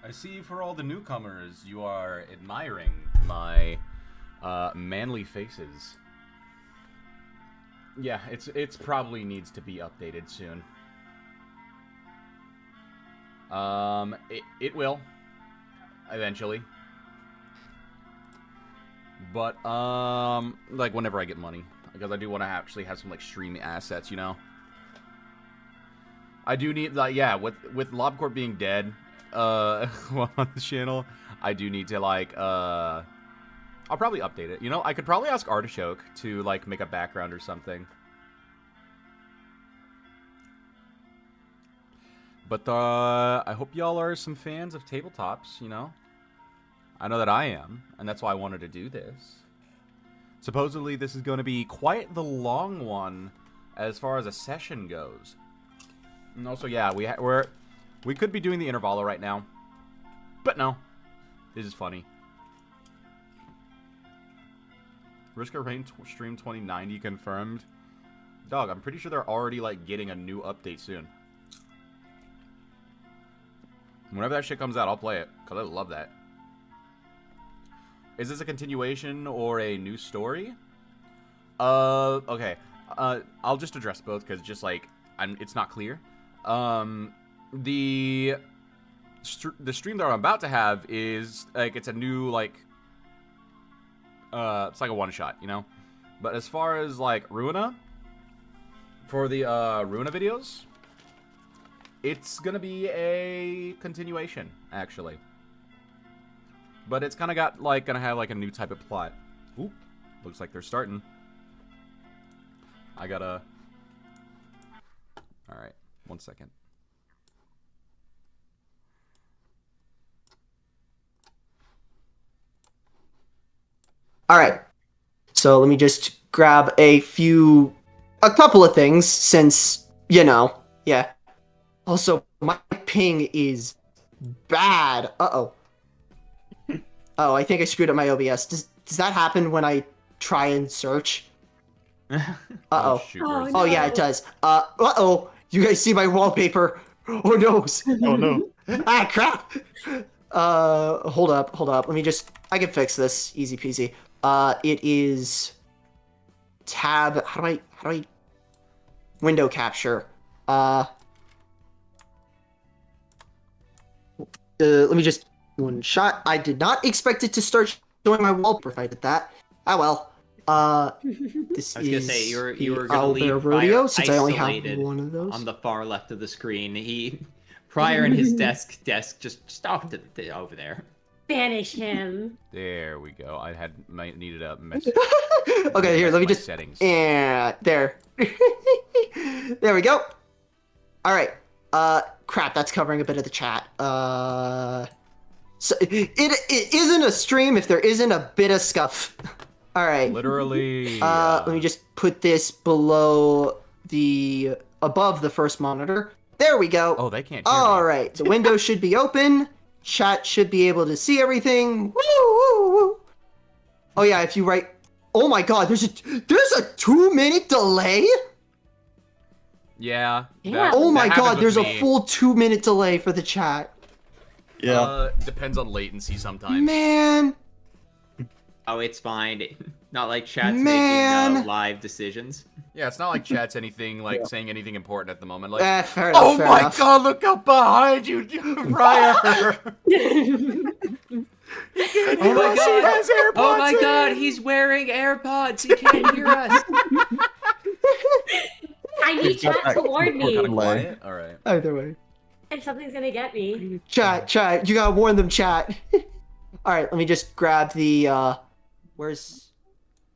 I see for all the newcomers, you are admiring my manly faces. Yeah, it's probably needs to be updated soon. It will eventually. But like whenever I get money, because I do want to actually have some like streaming assets, you know. I do need like yeah, with LobCorp being dead, well, on the channel, I do need to like I'll probably update it. You know, I could probably ask Artichoke to like make a background or something. But I hope y'all are some fans of tabletops, you know? I know that I am, and that's why I wanted to do this. Supposedly this is going to be quite the long one as far as a session goes. And also, yeah, we could be doing the intervallo right now. But no. This is funny. Risk of Rain stream 2090 confirmed. Dog, I'm pretty sure they're already like getting a new update soon. Whenever that shit comes out, I'll play it, because I love that. Is this a continuation or a new story? Okay. I'll just address both, because just, like, it's not clear. The stream that I'm about to have is, like, it's a new, like, it's like a one-shot, you know? But as far as, like, Ruina, for the, Ruina videos, it's gonna be a continuation, actually. But it's kind of got, like, gonna have, like, a new type of plot. Oop. Looks like they're starting. I gotta... Alright. 1 second. Alright. So let me just grab a couple of things, since, you know, yeah. Also, my ping is bad. Uh-oh. Oh, I think I screwed up my OBS. Does that happen when I try and search? Uh-oh. Shoot, Oh, Oh, yeah, it does. Uh-oh. You guys see my wallpaper? Oh, no. Oh no. Ah, crap. Hold up. Let me just... I can fix this. Easy peasy. It is... Tab... How do I... Window capture. Let me just... One shot. I did not expect it to start showing my wallpaper if I did that. Ah, well. This I was gonna is say you the were gonna Owlbear leave Rodeo, Prior since I only have isolated one of those. on the far left of the screen. Prior in his desk just stopped over there. Banish him. There we go. Might needed a mess. Okay, here, let me just... Settings. Yeah, there. There we go. Alright. Crap, that's covering a bit of the chat. So it isn't a stream if there isn't a bit of scuff. Alright. Literally. Let me just put this above the first monitor. There we go. Oh, they can't hear me. Alright, the window should be open. Chat should be able to see everything. Woo, woo, woo. Oh yeah, if you write... Oh my god, there's a 2-minute delay? Yeah. Yeah. Oh my that god, happens there's with a me. full 2-minute delay for the chat. Yeah. Depends on latency sometimes. Man. Oh, it's fine. Not like chat's Man. making live decisions. Yeah, it's not like chat's anything like saying anything important at the moment. Like, Fair enough, oh fair my enough. god, look up behind you, Briar. Oh my god! Oh my god, he's wearing AirPods. He can't hear us. I need chat to warn We're kind of me quiet. All right. Either way. if something's gonna get me. Chat, you gotta warn them, chat. Alright, let me just grab the, where's...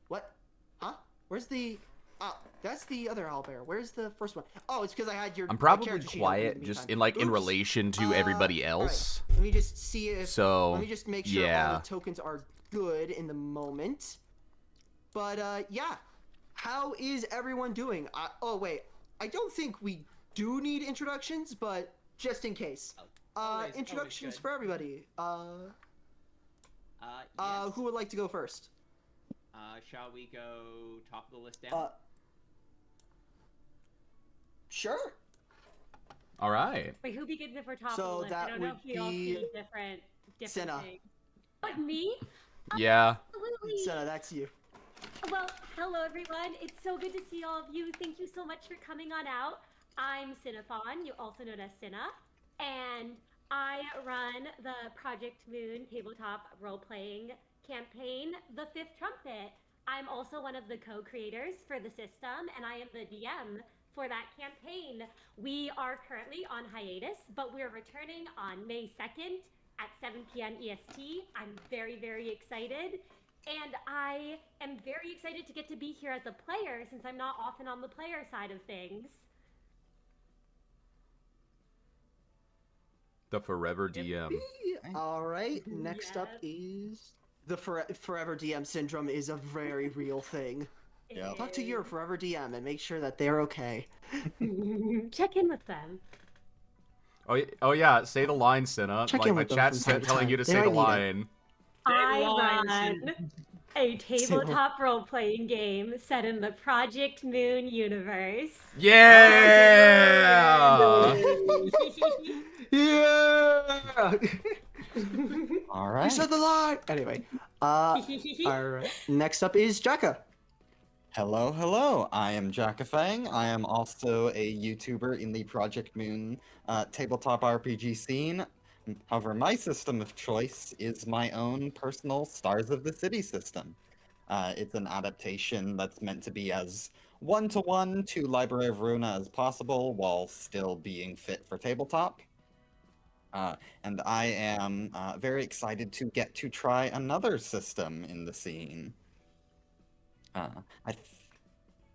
What? Huh? Where's the... Oh, that's the other owlbear. Where's the first one? Oh, it's because I had your... I'm probably character sheet quiet, open just meantime. in Oops. relation to everybody else. Alright, let me just see if... So, let me just make sure yeah. all the tokens are good in the moment. But, yeah. How is everyone doing? Oh, wait. I don't think we do need introductions, but just in case. Always Introductions good. for everybody. Yes. Who would like to go first? Shall we go top of the list down? Sure. All right. Wait, who begins if we're top So of the list? I that don't know would if we all be see different Senna. things. But me? Yeah. Absolutely. Senna, that's you. Well, hello everyone. It's so good to see all of you. Thank you so much for coming on out. I'm Cinnafon, you also known as Cinna, and I run the Project Moon Tabletop role-playing campaign, The Fifth Trumpet. I'm also one of the co-creators for the system, and I am the DM for that campaign. We are currently on hiatus, but we're returning on May 2nd at 7 p.m. EST. I'm very, very excited. And I am very excited to get to be here as a player since I'm not often on the player side of things. The Forever DM. All right, next up is the Forever DM syndrome is a very real thing. Yeah. Talk to your Forever DM and make sure that they're okay. Check in with them. Oh yeah, say the line, Cinna. Check Like in my with them chat's from time to telling time. you to They say the might need it. line. I lines run a tabletop role-playing game set in the Project Moon universe. Yeah. Yeah! All You right. said the line! Anyway, all right. Next up is Jacka. Hello, hello. I am Jackafang. I am also a YouTuber in the Project Moon tabletop RPG scene. However, my system of choice is my own personal Stars of the City system. It's an adaptation that's meant to be as one-to-one to Library of Runa as possible while still being fit for tabletop. And I am very excited to get to try another system in the scene.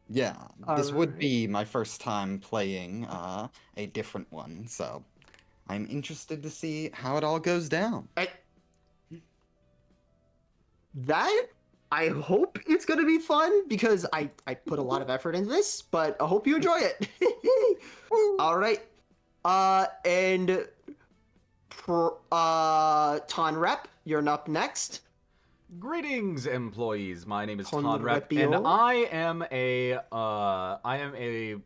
Yeah, this would Alright. be my first time playing a different one, so I'm interested to see how it all goes down. I hope it's gonna be fun because I put a lot of effort into this, but I hope you enjoy it. All right. And Ton Rep, you're up next. Greetings, employees. My name is Con Tonrep, Repio. and I am a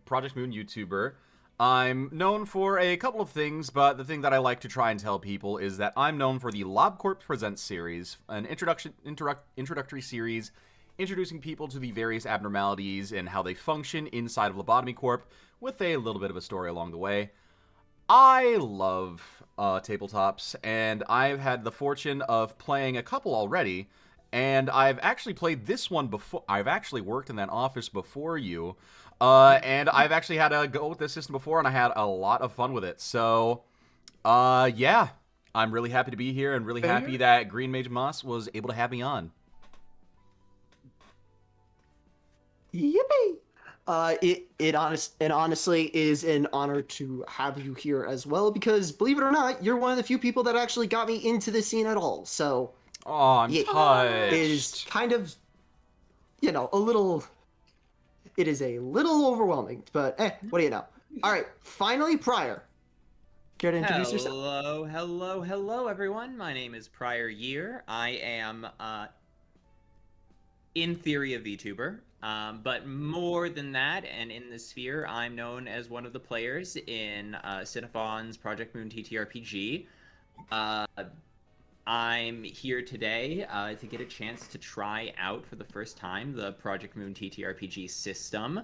Project Moon YouTuber. I'm known for a couple of things, but the thing that I like to try and tell people is that I'm known for the LobCorp Presents series, an introductory series introducing people to the various abnormalities and how they function inside of Lobotomy Corp, with a little bit of a story along the way. I love tabletops, and I've had the fortune of playing a couple already, and I've actually played this one before. I've actually worked in that office before you, and I've actually had a go with this system before, and I had a lot of fun with it. So, yeah, I'm really happy to be here, and really happy that Green Mage Moss was able to have me on. Yippee! It honestly is an honor to have you here as well because believe it or not, you're one of the few people that actually got me into the scene at all. So, Oh, I'm touched. it is kind of, a little. It is a little overwhelming, but what do you know? All right, finally, Prior. Care to introduce yourself? Hello, everyone. My name is Prior Year. I am, in theory, a VTuber. But more than that, and in the sphere, I'm known as one of the players in Cinnafon's Project Moon TTRPG. I'm here today to get a chance to try out for the first time the Project Moon TTRPG system.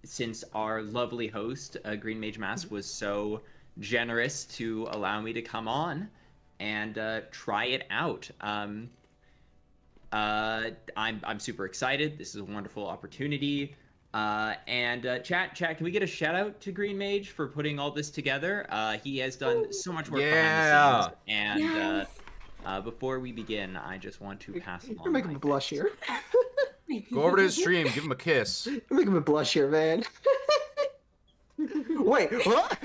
Since our lovely host, Green Mage Mass, was so generous to allow me to come on and try it out. I'm super excited. This is a wonderful opportunity. Chat, can we get a shout out to Green Mage for putting all this together? He has done so much work behind the scenes. And Yes. Before we begin, I just want to pass along. You're making my me blush thanks. here. Go over to his stream, give him a kiss. You're making me blush here, man. Wait, what?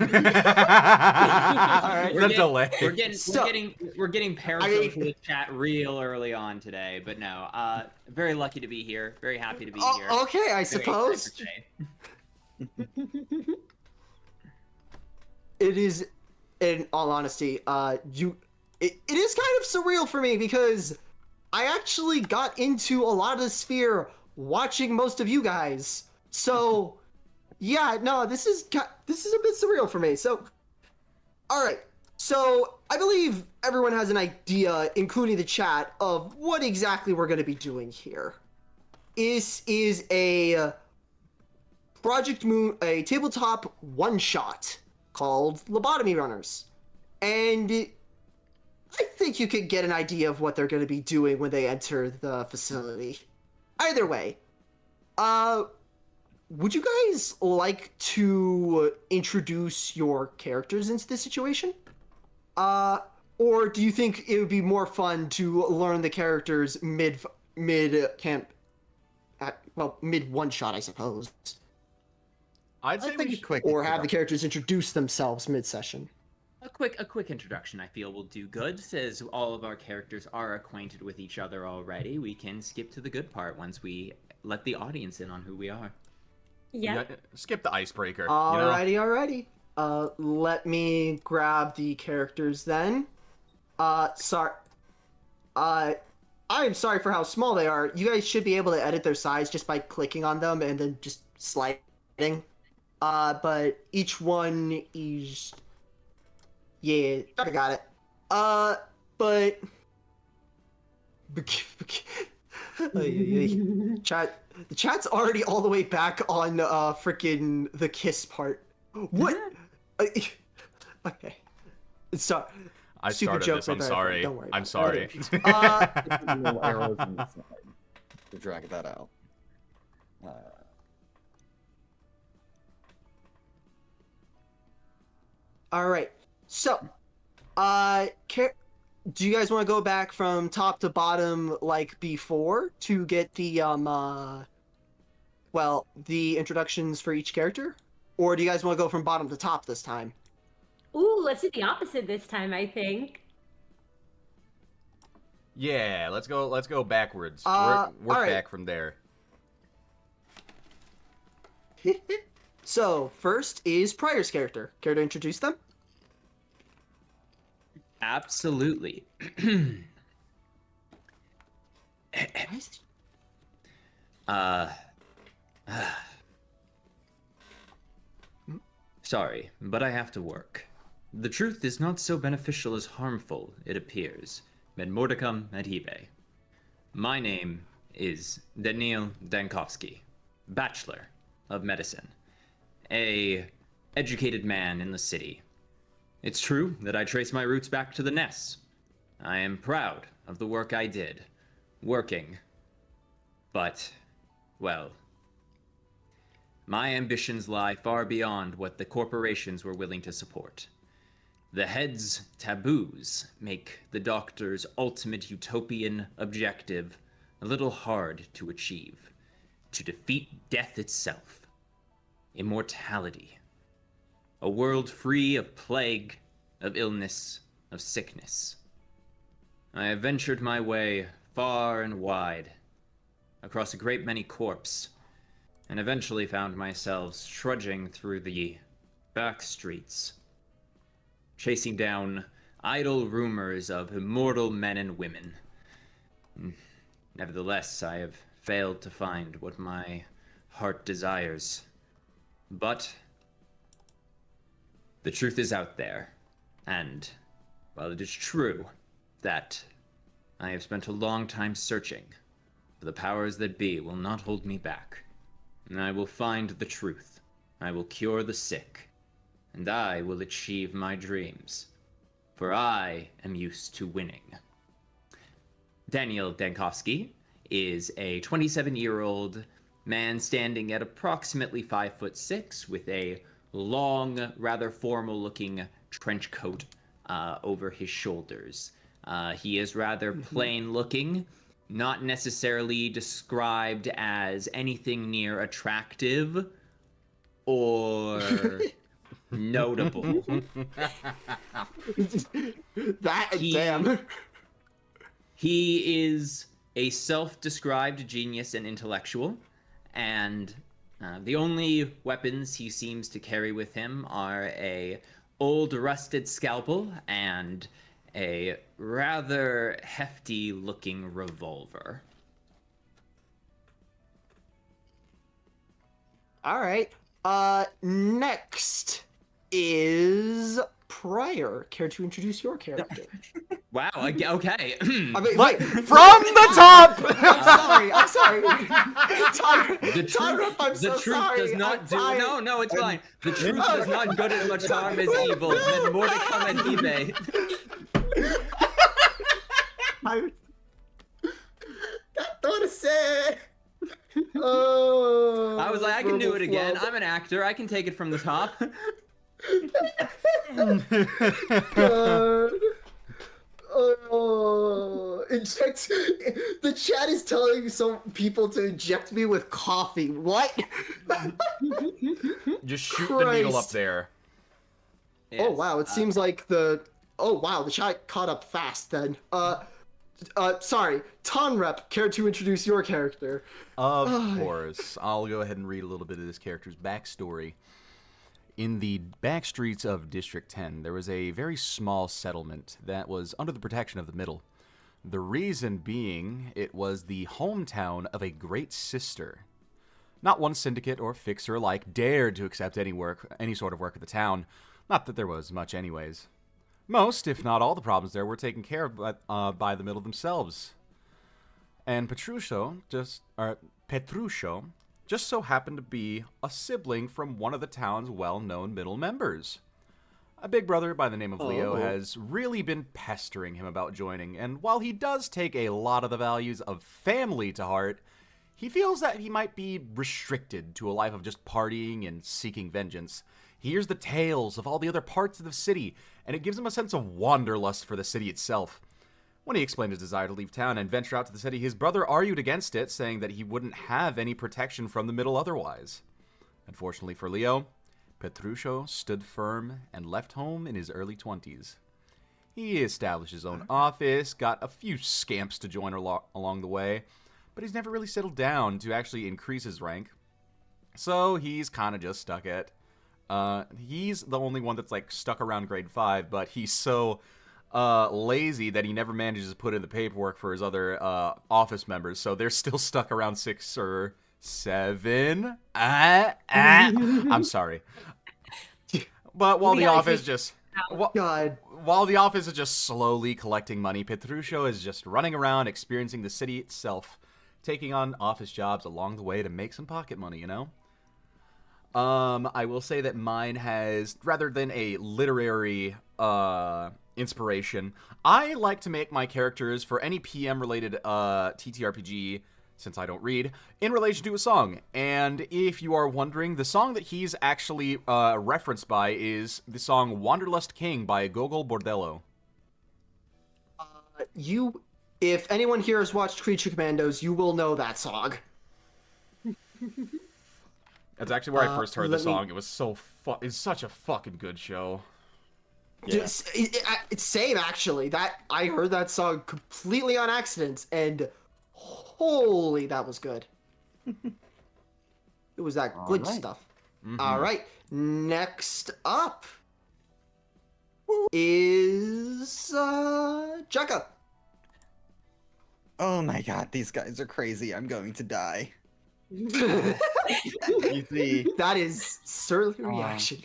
Alright. The delay. We're getting I parasocial mean- with chat real early on today, but no. Very lucky to be here. Very happy to be here. Okay, I Very excited suppose. for today. It is, in all honesty, it is kind of surreal for me because I actually got into a lot of the sphere watching most of you guys. So Yeah, no, this is a bit surreal for me. So, all right. So, I believe everyone has an idea, including the chat, of what exactly we're going to be doing here. This is a Project Moon, a tabletop one-shot called Lobotomy Runners. And I think you could get an idea of what they're going to be doing when they enter the facility. Either way, would you guys like to introduce your characters into this situation? Or do you think it would be more fun to learn the characters mid camp, mid one shot, I suppose, I'd I say think we a quick or have the introduction. characters introduce themselves mid session? A quick introduction I feel will do good, since all of our characters are acquainted with each other already. We can skip to the good part once we let the audience in on who we are. Yeah. skip the icebreaker. Alrighty. Let me grab the characters then. Sorry. I am sorry for how small they are. You guys should be able to edit their size just by clicking on them and then just sliding. But each one is... Yeah, I got it. But... Chat, the chat's already all the way back on freaking the kiss part. What? Okay. Sorry. I Stupid started joke this. right I'm there. sorry. Don't worry I'm about it. sorry. No arrows on the side to drag that out. All right. So, do you guys want to go back from top to bottom like before to get the the introductions for each character, or do you guys want to go from bottom to top this time? Ooh, let's do the opposite this time, I think. Yeah, let's go backwards. Work all right. back from there. So first is Pryor's character. Care to introduce them? Absolutely. Sorry, but I have to work. The truth is not so beneficial as harmful, it appears. Med mordicum et hibe. My name is Daniil Dankovsky, Bachelor of Medicine, a educated man in the city. It's true that I trace my roots back to the Ness. I am proud of the work I did, working. But, well, my ambitions lie far beyond what the corporations were willing to support. The head's taboos make the doctor's ultimate utopian objective a little hard to achieve. To defeat death itself. Immortality. A world free of plague, of illness, of sickness. I have ventured my way far and wide, across a great many corps, and eventually found myself trudging through the back streets, chasing down idle rumors of immortal men and women. Nevertheless, I have failed to find what my heart desires. But the truth is out there, and while it is true that I have spent a long time searching, the powers that be will not hold me back. And I will find the truth. I will cure the sick. And I will achieve my dreams. For I am used to winning. Daniil Dankovsky is a 27-year-old man standing at approximately 5'6" with a long, rather formal-looking trench coat over his shoulders. He is rather plain-looking, not necessarily described as anything near attractive or notable. Damn. He is a self-described genius and intellectual, and the only weapons he seems to carry with him are a old rusted scalpel and a rather hefty-looking revolver. All right. Next is Pryor. Care to introduce your character? Wow. Okay. I mean, But wait, from the top! I'm sorry. The truth, I'm the so truth sorry. does I'm not do. tired. No, it's fine. The truth does not good as much harm as evil. Then more to come at eBay. I don't want to say. Oh. I was like, I can do verbal it again. flub. I'm an actor. I can take it from the top. God. Oh, inject. The chat is telling some people to inject me with coffee. What? Just shoot the needle up Christ. there. Oh wow, it seems like the. Oh wow, the chat caught up fast then. Sorry, Tonrep, care to introduce your character? Of course. I'll go ahead and read a little bit of this character's backstory. In the back streets of District 10, there was a very small settlement that was under the protection of the Middle. The reason being, it was the hometown of a great sister. Not one syndicate or fixer alike dared to accept any sort of work at the town. Not that there was much anyways. Most, if not all, the problems there were taken care of by the Middle themselves. And Petruccio just so happened to be a sibling from one of the town's well-known Middle members. A big brother by the name of Leo has really been pestering him about joining, and while he does take a lot of the values of family to heart, he feels that he might be restricted to a life of just partying and seeking vengeance. He hears the tales of all the other parts of the city, and it gives him a sense of wanderlust for the city itself. When he explained his desire to leave town and venture out to the city, his brother argued against it, saying that he wouldn't have any protection from the Middle otherwise. Unfortunately for Leo, Petruccio stood firm and left home in his early 20s. He established his own office, got a few scamps to join along the way, but he's never really settled down to actually increase his rank. So he's kind of just stuck at... he's the only one that's like stuck around grade 5, but he's so lazy that he never manages to put in the paperwork for his other office members, so they're still stuck around 6 or 7. I'm sorry. But while the office just... God. While the office is just slowly collecting money, Petruccio is just running around, experiencing the city itself, taking on office jobs along the way to make some pocket money, you know? I will say that mine has, rather than a literary inspiration, I like to make my characters for any PM-related TTRPG, since I don't read, in relation to a song. And if you are wondering, the song that he's actually referenced by is the song Wanderlust King by Gogol Bordello. If anyone here has watched Creature Commandos, you will know that song. That's actually where I first heard the song. It was it's such a fucking good show. Yeah. It's same actually. That I heard that song completely on accident, and holy, that was good. It was that good stuff. Mm-hmm. All right, next up is Jekka. Oh my god, these guys are crazy. I'm going to die. You see, That is certainly a reaction.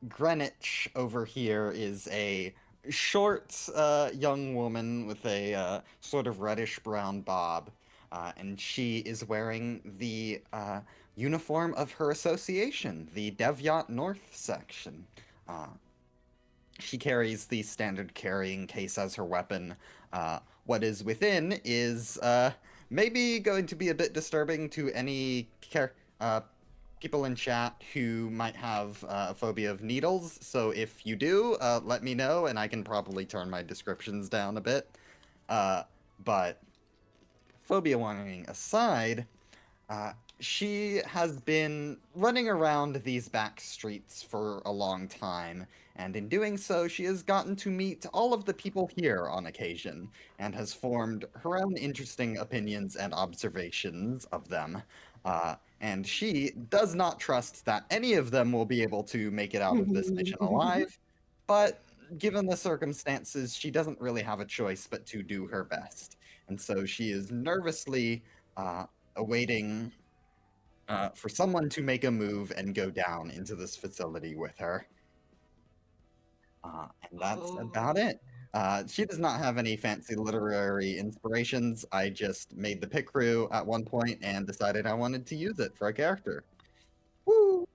Greenwich over here is a short young woman with a sort of reddish-brown bob, and she is wearing the uniform of her association, the Devyat North section. She carries the standard carrying case as her weapon. What is within is maybe going to be a bit disturbing to any people in chat who might have a phobia of needles. So if you do, let me know, and I can probably turn my descriptions down a bit. But phobia warning aside, she has been running around these back streets for a long time, and in doing so, she has gotten to meet all of the people here on occasion, and has formed her own interesting opinions and observations of them. And she does not trust that any of them will be able to make it out of this mission alive, but given the circumstances, she doesn't really have a choice but to do her best. And so she is nervously awaiting for someone to make a move and go down into this facility with her. And that's about it. She does not have any fancy literary inspirations. I just made the pit crew at one point and decided I wanted to use it for a character. Woo!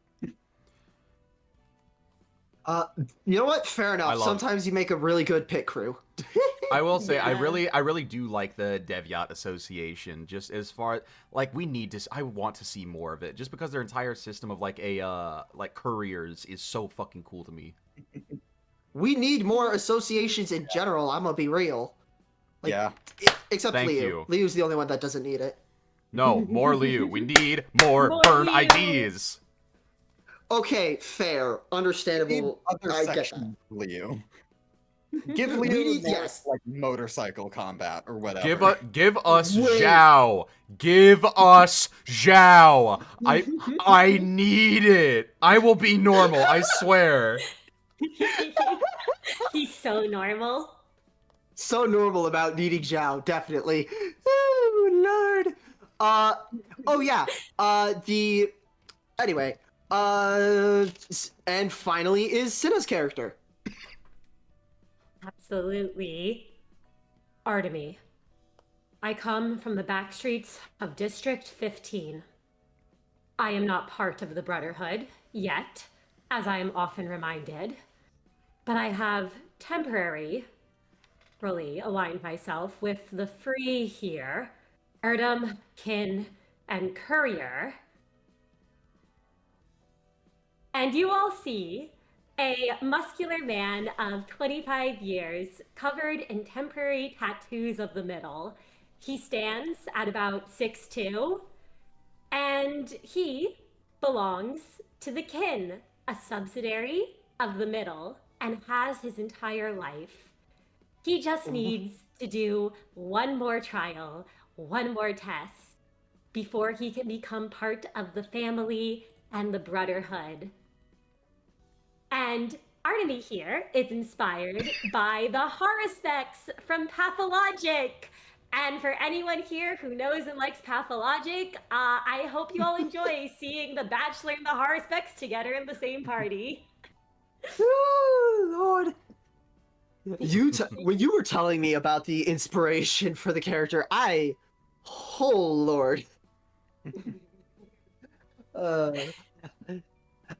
You know what? Fair enough. love- Sometimes you make a really good pit crew. I will say, I Yeah. really do like the Dev Yacht Association. Just as far like we need to, I want to see more of it. Just because their entire system of like couriers is so fucking cool to me. We need more associations in general. I'm gonna be real. Like, Yeah. Except Thank Liu. you. Liu's the only one that doesn't need it. No, more Liu. We need more More burn Liu. IDs. Okay, fair, understandable. Other I get that. sections, Liu. Give We Liu need- more, yes. like motorcycle combat or whatever. Give us Wait. Zhao. Give us Zhao. I need it. I will be normal. I swear. He's so normal. So normal about needing Zhao, definitely. Oh Lord. Oh yeah. Anyway. And finally is Cinna's character. Absolutely. Artemy. I come from the back streets of District 15. I am not part of the Brotherhood yet, as I am often reminded, but I have temporarily aligned myself with the Free here, Erdem, Kin, and Courier. And you all see a muscular man of 25 years covered in temporary tattoos of the middle. He stands at about 6'2", and he belongs to the Kin, a subsidiary of the middle, and has his entire life. He just needs to do one more trial, one more test, before he can become part of the family and the Brotherhood. And Artemy here is inspired by the horospecs from Pathologic. And for anyone here who knows and likes Pathologic, I hope you all enjoy seeing the Bachelor and the horospecs together in the same party. Oh Lord. When you were telling me about the inspiration for the character, oh Lord.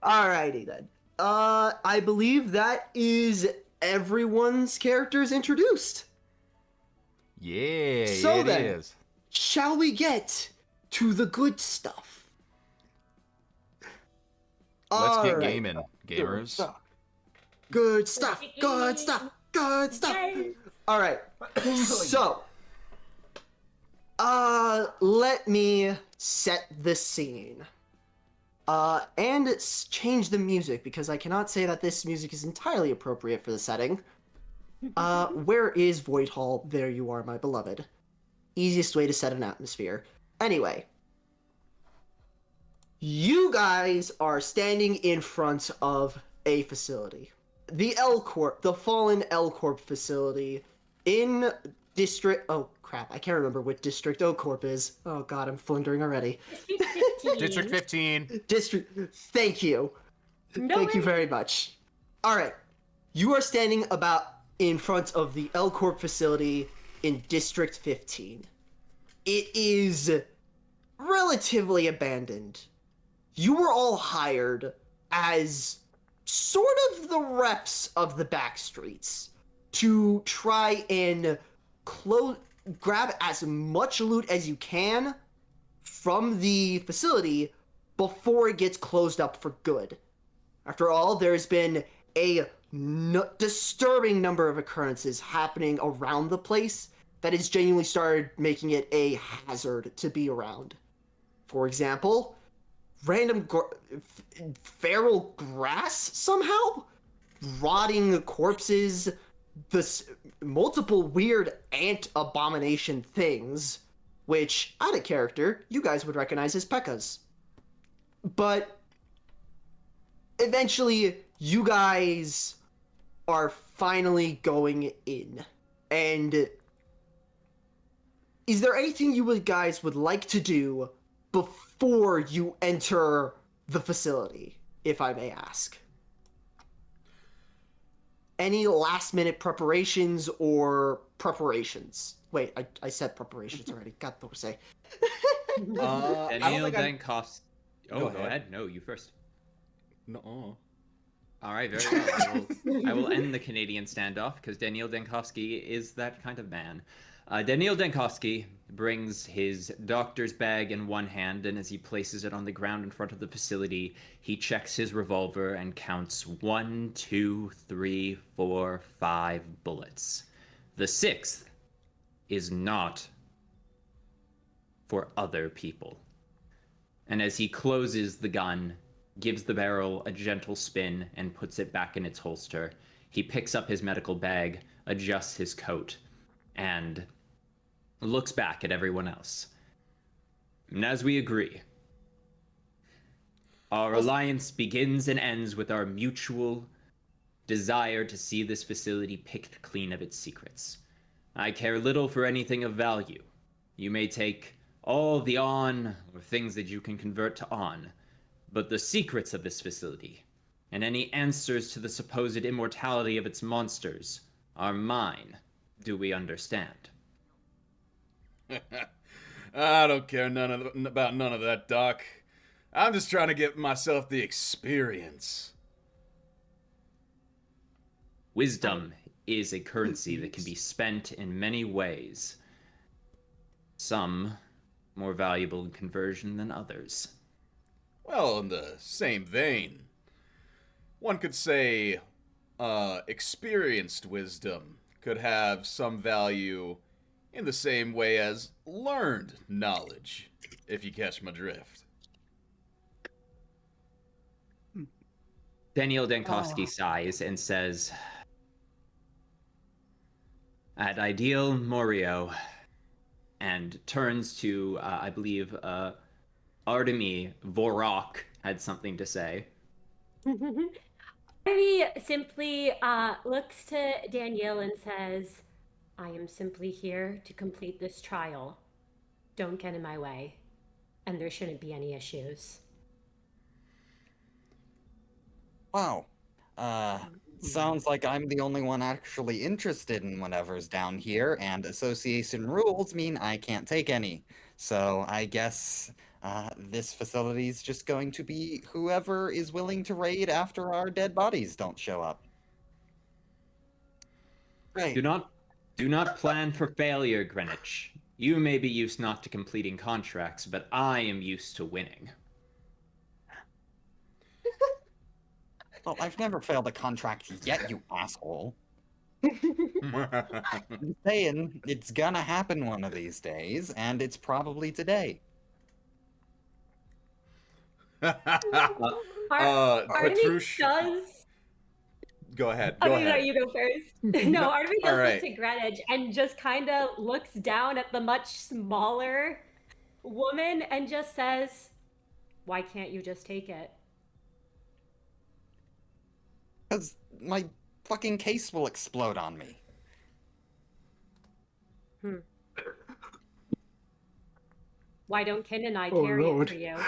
Alrighty then. I believe that is everyone's characters introduced. Yeah, So it then- is. Shall we get to the good stuff? Let's get Alright. gaming, gamers. Good stuff. Good stuff. Good stuff. Yes. All right. So, let me set the scene. And change the music because I cannot say that this music is entirely appropriate for the setting. Where is Void Hall? There you are, my beloved. Easiest way to set an atmosphere. Anyway. You guys are standing in front of a facility. The L Corp, the fallen L Corp facility in District... Oh, crap. I can't remember what District O Corp is. Oh, God, I'm flundering already. District 15. District... Thank you. No Thank you worries. very much. All right. You are standing about in front of the L Corp facility in District 15. It is relatively abandoned. You were all hired as sort of the reps of the back streets to try and grab as much loot as you can from the facility before it gets closed up for good. After all, there's been a disturbing number of occurrences happening around the place that has genuinely started making it a hazard to be around. For example, random feral grass somehow, rotting corpses, multiple weird ant abomination things, which, out of character, you guys would recognize as P.E.K.K.A.s. But eventually, you guys are finally going in. And is there anything you guys would like to do before you enter the facility, if I may ask? Any last minute preparations or preparations? Wait, I said preparations already. God, what was I say? I don't Daniil think I'm... Dankovsky. Go Oh, go ahead. ahead. No, you first. No. All right, very well. I will end the Canadian standoff because Daniil Dankovsky is that kind of man. Daniil Dankovsky brings his doctor's bag in one hand, and as he places it on the ground in front of the facility, he checks his revolver and counts 1, 2, 3, 4, 5 bullets. The 6th is not for other people. And as he closes the gun, gives the barrel a gentle spin, and puts it back in its holster, he picks up his medical bag, adjusts his coat, and looks back at everyone else. And as we agree, our alliance begins and ends with our mutual desire to see this facility picked clean of its secrets. I care little for anything of value. You may take all the on, or things that you can convert to on, but the secrets of this facility, and any answers to the supposed immortality of its monsters, are mine. Do we understand? I don't care about none of that, Doc. I'm just trying to get myself the experience. Wisdom is a currency that can be spent in many ways. Some more valuable in conversion than others. Well, in the same vein, one could say experienced wisdom could have some value in the same way as learned knowledge, if you catch my drift. Daniil Dankovsky sighs and says, "At Ideal Morio," and turns to, I believe, Artemy Vorok had something to say. Artemy simply looks to Danielle and says, "I am simply here to complete this trial. Don't get in my way, and there shouldn't be any issues." Wow. Sounds like I'm the only one actually interested in whatever's down here, and association rules mean I can't take any. So I guess this facility's just going to be whoever is willing to raid after our dead bodies don't show up. Great. Do not plan for failure, Greenwich. You may be used not to completing contracts, but I am used to winning. Well, I've never failed a contract yet, you asshole. I'm saying it's gonna happen one of these days, and it's probably today. Artemy Petrush... does. Go ahead. Oh, Go no, ahead. you go first. No, Artemy does Alright. look to Greenwich and just kind of looks down at the much smaller woman and just says, "Why can't you just take it?" Because my fucking case will explode on me. Why don't Ken and I carry it for you?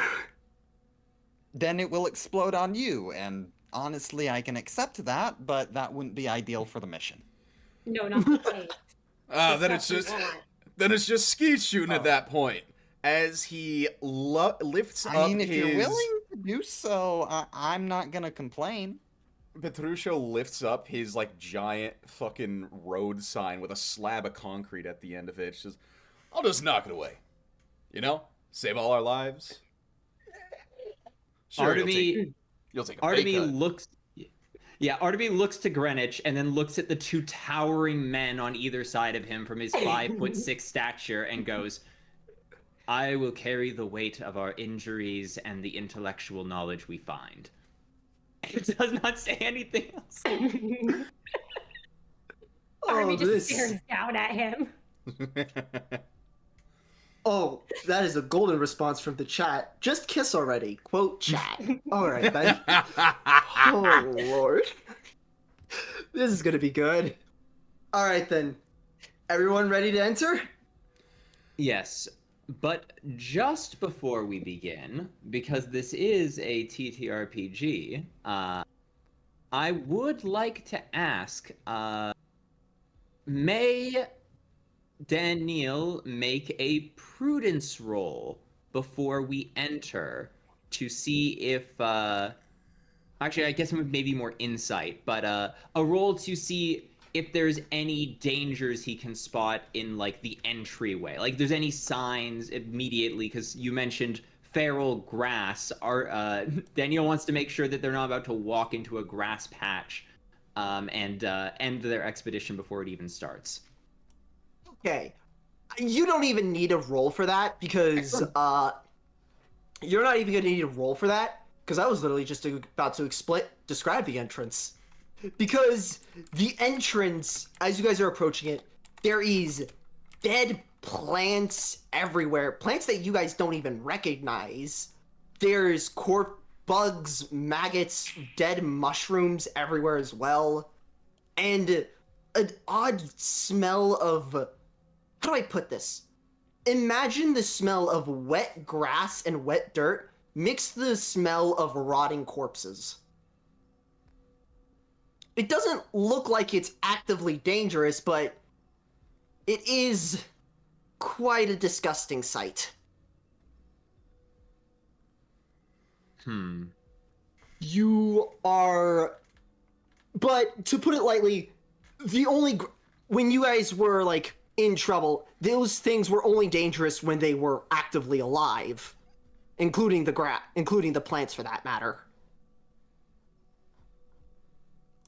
Then it will explode on you, and honestly, I can accept that, but that wouldn't be ideal for the mission. No, not the case. Then it's just skeet shooting at that point. As he lifts up I mean, if his... you're willing to do so, I'm not gonna complain. Petruccio lifts up his, like, giant fucking road sign with a slab of concrete at the end of it. It's just, I'll just knock it away. You know? Save all our lives. Sure, Artemy you'll take a pay cut. looks... Yeah, Artemy looks to Greenwich and then looks at the two towering men on either side of him from his 5'6" stature and goes, "I will carry the weight of our injuries and the intellectual knowledge we find." It does not say anything else. Artemy just stares down at him. Oh, that is a golden response from the chat. Just kiss already. Quote chat. Alright, then. Oh, Lord. This is gonna be good. Alright, then. Everyone ready to enter? Yes. But just before we begin, because this is a TTRPG, I would like to ask, may Daniel make a prudence roll before we enter to see if, actually, I guess maybe more insight, but a roll to see if there's any dangers he can spot in like the entryway, like there's any signs immediately, because you mentioned feral grass. Daniel wants to make sure that they're not about to walk into a grass patch, and end their expedition before it even starts. Okay. You don't even need a roll for that, because you're not even going to need a roll for that, because I was literally just about to describe the entrance. Because the entrance, as you guys are approaching it, there is dead plants everywhere. Plants that you guys don't even recognize. There's bugs, maggots, dead mushrooms everywhere as well. And an odd smell of... How do I put this? Imagine the smell of wet grass and wet dirt mixed the smell of rotting corpses. It doesn't look like it's actively dangerous, but it is quite a disgusting sight. You are... But, to put it lightly, when you guys were, like, in trouble, those things were only dangerous when they were actively alive. Including the plants, for that matter.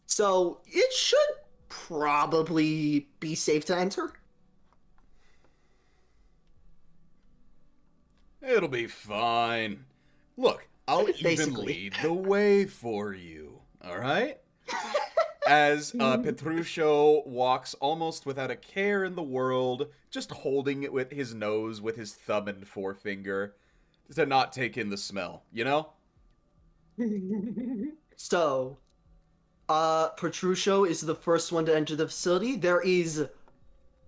So, it should probably be safe to enter. It'll be fine. Look, I'll even Basically. lead the way for you, alright? As Petruccio walks almost without a care in the world, just holding it with his nose with his thumb and forefinger to not take in the smell, you know? So, Petruccio is the first one to enter the facility. There is...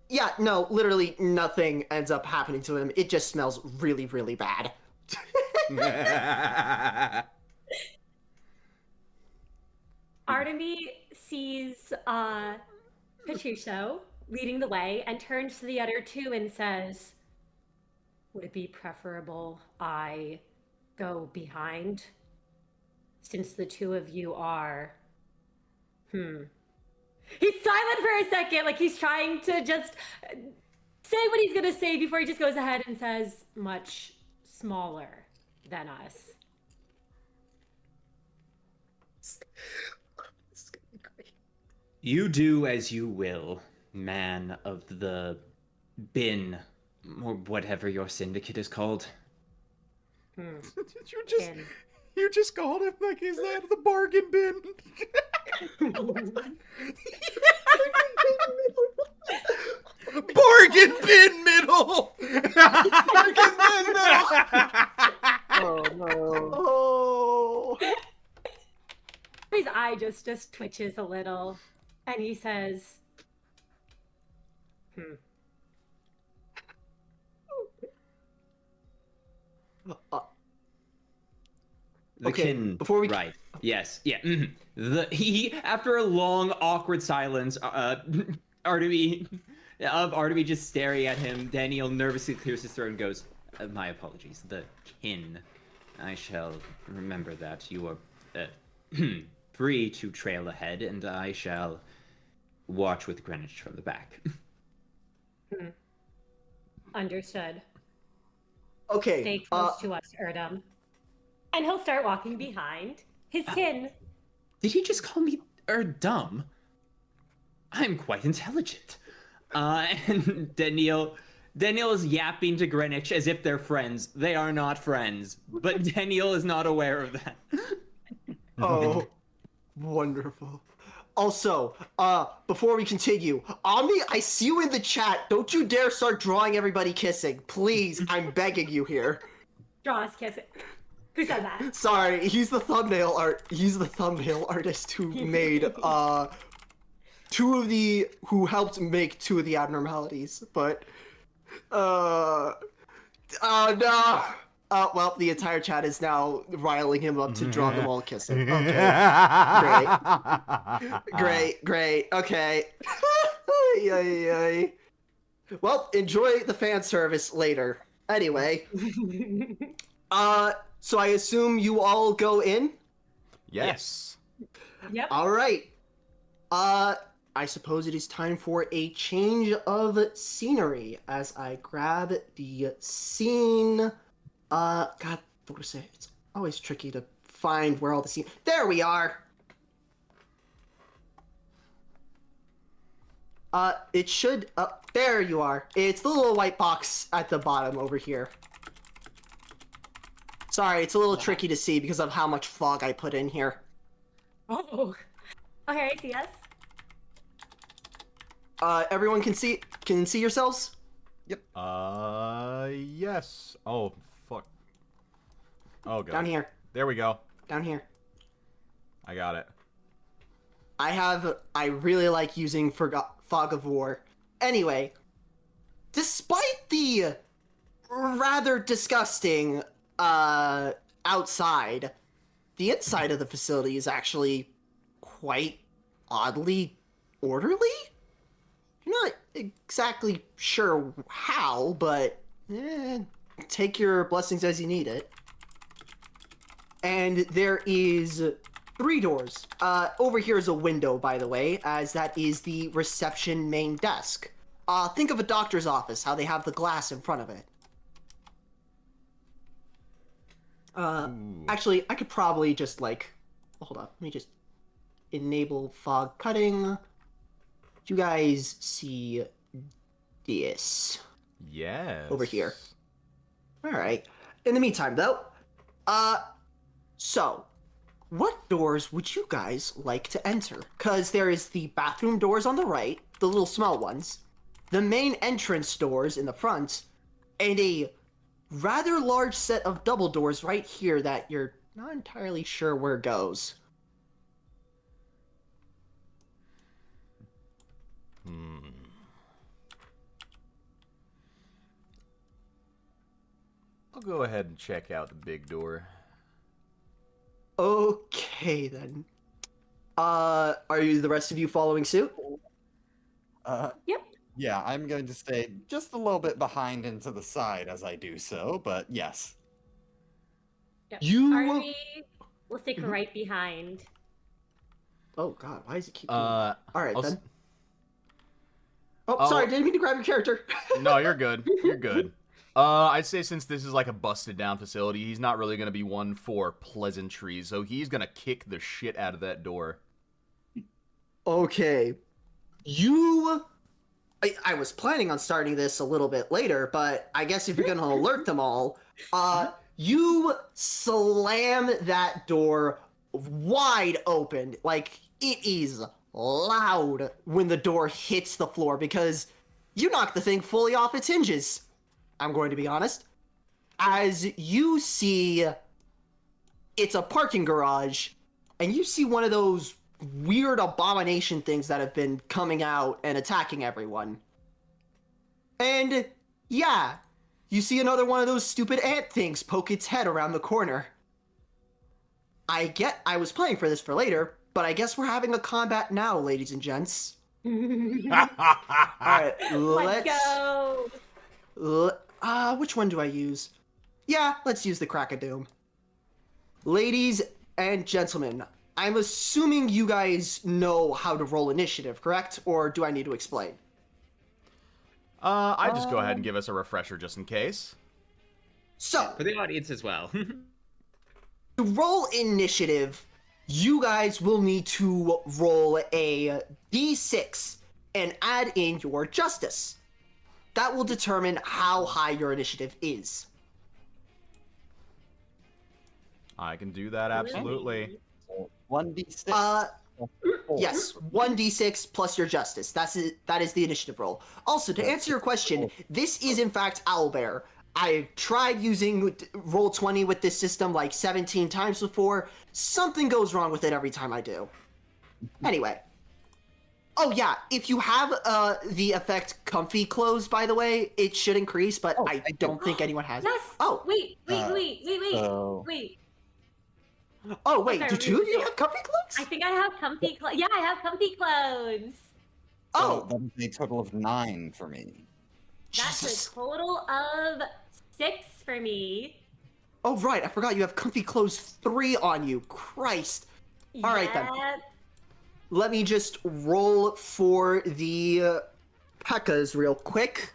Yeah, no, literally nothing ends up happening to him. It just smells really, really bad. Artemy sees Petruccio leading the way and turns to the other two and says, "Would it be preferable I go behind? Since the two of you are... He's silent for a second, like he's trying to just say what he's gonna say before he just goes ahead and says, much smaller than us." You do as you will, man of the bin, or whatever your syndicate is called. You just called him like he's that the bargain bin. Bargain bin middle. Bargain bin middle. Oh, no. Oh. His eye just twitches a little, and he says, The Okay, kin, before we- right? Yes, yeah. He after a long awkward silence, Artemy just staring at him. Daniel nervously clears his throat and goes, "My apologies. The kin. I shall remember that. You are free to trail ahead, and I shall watch with Greenwich from the back." "Understood. Okay. Stay close to us, Erdem." And he'll start walking behind his kin. Did he just call me dumb? I'm quite intelligent. And Daniel is yapping to Greenwich as if they're friends. They are not friends, but Daniel is not aware of that. Oh, wonderful. Also, before we continue, Omni, I see you in the chat. Don't you dare start drawing everybody kissing. Please, I'm begging you here. Draw us kissing. Who said that? Sorry, he's the thumbnail artist who made, who helped make two of the abnormalities, but, Oh no! Well, the entire chat is now riling him up to draw them all kissing. Okay. Great. Okay. Yay. Well, enjoy the fan service later. Anyway, so I assume you all go in? Yes. Yep. All right. I suppose it is time for a change of scenery as I grab the scene. God, what was it? It's always tricky to find where all the scene. There we are. It should. There you are. It's the little white box at the bottom over here. Sorry, it's a little tricky to see because of how much fog I put in here. Oh. Okay, I see us. Everyone can see yourselves? Yes. Oh, fuck. Oh, God. Down here. There we go. Down here. I got it. I really like using Fog of War. Anyway, despite the rather disgusting, outside, the inside of the facility is actually quite oddly orderly? I'm not exactly sure how, but take your blessings as you need it. And there is 3 doors. Over here is a window, by the way, as that is the reception main desk. Think of a doctor's office, how they have the glass in front of it. Actually, I could probably just, hold up, let me just enable fog cutting. You guys see this? Yes. Over here. Alright. In the meantime, though, so, what doors would you guys like to enter? Because there is the bathroom doors on the right, the little small ones, the main entrance doors in the front, and a rather large set of double doors right here that you're not entirely sure where it goes. I'll go ahead and check out the big door. Okay, then. Are you the rest of you following suit? Yep. Yeah, I'm going to stay just a little bit behind and to the side as I do so, but yes. Yep. You- We'll stick right behind. Oh god, why does it keep doing that? Alright, I'll then. Oh, sorry, didn't mean to grab your character. No, you're good. You're good. I'd say since this is like a busted down facility, he's not really gonna be one for pleasantries, so he's gonna kick the shit out of that door. Okay. I was planning on starting this a little bit later, but I guess if you're gonna alert them all, you slam that door wide open. Like, it is loud when the door hits the floor because you knocked the thing fully off its hinges. I'm going to be honest. As you see, it's a parking garage, and you see one of those weird abomination things that have been coming out and attacking everyone. And yeah, you see another one of those stupid ant things poke its head around the corner. I was planning for this for later, but I guess we're having a combat now, ladies and gents. Alright, Let's go. Which one do I use? Yeah, let's use the Crack-a-Doom. Ladies and gentlemen, I'm assuming you guys know how to roll initiative, correct? Or do I need to explain? I'd just go ahead and give us a refresher just in case. So, For the audience as well. to roll initiative, you guys will need to roll a d6 and add in your justice. That will determine how high your initiative is. I can do that, absolutely. 1d6. Yes, 1d6 plus your justice. That is the initiative roll. Also, to answer your question, this is in fact Owlbear. I've tried using Roll20 with this system like 17 times before. Something goes wrong with it every time I do. Anyway. Oh yeah, if you have the effect comfy clothes, by the way, it should increase, but Oh, I I do. don't think anyone has. Yes. Oh, Wait. So- Wait. oh wait, sorry, do what were two you of you saying? have comfy I clothes? think I have comfy clothes. Yeah, I have comfy clothes. Oh, So that is a total of 9 for me. That's Jesus. a total of 6 for me. Oh right, I forgot you have comfy clothes 3 on you. Christ. All right, then. Yep. Let me just roll for the P.E.K.K.A.s real quick.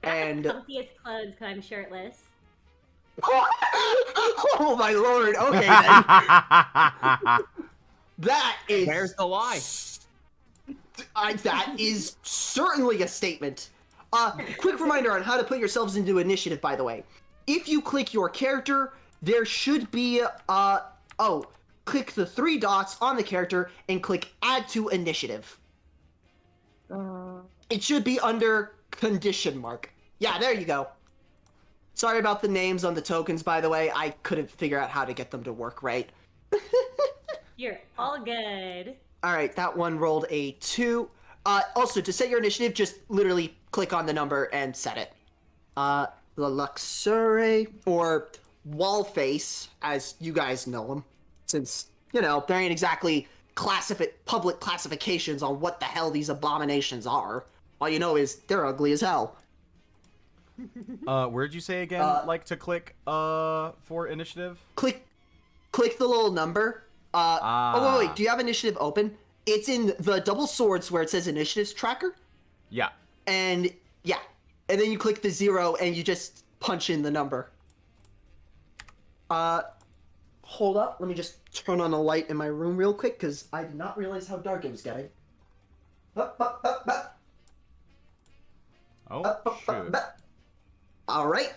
I have And the comfiest clothes because I'm shirtless. oh my lord. Okay, then. That is Where's the lie? that is certainly a statement. Quick reminder on how to put yourselves into initiative, by the way. If you click your character, there should be, click the 3 dots on the character and click add to initiative. It should be under condition mark. Yeah, there you go. Sorry about the names on the tokens, by the way. I couldn't figure out how to get them to work right. You're all good. Alright, that one rolled a 2. Also, to set your initiative, just literally click on the number and set it. The Luxure, or Wallface, as you guys know them, since, you know, there ain't exactly public classifications on what the hell these abominations are. All you know is they're ugly as hell. Where'd you say again? Like to click for initiative? Click the little number. Oh, wait, do you have initiative open? It's in the double swords where it says initiatives tracker. Yeah. And yeah, and then you click the 0 and you just punch in the number. Hold up, let me just turn on a light in my room real quick because I did not realize how dark it was getting. Oh, shoot. All right.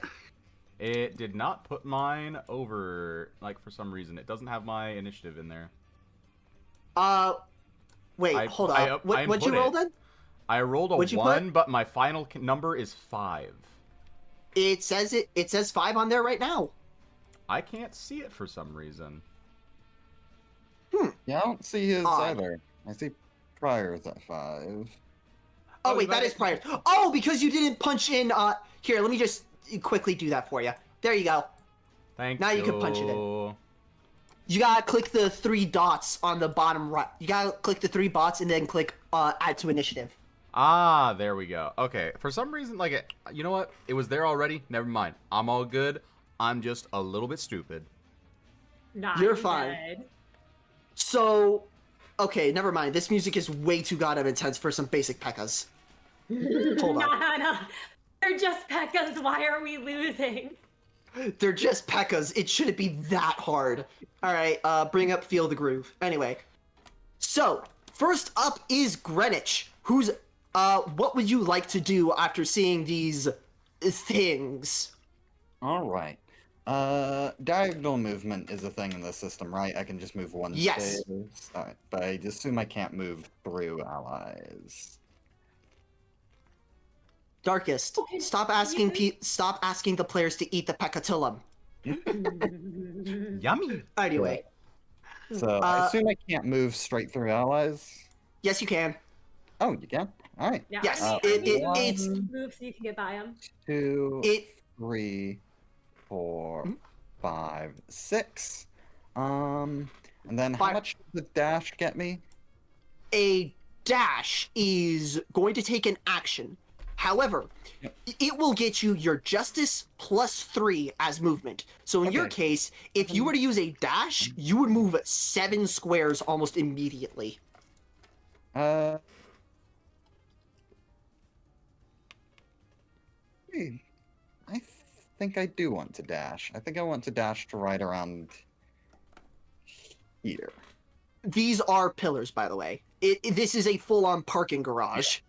It did not put mine over, like, for some reason. It doesn't have my initiative in there. Wait, hold on. What'd you roll then? I rolled a What'd you 1, put? but my final number is 5. It says 5 on there right now. I can't see it for some reason. Yeah, I don't see his Odd. either. I see Prior's at 5. Oh, Oh, wait, that is prior. Oh, because you didn't punch in, here, let me just quickly do that for you. There you go. Thank Now you. you can punch it in. You gotta click the 3 dots on the bottom right. You gotta click the 3 dots and then click, add to initiative. Ah, there we go. Okay, for some reason, like, you know what? It was there already. Never mind. I'm all good. I'm just a little bit stupid. Not You're fine. good. So, okay, never mind. This music is way too goddamn intense for some basic P.E.K.K.A.s. Hold on. No. They're just P.E.K.K.A.s. Why are we losing? They're just P.E.K.K.A.s. It shouldn't be that hard. Alright, bring up Feel the Groove. Anyway. So, first up is Greenwich, who's, what would you like to do after seeing these things? Alright. Diagonal movement is a thing in this system, right? I can just move one Yes. space. Alright, but I assume I can't move through allies. Darkest, Okay, stop asking the players to eat the Pecatillum. Yummy. Anyway, So I assume I can't move straight through allies. yes you can. Oh, you can? Alright. Yeah, Yes, I need it's- to move so you can get by them. 2, It 3, 4, 5, 6. And then how 5. much does the dash get me? A dash is going to take an action. However, it will get you your justice plus 3 as movement. So in your Okay. case, if you were to use a dash, you would move 7 squares almost immediately. I think I do want to dash. I think I want to dash to right around here. These are pillars, by the way. This is a full-on parking garage.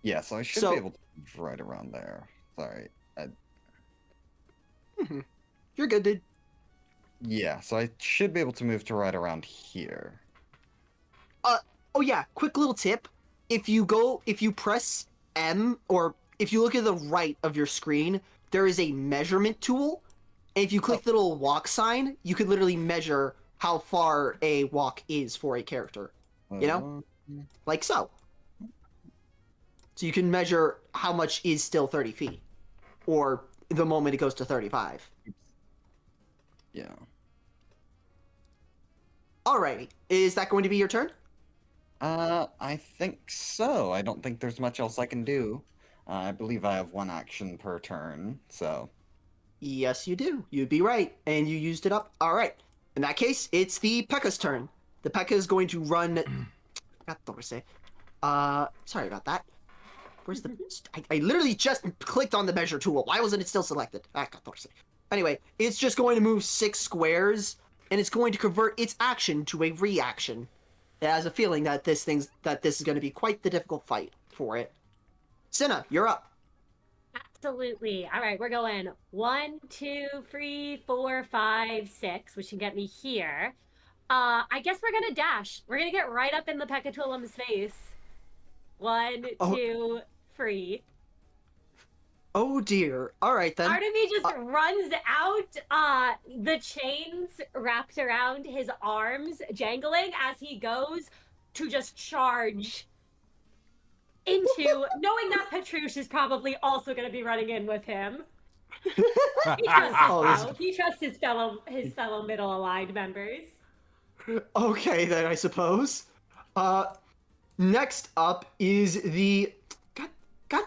Yeah, so I should So- be able to move right around there. Sorry. You're good, dude. Yeah, so I should be able to move to right around here. Oh yeah, quick little tip. If you press M, or if you look at the right of your screen, there is a measurement tool. And if you click the little walk sign, you could literally measure how far a walk is for a character. You know? like so. So you can measure how much is still 30 feet, or the moment it goes to 35. Yeah. Alrighty, is that going to be your turn? I think so. I don't think there's much else I can do. I believe I have one action per turn, so. Yes, you do. You'd be right, and you used it up. Alright, in that case, it's the P.E.K.K.A.'s turn. The P.E.K.K.A. is going to run... sorry about that. Where's the... I literally just clicked on the measure tool. Why wasn't it still selected? Anyway, it's just going to move 6 squares, and it's going to convert its action to a reaction. It has a feeling that this is going to be quite the difficult fight for it. Cinna, you're up. Absolutely. All right, we're going 1, 2, 3, 4, 5, 6, which can get me here. I guess we're gonna dash. We're gonna get right up in the Pekatulam's face. 1, 2, 3. Oh dear. All right then. Part of me just runs out, the chains wrapped around his arms, jangling as he goes to just charge into, knowing that Petrush is probably also going to be running in with him. He trusts his fellow middle-aligned members. Okay then, I suppose. Next up is the... God,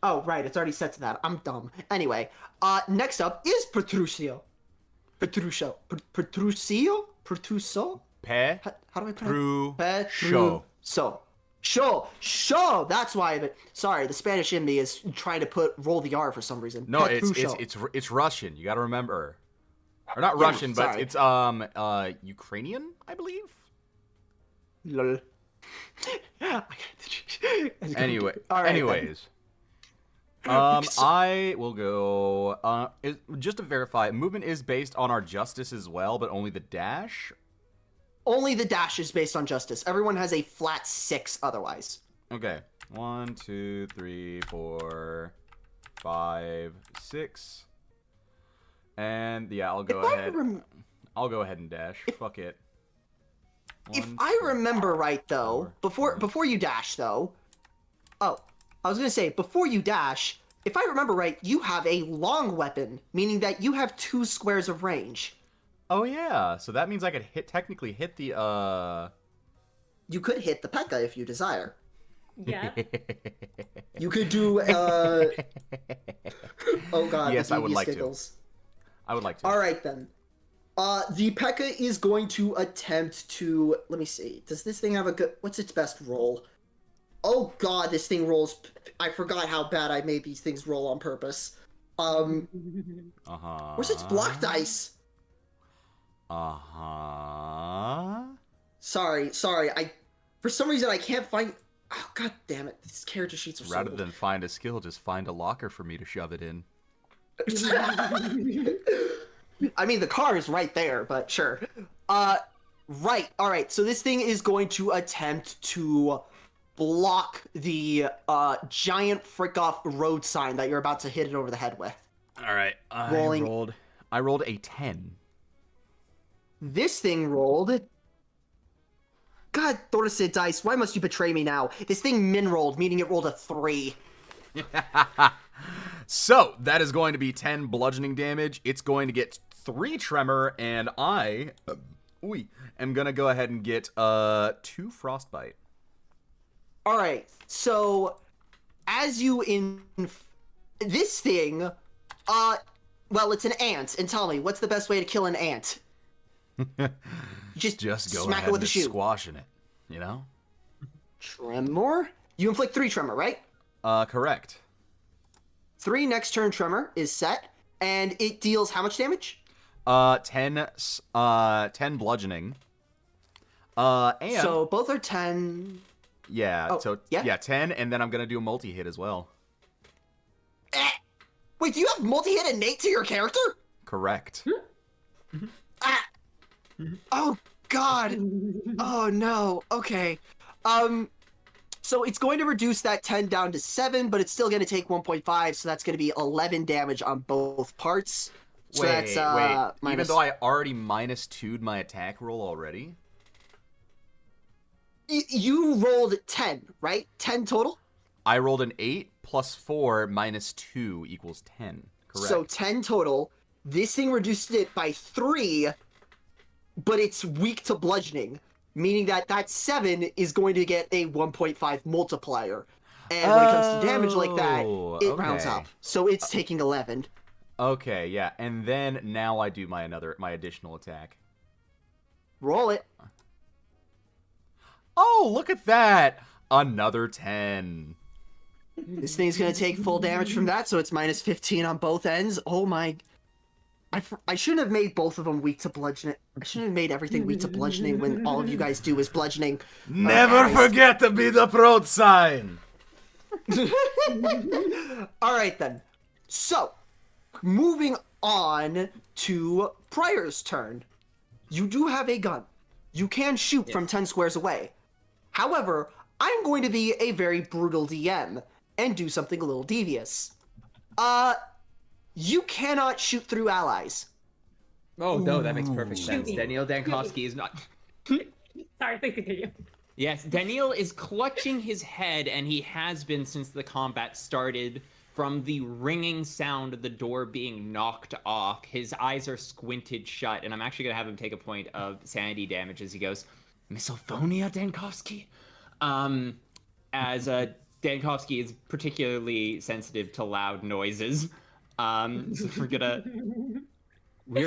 oh, right, it's already set to that. I'm dumb. Anyway, next up is Petrusio. Petrusio? Petruso? How do I pronounce it? Show. That's why. Sorry, the Spanish in me is trying to roll the R for some reason. No, it's Russian. You got to remember, or not Russian, but it's Ukrainian, I believe. Lol. Anyways, I will go. Just to verify, movement is based on our justice as well, but only the dash. Only the dash is based on justice. Everyone has a flat 6 otherwise. Okay. 1, 2, 3, 4, 5, 6. And yeah, I'll go ahead. I'll go ahead and dash. Fuck it. If I remember right, though, before you dash, though. Oh, I was gonna say before you dash. If I remember right, you have a long weapon, meaning that you have 2 squares of range. Oh yeah, so that means I could technically hit the You could hit the P.E.K.K.A. if you desire. Yeah. You could do oh god, yes, the I would like giggles. to. I would like to. All right then. The P.E.K.K.A. is going to attempt to, let me see. Does this thing have a good, what's its best roll? Oh god, this thing rolls, I forgot how bad I made these things roll on purpose. Where's its block dice? Sorry. For some reason I can't find. Oh god damn it! These character sheets are so Rather old. than find a skill, just find a locker for me to shove it in. I mean, the car is right there, but sure. Right. All right. So this thing is going to attempt to block the giant frick off road sign that you're about to hit it over the head with. All right. I rolled a 10. This thing rolled. God, Thoracid dice, why must you betray me now? This thing min-rolled, meaning it rolled a 3. So, that is going to be 10 bludgeoning damage. It's going to get 3 tremor, and I am going to go ahead and get 2 frostbite. Alright, so, as you this thing, well, it's an ant, and tell me, what's the best way to kill an ant? Just go smack ahead it with a and shoe. squashing it, you know? Tremor? You inflict 3 tremor, right? Correct. 3 next turn tremor is set, and it deals how much damage? 10 bludgeoning. And so both are 10. Yeah, oh, so yeah, 10, and then I'm gonna do a multi-hit as well. Wait, do you have multi-hit innate to your character? Correct. Oh god. Oh no. Okay. So it's going to reduce that 10 down to 7, but it's still going to take 1.5, so that's going to be 11 damage on both parts. So wait. Minus... Even though I already -2'd my attack roll already? You rolled 10, right? 10 total? I rolled an 8 plus 4 minus 2 equals 10. Correct. So 10 total. This thing reduced it by 3, but it's weak to bludgeoning, meaning that 7 is going to get a 1.5 multiplier. And when it comes to damage like that, it rounds okay. up. So it's taking 11. Okay, yeah. And then now I do my additional attack. Roll it. Oh, look at that! Another 10. This thing's going to take full damage from that, so it's minus 15 on both ends. Oh my... I shouldn't have made both of them weak to bludgeoning. I shouldn't have made everything weak to bludgeoning when all of you guys do is bludgeoning. Never forget to be the proud sign! Alright then. So, moving on to Prior's turn. You do have a gun. You can shoot from 10 squares away. However, I'm going to be a very brutal DM and do something a little devious. You cannot shoot through allies. Oh, no, that makes perfect sense. me. Daniel Dankowski is not... Sorry, please continue. Yes, Daniel is clutching his head, and he has been since the combat started. From the ringing sound of the door being knocked off, his eyes are squinted shut, and I'm actually going to have him take a point of sanity damage as he goes, Misophonia, Dankowski? As Dankowski is particularly sensitive to loud noises. So we're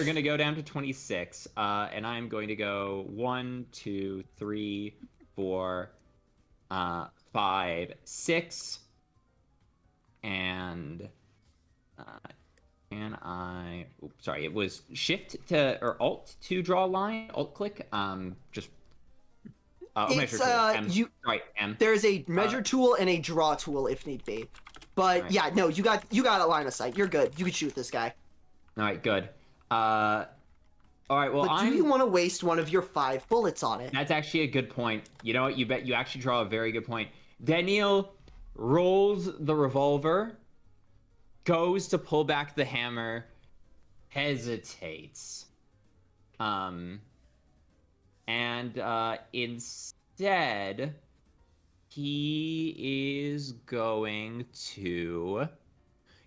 gonna go down to 26, and I'm going to go 1, 2, 3, 4, 5, 6, and can I? Oops, sorry, it was Shift to or Alt to draw a line. Alt click. Just. It's, M. Sorry, M. There's a measure tool and a draw tool if need be. But right. yeah, no, you got a line of sight. You're good. You can shoot this guy. All right, good. All right, well, But do you want to waste one of your 5 bullets on it? That's actually a good point. You know what? You bet you actually draw a very good point. Daniel rolls the revolver, goes to pull back the hammer, hesitates. And instead, he is going to...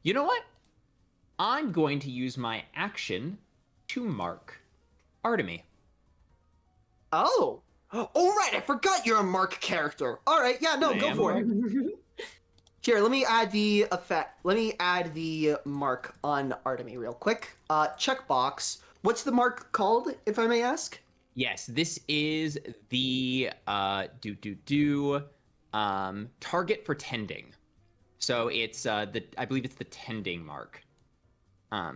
You know what? I'm going to use my action to mark Artemy. Oh. Oh, right. I forgot you're a mark character. All right. Yeah, no, go for it. Here, let me add the effect. Let me add the mark on Artemy real quick. Checkbox. What's the mark called, if I may ask? Yes, this is the target for tending. So it's I believe it's the tending mark. All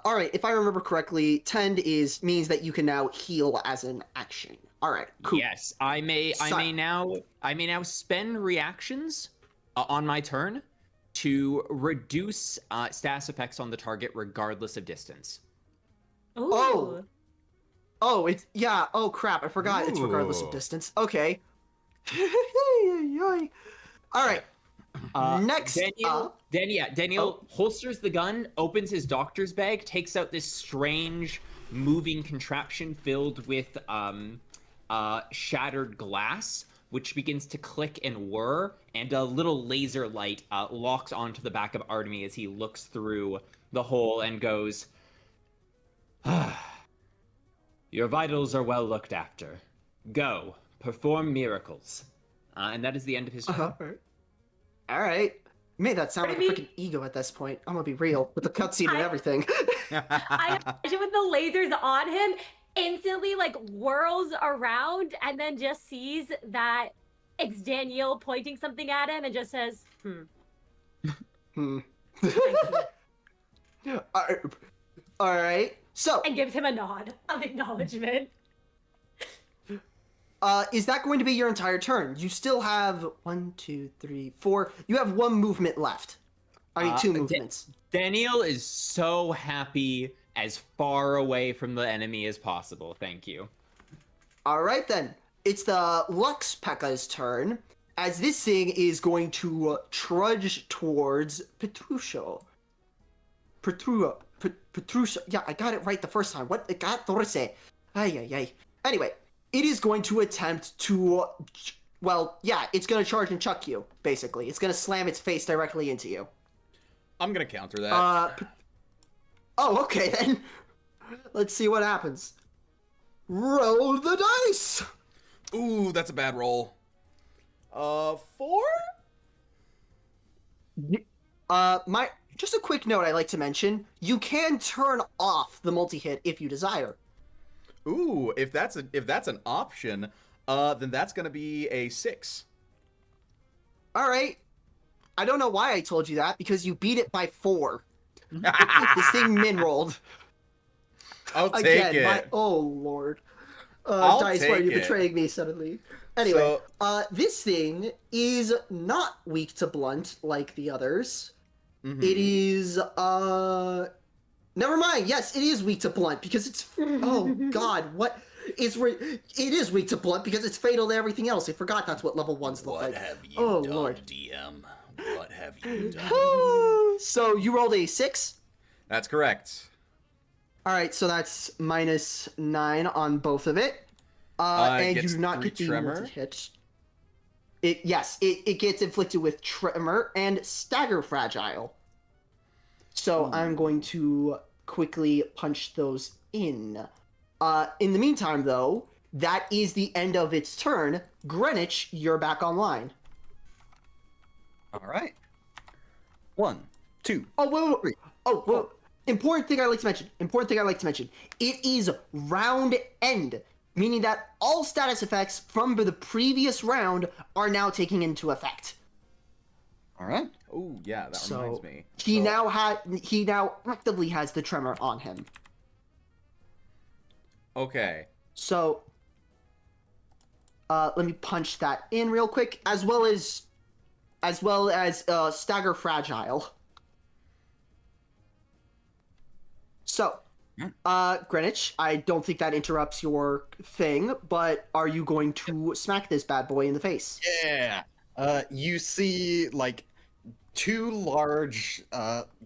right. If I remember correctly, tend means that you can now heal as an action. All right. Cool. Yes, I may now spend reactions on my turn to reduce status effects on the target regardless of distance. Ooh. Oh, it's yeah. Oh crap! I forgot. It's regardless of distance. Okay. All right. Next, Daniel holsters the gun, opens his doctor's bag, takes out this strange moving contraption filled with shattered glass, which begins to click and whir, and a little laser light locks onto the back of Artemy as he looks through the hole and goes, "Your vitals are well looked after. Go, perform miracles." And that is the end of his turn. All right. You made that sound like a freaking ego at this point. I'm gonna be real with the cutscene and everything. I imagine with the lasers on him, instantly like whirls around and then just sees that it's Daniel pointing something at him and just says, All right. So, and gives him a nod of acknowledgement. is that going to be your entire turn? You still have 1, 2, 3, 4. You have 1 movement left. I mean, 2 movements. Daniel is so happy as far away from the enemy as possible. Thank you. All right, then. It's the Lux P.E.K.K.'s turn, as this thing is going to trudge towards Petruscio. Petruscio. Yeah, I got it right the first time. What? Ay. Anyway, it is going to attempt to, well, yeah, it's going to charge and chuck you, basically. It's going to slam its face directly into you. I'm gonna counter that. Oh, okay then. Let's see what happens. Roll the dice! Ooh, that's a bad roll. 4? Just a quick note I'd like to mention, you can turn off the multi-hit if you desire. Ooh, if that's an option, then that's gonna be a 6. Alright. I don't know why I told you that, because you beat it by 4. This thing min-rolled. I'll take it. Oh, Lord. I'll Dice, why are take you it. betraying me suddenly? Anyway, So- this thing is not weak to blunt like the others. Mhm. It is, never mind. Yes, it is weak to blunt because it's, oh God, what? It is weak to blunt because it's fatal to everything else. I forgot that's what level 1s look like. What have you Oh, done, Lord. DM? What have you done? So you rolled a 6? That's correct. Alright, so that's -9 on both of it. And you gets do not 3 get the tremor. multi-hit. It gets inflicted with tremor and stagger fragile. So I'm going to quickly punch those in. In the meantime, though, that is the end of its turn. Greenwich, you're back online. All right. 1, 2. Oh, wait. Oh, well, important thing I'd like to mention. It is round end, meaning that all status effects from the previous round are now taking into effect. All right. Ooh, yeah, that reminds me. He now actively has the tremor on him. Okay. So, let me punch that in real quick, as well as stagger fragile. So, Greenwich, I don't think that interrupts your thing, but are you going to smack this bad boy in the face? Yeah. You see, like, 2 large,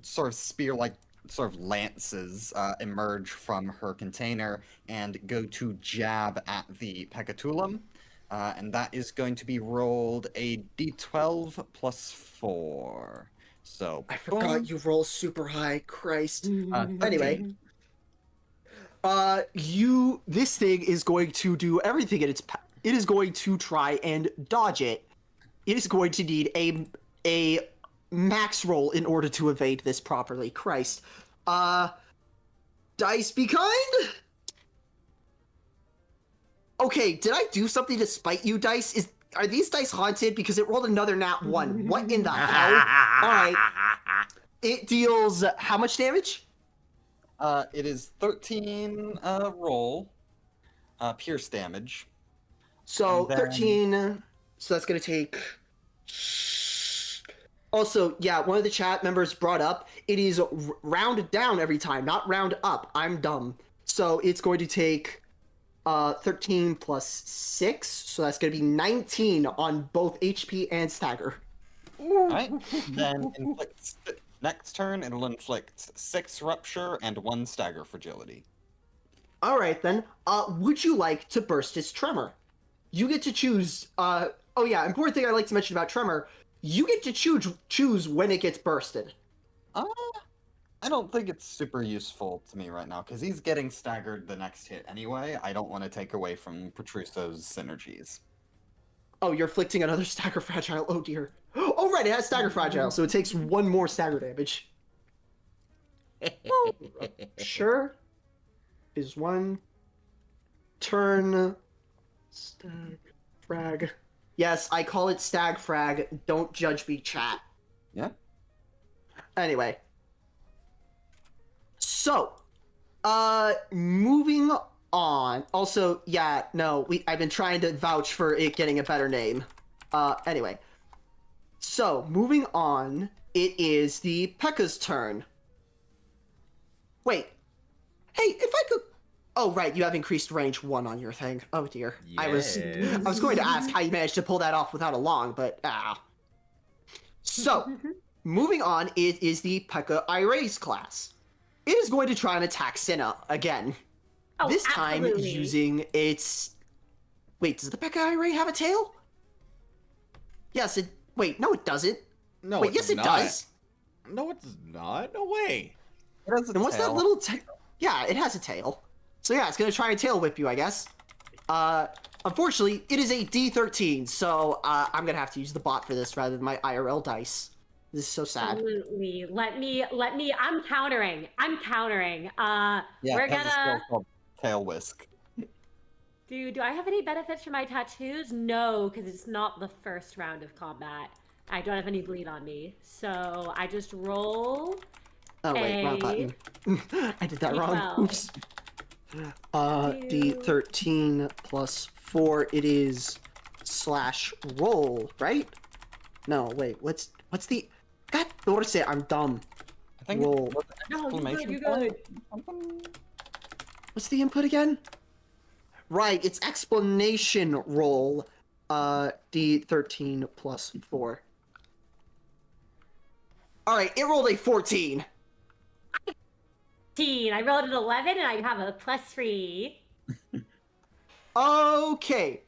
sort of spear-like, sort of lances emerge from her container and go to jab at the Pecatulum. And that is going to be rolled a d12 plus 4. So, I forgot you roll super high, Christ. Anyway, 13. this thing is going to do everything in its it is going to try and dodge it. It is going to need a max roll in order to evade this properly. Christ. Dice be kind? Okay, did I do something to spite you, Dice? Are these dice haunted? Because it rolled another nat 1. What in the hell? Alright. It deals how much damage? It is 13 roll, pierce damage. So, And then- 13... So that's going to take... Also, yeah, one of the chat members brought up, it is round down every time, not round up. I'm dumb. So it's going to take 13 plus 6, so that's going to be 19 on both HP and stagger. Alright, then next turn it'll inflict 6 rupture and 1 stagger fragility. Alright then, would you like to burst its tremor? You get to choose, oh yeah, important thing I'd like to mention about tremor, you get to choose when it gets bursted. I don't think it's super useful to me right now, because he's getting staggered the next hit anyway. I don't want to take away from Petruso's synergies. Oh, you're inflicting another stagger fragile, oh dear. Oh right, it has stagger fragile, so it takes 1 more stagger damage. Sure. Is 1 turn stag frag. Yes, I call it stag frag. Don't judge me, chat. Yeah. Anyway. So, moving on. Also, yeah, no, I've been trying to vouch for it getting a better name. Anyway. So, moving on, it is the P.E.K.K.'s turn. Wait. Hey, if I could... Oh, right, you have increased range 1 on your thing. Oh, dear. I was going to ask how you managed to pull that off without a long, but, So, moving on, it is the P.E.K.K.A. Iraise class. It is going to try and attack Cinna again. Oh, This time absolutely. using its Wait, does the Pekka have a tail? Yes, it... Wait, no it doesn't. No, Wait, it's yes it not. does. No, it's not. No way. It has a Then what's that tail. little tail? Yeah, it has a tail. So yeah, it's gonna try and tail whip you, I guess. Unfortunately, it is a D13, so I'm gonna have to use the bot for this rather than my IRL dice. This is so sad. Absolutely. Let me, I'm countering. Yeah, We're it has a skill gonna, called Tail Whisk. do I have any benefits from my tattoos? No, because it's not the first round of combat. I don't have any bleed on me. So I just roll. Oh wait, wrong button. I did that wrong. D12. Oops. D13 plus 4. It is / roll, right? No, wait. What's the? God, what to say? I'm dumb. I think Roll. it was No, exclamation you point. good. What's the input again? Right, it's explanation roll. D13 plus 4. All right, it rolled a 14. I rolled an 11 and I have a +3. Okay.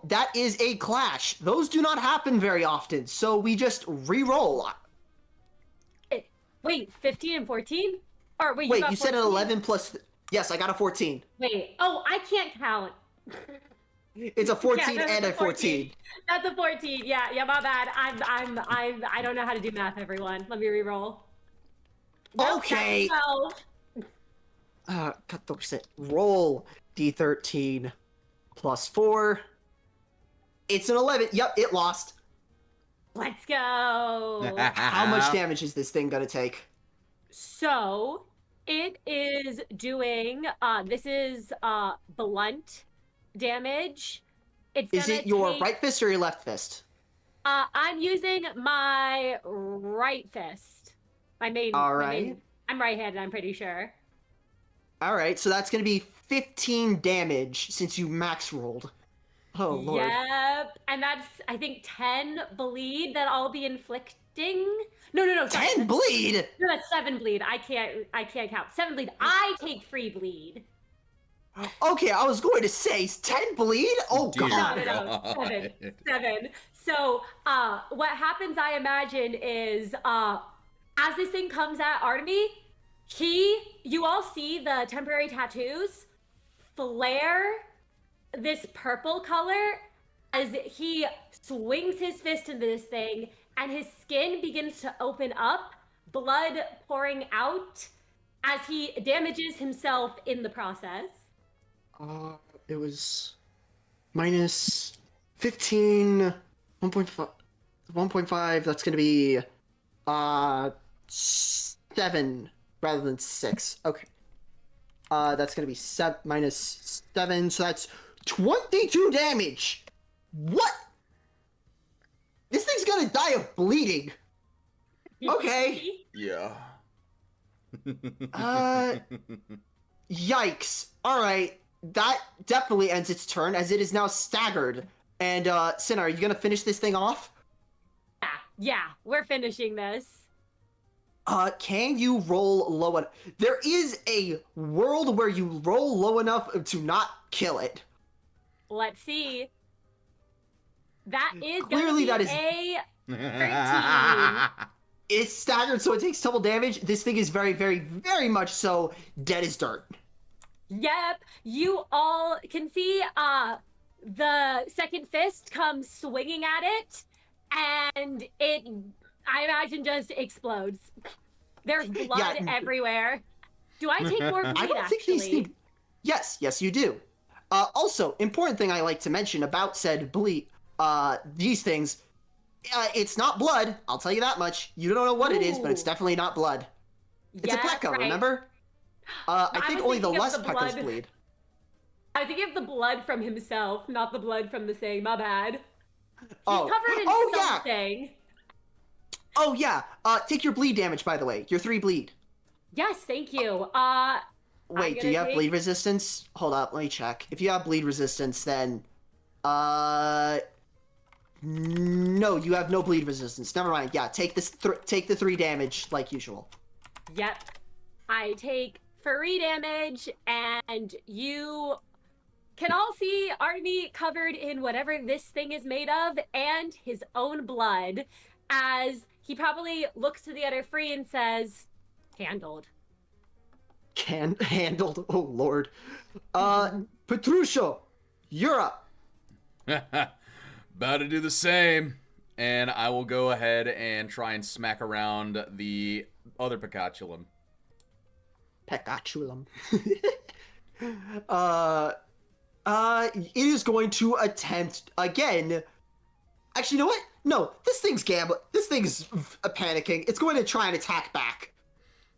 That is a clash. Those do not happen very often, so we just re-roll. Wait, 15 and 14? Or wait, Wait, got you said an 14? 11 plus... Yes, I got a 14. Wait, oh, I can't count. It's a 14 that's and a 14. That's a 14. Yeah, my bad. I don't know how to do math, everyone. Let me re-roll. Nope, Okay. that's 12. Cut the roll. D13 plus 4. It's an 11. Yep, it lost. Let's go. How much damage is this thing gonna take? So it is doing this is blunt damage. It's Is gonna it your take, right fist or your left fist? I'm using my right fist. My main. All my right. main- I'm right-handed. I'm pretty sure. All right, so that's gonna be 15 damage since you max rolled. Oh lord. Yep, and that's I think 10 bleed that I'll be inflicting. No. Sorry, 10 bleed. No, that's 7 bleed. I can't count. 7 bleed. I take free bleed. Okay, I was going to say 10 bleed. Oh Dear god. No. 7. So, what happens, I imagine, is as this thing comes at Artemy, you all see the temporary tattoos flare this purple color as he swings his fist into this thing, and his skin begins to open up, blood pouring out as he damages himself in the process. It was minus 15, 1.5, 1.5. That's gonna be 7 rather than 6. Okay. That's gonna be minus 7, so that's 22 damage. What? This thing's gonna die of bleeding. Okay. Yeah. Yikes. All right. That definitely ends its turn as it is now staggered. And Cinna, are you gonna finish this thing off? Yeah, we're finishing this. Can you roll low enough? There is a world where you roll low enough to not kill it. Let's see. That is Clearly gonna be that is- 13. It's staggered, so it takes double damage. This thing is very, very, very much so dead as dirt. Yep, you all can see the second fist comes swinging at it, and it, I imagine, just explodes. There's blood everywhere. Do I take more bleed, I don't think these things... Yes, you do. Also, important thing I like to mention about said bleed, these things, it's not blood, I'll tell you that much. You don't know what it is, but it's definitely not blood. It's a Pekka, right. remember? I think only the less the Pekkas blood. bleed. I think of the blood from himself, not the blood from the thing. My bad. He's Oh. covered in Oh, yeah. something. Oh, yeah. Take your bleed damage, by the way. Your 3 bleed. Yes, thank you. Wait, do you have bleed resistance? Hold up, let me check. If you have bleed resistance, then... No, you have no bleed resistance. Never mind. Yeah, take this. Take the 3 damage like usual. Yep. I take 3 damage, and you can all see Artemy covered in whatever this thing is made of and his own blood, as he probably looks to the other three and says, handled. Handled. Oh lord. Petruccio, you're up. About to do the same. And I will go ahead and try and smack around the other Picatulum. Pecatulum. It is going to attempt again. Actually, you know what? No, this thing's panicking. It's going to try and attack back.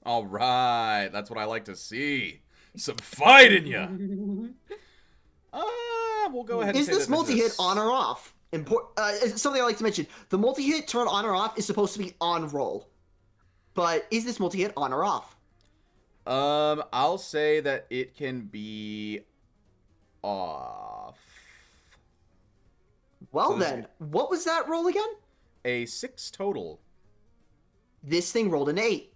All right, that's what I like to see. Some fight in you. We'll go ahead. And Is this multi-hit on or off? Something I like to mention. The multi-hit turn on or off is supposed to be on roll, but is this multi-hit on or off? I'll say that it can be off. Well then, what was that roll again? A 6 total. This thing rolled an 8.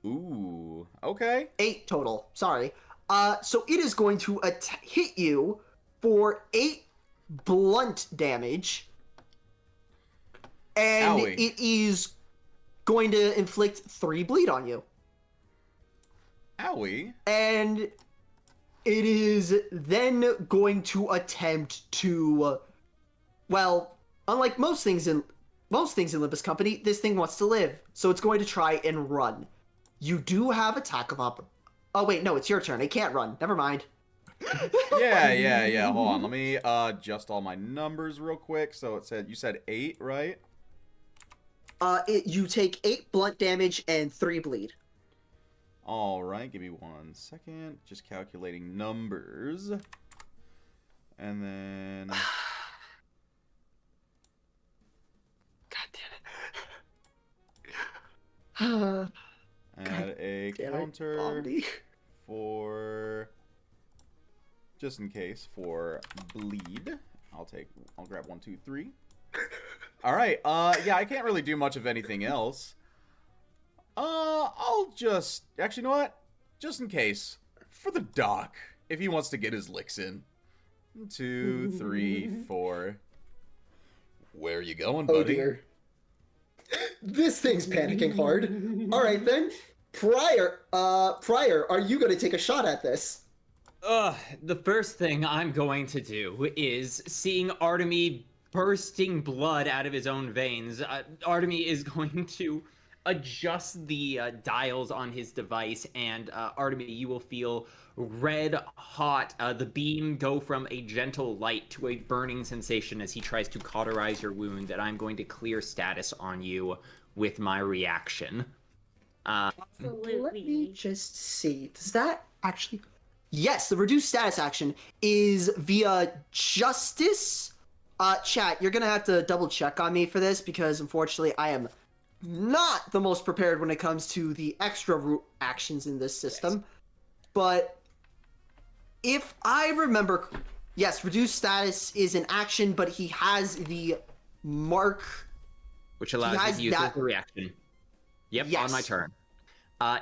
Ooh, okay. 8 total. Sorry. So it is going to hit you for 8 blunt damage, and Owie. it is going to inflict 3 bleed on you. Owie. And it is then going to attempt to, well, unlike most things in Limbus Company, this thing wants to live, so it's going to try and run. You do have attack of Oh wait, no, it's your turn. It can't run. Never mind. Yeah. Hold on. Let me adjust all my numbers real quick. So you said 8, right? You take 8 blunt damage and 3 bleed. All right. Give me 1 second. Just calculating numbers. And then... God damn it. add a counter for... just in case, for bleed. I'll grab 1, 2, 3. All right. Yeah, I can't really do much of anything else. I'll just actually, you know what? Just in case, for the doc, if he wants to get his licks in. 2, 3, 4. Where are you going, buddy? Oh dear. This thing's panicking hard. All right then. Pryor, are you going to take a shot at this? The first thing I'm going to do is, seeing Artemy bursting blood out of his own veins, Artemy is going to adjust the dials on his device, and Artemy, you will feel red hot, the beam go from a gentle light to a burning sensation as he tries to cauterize your wound, and I'm going to clear status on you with my reaction. Absolutely. Let me just see. Does that actually... Yes, the reduced status action is via justice. Chat, you're going to have to double check on me for this because unfortunately I am not the most prepared when it comes to the extra actions in this system. Yes. But if I remember, yes, reduced status is an action, but he has the mark, which allows you to use it as a reaction. Yep, yes. On my turn.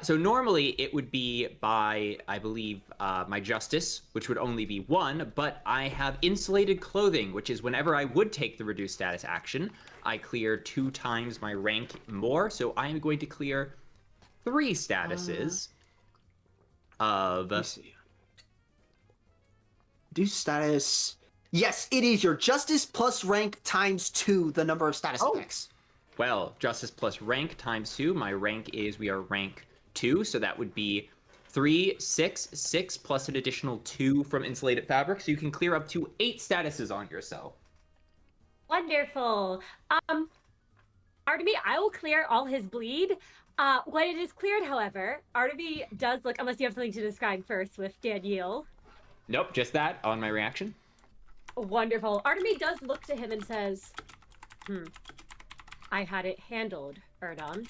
So normally it would be by, I believe, my justice, which would only be 1, but I have insulated clothing, which is whenever I would take the reduced status action, I clear 2 times my rank more, so I am going to clear 3 statuses of... Let's see. Reduced status... Yes, it is your justice plus rank times 2, the number of status effects. Well, justice plus rank times 2. My rank is, we are rank 2, so that would be 3, 6, 6 plus an additional 2 from insulated fabric, so you can clear up to 8 statuses on yourself. Wonderful. Artemy, I will clear all his bleed. When it is cleared, however, Artemy does look, unless you have something to describe first with Daniel. Nope, just that on my reaction. Wonderful. Artemy does look to him and says, I had it handled, Erdon.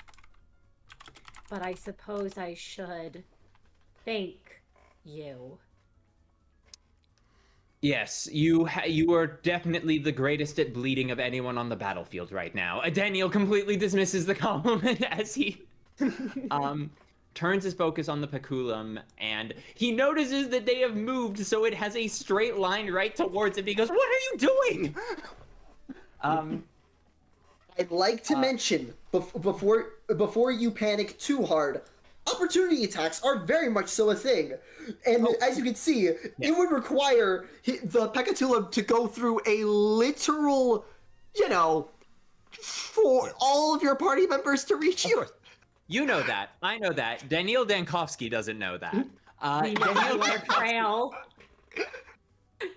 But I suppose I should thank you. Yes, you are definitely the greatest at bleeding of anyone on the battlefield right now. Daniel completely dismisses the compliment as he... turns his focus on the peculum, and he notices that they have moved, so it has a straight line right towards him. He goes, "What are you doing?" I'd like to mention before you panic too hard, opportunity attacks are very much so a thing, and as you can see, it would require the Pecatula to go through a literal, for all of your party members to reach you. You know that. I know that. Daniil Dankovsky doesn't know that.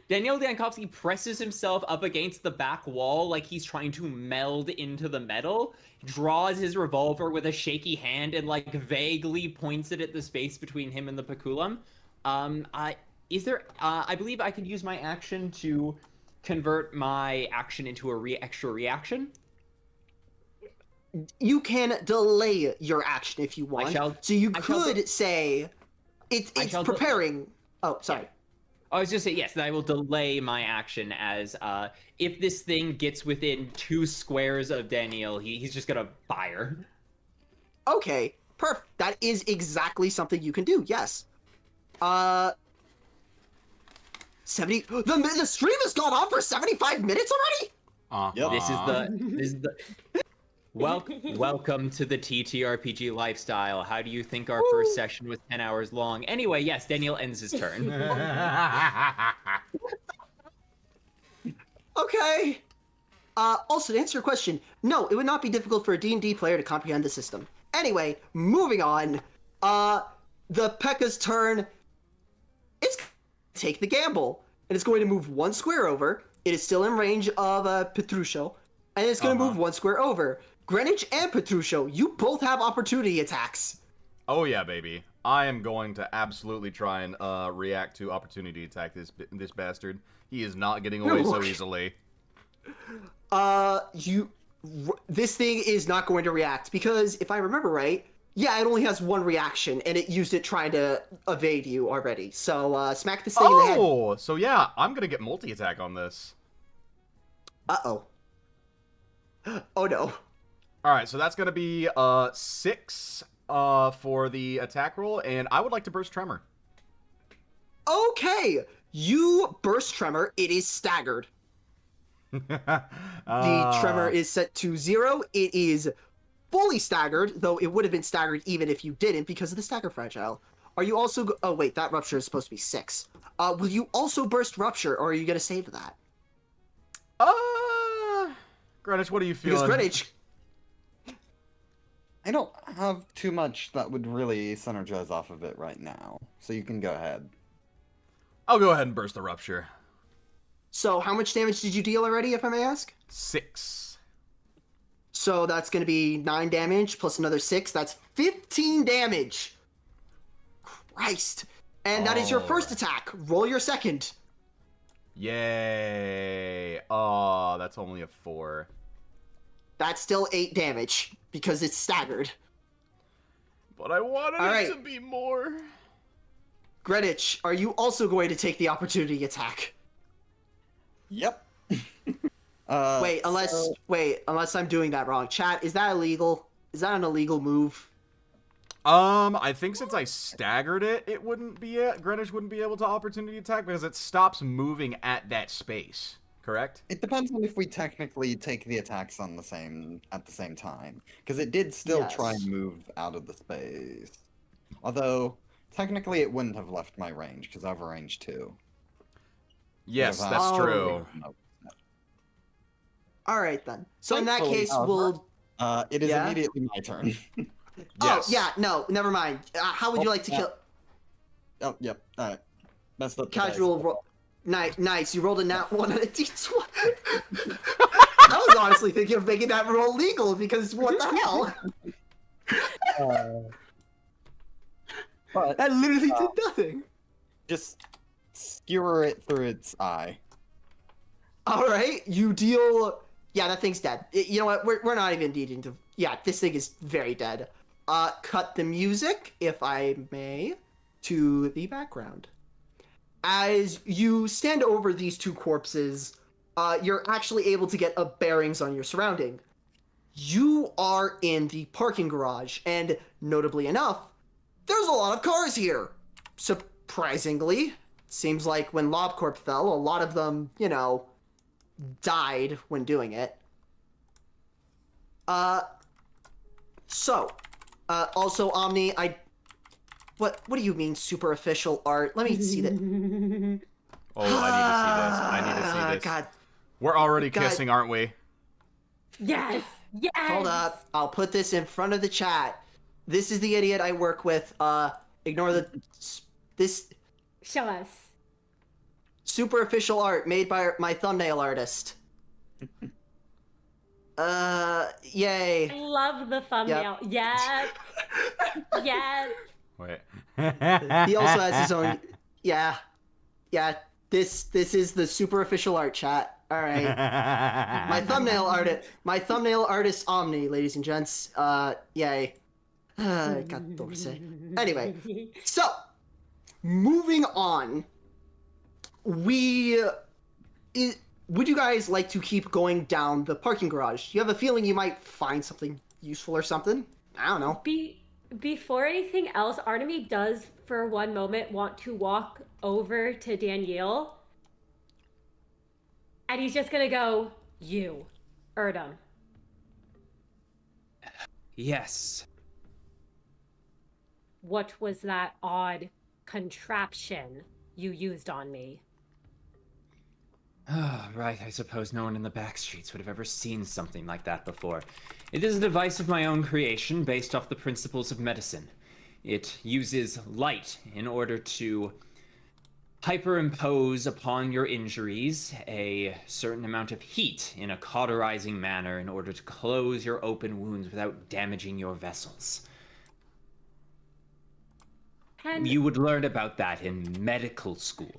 Daniil Dankovsky presses himself up against the back wall like he's trying to meld into the metal, draws his revolver with a shaky hand, and like vaguely points it at the space between him and the peculum. I believe I can use my action to convert my action into a extra reaction. You can delay your action if you want. So you could say it's preparing. Oh, sorry. I was just saying, yes, I will delay my action as if this thing gets within 2 squares of Daniel, he's just gonna fire. Okay, perfect. That is exactly something you can do. Yes. 70. The stream has gone on for 75 minutes already. Yep. This is the. Welcome to the TTRPG lifestyle. How do you think our first session was 10 hours long? Anyway, yes, Daniel ends his turn. Okay. Also, to answer your question, no, it would not be difficult for a D&D player to comprehend the system. Anyway, moving on. The P.E.K.K.A.'s turn. It's going to take the gamble. And it's going to move 1 square over. It is still in range of Petruscio. And it's going to move 1 square over. Greenwich and Petruscio, you both have opportunity attacks. Oh yeah, baby. I am going to absolutely try and react to opportunity attack this bastard. He is not getting away so easily. This thing is not going to react because if I remember right, yeah, it only has 1 reaction and it used it trying to evade you already. So smack this thing in the head. Oh, so yeah, I'm gonna get multi-attack on this. Uh-oh. Oh no. Alright, so that's gonna be 6 for the attack roll, and I would like to burst tremor. Okay, you burst tremor. It is staggered. The tremor is set to 0. It is fully staggered, though it would have been staggered even if you didn't because of the stagger fragile. Are you also... Oh, wait, that rupture is supposed to be 6. Will you also burst rupture, or are you going to save that? Greenwich, what are you feeling? Because Greenwich... I don't have too much that would really synergize off of it right now, so you can go ahead. I'll go ahead and burst the rupture. So, how much damage did you deal already, if I may ask? 6. So, that's going to be 9 damage plus another 6. That's 15 damage. Christ. And that is your first attack. Roll your second. Yay. Oh, that's only a 4. That's still 8 damage, because it's staggered. But I wanted it to be more. Greenwich, are you also going to take the opportunity attack? Yep. Wait, unless I'm doing that wrong. Chat, is that illegal? Is that an illegal move? I think since I staggered it, it wouldn't be Greenwich wouldn't be able to opportunity attack because it stops moving at that space. Correct? It depends on if we technically take the attacks on at the same time, because it did still try and move out of the space. Although technically it wouldn't have left my range because I have a range 2. Yes, that's true. All right then. So in that case, we'll. It is immediately my turn. Yes. Oh yeah, no, never mind. How would you like to kill? Oh yep. All right. Messed up. Casual roll. Nice. You rolled a nat 1 on a d20. I was honestly thinking of making that roll legal because what the hell? But That literally did nothing. just skewer it through its eye. All right, you deal. Yeah, that thing's dead. You know what? We're not even needing to. Yeah, this thing is very dead. Cut the music, if I may, to the background. As you stand over these 2 corpses, you're actually able to get a bearings on your surrounding. You are in the parking garage, and notably enough, there's a lot of cars here. Surprisingly, seems like when LobCorp fell, a lot of them, died when doing it. Also, Omni, what do you mean superficial art? Let me see that. Oh, I need to see this. God. We're already God. kissing, aren't we? Yes. Yes. Hold up. I'll put this in front of the chat. This is the idiot I work with. Ignore this Show us. superficial art made by my thumbnail artist. Yay. I love the thumbnail. Yes. Yes. Wait. He also has his own. Yeah. This is the superficial art chat. All right. My thumbnail artist Omni, ladies and gents. Yay. God, don't say. Anyway, so moving on. Would you guys like to keep going down the parking garage? Do you have a feeling you might find something useful or something? I don't know. Before anything else, Artemy does for one moment want to walk over to Danielle. And he's just gonna go, you, Erdem. Yes. What was that odd contraption you used on me? Ah, right. I suppose no one in the backstreets would have ever seen something like that before. It is a device of my own creation based off the principles of medicine. It uses light in order to hyperimpose upon your injuries a certain amount of heat in a cauterizing manner in order to close your open wounds without damaging your vessels. And You would learn about that in medical school.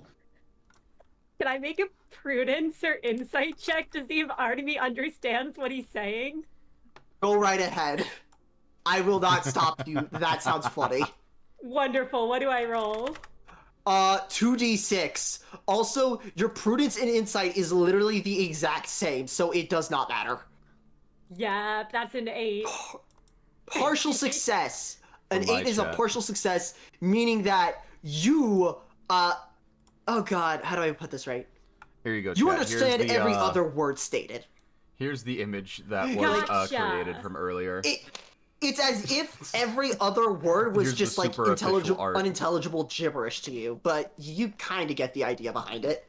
can I make a prudence or insight check to see if Artemy understands what he's saying? Go right ahead. I will not stop you. That sounds funny. Wonderful. What do I roll? 2d6. Also, your prudence and insight is literally the exact same, so it does not matter. Yep, that's an 8. Partial success. An For my 8 is a chat. partial success, meaning that you, oh god, how do I put this right? Here you go. You chat. understand Here's the, every other word stated. Here's the image that was Gotcha. created from earlier. It's as if every other word was Here's the just like super official art. unintelligible gibberish to you, but you kind of get the idea behind it.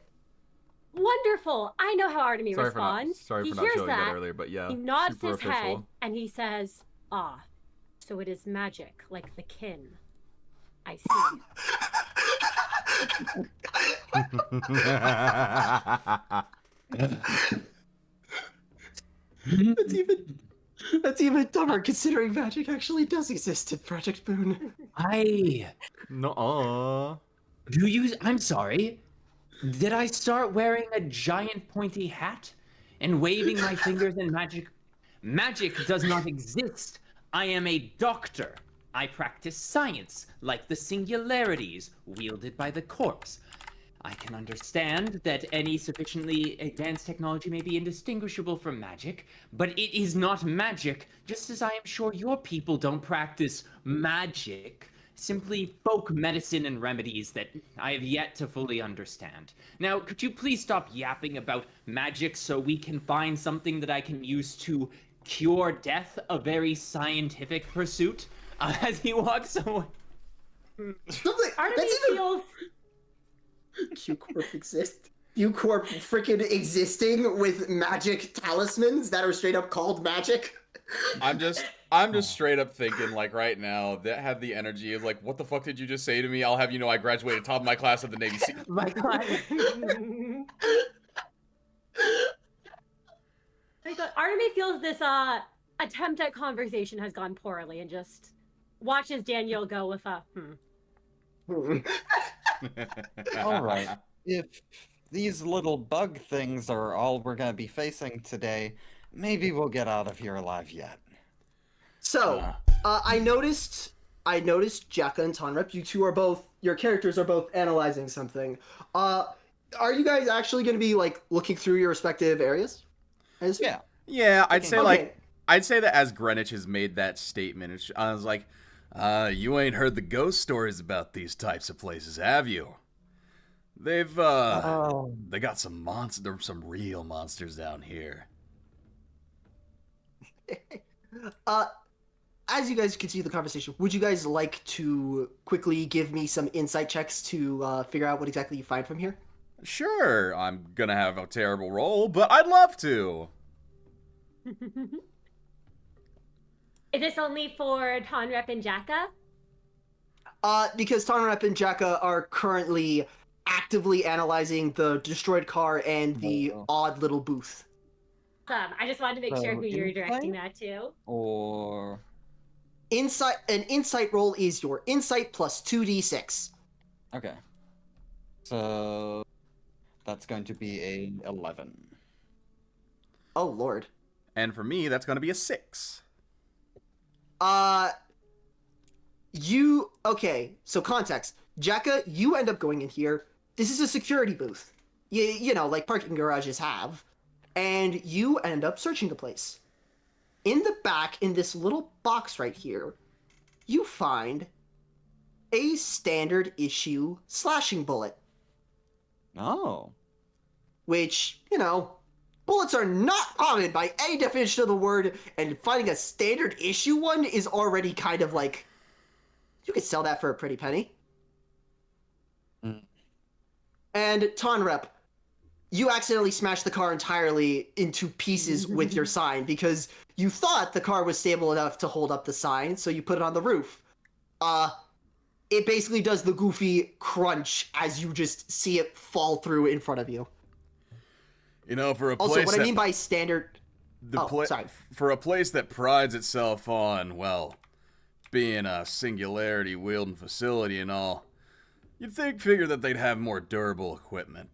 Wonderful. I know how Artemy Sorry responds. for He not hears showing that that. earlier, but yeah. He nods super his head official. and he says, "Ah, so it is magic, like the kin. I see." That's even dumber considering magic actually does exist in Project Moon. No. I'm sorry. Did I start wearing a giant pointy hat and waving my fingers in magic? Magic does not exist. I am a doctor. I practice science, like the singularities wielded by the corpse. I can understand that any sufficiently advanced technology may be indistinguishable from magic, but it is not magic, just as I am sure your people don't practice magic. Simply folk medicine and remedies that I have yet to fully understand. Now, could you please stop yapping about magic so we can find something that I can use to cure death, a very scientific pursuit, as he walks away? Artemy That's even feels Q-Corp exists. Q-Corp freaking existing with magic talismans that are straight up called magic. I'm just straight up thinking, like, right now, that had the energy of, like, what the fuck did you just say to me? I'll have you know I graduated top of my class at the Navy SEAL. My God. Artemy feels this attempt at conversation has gone poorly and just watches Daniel go with a All right. If these little bug things are all we're going to be facing today, maybe we'll get out of here alive yet. So, I noticed Jacka and Tonrep, your characters are both analyzing something. Are you guys actually going to be, like, looking through your respective areas? Yeah. Yeah, I'd say Okay. I'd say that as Greenwich has made that statement, I was like, You ain't heard the ghost stories about these types of places, have you? They've, Oh. they got some some real monsters down here. Uh, as you guys continue the conversation, would you guys like to quickly give me some insight checks to figure out what exactly you find from here? Sure, I'm gonna have a terrible roll, but I'd love to. Is this only for Tonrep and Jacka? Because Tanrep and Jacka are currently actively analyzing the destroyed car and the Oh. odd little booth. I just wanted to make sure So, who you're insight? directing that to. Or An insight roll is your insight plus 2d6. okay. So that's going to be a 11. Oh lord. And for me, that's gonna be a 6. Okay, so context. Jacka, you end up going in here. This is a security booth. You know, like parking garages have. And you end up searching the place. In the back, in this little box right here, you find a standard issue slashing bullet. Oh. Which, you know, bullets are not common by any definition of the word, and finding a standard issue one is already kind of like, you could sell that for a pretty penny. Mm. And Tonrep, you accidentally smashed the car entirely into pieces with your sign because you thought the car was stable enough to hold up the sign, so you put it on the roof. It basically does the goofy crunch as you just see it fall through in front of you. You know, for a place Also, what I mean by standard... sorry. For a place that prides itself on, well, being a singularity wielding facility and all, you'd figure that they'd have more durable equipment.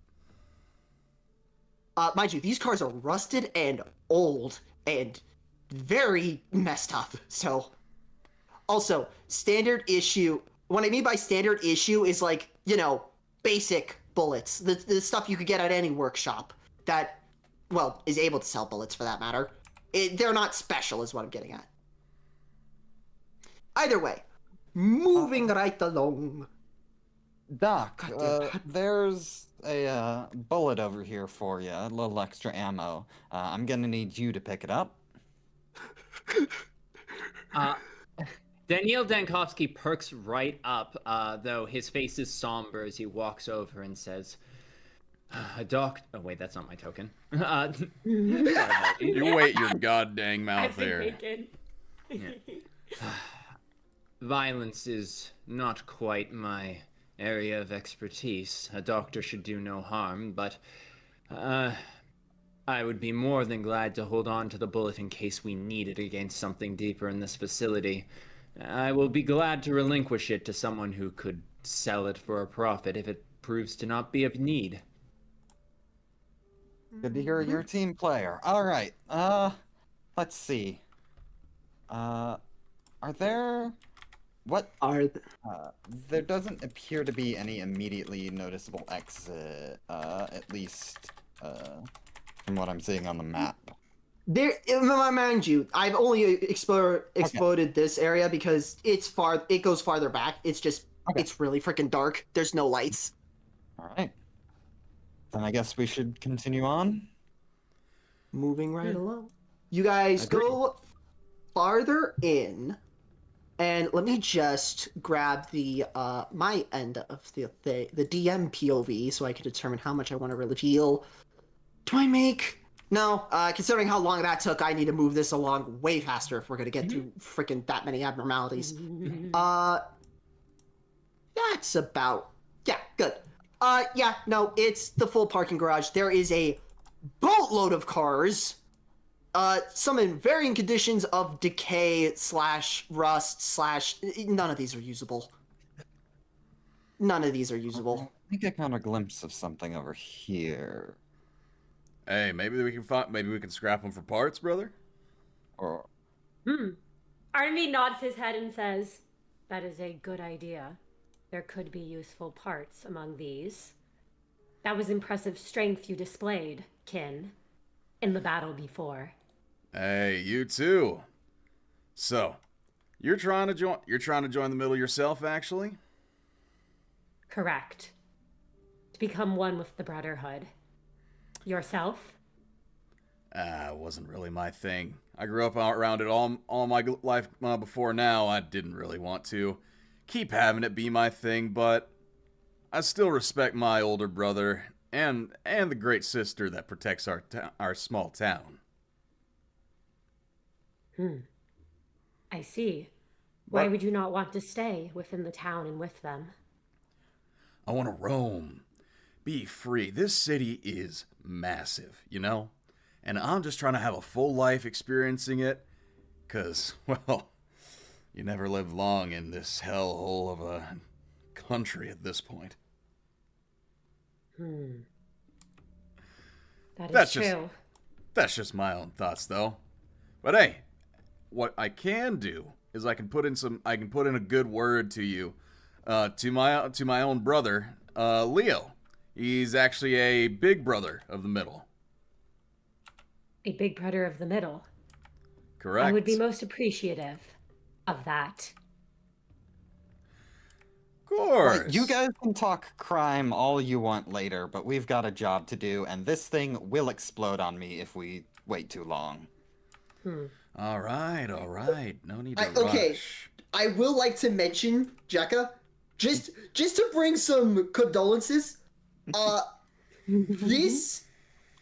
Mind you, these cars are rusted and old and very messed up, so... Also, standard issue... What I mean by standard issue is like, you know, basic bullets. The stuff you could get at any workshop that, well, is able to sell bullets for that matter. They're not special is what I'm getting at. Either way, moving right along. Doc, God. there's a bullet over here for you, a little extra ammo. I'm gonna need you to pick it up. Daniil Dankovsky perks right up, though his face is somber as he walks over and says, Oh wait, that's not my token. You wait your goddamn mouth I've been there. thinking. Violence is not quite my area of expertise. A doctor should do no harm, but I would be more than glad to hold on to the bullet in case we need it against something deeper in this facility. I will be glad to relinquish it to someone who could sell it for a profit if it proves to not be of need. Good to hear you're a team player. Alright, let's see. Are there... What? There doesn't appear to be any immediately noticeable exit, at least, from what I'm seeing on the map. There, mind you, I've only exploded this area because it goes farther back. It's just, it's really freaking dark. There's no lights. Alright. Then I guess we should continue on. Moving right along. You guys go farther in, and let me just grab the my end of the DM POV so I can determine how much I want to reveal. Do I make... No, considering how long that took, I need to move this along way faster if we're gonna get through freaking that many abnormalities. That's about... Yeah, good. Yeah, no, it's the full parking garage. There is a boatload of cars, some in varying conditions of decay / rust / none of these are usable. None of these are usable. I think I caught a glimpse of something over here. Hey, maybe we can scrap them for parts, brother? Or... Army nods his head and says, That is a good idea. There could be useful parts among these. That was impressive strength you displayed, Kin, in the battle before. Hey, you too. So, You're trying to join the middle yourself, actually? Correct. To become one with the Brotherhood. Yourself? It wasn't really my thing. I grew up around it all my life before now. I didn't really want to keep having it be my thing, but I still respect my older brother and the great sister that protects our small town. I see. Why would you not want to stay within the town and with them? I want to roam, be free. This city is massive, you know? And I'm just trying to have a full life experiencing it, because, well, you never live long in this hellhole of a country at this point. That's true. That's just my own thoughts, though. But hey, what I can do is I can put in a good word to you, to my own brother, Leo. He's actually a big brother of the middle. A big brother of the middle. Correct. I would be most appreciative of that. Of course. Right, you guys can talk crime all you want later, but we've got a job to do, and this thing will explode on me if we wait too long. All right. No need to rush. Okay, I will like to mention, Jekka, just to bring some condolences.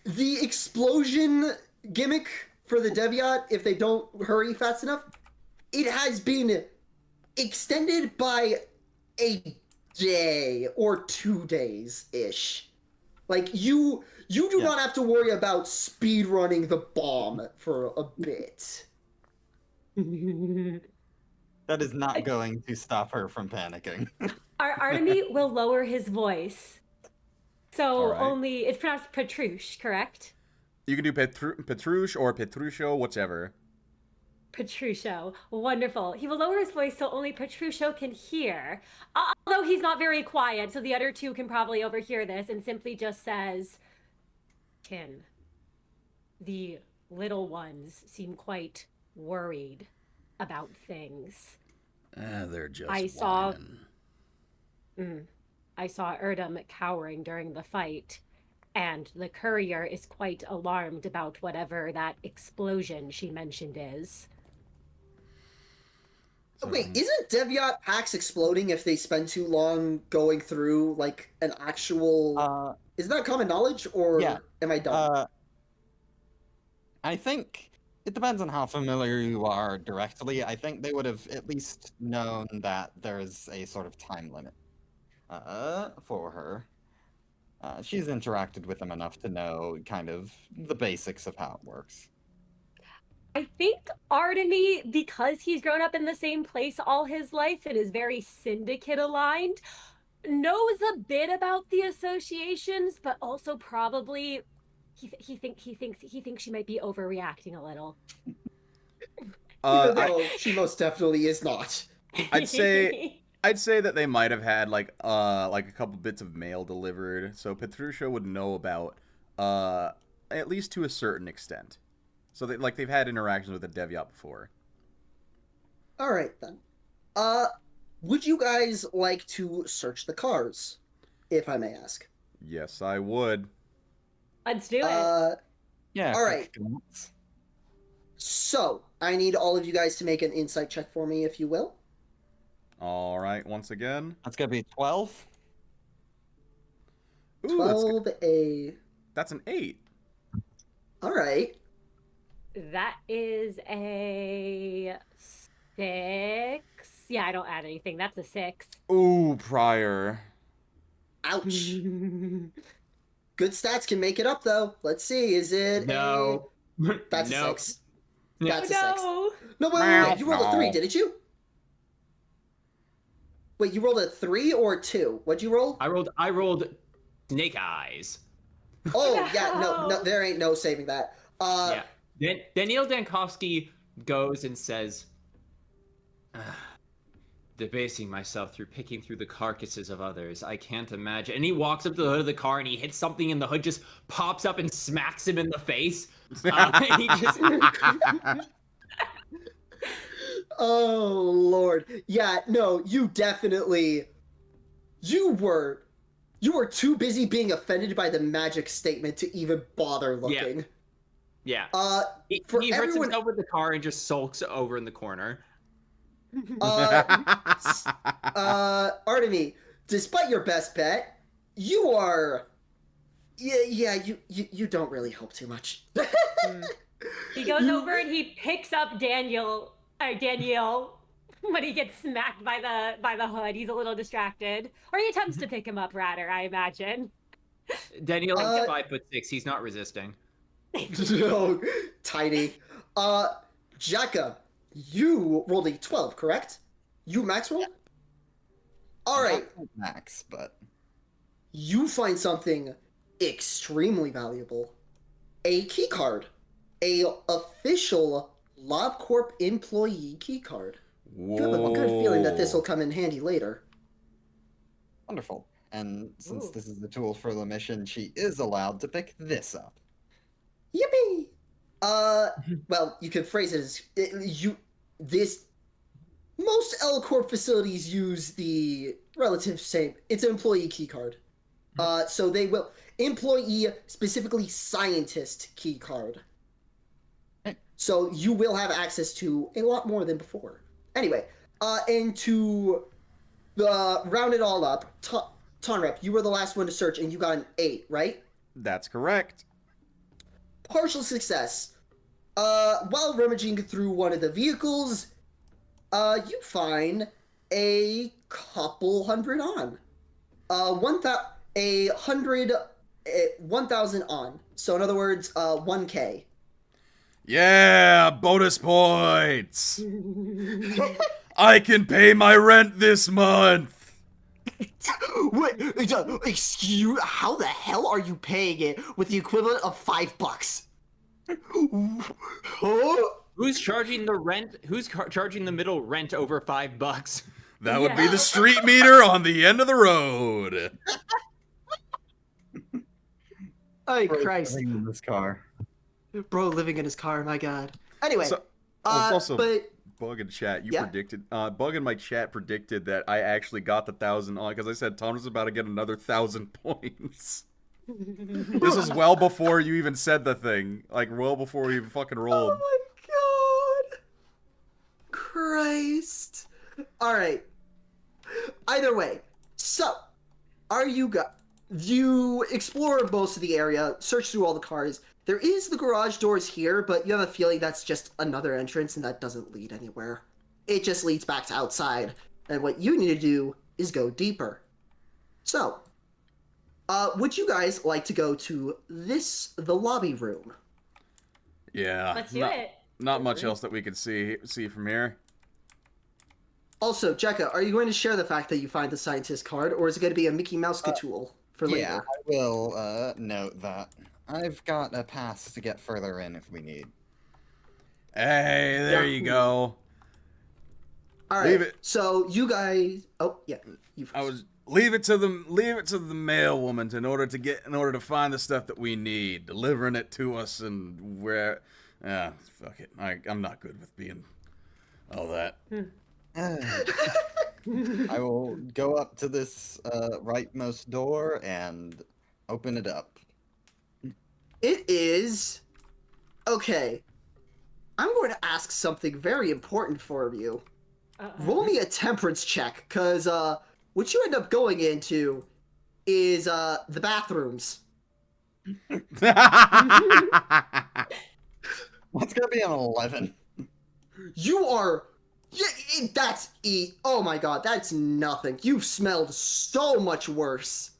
The explosion gimmick for the Deviat, if they don't hurry fast enough, it has been extended by a day or 2 days-ish. Like, you do not have to worry about speed running the bomb for a bit. That is not going to stop her from panicking. Artemy will lower his voice. So right. only, it's pronounced Petrush, correct? You can do Petrush or Petrusho, whichever. Petrusho. Wonderful. He will lower his voice so only Petrusho can hear. Although he's not very quiet, so the other two can probably overhear this, and simply just says, Kin, the little ones seem quite worried about things. They're just I saw whining. cowering during the fight, and the courier is quite alarmed about whatever that explosion she mentioned is. Wait, isn't Deviat packs exploding if they spend too long going through, like, an actual... is that common knowledge, or am I dumb? I think it depends on how familiar you are directly. I think they would have at least known that there's a sort of time limit for her. She's interacted with them enough to know kind of the basics of how it works. I think Artemy, because he's grown up in the same place all his life and is very syndicate aligned, knows a bit about the associations, but also probably he thinks she might be overreacting a little. Even though she most definitely is not. I'd say that they might have had like a couple bits of mail delivered, so Petrusha would know about at least to a certain extent. So they've had interactions with the Deviat before. All right then. Would you guys like to search the cars, if I may ask? Yes, I would. Let's do it. Yeah. All right. So I need all of you guys to make an insight check for me, if you will. All right, once again. That's gonna be 12. Ooh, 12 that's an 8. All right. That is a 6. Yeah, I don't add anything. That's a 6. Ooh, prior. Ouch. Good stats can make it up, though. Let's see. Is it No. That's No. a 6. That's a 6. No. No, wait. You rolled a 3, didn't you? Wait, you rolled a 3 or a 2? What'd you roll? I rolled snake eyes. Oh, yeah. No, there ain't no saving that. Yeah. Then Daniel Dankovsky goes and says, debasing myself through picking through the carcasses of others. I can't imagine. And he walks up to the hood of the car and he hits something and the hood just pops up and smacks him in the face. He just... Oh Lord. Yeah, no, you definitely you were too busy being offended by the magic statement to even bother looking. Yeah. He For hurts everyone himself with the car and just sulks over in the corner. Artemy, despite your best bet, you are you don't really help too much. He goes over and he picks up Danielle when he gets smacked by the hood. He's a little distracted, or he attempts to pick him up. Rather, I imagine. Daniel is 5'6". He's not resisting. No, tiny. Jacka, you rolled a 12, correct? You max rolled? Alright. Not max, but You find something extremely valuable. A key card. A official LobCorp employee key card. You have a good feeling that this will come in handy later. wonderful. And since this is the tool for the mission, she is allowed to pick this up. Yippee! Well, you could phrase it as most L Corp facilities use the relative same. It's an employee key card. So they will employee, specifically scientist key card. So you will have access to a lot more than before. Anyway, and to round it all up, Tonrep, you were the last one to search, and you got an 8, right? That's correct. Partial success. While rummaging through one of the vehicles, you find a couple hundred on. 1,000 on. So in other words, 1K. Yeah, bonus points. I can pay my rent this month. Wait, excuse? How the hell are you paying it with the equivalent of $5? Huh? Who's charging the rent? Who's charging the middle rent over $5? That would be the street meter on the end of the road. Oh, Bro, Christ. living in this car. Bro living in his car, my god. Anyway, So, also, but Bug in chat, you Yeah? predicted, Bug in my chat predicted that I actually got the 1,000 on, because I said Tom was about to get another 1,000 points. This was well before you even said the thing. Like, well before we even fucking rolled. oh my god. Christ. Alright. Either way, so, you explore most of the area, search through all the cars. There is the garage doors here, but you have a feeling that's just another entrance and that doesn't lead anywhere. It just leads back to outside, and what you need to do is go deeper. So, would you guys like to go to the lobby room? Yeah. Let's do it. Not much else that we could see from here. Also, Jekka, are you going to share the fact that you find the scientist card, or is it going to be a Mickey Mouse tool for later? Yeah, I will note that. I've got a pass to get further in if we need. Hey, there you go. All right. Leave it. So you guys. Oh yeah. You first. Leave it to the mail woman in order to find the stuff that we need, delivering it to us, and where. Fuck it. I'm not good with being all that. I will go up to this rightmost door and open it up. It is. Okay. I'm going to ask something very important for you. Roll me a temperance check, because what you end up going into is the bathrooms. What's gonna be an 11? You are. Yeah, oh my god, that's nothing. You've smelled so much worse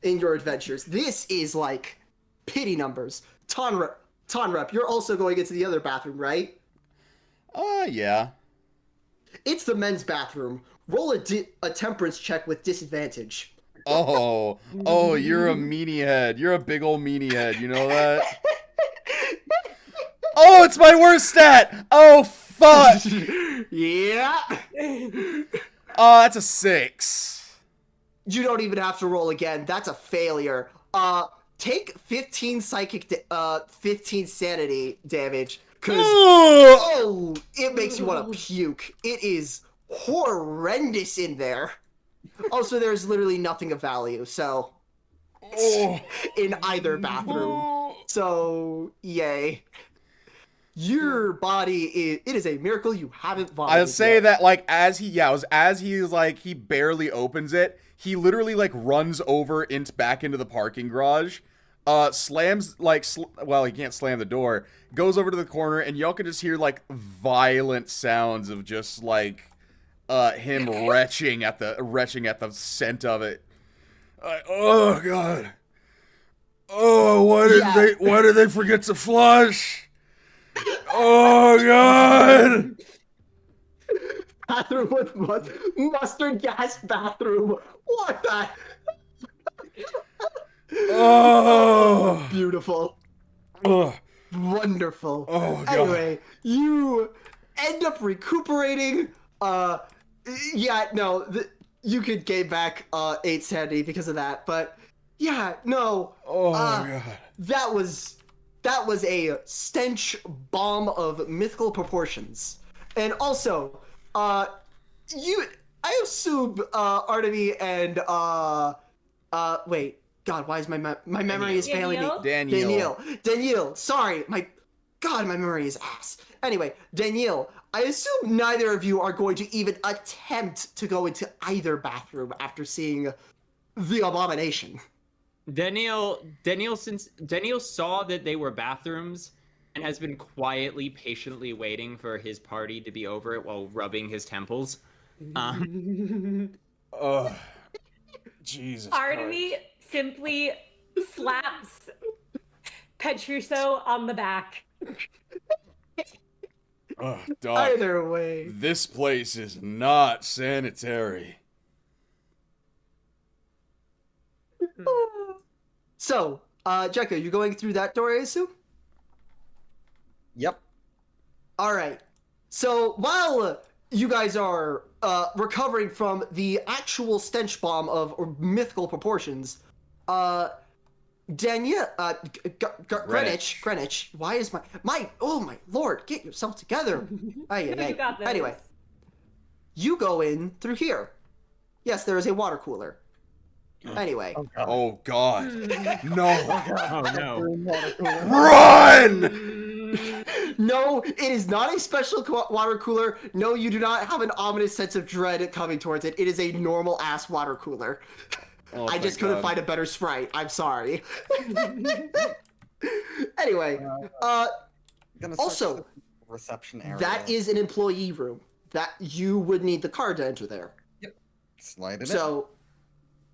in your adventures. This is like pity numbers. Tonrep, you're also going into the other bathroom, right? Yeah. It's the men's bathroom. Roll a temperance check with disadvantage. Oh, you're a meanie head. You're a big old meanie head. You know that? Oh, it's my worst stat. Oh, fuck. Yeah. Oh, that's a 6. You don't even have to roll again. That's a failure. Take 15 15 sanity damage Cause Ugh. oh, it makes you want to puke. It is horrendous in there. Also, there's literally nothing of value, so Oh. in either bathroom. So yay. Your body is a miracle you haven't vomited I'll say yet. that like as he's like he barely opens it, he literally like runs over into back into the parking garage, slams like well he can't slam the door, goes over to the corner, and y'all can just hear like violent sounds of just like him retching at the scent of it. Oh god. Oh, why did they forget to flush? Oh god. Bathroom with mustard gas bathroom. What the? Oh. Beautiful. Oh. Wonderful. Oh, God. Anyway, you end up recuperating. Yeah, no, you could gain back 8 sanity because of that. But yeah, no. Oh god. That was a stench bomb of mythical proportions. And also, I assume Artemy and wait, God, why is my memory is failing me? Danielle, sorry, my memory is ass. Anyway, Danielle, I assume neither of you are going to even attempt to go into either bathroom after seeing the abomination. Daniel saw that they were bathrooms and has been quietly, patiently waiting for his party to be over it while rubbing his temples. Oh, Jesus Artemy simply slaps Petruso on the back. Oh, Doc, Either way. this place is not sanitary. So, Jekka, you going through that door, I assume? Yep. All right. So while you guys are recovering from the actual stench bomb of mythical proportions, Greenwich. Why is my oh my lord? Get yourself together. You got this. Anyway, you go in through here. Yes, there is a water cooler. Anyway. Oh god. No. Oh no. Run! No, it is not a special water cooler. No, you do not have an ominous sense of dread coming towards it. It is a normal ass water cooler. Oh, I just couldn't find a better sprite. I'm sorry. Anyway, also, reception area. that is an employee room. That you would need the card to enter there. Yep. Slide it in. So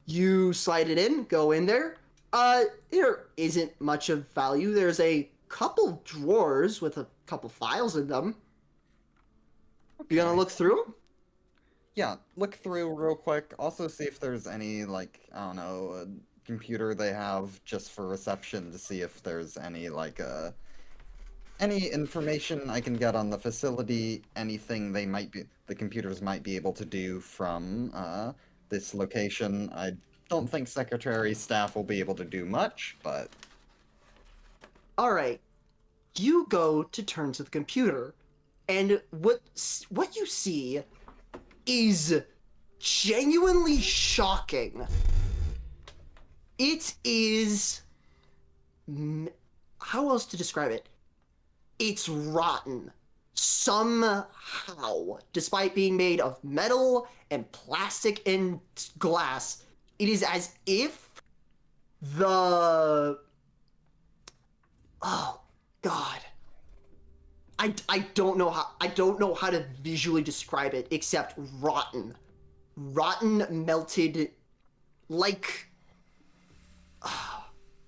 you slide it in, go in there. There isn't much of value. There's a couple drawers with a couple files in them. You gonna look through them? Yeah, look through real quick. Also see if there's any, like, I don't know, a computer they have just for reception to see if there's any, like, any information I can get on the facility, anything the computers might be able to do from, this location. I don't think secretary staff will be able to do much, but... Alright. You go to turn to the computer, and what you see is genuinely shocking. It is... how else to describe it? It's rotten. Somehow, despite being made of metal and plastic and glass, it is as if the... oh, God. I don't know how to visually describe it except rotten. Rotten, melted, like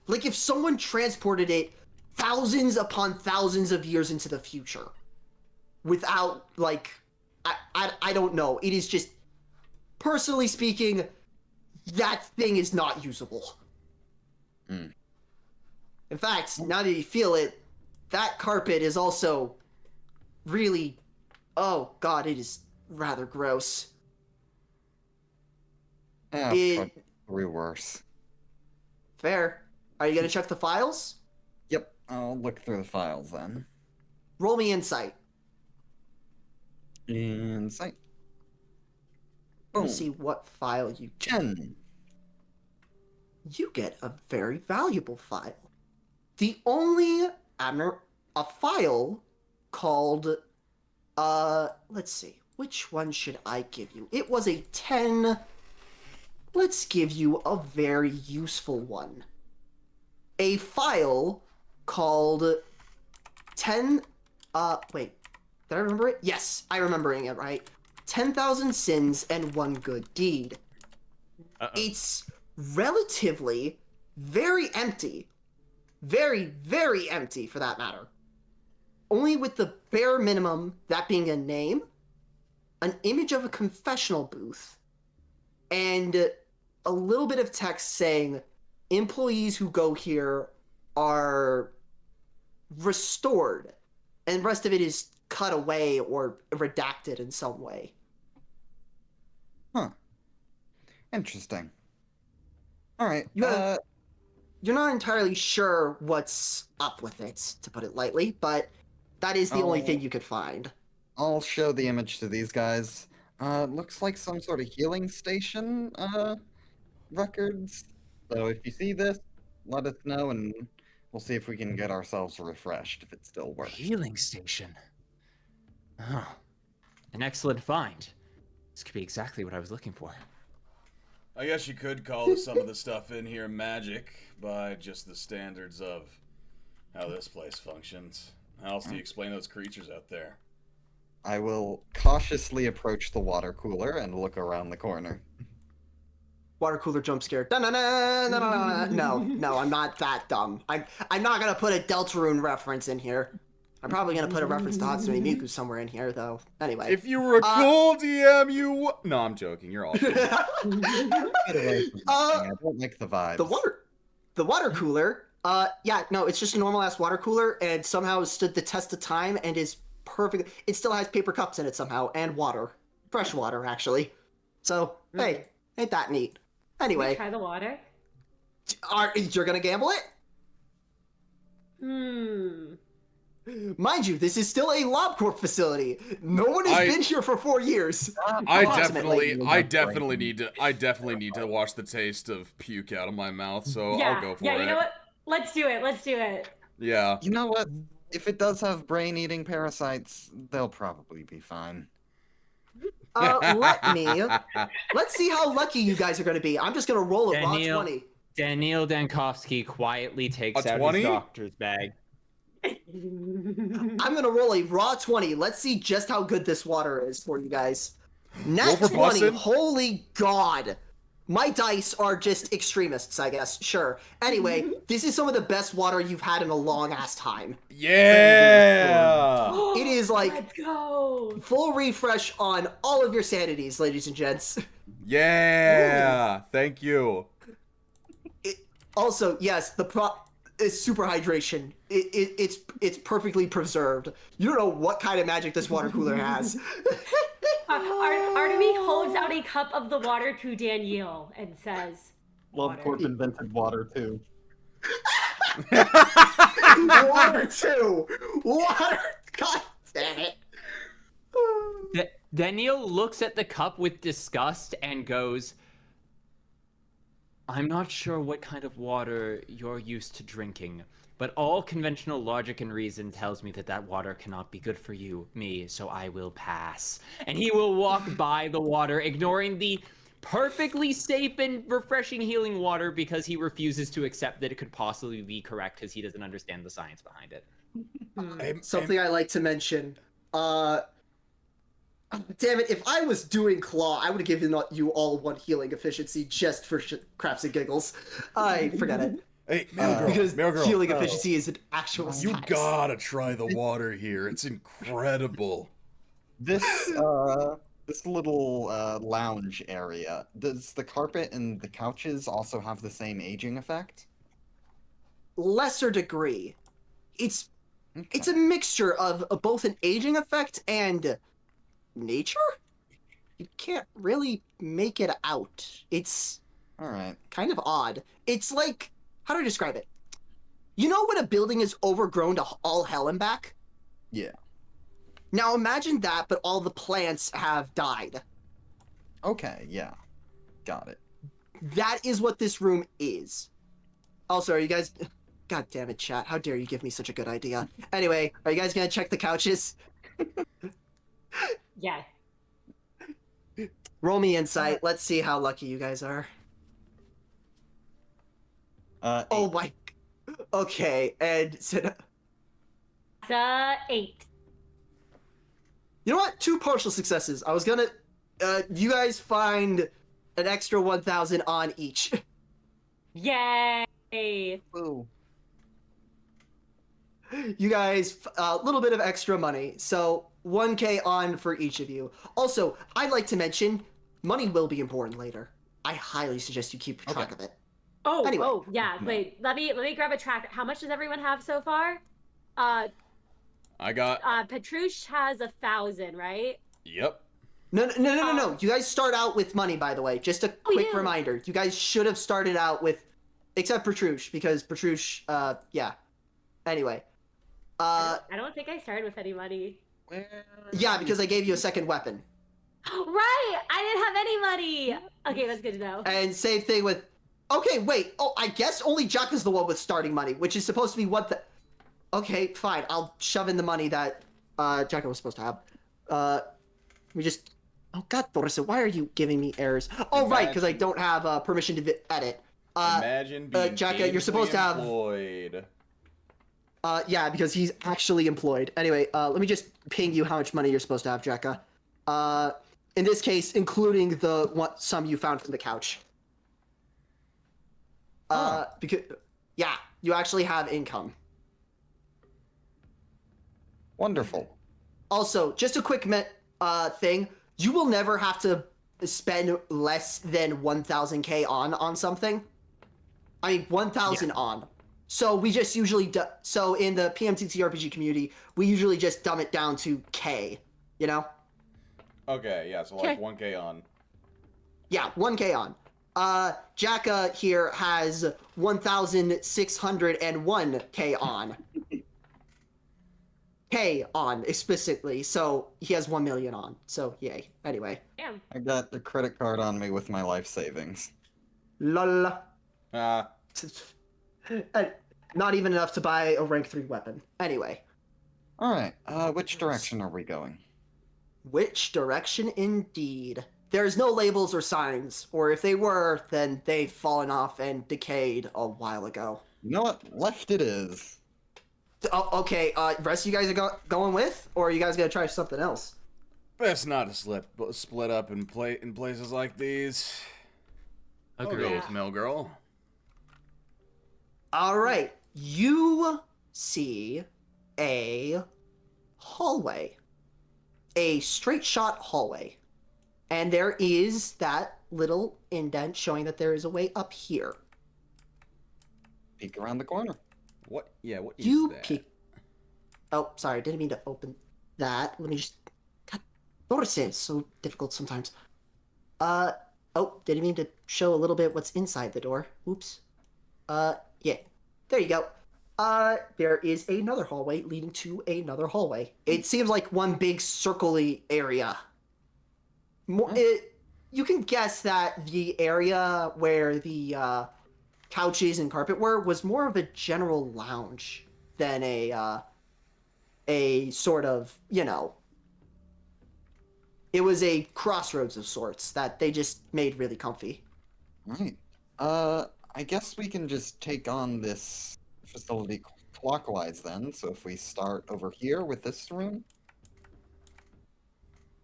if someone transported it thousands upon thousands of years into the future without, like, I don't know. It is just, personally speaking, that thing is not usable. Mm. In fact, now that you feel it, that carpet is also really, oh god, it is rather gross. Yeah, probably worse. Fair. Are you gonna check the files? Yep, I'll look through the files then. Roll me insight. Insight. Let me Boom. see what file you get. 10. You get a very valuable file. The only a file called let's see, which one should I give you? It was a 10. Let's give you a very useful one. A file called 10 wait, did I remember it? Yes, I'm remembering it right. 10,000 Sins and One Good Deed. It's relatively very empty. Very, very empty, for that matter. Only with the bare minimum, that being a name, an image of a confessional booth, and a little bit of text saying employees who go here are restored, and the rest of it is cut away or redacted in some way. Huh. Interesting. Alright, You're not entirely sure what's up with it, to put it lightly, but that is the only thing you could find. I'll show the image to these guys. Looks like some sort of healing station, records. So if you see this, let us know and we'll see if we can get ourselves refreshed if it still works. Healing station. Oh, an excellent find. This could be exactly what I was looking for. I guess you could call some of the stuff in here magic by just the standards of how this place functions. How else do you explain those creatures out there? I will cautiously approach the water cooler and look around the corner. Water cooler jump scare. No, I'm not that dumb. I'm not gonna put a Deltarune reference in here. I'm probably gonna put a reference to Hatsune Miku somewhere in here, though. Anyway. If you were a cool DM, you no, I'm joking. You're all good. I don't like the vibes. The water cooler. Yeah, no, it's just a normal ass water cooler, and somehow has stood the test of time and is perfect. It still has paper cups in it somehow, and water, fresh water actually. So hey, ain't that neat? Anyway, Try the water. You're gonna gamble it? Mind you, this is still a LobCorp facility. No one has been here for 4 years. I definitely need to wash the taste of puke out of my mouth, so I'll go for it. Yeah, you know what? Let's do it. Yeah. You know what? If it does have brain-eating parasites, they'll probably be fine. Let's see how lucky you guys are going to be. I'm just going to roll a raw 20. Daniel Dankovsky quietly takes out 20? his doctor's bag. I'm going to roll a raw 20. Let's see just how good this water is for you guys. Nat 20. busted. Holy God. My dice are just extremists, I guess. Sure. Anyway, this is some of the best water you've had in a long-ass time. Yeah. It is like Let's go. full refresh on all of your sanities, ladies and gents. Yeah. Thank you. Also, yes, it's super hydration. It's perfectly preserved. You don't know what kind of magic this water cooler has. Artemy holds out a cup of the water to Danielle and says, LobCorp invented water too. Water too. Water. God damn it. Daniel looks at the cup with disgust and goes, I'm not sure what kind of water you're used to drinking, but all conventional logic and reason tells me that that water cannot be good for me, so I will pass. And he will walk by the water, ignoring the perfectly safe and refreshing healing water because he refuses to accept that it could possibly be correct because he doesn't understand the science behind it. Something I like to mention. Damn it, if I was doing Claw, I would have given you all one healing efficiency just for craps and giggles. I forget it. Hey, Mail Girl. Healing efficiency is an actual You status. gotta try the water here. It's incredible. This this little lounge area, does the carpet and the couches also have the same aging effect? Lesser degree. It's a mixture of both an aging effect and nature? You can't really make it out. It's Alright. kind of odd. It's like, how do I describe it? You know when a building is overgrown to all hell and back? Yeah. Now imagine that, but all the plants have died. Okay, yeah. Got it. That is what this room is. Also, are you guys... God damn it, chat. How dare you give me such a good idea. Anyway, are you guys gonna check the couches? Yeah. Roll me insight. Let's see how lucky you guys are. Oh my... Okay, and... It's 8. You know what? 2 partial successes. I was gonna... you guys find an extra 1,000 on each. Yay! Ooh. You guys, a little bit of extra money. So 1K on for each of you. Also, I'd like to mention, money will be important later. I highly suggest you keep track of it. Oh, Anyway. yeah. Wait, let me grab a tracker. How much does everyone have so far? I got. Petrush has 1,000, right? Yep. No. You guys start out with money, by the way. Just a quick reminder. You guys should have started out with, except Petrush, because Petrush, yeah. Anyway. I don't think I started with any money. Yeah, because I gave you a second weapon. Right! I didn't have any money! Okay, that's good to know. And same thing with... Okay, wait. Oh, I guess only Jack is the one with starting money, which is supposed to be what the... Okay, fine. I'll shove in the money that Jacka was supposed to have. We just... Oh, God, Thorson, why are you giving me errors? Oh, right, because I don't have permission to edit. Imagine being Jacka, you're supposed to have... employed. Yeah, because he's actually employed. Anyway, let me just ping you how much money you're supposed to have, Jacka. In this case, including the sum you found from the couch. Because... Yeah, you actually have income. Wonderful. Also, just a quick thing. You will never have to spend less than 1,000K on something. I mean, 1,000 on. So we just usually so in the PMTTRPG community, we usually just dumb it down to K, you know? Okay, yeah, so like 1K on. Yeah, 1K on. Jacka here has 1,601K on. K on explicitly, so he has 1 million on. So yay. Anyway. Damn. I got the credit card on me with my life savings. Lol. Not even enough to buy a rank 3 weapon. Anyway. Alright, which direction are we going? Which direction indeed? There's no labels or signs, or if they were, then they've fallen off and decayed a while ago. You know what? Left it is. Oh, okay, rest of you guys are going with? Or are you guys gonna try something else? Best not to split up in places like these. I'll go with Mill Girl. Alright, you see a hallway. A straight shot hallway. And there is that little indent showing that there is a way up here. Peek around the corner. What? Yeah, what is You that? peek. Oh, sorry, didn't mean to open that. Let me just... God, notice it's so difficult sometimes. Oh, didn't mean to show a little bit what's inside the door. Oops. Yeah. There you go. There is another hallway leading to another hallway. It seems like one big circle-y area. You can guess that the area where the couches and carpet were was more of a general lounge than a sort of, you know, it was a crossroads of sorts that they just made really comfy. Right. I guess we can just take on this facility clockwise then. So if we start over here with this room.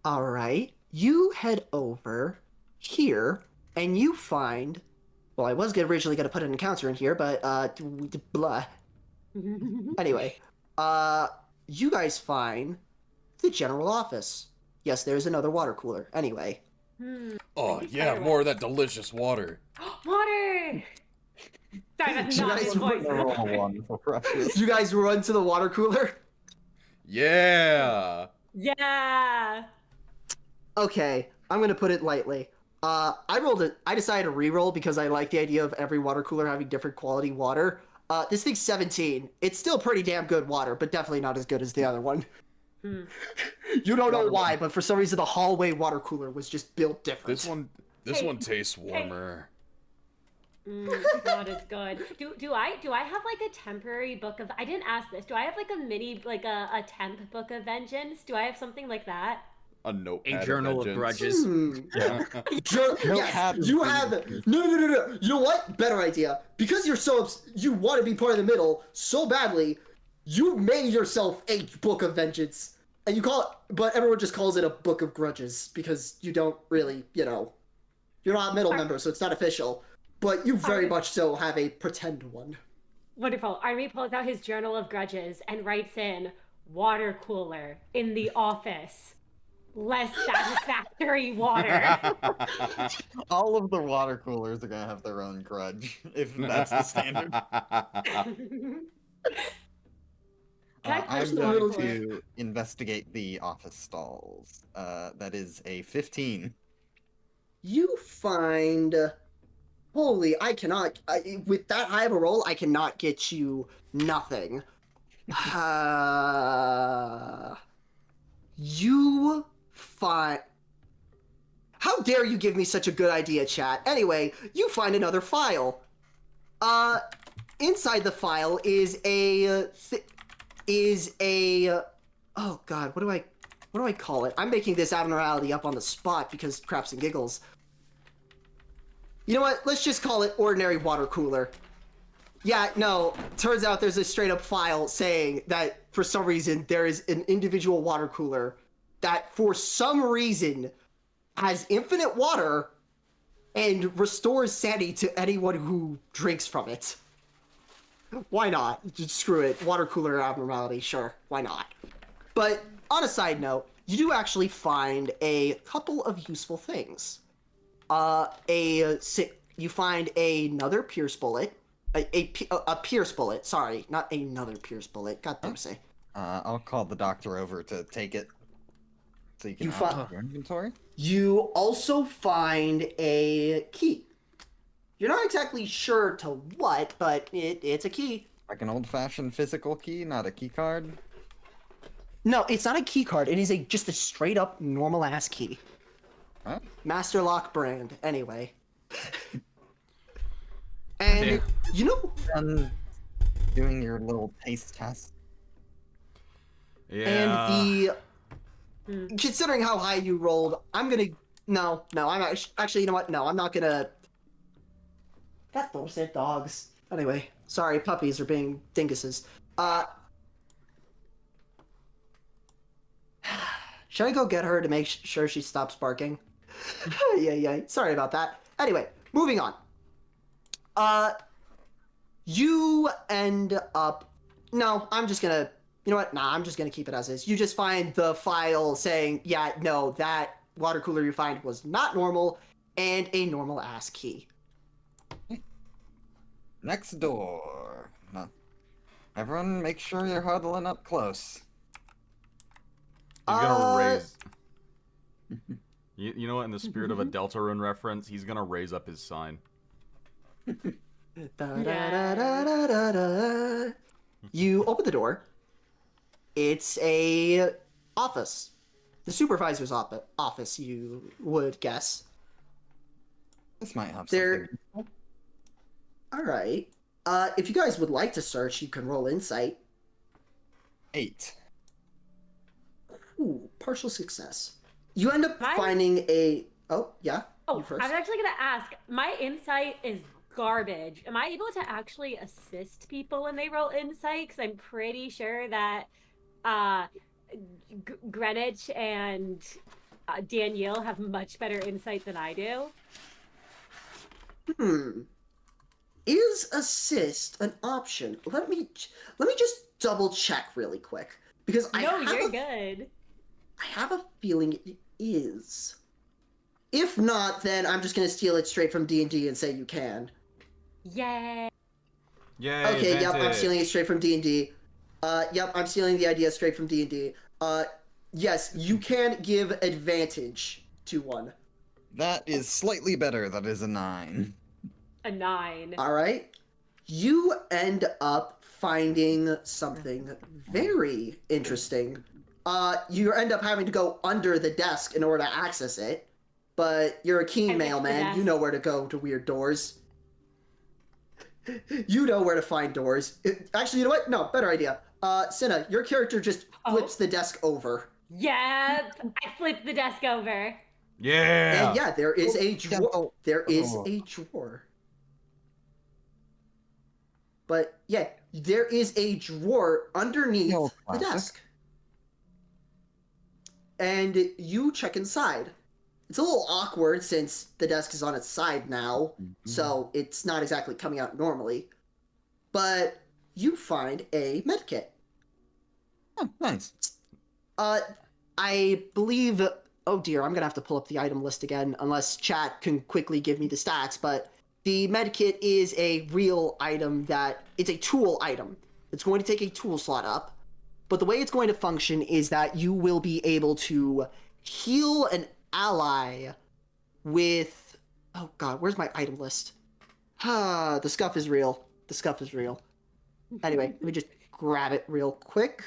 All right. You head over here and you find, well, I was originally going to put an encounter in here, but, blah. Anyway, you guys find the general office. Yes, there's another water cooler. Anyway. Oh, yeah, more of that delicious water. Water! Sorry, that's not his voice. You guys run to the water cooler? Yeah! Yeah! Okay, I'm gonna put it lightly. I decided to re-roll because I like the idea of every water cooler having different quality water. This thing's 17. It's still pretty damn good water, but definitely not as good as the other one. You don't know why, but for some reason the hallway water cooler was just built different. This Hey, one tastes warmer. Not as good. Do I have like a temporary book of? I didn't ask this. Do I have like a mini a temp book of vengeance? Do I have something like that? A notepad. A journal of grudges. Yeah. Yes, you have. No. You know what? Better idea. Because you're you want to be part of the middle so badly, you made yourself a book of vengeance, and you call it. But everyone just calls it a book of grudges because you don't really, you're not a middle member, so it's not official. But you very much so have a pretend one. Wonderful. Army pulls out his journal of grudges and writes in water cooler in the office. Less satisfactory water. All of the water coolers are gonna have their own grudge, if that's the standard. I'm going to investigate the office stalls. That is a 15. You find. Holy, with that high of a roll, I cannot get you nothing. You find. How dare you give me such a good idea, chat? Anyway, you find another file. Inside the file is oh god, what do I call it? I'm making this abnormality up on the spot because craps and giggles. You know what? Let's just call it ordinary water cooler. Yeah, no, turns out there's a straight up file saying that for some reason there is an individual water cooler that for some reason has infinite water and restores sanity to anyone who drinks from it. Why not? Just screw it. Water cooler abnormality, sure, why not? But on a side note, you do actually find a couple of useful things. You find another Pierce bullet. A Pierce bullet, sorry, not another Pierce bullet. God damn it. I'll call the doctor over to take it. So you can have your inventory. You also find a key. You're not exactly sure to what, but it's a key. Like an old-fashioned physical key, not a key card. No, it's not a key card. It is just a straight up normal ass key. Huh? Master Lock brand, anyway. And Done doing your little taste test. Yeah. and considering how high you rolled, I'm actually, you know what? No, I'm not gonna. God, those are dogs. Anyway, sorry, puppies are being dinguses. Should I go get her to make sure she stops barking? Yeah. Sorry about that. Anyway, moving on. You end up. No, I'm just gonna. You know what? Nah, I'm just gonna keep it as is. You just find the file saying, yeah, no, that water cooler you find was not normal, and a normal ass key. Next door. No. Everyone, make sure you're huddling up close. He's gonna raise. You know what? In the spirit of a Deltarune reference, he's gonna raise up his sign. You open the door. It's a office. The supervisor's office, you would guess. This might have There. something. All right. If you guys would like to search, you can roll insight. 8. Ooh, partial success. You end up finding a. Oh, yeah. Oh, you first. I'm actually gonna ask. My insight is garbage. Am I able to actually assist people when they roll insight? Because I'm pretty sure that Greenwich and Danielle have much better insight than I do. Is assist an option? Let me just double check really quick because You're good. I have a feeling it is. If not, then I'm just gonna steal it straight from D&D and say you can. Yay! Yay! Okay, yep, I'm advantage. stealing it straight from D&D. Yep, I'm stealing the idea straight from D&D. Yes, you can give advantage to one. That is slightly better. That is a 9. A 9. All right. you end up finding something very interesting. You end up having to go under the desk in order to access it, but you're a keen I wish the mailman. You desk- know where to go to weird doors. You know where to find doors. Actually, you know what? No, better idea. Cinna, your character just flips the desk over. Yep, I flipped the desk over. Yeah. And yeah, there is a drawer. Oh. There is Oh. a drawer. But yeah, there is a drawer underneath No, the classic. desk. And you check inside. It's a little awkward since the desk is on its side now, so it's not exactly coming out normally. But you find a medkit. Oh, nice. I believe. Oh dear, I'm gonna have to pull up the item list again, unless chat can quickly give me the stats. But the medkit is a real item it's a tool item. It's going to take a tool slot up, but the way it's going to function is that you will be able to heal an ally with. Oh god, where's my item list? The scuff is real. The scuff is real. Anyway, let me just grab it real quick.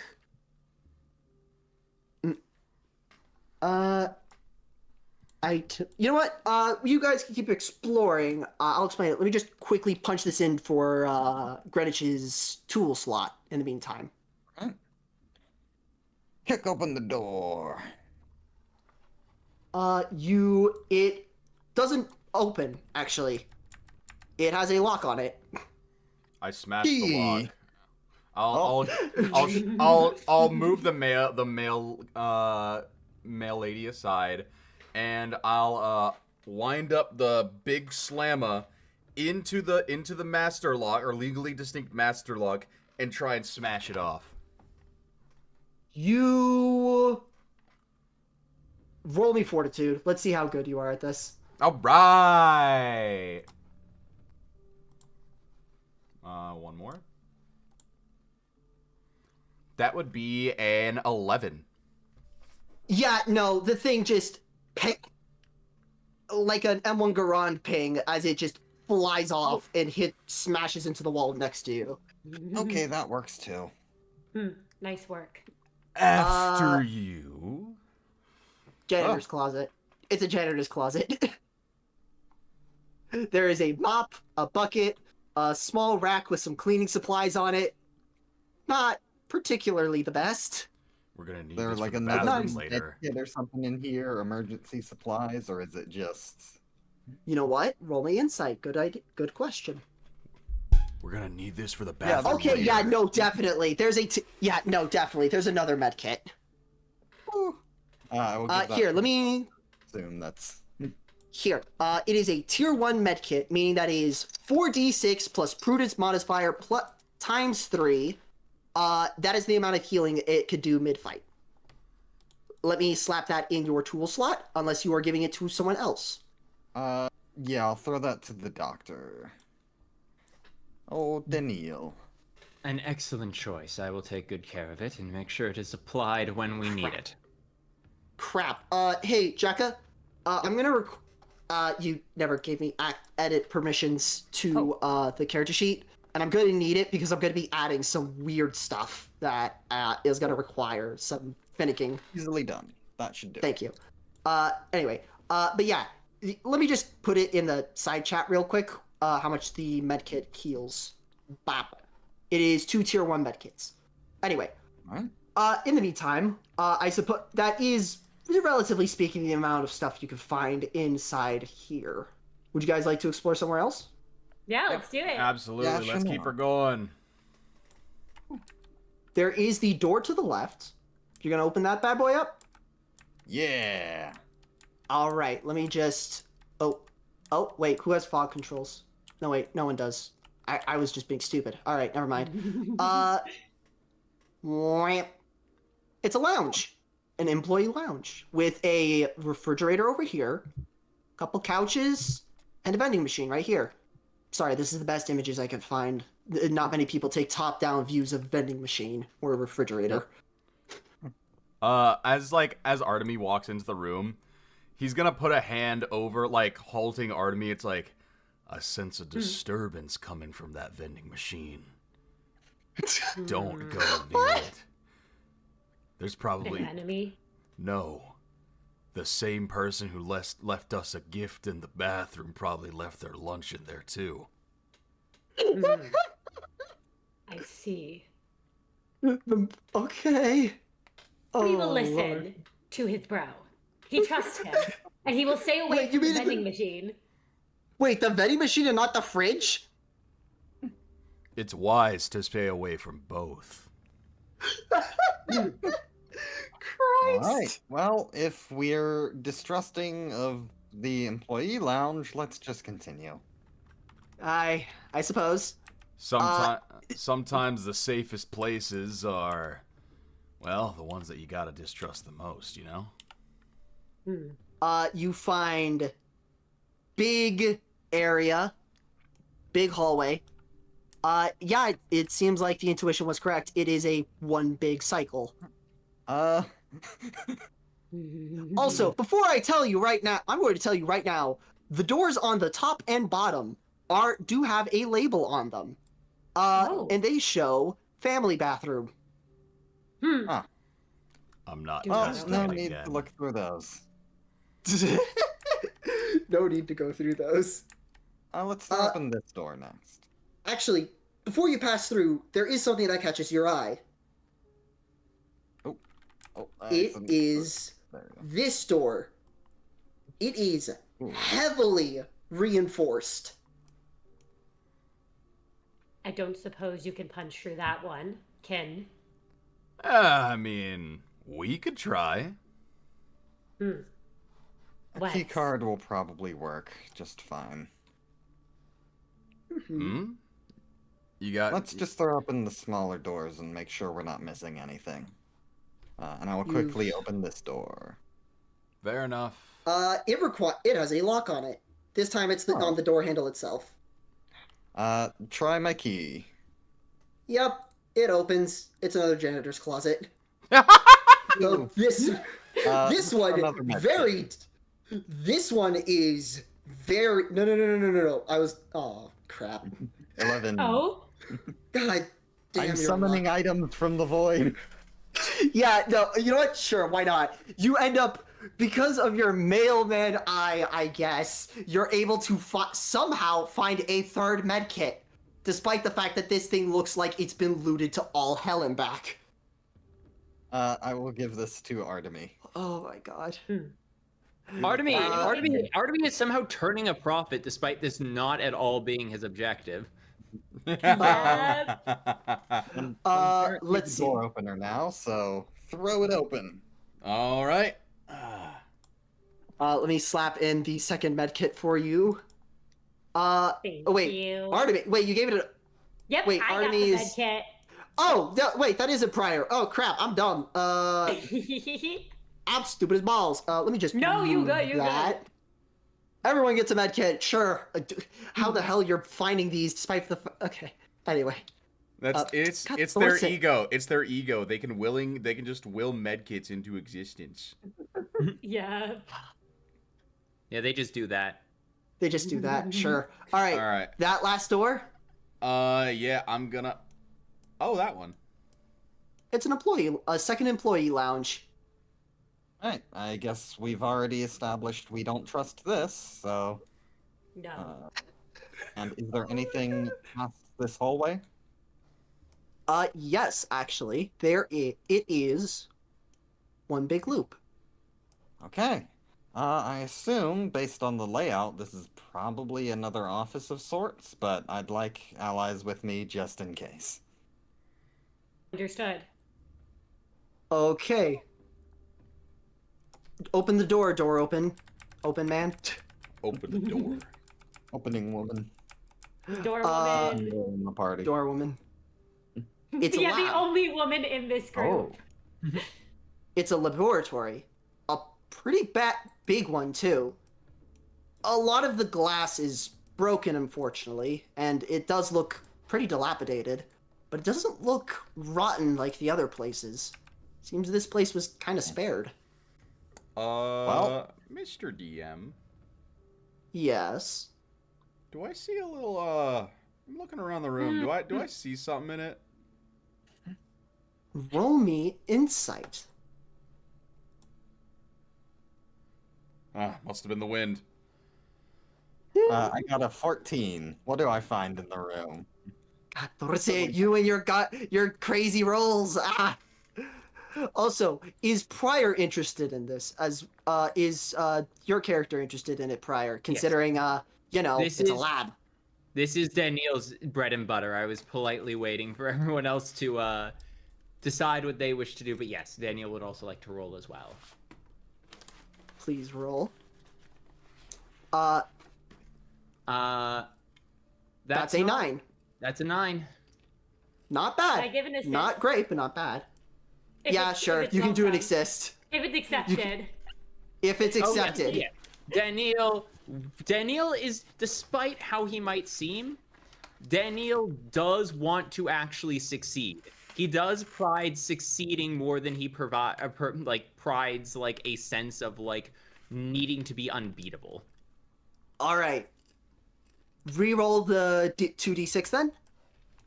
You know what? You guys can keep exploring. I'll explain it. Let me just quickly punch this in for Greenwich's tool slot in the meantime. Right. Kick open the door. It doesn't open, actually. It has a lock on it. I smashed the Key. lock. Oh. I'll move the male lady aside, and I'll wind up the big slammer into the master lock, or legally distinct master lock, and try and smash it off. You roll me fortitude. Let's see how good you are at this. All right. One more. That would be an 11. Yeah, no, the thing just like an M1 Garand ping as it just flies off and smashes into the wall next to you. Okay, that works too. Nice work. After you. Janitor's closet. It's a janitor's closet. There is a mop, a bucket, a small rack with some cleaning supplies on it. Not particularly the best. We're gonna need There this like for the another bathroom later. medkit or something in here, emergency supplies, or is it just? You know what? Roll me insight. Good idea. Good question. We're gonna need this for the Yeah, bathroom Okay, later. yeah, no, definitely. There's definitely. There's another med kit. I will give that Here, let me. assume that's. Here, it is a tier 1 med kit, meaning that is 4d6 plus prudence modifier plus times 3. That is the amount of healing it could do mid-fight. Let me slap that in your tool slot, unless you are giving it to someone else. Yeah, I'll throw that to the doctor. Oh, Daniil. An excellent choice. I will take good care of it and make sure it is applied when we need it. Crap. Hey, Jacka, I'm gonna you never gave me edit permissions to the character sheet, and I'm gonna need it because I'm gonna be adding some weird stuff that is gonna require some finicking. Easily done. That should do. Thank you. Anyway, but yeah, let me just put it in the side chat real quick. How much the medkit heals? Bop. It is 2 tier 1 medkits. Anyway, Alright. in the meantime, I suppose that is, relatively speaking, the amount of stuff you can find inside here. Would you guys like to explore somewhere else? Yeah, let's do it. Absolutely. Yeah, Let's sure. keep her going. There is the door to the left. You're gonna open that bad boy up? Yeah. All right. Let me just. Oh, wait. Who has fog controls? No, wait. No one does. I was just being stupid. All right. Never mind. Whamp. It's a lounge, an employee lounge with a refrigerator over here, a couple couches, and a vending machine right here. Sorry, this is the best images I could find. Not many people take top-down views of vending machine or a refrigerator. As Artemy walks into the room, he's gonna put a hand over, like, halting Artemy. It's like, I sense a disturbance coming from that vending machine. Don't go near it. There's An probably... enemy? No. The same person who left us a gift in the bathroom probably left their lunch in there, too. I see. Okay. We will Oh, listen Lord. to his bro. He trusts him, and he will stay away Wait, you from the mean- vending machine. Wait, the vending machine and not the fridge? It's wise to stay away from both. Christ. Alright, well, if we're distrusting of the employee lounge, let's just continue. I suppose. Sometimes the safest places are, well, the ones that you gotta distrust the most, you know? You find big area, big hallway. Yeah, it seems like the intuition was correct. It is a one big cycle. Also, before I tell you right now, I'm going to tell you right now, the doors on the top and bottom do have a label on them. And they show family bathroom. I'm not Do Well, testing no it need again. to look through those. No need to go through those. Let's open this door next. Actually, before you pass through, there is something that catches your eye. Oh, It some- is there we go. this door. It is Ooh. heavily reinforced. I don't suppose you can punch through that one, Ken. I mean, we could try. A Let's. key card will probably work just fine. Hmm? You got... Let's just throw open the smaller doors and make sure we're not missing anything. And I will quickly open this door. Fair enough. It has a lock on it. This time it's on the door handle itself. Try my key. Yep, it opens. It's another janitor's closet. So this one another med very. This one is very. No. Oh crap. 11. Oh? God damn. I'm your summoning luck. items from the void. Yeah, no, you know what? Sure, why not? You end up, because of your mailman eye, I guess, you're able to somehow find a third med kit, despite the fact that this thing looks like it's been looted to all hell and back. I will give this to Artemy. Oh my god. Artemy is somehow turning a profit despite this not at all being his objective. Yep. Let's see. Door opener now, so throw it open. All right. Let me slap in the second med kit for you. Thank Wait, you. Artemy, wait, you gave it a... Yep, wait, I got the Artemy's- med kit. Oh, wait, that isn't prior. Oh crap, I'm dumb. I'm stupid as balls. Let me just No, you move good, you that. good. Everyone gets a med kit, sure. How the hell you're finding these despite the... Okay, anyway. That's God, it's their listen. ego. It's their ego. They can just will medkits into existence. Yeah. Yeah, they just do that. They just do that, sure. All right, All right. that last door, Yeah, I'm gonna. Oh, that one. it's a second employee lounge. Alright, I guess we've already established we don't trust this, so... No. And is there anything past this hallway? Yes, actually, it is one big loop. Okay. I assume, based on the layout, this is probably another office of sorts, but I'd like allies with me just in case. Understood. Okay. Open the door, door open. Open, man. Open the door. Opening woman. Door Uh, woman. In the party. Door woman. It's a Yeah, the lab. only woman in this group. It's a laboratory. A pretty big one, too. A lot of the glass is broken, unfortunately, and it does look pretty dilapidated, but it doesn't look rotten like the other places. Seems this place was kind of spared. Well, Mr. DM. Yes. Do I see a little I'm looking around the room. Do I see something in it? Roll me insight. Must have been the wind. I got a 14. What do I find in the room? God, Dorothy, you and your crazy rolls. Also, is Pryor interested in this? As is your character interested in it, Pryor? Considering it's a lab. This is Daniel's bread and butter. I was politely waiting for everyone else to decide what they wish to do, but yes, Daniel would also like to roll as well. Please roll. That's a 9. That's a 9. Not bad. Can I give an assist? Not great, but not bad. If Yeah, it's- sure. if it's You can do an welcome. assist. If it's accepted. If it's accepted. Oh, yeah. Daniel is, despite how he might seem, Daniel does want to actually succeed. He does pride succeeding more than he prides like a sense of like needing to be unbeatable. All right. Reroll the 2d6 then.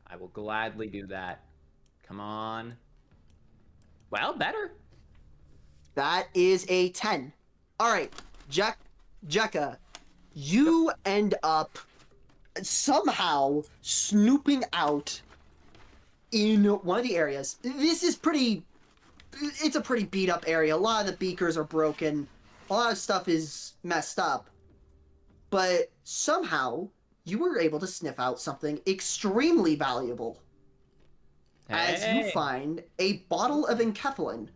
I will gladly do that. Come on. Well, better. That is a 10. All right, Jekka, you end up somehow snooping out in one of the areas. It's a pretty beat up area. A lot of the beakers are broken. A lot of stuff is messed up. But somehow you were able to sniff out something extremely valuable. As you find a bottle of enkephalin.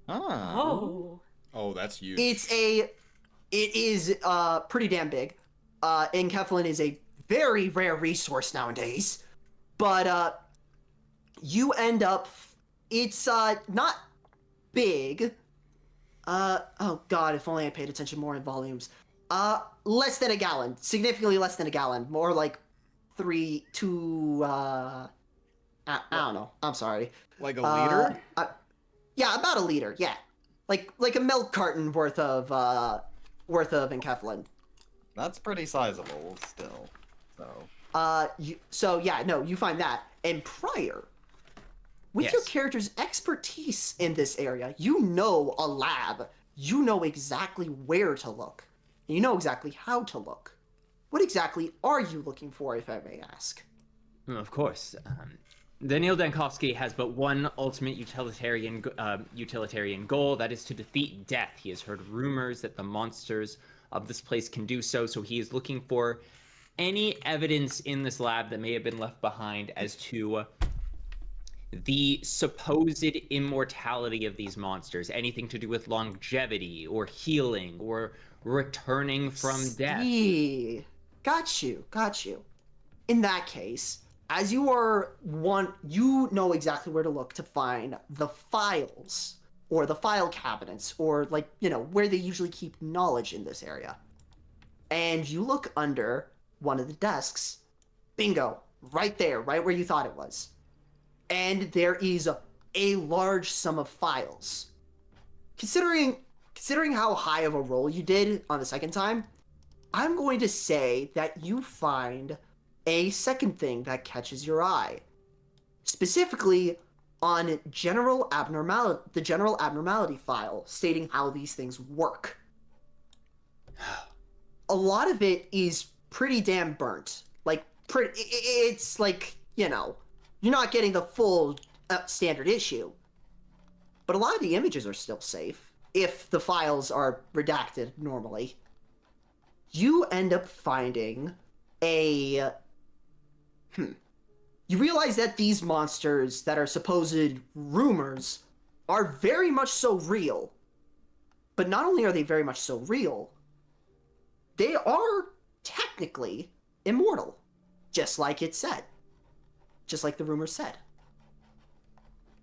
Oh. Oh, that's huge. It is pretty damn big. Enkephalin is a very rare resource nowadays. But you end up, it's not big. Oh god, if only I paid attention more in volumes. Less than a gallon. Significantly less than a gallon. More like I don't know. I'm sorry. Like a liter? Yeah, about a liter. Yeah, like a milk carton worth of enkephalin. That's pretty sizable still. So. You find that. And Pryor, with your Yes. character's expertise in this area, you know a lab. You know exactly where to look. You know exactly how to look. What exactly are you looking for, if I may ask? Of course. Daniil Dankovsky has but one ultimate utilitarian goal, that is to defeat death. He has heard rumors that the monsters of this place can do so, so he is looking for any evidence in this lab that may have been left behind as to the supposed immortality of these monsters, anything to do with longevity or healing or returning from death. Got you. In that case, as you know exactly where to look to find the files or the file cabinets or where they usually keep knowledge in this area. And you look under one of the desks. Bingo, right there, right where you thought it was. And there is a large sum of files. Considering how high of a roll you did on the second time, I'm going to say that you find a second thing that catches your eye. Specifically on the general abnormality file stating how these things work. A lot of it is pretty damn burnt. It's you're not getting the full standard issue. But a lot of the images are still safe, if the files are redacted normally. You end up finding you realize that these monsters that are supposed rumors are very much so real. But not only are they very much so real, they are technically immortal. Just like it said. Just like the rumor said.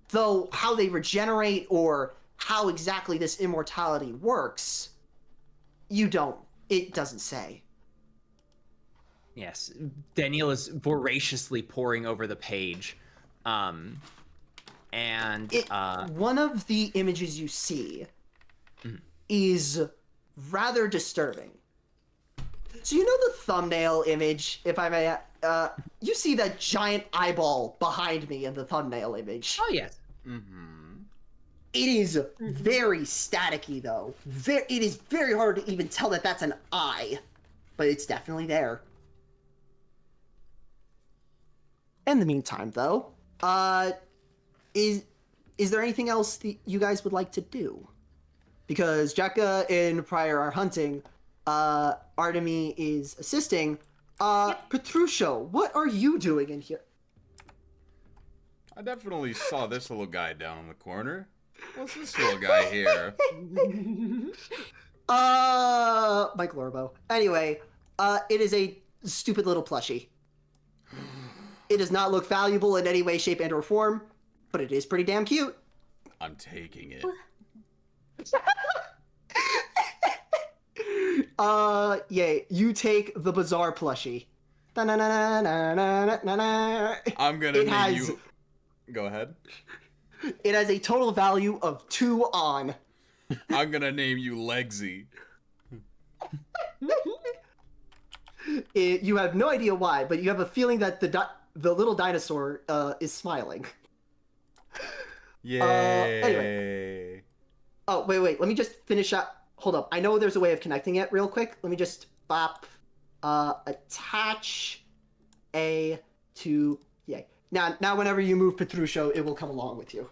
Though how they regenerate or how exactly this immortality works, it doesn't say. Yes, Daniel is voraciously poring over the page. One of the images you see is rather disturbing. So you know the thumbnail image, if I may, you see that giant eyeball behind me in the thumbnail image. Oh yes. Mm-hmm. It is very staticky, though. It is very hard to even tell that that's an eye, but it's definitely there. In the meantime, though, is there anything else that you guys would like to do? Because Jekka and Pryor are hunting, Artemy is assisting. Petruscio, what are you doing in here? I definitely saw this little guy down in the corner. What's this little guy here? Mike Lorbo. Anyway, it is a stupid little plushie. It does not look valuable in any way, shape, and or form, but it is pretty damn cute. I'm taking it. Yeah, you take the bizarre plushie. I'm gonna name you... Go ahead. It has a total value of 2 on. I'm gonna name you Legsy. You have no idea why, but you have a feeling that the little dinosaur is smiling. Yay. Anyway. Oh, wait. Let me just finish up. Hold up. I know there's a way of connecting it real quick. Let me just attach A to... Yay. Now whenever you move Petruscio, it will come along with you.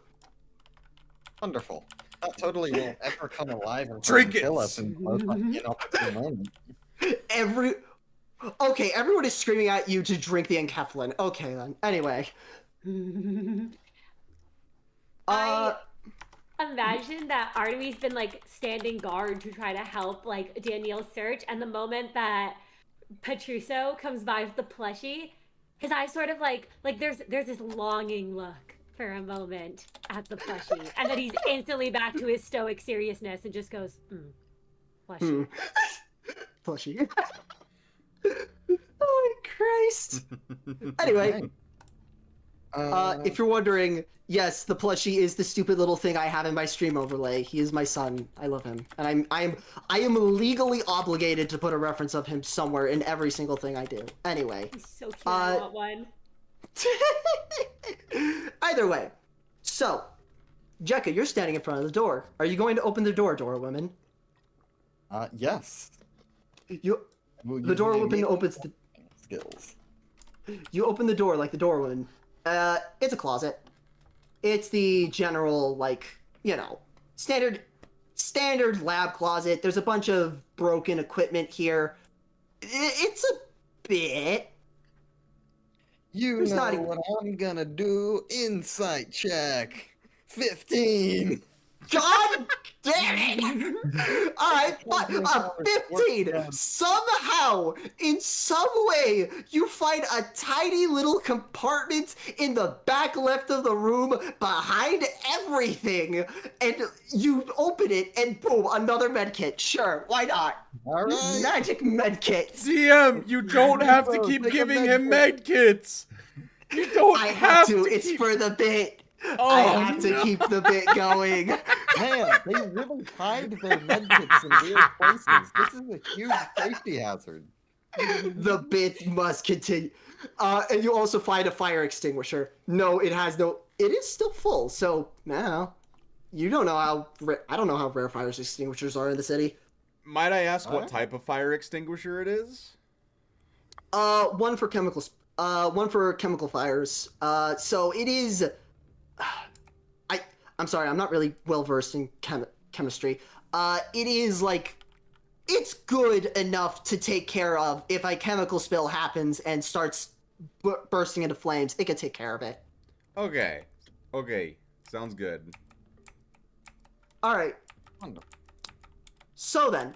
Wonderful. That totally will ever come alive and Trinkets! kill us in close inopportune moment. Okay, everyone is screaming at you to drink the enkephalin. Okay, then. Anyway. I imagine that Artemy's been, like, standing guard to try to help, like, Danielle's search, and the moment that Petruscio comes by with the plushie, his eyes sort of, like there's this longing look for a moment at the plushie, and then he's instantly back to his stoic seriousness and just goes, plushie. Plushie. Oh, Christ. Anyway, if you're wondering, yes, the plushie is the stupid little thing I have in my stream overlay. He is my son. I love him, and I am legally obligated to put a reference of him somewhere in every single thing I do. Anyway, He's so cute. I want one. Either way, so Jekka, you're standing in front of the door. Are you going to open the door, woman? Yes. The door woman opens the skills. You open the door like the door woman. It's a closet. It's the general, like, standard lab closet. There's a bunch of broken equipment here. It's a bit. You know what I'm gonna do? Insight check. 15. God damn it! Alright, but 15! Somehow, in some way, you find a tiny little compartment in the back left of the room behind everything, and you open it, and boom, another medkit. Sure, why not? Alright. Magic medkit. DM, you don't have to keep giving him medkits. You don't have to. It's for the bit. I have to keep the bit going. Man, they really hide their medkits in weird places. This is a huge safety hazard. The bit must continue. And you also find a fire extinguisher. No, it has no... It is still full, so now... You don't know how... I don't know how rare fire extinguishers are in the city. Might I ask what type of fire extinguisher it is? One for chemicals. One for chemical fires. So it is... I'm sorry, I'm not really well versed in chemistry. It is like, it's good enough to take care of if a chemical spill happens and starts bursting into flames. It can take care of it. Okay, sounds good. All right. So then,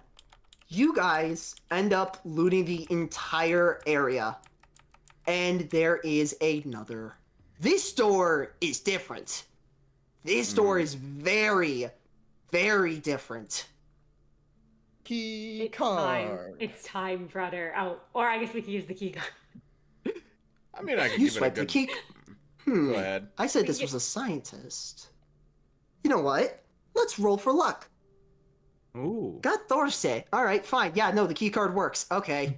you guys end up looting the entire area, and there is another. This door is different. This door is very, very different. Key It's card. time, brother. Oh, or I guess we could use the key card. I mean, I can You give it a swipe the good... key. Go ahead. I said this was a scientist. You know what? Let's roll for luck. Ooh. God Dorsey. All right, fine. Yeah, no, the key card works. Okay.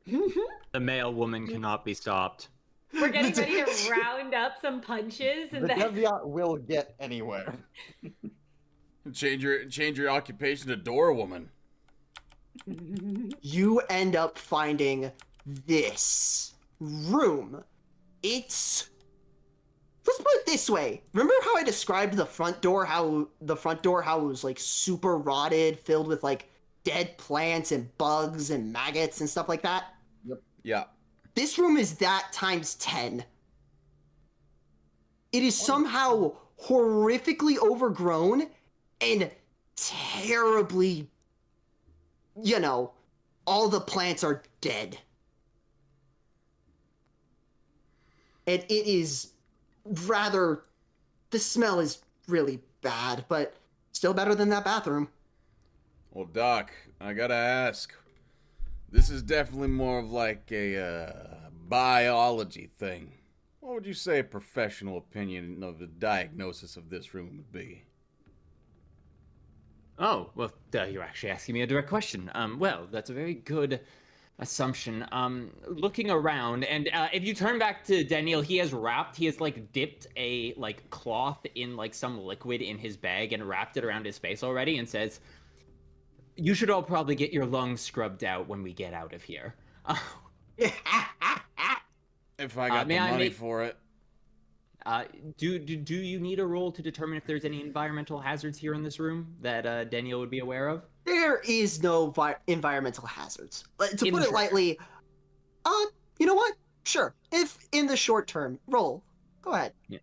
The male woman cannot be stopped. We're getting ready to round up some punches and The then caveat will get anywhere. Change your occupation to door woman. You end up finding this room. Let's put it this way. Remember how I described the front door, how it was like super rotted, filled with like dead plants and bugs and maggots and stuff like that? Yeah. This room is that times 10. It is somehow horrifically overgrown and terribly, all the plants are dead. And it is the smell is really bad, but still better than that bathroom. Well, Doc, I gotta ask. This is definitely more of like a biology thing. What would you say a professional opinion of the diagnosis of this room would be? Oh, well, you're actually asking me a direct question. Well, that's a very good assumption. Looking around, and if you turn back to Daniel, he has like dipped a like cloth in like some liquid in his bag and wrapped it around his face already, and says, "You should all probably get your lungs scrubbed out when we get out of here." If I got the money for it. Do you need a roll to determine if there's any environmental hazards here in this room that Daniel would be aware of? There is no environmental hazards. To put it Sure. lightly, you know what? Sure. If in the short term, roll. Go ahead. Yeah.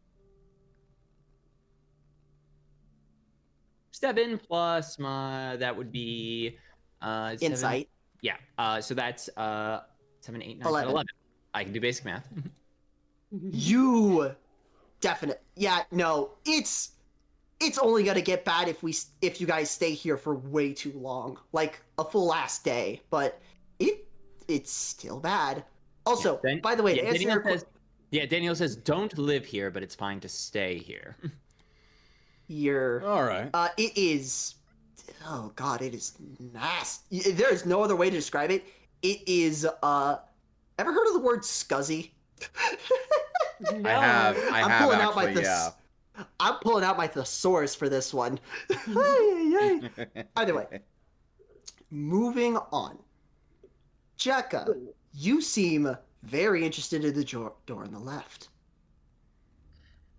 7 plus that would be Insight. 7, yeah. So that's 7, 8, 9, 10, 11. 11. I can do basic math. You no, it's only gonna get bad if you guys stay here for way too long, like a full last day. But it's still bad. Also, by the way, to answer Daniel says don't live here, but it's fine to stay here. all right. It is. Oh God, it is nasty. There is no other way to describe it. It is. Ever heard of the word scuzzy? No. I have actually, yeah. I'm pulling out my thesaurus for this one. Either way, moving on. Jekka, you seem very interested in the door on the left.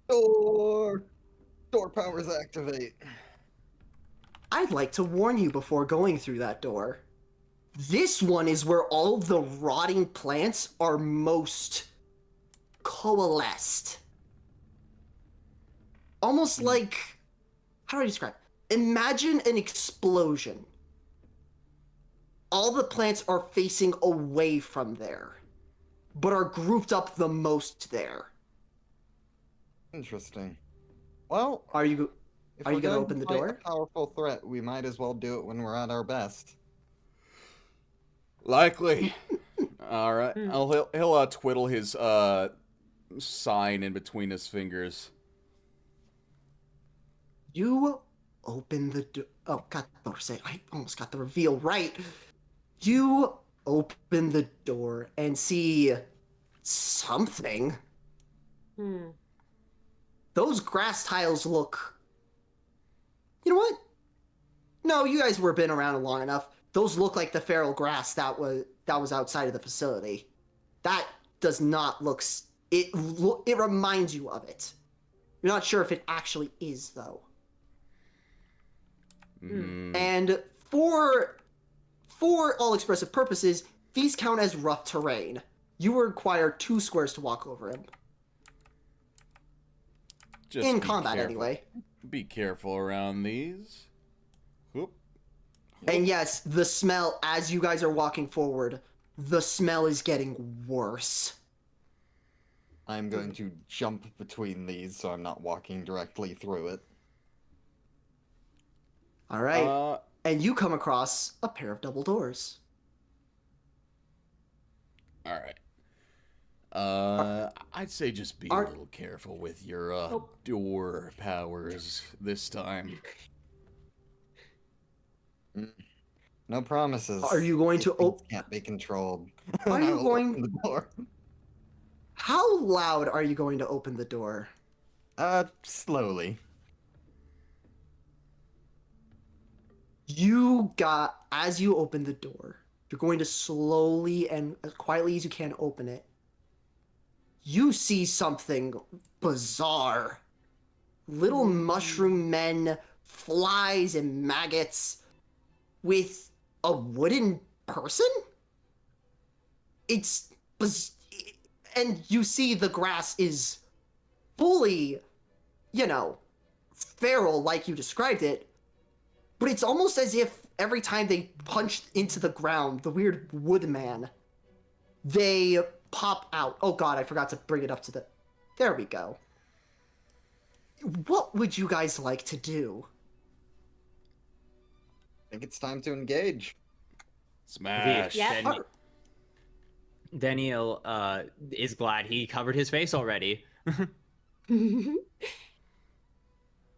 Door powers activate. I'd like to warn you before going through that door. This one is where all the rotting plants are most coalesced. Almost like, how do I describe it? Imagine an explosion. All the plants are facing away from there, but are grouped up the most there. Interesting. Well, Are you if going we're to open the fight door? a powerful threat, we might as well do it when we're at our best. Likely. All right. He'll twiddle his sign in between his fingers. You open the door. Oh, God, I almost got the reveal right. You open the door and see something. Those grass tiles look... You know what? No, you guys were been around long enough. Those look like the feral grass that was outside of the facility. That does not look... It reminds you of it. You're not sure if it actually is, though. And for all expressive purposes, these count as rough terrain. You require 2 squares to walk over him. Just in be combat, careful. anyway. Be careful around these. Whoop. And yes, the smell, as you guys are walking forward, the smell is getting worse. I'm going to jump between these so I'm not walking directly through it. All right. And you come across a pair of double doors. All right. I'd say just be a little careful with your door powers this time. No promises. Are you going These to things can't be controlled. Are I you will going- open the door? How loud are you going to open the door? Slowly. As you open the door, you're going to slowly and as quietly as you can open it. You see something bizarre. Little mushroom men, flies, and maggots with a wooden person? It's and you see the grass is fully, feral like you described it, but it's almost as if every time they punch into the ground, the weird woodman, they pop out. Oh god, I forgot to bring it up to the... There we go. What would you guys like to do? I think it's time to engage. Smash. Yeah. Daniel is glad he covered his face already.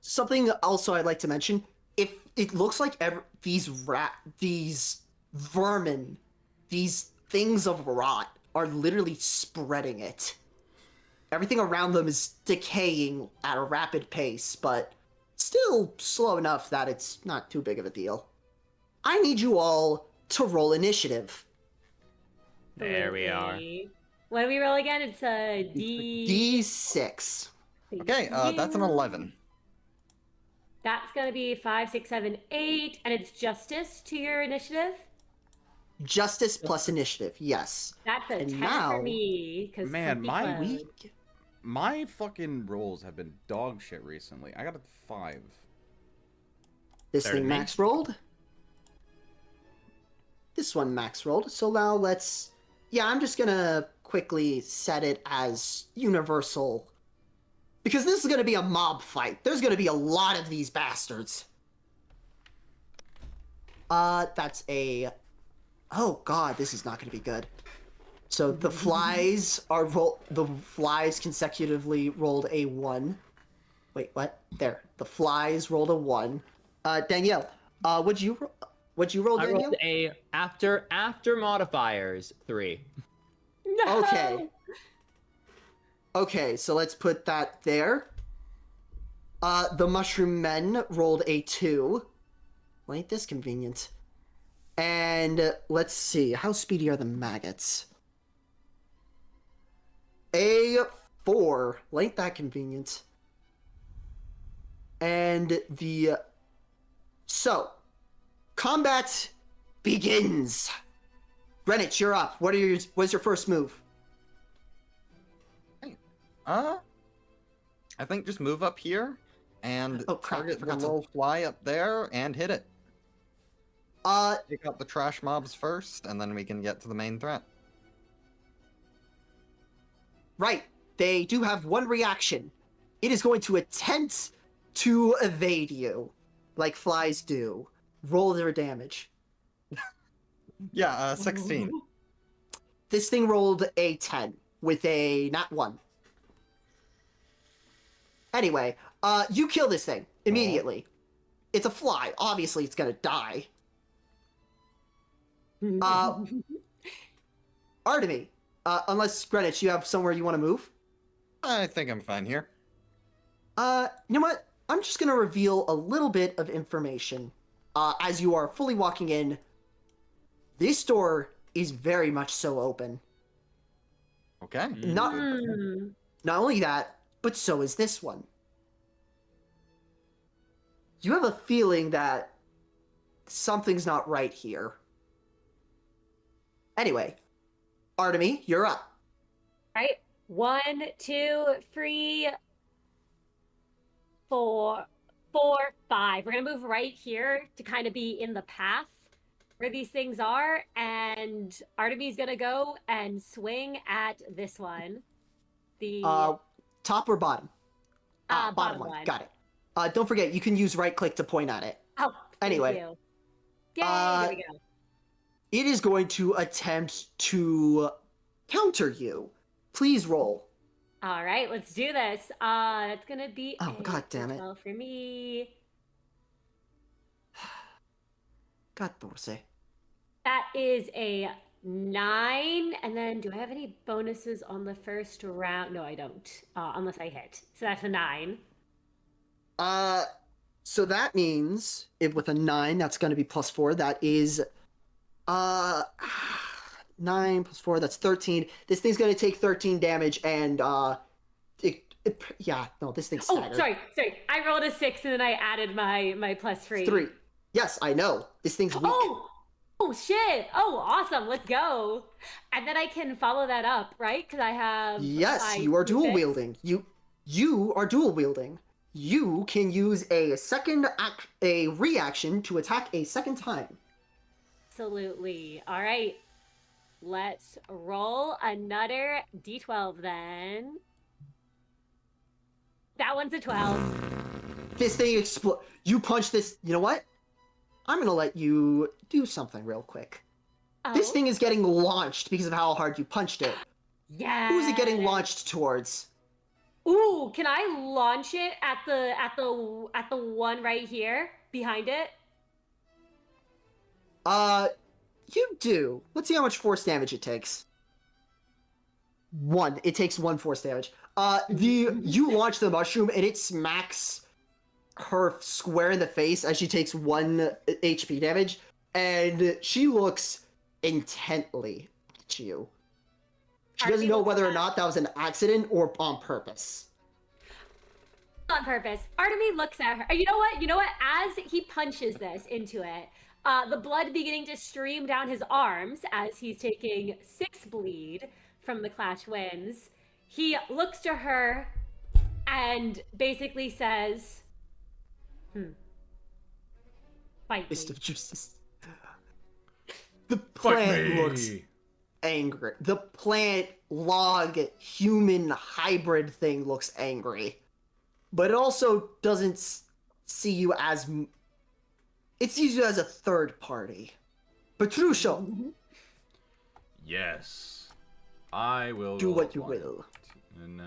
Something also I'd like to mention, if it looks like these vermin, these things of rot are literally spreading it. Everything around them is decaying at a rapid pace, but still slow enough that it's not too big of a deal. I need you all to roll initiative. There we are. Absolutely. What do we roll again? It's a D6. Okay, that's an 11. That's gonna be 5, 6, 7, 8, and it's justice to your initiative. Justice plus initiative, yes. That's a And 10 now- for me. Cause Man, Sleepy Clothes. My fucking rolls have been dog shit recently. I got a 5. This Better thing than me. max rolled. This one max rolled. So now let's... Yeah, I'm just gonna quickly set it as universal. Because this is gonna be a mob fight. There's gonna be a lot of these bastards. That's a... Oh god, this is not gonna be good. So the flies consecutively rolled a 1. Wait, what? There. The flies rolled a 1. Danielle, what'd you roll, I Danielle? rolled a after modifiers 3. No! Okay. Okay, so let's put that there. The mushroom men rolled a 2. Well, ain't this convenient? And let's see, how speedy are the maggots? A 4. Well, ain't that convenient? And so, combat begins. Greenwich, you're up. What's your first move? I think just move up here and Oh, crap, I target the forgot to- little fly up there and hit it. Take out the trash mobs first, and then we can get to the main threat. Right. They do have one reaction. It is going to attempt to evade you, like flies do. Roll their damage. Yeah, 16. This thing rolled a 10 with a nat 1. Anyway, you kill this thing immediately. It's a fly. Obviously, it's gonna die. Artemy, unless Greenwich, you have somewhere you want to move? I think I'm fine here. You know what? I'm just gonna reveal a little bit of information. As you are fully walking in, this door is very much so open. Okay. Not only that, but so is this one. You have a feeling that something's not right here. Anyway, Artemy, you're up. Right. 1, 2, 3, 4, 5. We're gonna move right here to kind of be in the path where these things are, and Artemy's gonna go and swing at this one. The Top or bottom? bottom one. Got it. Don't forget, you can use right click to point at it. Oh, Anyway. thank you. Yay, there we go. It is going to attempt to counter you. Please roll. All right, let's do this. That's gonna be Oh, a God damn it. 12 for me. 14. That is a 9. And then do I have any bonuses on the first round? No, I don't. Unless I hit. So that's a 9. So that means if with a 9, that's going to be +4. That is, 9 + 4. That's 13. This thing's going to take 13 damage, and this thing's staggered. Oh, sorry. I rolled a 6, and then I added my +3. 3. Yes, I know. This thing's weak. Oh shit! Oh, awesome! Let's go. And then I can follow that up, right? Because I have. Yes, you are dual wielding. You are dual wielding. You can use a reaction to attack a second time. Absolutely. All right. Let's roll another d12 then. That one's a 12. This thing explodes. You punch this. You know what? I'm gonna let you do something real quick. Oh. This thing is getting launched because of how hard you punched it. Yeah. Who's it getting launched towards? Ooh, can I launch it at the one right here behind it? You do. Let's see how much force damage it takes. 1. It takes 1 force damage. You launch the mushroom and it smacks her square in the face as she takes 1 HP damage, and she looks intently at you. She doesn't know whether or not that was an accident or on purpose. On purpose. Artemy looks at her. You know what? As he punches this into it, the blood beginning to stream down his arms as he's taking 6 bleed from the Clash Winds, he looks to her and basically says, fight Fist me. of justice. The plant me. looks angry. The plant log human hybrid thing looks angry. But it also doesn't see you as... It sees you as a third party. Petruccio, Yes. I will do roll what you one. will. And,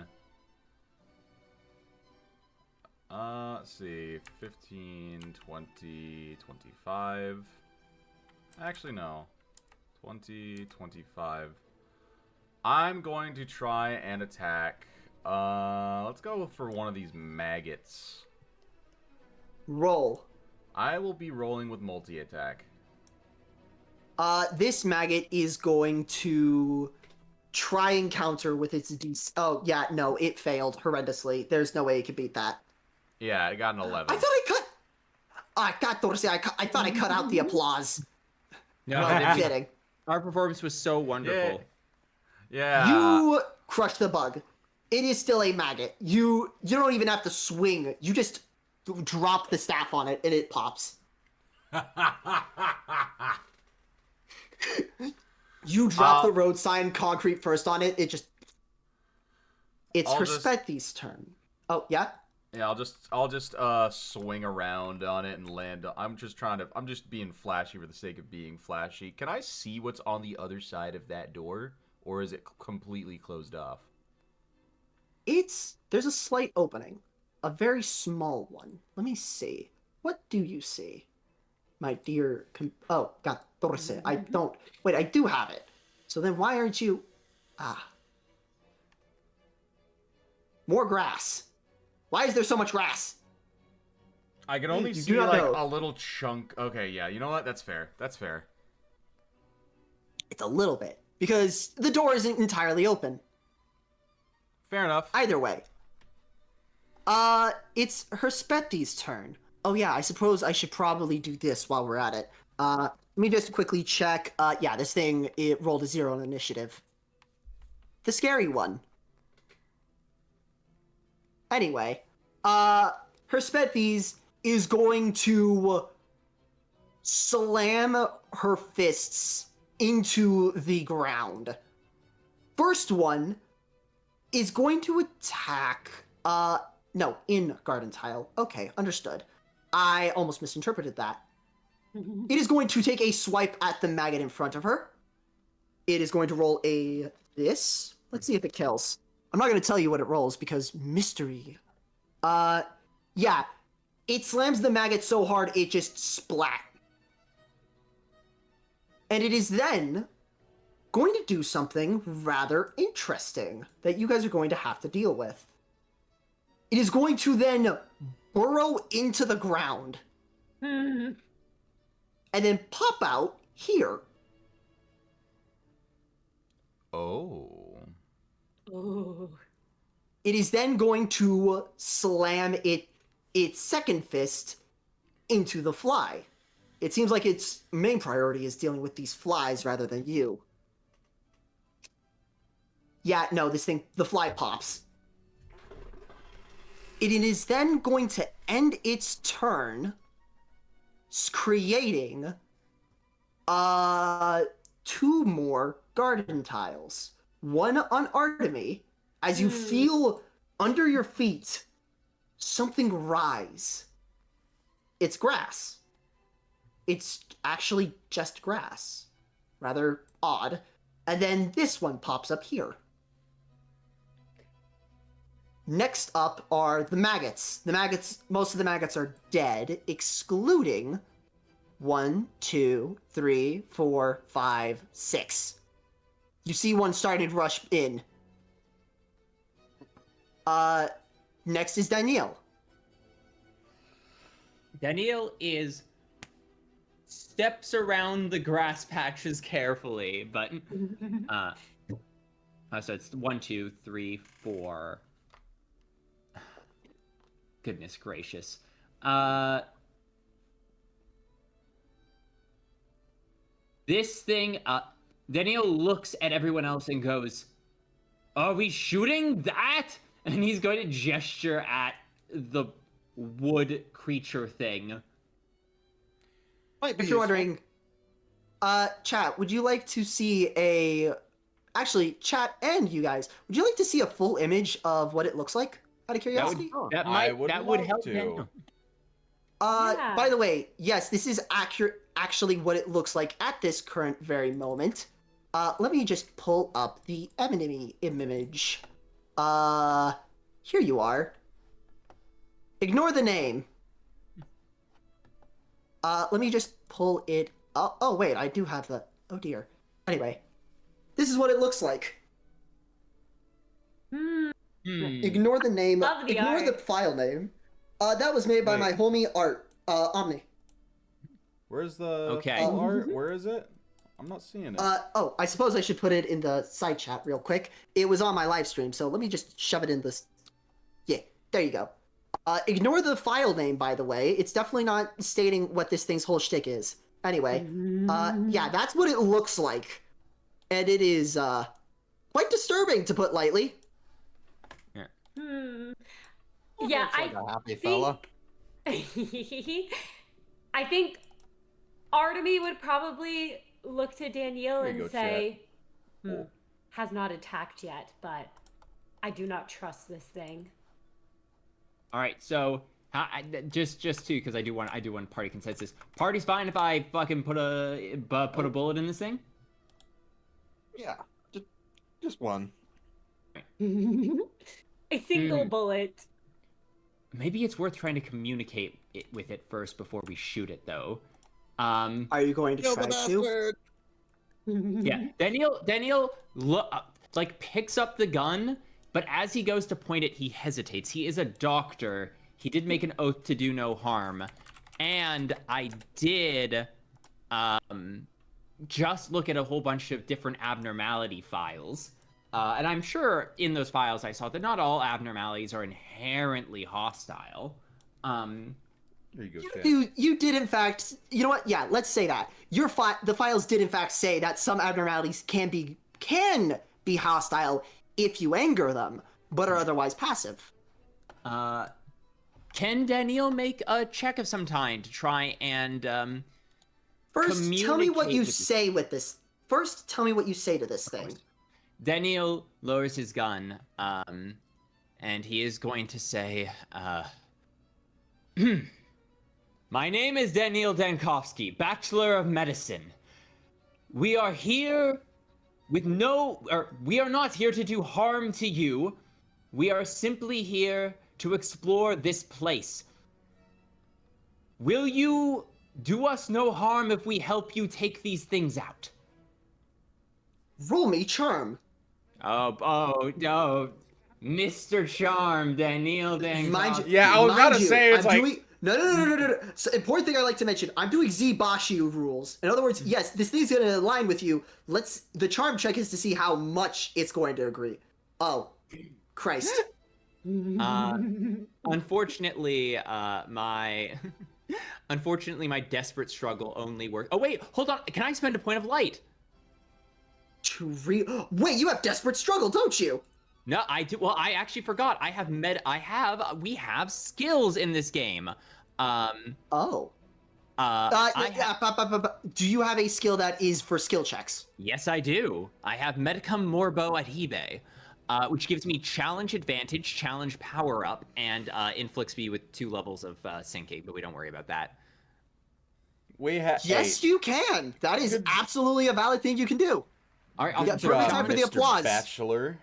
let's see. 15, 20, 25. Actually, no. 20, 25. I'm going to try and attack. Let's go for one of these maggots. Roll. I will be rolling with multi-attack. This maggot is going to try and counter with its DC. Oh, yeah, no, it failed horrendously. There's no way it could beat that. Yeah, I got an 11. I thought I cut... I thought I cut out the applause. No, Well, fitting. our performance was so wonderful. Yeah. You crush the bug. It is still a maggot. You don't even have to swing. You just drop the staff on it and it pops. You drop the road sign concrete first on it. It just... It's Herspethi's turn. Oh, yeah? Yeah, I'll just swing around on it and land. I'm just being flashy for the sake of being flashy. Can I see what's on the other side of that door, or is it completely closed off? There's a slight opening. A very small one. Let me see. What do you see? My dear... Oh, God. I don't... Wait, I do have it. So then why aren't you... More grass. Why is there so much grass? I can only You see do not like know. a little chunk. Okay, yeah. You know what? That's fair. That's fair. It's a little bit. Because the door isn't entirely open. Fair enough. Either way. It's Herspethi's turn. Oh yeah, I suppose I should probably do this while we're at it. Let me just quickly check. Yeah, this thing, it rolled a 0 on initiative. The scary one. Anyway, Herspethi's is going to slam her fists into the ground. First one is going to attack, no, in garden tile. Okay, understood. I almost misinterpreted that. It is going to take a swipe at the maggot in front of her. It is going to roll this. Let's see if it kills. I'm not going to tell you what it rolls because mystery. Yeah. It slams the maggot so hard it just splat. And it is then going to do something rather interesting that you guys are going to have to deal with. It is going to then burrow into the ground and then pop out here. Oh. Ooh. It is then going to slam its second fist into the fly. It seems like its main priority is dealing with these flies rather than you. Yeah, no, the fly pops. It is then going to end its turn, creating 2 more garden tiles. One on Artemy, as you feel under your feet something rise. It's grass. It's actually just grass. Rather odd. And then this one pops up here. Next up are the maggots. Most of the maggots are dead, excluding 1, 2, 3, 4, 5, 6. You see one starting to rush in. Next is Danielle. Daniel steps around the grass patches carefully, but so it's 1, 2, 3, 4. Goodness gracious. This thing, Daniel looks at everyone else and goes, "Are we shooting that?" And he's going to gesture at the wood creature thing. Might be If you're useful. wondering, chat, would you like to see actually, chat and you guys, would you like to see a full image of what it looks like? Out of curiosity? I would that would love help to. Daniel. Yeah. By the way, yes, this is actually what it looks like at this current very moment. Let me just pull up the enemy image. Here you are. Ignore the name. Let me just pull it up. Oh, wait, I do have the... Oh, dear. Anyway, this is what it looks like. Ignore the name. Love the Ignore the art. file name. That was made by my Wait. homie Omni. Where's the Okay. full art? Where is it? I'm not seeing it. Oh, I suppose I should put it in the side chat real quick. It was on my live stream, so let me just shove it in this. Yeah, there you go. Ignore the file name, by the way. It's definitely not stating what this thing's whole shtick is. Anyway, yeah, that's what it looks like. And it is, quite disturbing, to put lightly. Yeah, Looks like a happy fella. I think Artemy would probably look to Danielle Here you and go, say, Oh. has not attacked yet, but I do not trust this thing. All right, so just too, because I do want party consensus. Party's fine if I fucking put a bullet in this thing. Yeah, just one. A single bullet. Maybe it's worth trying to communicate with it first before we shoot it, though. Are you going to Kill try the to? bastard! Yeah, Daniel like picks up the gun, but as he goes to point it, he hesitates. He is a doctor. He did make an oath to do no harm, and I did just look at a whole bunch of different abnormality files. And I'm sure in those files I saw that not all abnormalities are inherently hostile. Here you go, chat. You did in fact, you know what? Yeah, let's say that. The files did in fact say that some abnormalities can be hostile if you anger them, but are otherwise passive. Can Daniel make a check of some kind to try and First, tell me what communicate you with this- say with this. First, tell me what you say to this thing. Daniel lowers his gun, and he is going to say, "My name is Daniel Dankovsky, Bachelor of Medicine. We are here we are not here to do harm to you. We are simply here to explore this place. Will you Do us no harm if we help you take these things out. Roll me charm. Oh, Mr. Charm, Daniel Dan. Mind you, Yeah, I was about to say, it's I'm like- doing no. So, important thing I like to mention. I'm doing Zbashiu rules. In other words, yes, this thing's gonna align with you. The charm check is to see how much it's going to agree. Oh, Christ. Unfortunately, my desperate struggle only worked. Oh wait, hold on. Can I spend a point of light? Wait, you have desperate struggle, don't you? No, I do. Well, I actually forgot. We have skills in this game. Oh. I do you have a skill that is for skill checks? Yes, I do. I have Medicum Morbo at Hibe, which gives me challenge advantage, challenge power up, and inflicts me with 2 levels of syncing, but we don't worry about that. Yes, you can. That is absolutely a valid thing you can do. All right, I'll Yeah, perfect time for the applause. Bachelor.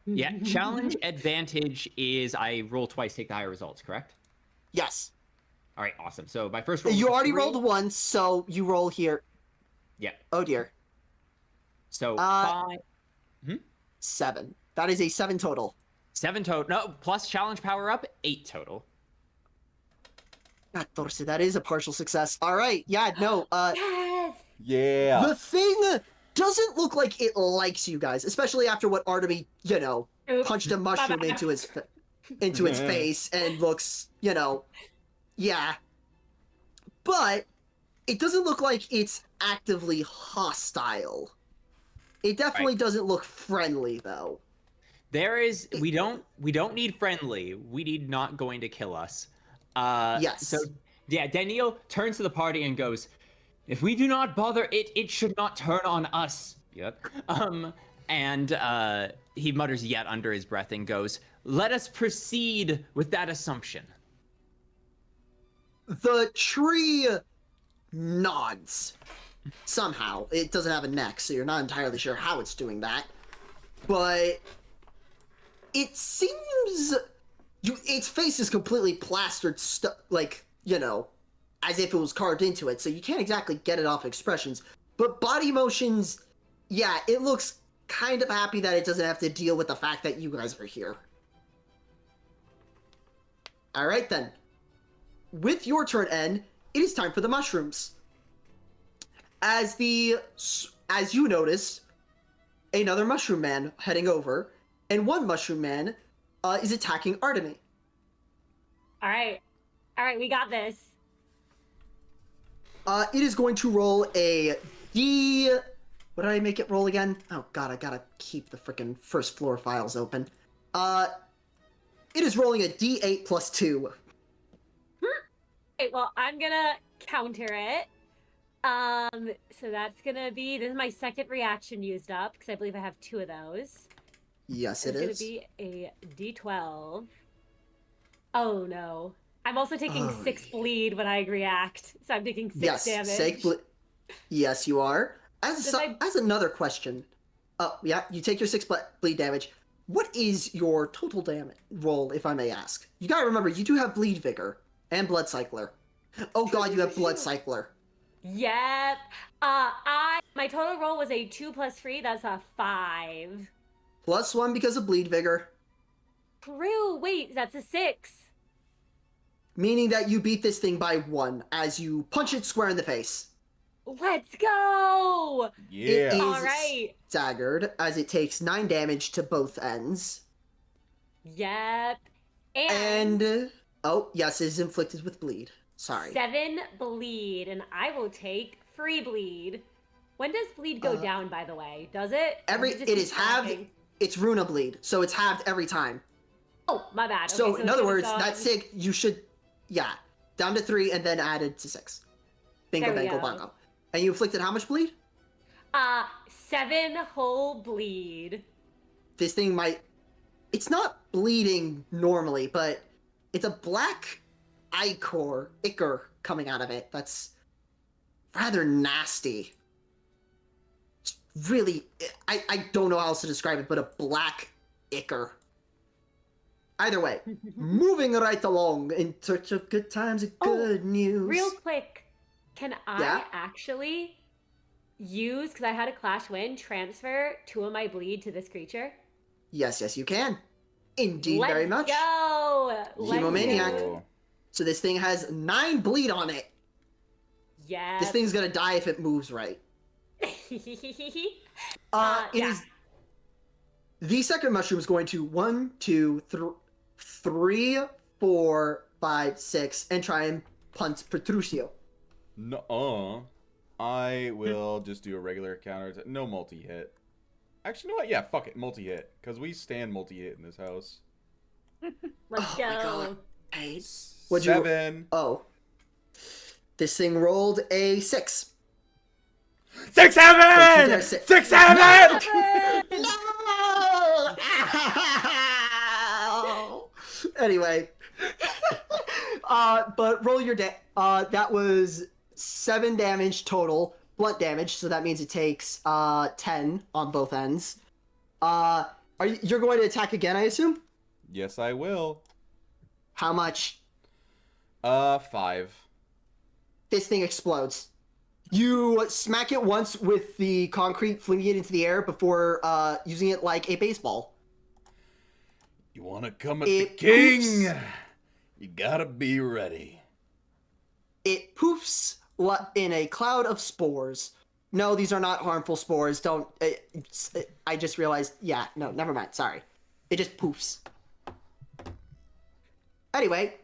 Yeah, challenge advantage is I roll twice, take the higher results, correct? Yes. All right, awesome. So my first roll. You was a already 3. rolled once, so you roll here. Yeah. Oh dear. So 5. 7. That is a 7 total. 7 total. No, plus challenge power up, 8 total. 14. That is a partial success. All right. Yeah. No. Yes. Yeah. The thing doesn't look like it likes you guys, especially after what Artemy, Oops. punched a mushroom into its face and looks, yeah. But it doesn't look like it's actively hostile. It definitely doesn't look friendly though. We don't need friendly. We need not going to kill us. Yes. So yeah, Daniel turns to the party and goes, "If we do not bother it, it should not turn on us." Yep. And he mutters yet under his breath and goes, "Let us proceed with that assumption." The tree nods. Somehow. It doesn't have a neck, so you're not entirely sure how it's doing that. But it seems its face is completely plastered, as if it was carved into it, so you can't exactly get it off expressions. But body motions, yeah, it looks kind of happy that it doesn't have to deal with the fact that you guys are here. Alright then. With your turn, N, it is time for the mushrooms. As you notice, another mushroom man heading over, and one mushroom man is attacking Artemy. All right, we got this. It is going to roll a D. What did I make it roll again? Oh god, I gotta keep the frickin' first floor files open. It is rolling a D8 plus 2. Okay, well, I'm gonna counter it. So that's gonna be, this is my second reaction used up, because I believe I have 2 of those. Yes, it It's is. gonna be a D12. Oh no. I'm also taking 6 bleed when I react, so I'm taking 6 damage. Yes, you are. As another question, yeah, you take your 6 bleed damage. What is your total damage roll, if I may ask? You gotta remember, you do have bleed vigor and blood cycler. Oh god, you have blood cycler. Yep. My total roll was a 2 plus 3. That's a 5. Plus 1 because of bleed vigor. True. Wait, that's a 6. Meaning that you beat this thing by 1 as you punch it square in the face. Let's go. Yeah. It is All right. staggered as it takes 9 damage to both ends. Yep. And oh yes, it is inflicted with bleed. Sorry. 7 bleed, and I will take free bleed. When does bleed go down, by the way? Does it? Or does It keep is halved. dropping? It's Runa bleed, so it's halved every time. Oh, my bad. Okay, So in it's other gonna words, go that 6 you should, down to 3 and then added to 6. Bingo, There we bango, go. bongo. And you inflicted how much bleed? 7 whole bleed. This thing might. It's not bleeding normally, but it's a black ichor coming out of it. That's rather nasty. It's really, I don't know how else to describe it, but a black ichor. Either way, moving right along in search of good times and good news. Real quick, Can Yeah? I actually use, because I had a Clash win, transfer 2 of my bleed to this creature? Yes, you can. Indeed, Let's very much. go! Let's Hemomaniac. go. So this thing has 9 bleed on it. Yeah. This thing's gonna die if it moves right. It yeah. is. The second mushroom is going to 1, 2, 3, 4, 5, 6, and try and punt Petruchio. No, I will just do a regular counter. No multi-hit. Actually, you know what? Yeah, fuck it, multi-hit, because we stand multi-hit in this house. Let's Oh go. my God. 8. 7. Oh. This thing rolled a 6. 6, 7! 6, 7! No! Ow! Anyway. But roll your that was 7 damage total, blunt damage, so that means it takes 10 on both ends. You're going to attack again, I assume? Yes, I will. How much? 5. This thing explodes. You smack it once with the concrete, flinging it into the air before using it like a baseball. You wanna come at the king? Poofs. You gotta be ready. It poofs in a cloud of spores. No, these are not harmful spores. Don't. I just realized. Yeah, no, never mind. Sorry. It just poofs. Anyway,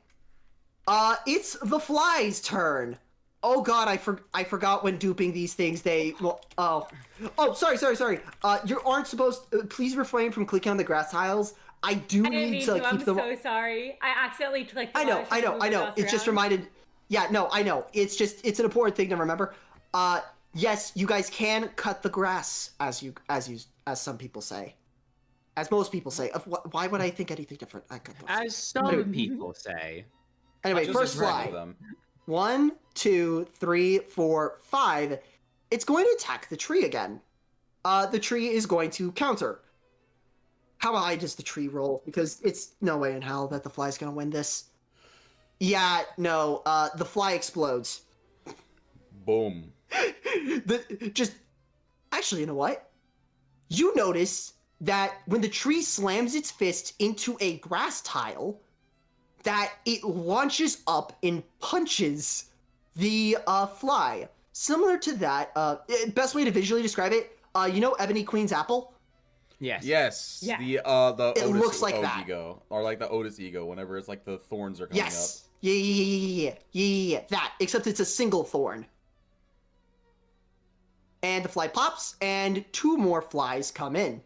it's the fly's turn. Oh God, I forgot when duping these things. Sorry. You aren't supposed. Please refrain from clicking on the grass tiles. I do need to keep them. I'm so sorry. I accidentally clicked. I know. It's just reminded. Yeah, no, I know. It's an important thing to remember. Yes, you guys can cut the grass, as some people say, as most people say. Why would I think anything different? As some people say. Anyway, first fly. 1, 2, 3, 4, 5. It's going to attack the tree again. The tree is going to counter. How high does the tree roll? Because it's no way in hell that the fly's going to win this. Yeah, no. The fly explodes. Boom. Actually, you know what? You notice that when the tree slams its fist into a grass tile, that it launches up and punches the fly. Similar to that, best way to visually describe it, you know Ebony Queen's apple? Yes. Yes. Yeah. The It Otis looks like that. ego, or like the Otis ego. Whenever it's like the thorns are coming Yes. Yeah. That. Except it's a single thorn. And the fly pops, and 2 more flies come in.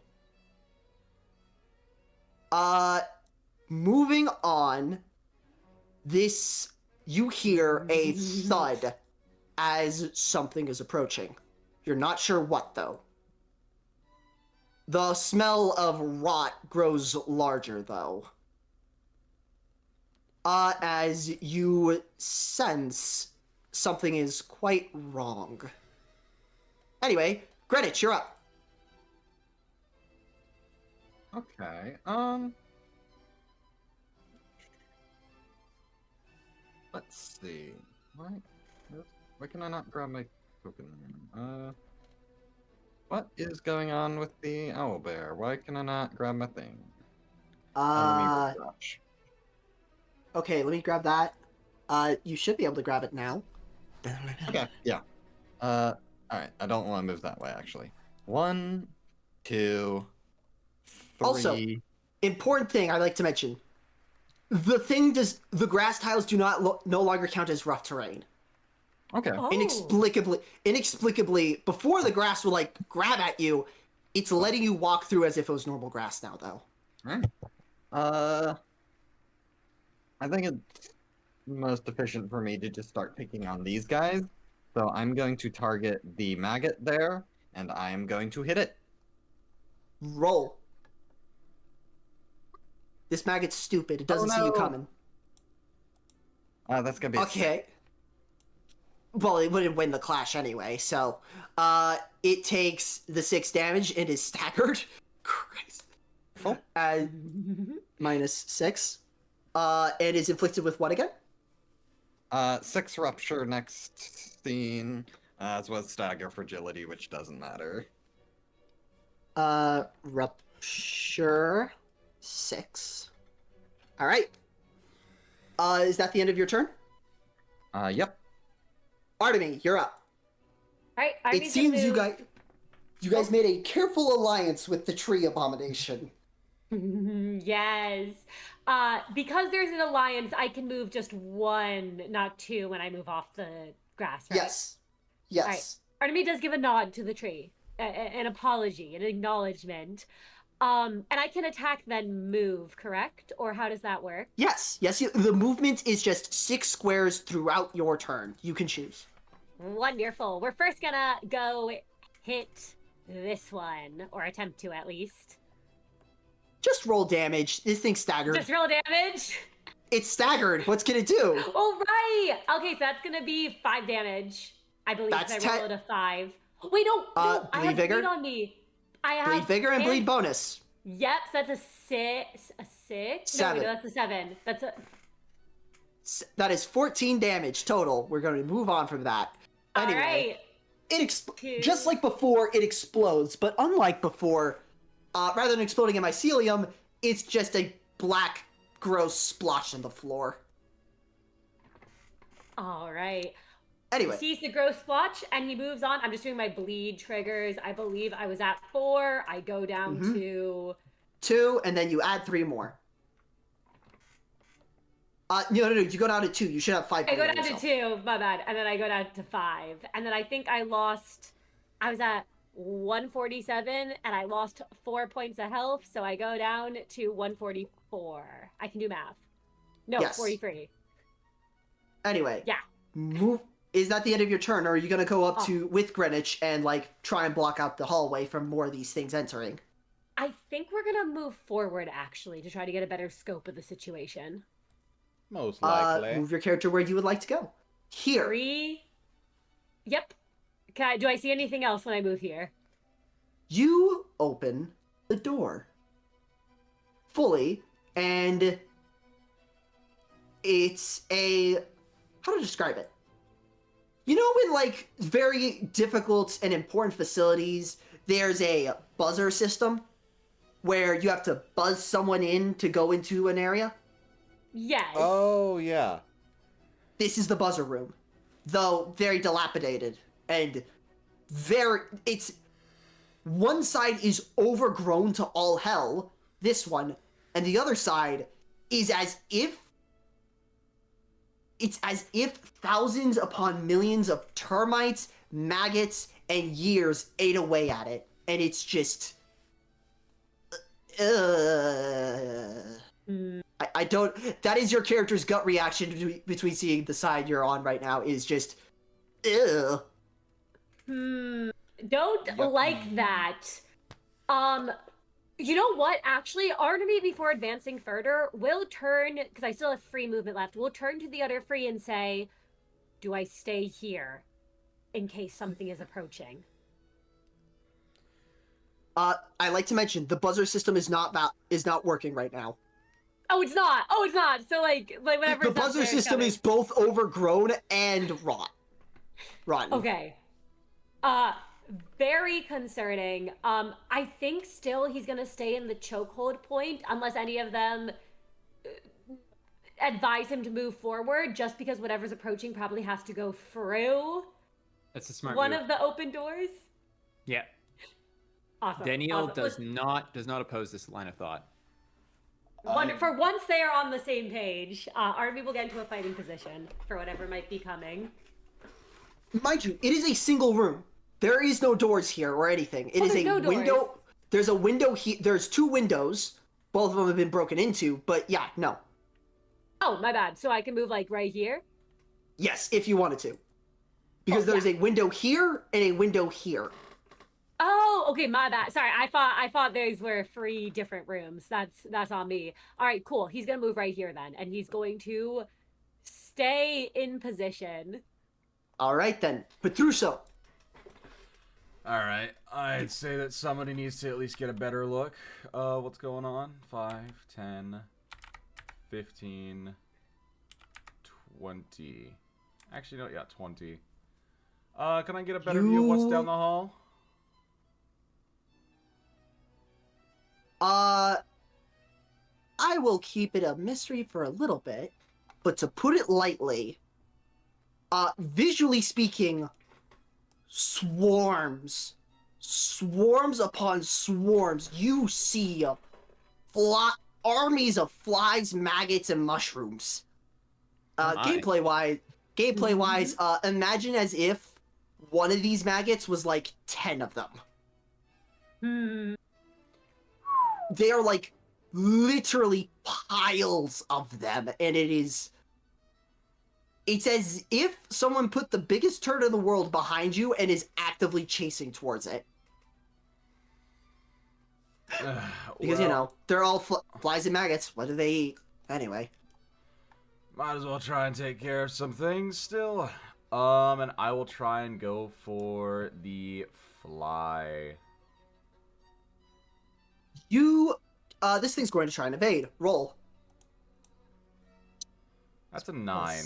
Moving on. You hear a thud as something is approaching. You're not sure what, though. The smell of rot grows larger, though. As you sense something is quite wrong. Anyway, Greenwich, you're up. Okay, let's see. Why can I not grab my token? What is going on with the owlbear? Why can I not grab my thing? Okay, let me grab that. You should be able to grab it now. Okay, yeah. Alright, I don't want to move that way, actually. 1, 2, 3... Also, important thing I'd like to mention. The grass tiles do not no longer count as rough terrain. Okay. Oh. Inexplicably, before the grass will like grab at you, it's letting you walk through as if it was normal grass now, though. Alright. I think it's most efficient for me to just start picking on these guys. So I'm going to target the maggot there, and I'm going to hit it. Roll. This maggot's stupid. It doesn't see you coming. That's gonna be okay. Well, it wouldn't win the clash anyway, so it takes the 6 damage and is staggered. Christ. Oh. -6. And is inflicted with what again? 6 rupture next 16, as well as stagger fragility, which doesn't matter. Rupture 6. All right. Is that the end of your turn? Yep. Artemy, you're up. All right, It seems you guys made a careful alliance with the tree abomination. Yes. Because there's an alliance, I can move just one, not two, when I move off the grass, right? Yes. Yes. All right. Artemy does give a nod to the tree, an apology, an acknowledgement. And I can attack then move, correct? Or how does that work? Yes. The movement is just 6 squares throughout your turn. You can choose. Wonderful. We're first gonna go hit this one, or attempt to at least. Just roll damage. This thing's staggered. Just roll damage. It's staggered. What's gonna do? Oh, right. Okay, so that's gonna be 5 damage. I believe That's I rolled a 5. Wait, no, I bleed have vigor? bleed on me. I have Bleed vigor and bleed bonus. Yep, so that's a 6. A 6? 7. No, that's a 7. That's a. That is 14 damage total. We're going to move on from that. Anyway, just like before, it explodes, but unlike before, rather than exploding in mycelium, it's just a black, gross splotch on the floor. All right. Anyway. He sees the gross splotch and he moves on. I'm just doing my bleed triggers. I believe I was at 4. I go down to 2, and then you add 3 more. No, you go down to 2. You should have 5. I go down to 2, my bad. And then I go down to 5. And then I think I was at 147 and I lost 4 points of health. So I go down to 144. I can do math. No, yes. 43. Anyway. Yeah. Move. Is that the end of your turn, or are you going to go up to with Greenwich and, like, try and block out the hallway from more of these things entering? I think we're going to move forward, actually, to try to get a better scope of the situation. Most likely. Move your character where you would like to go. Here. 3. Yep. Do I see anything else when I move here? You open the door fully, and it's a... How to describe it? You know, in, like, very difficult and important facilities, there's a buzzer system where you have to buzz someone in to go into an area? Yes. Oh, yeah. This is the buzzer room, though very dilapidated and it's one side is overgrown to all hell, this one, and the other side is as if thousands upon millions of termites, maggots, and years ate away at it, and it's just I don't. That is your character's gut reaction between seeing the side you're on right now is just, ew. Don't like that. You know what? Actually, Artemy, before advancing further, will turn, because I still have free movement left, will turn to the other free and say, do I stay here in case something is approaching? I like to mention, the buzzer system is not working right now. Oh, it's not! Oh, it's not! So, like whatever. The buzzer system is both overgrown and rotten. Okay. Very concerning. I think still he's gonna stay in the chokehold point unless any of them advise him to move forward, just because whatever's approaching probably has to go through That's a smart one move. of the open doors. Yeah. Awesome. Daniel awesome. does not oppose this line of thought. For once they are on the same page, Arby will get into a fighting position for whatever might be coming. Mind you, it is a single room. There is no doors here or anything. It is a window. Doors. There's a window here. There's 2 windows. Both of them have been broken into, but yeah, no. Oh, my bad. So I can move, like, right here? Yes, if you wanted to. Because there's a window here and a window here. Oh, okay, my bad. Sorry, I thought those were 3 different rooms. That's on me. All right, cool. He's gonna move right here then, and he's going to stay in position. All right then, Petruso. All right, I'd say that somebody needs to at least get a better look. What's going on? 5, 10, 15, 20. Actually, no, yeah, 20. Can I get a better view of what's down the hall? I will keep it a mystery for a little bit, but to put it lightly, visually speaking, swarms upon swarms. You see armies of flies, maggots, and mushrooms. Gameplay wise, imagine as if one of these maggots was like 10 of them. They are like literally piles of them, and it's as if someone put the biggest turd in the world behind you and is actively chasing towards it. Because, you know, they're all flies and maggots. What do they eat? Anyway. Might as well try and take care of some things still. And I will try and go for the fly. This thing's going to try and evade. Roll. That's a 9.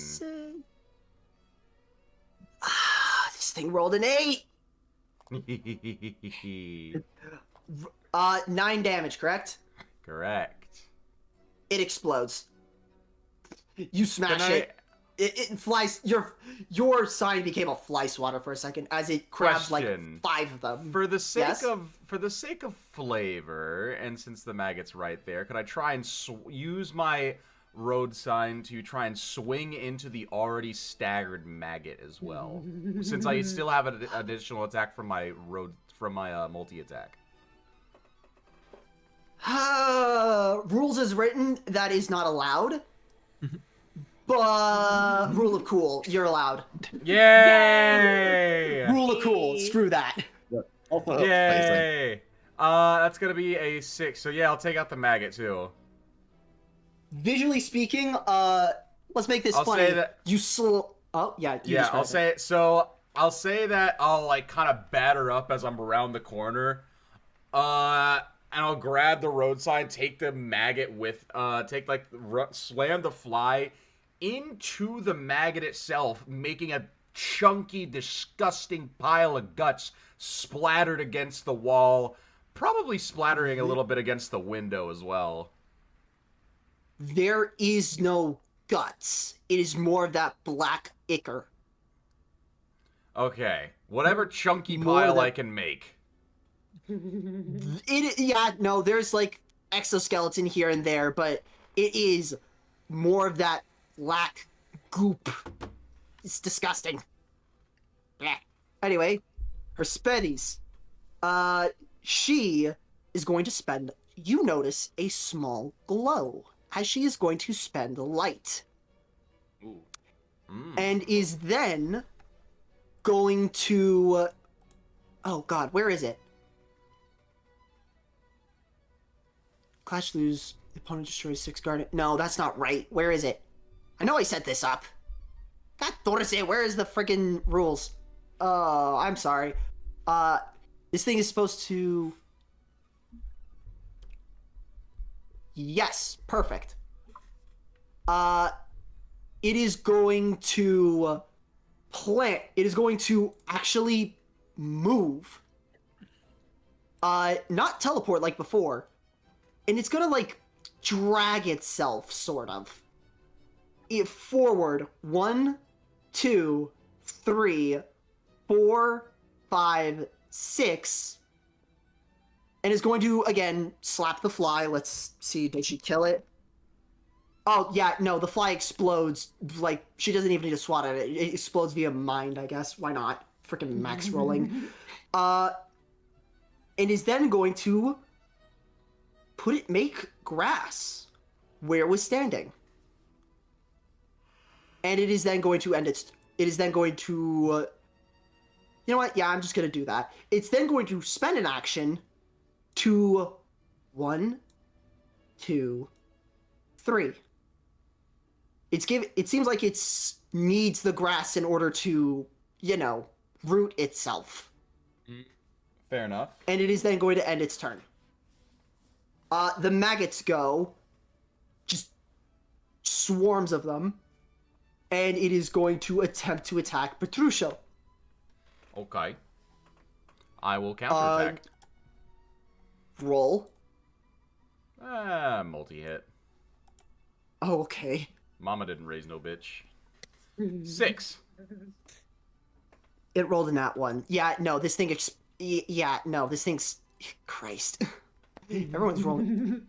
This thing rolled an 8. 9 damage, correct? Correct. It explodes. You smash it. It flies. Your sign became a fly swatter for a second as it grabs like 5 of them. For the sake of flavor, and since the maggot's right there, could I try and use my road sign to try and swing into the already staggered maggot as well, since I still have an additional attack from my multi attack. Rules as written, that is not allowed. But rule of cool, you're allowed. Yay! Rule of cool, screw that. Yay! That's gonna be a 6. So yeah, I'll take out the maggot too. Visually speaking, let's make this funny. Say that. I'll say that I'll like kind of batter up as I'm around the corner. And I'll grab the road sign, take the maggot with, slam the fly into the maggot itself, making a chunky, disgusting pile of guts splattered against the wall, probably splattering a little bit against the window as well. There is no guts. It is more of that black ichor. Okay, whatever chunky pile I can make. There's like exoskeleton here and there, but it is more of that black goop. It's disgusting. Yeah. Anyway, her speddies. She is going to spend, you notice, a small glow as she is going to spend light. Ooh. And is then going to, oh god, where is it? Clash lose, the opponent destroys 6 garnet. No, that's not right. Where is it? I know I set this up. God, Dorse, where is the friggin' rules? Oh, I'm sorry. This thing is supposed to... Yes, perfect. It is going to plant. It is going to actually move. Not teleport like before. And it's gonna, like, drag itself, sort of. Forward. 1, 2, 3, 4, 5, 6. And is going to, again, slap the fly. Let's see, did she kill it? Oh, yeah, no, the fly explodes. Like, she doesn't even need to swat at it. It explodes via mind, I guess. Why not? Freaking max rolling. And is then going to make grass where it was standing. And it is then going to you know what? Yeah, I'm just going to do that. It's then going to spend an action to 1, 2, 3. It seems like it needs the grass in order to, root itself. Fair enough. And it is then going to end its turn. The maggots go, just swarms of them, and it is going to attempt to attack Petruccio. Okay. I will counterattack. Roll. Multi-hit. Oh, okay. Mama didn't raise no bitch. 6. It rolled in that one. Yeah, no, this thing. Yeah, no, this thing's. Christ. Everyone's rolling.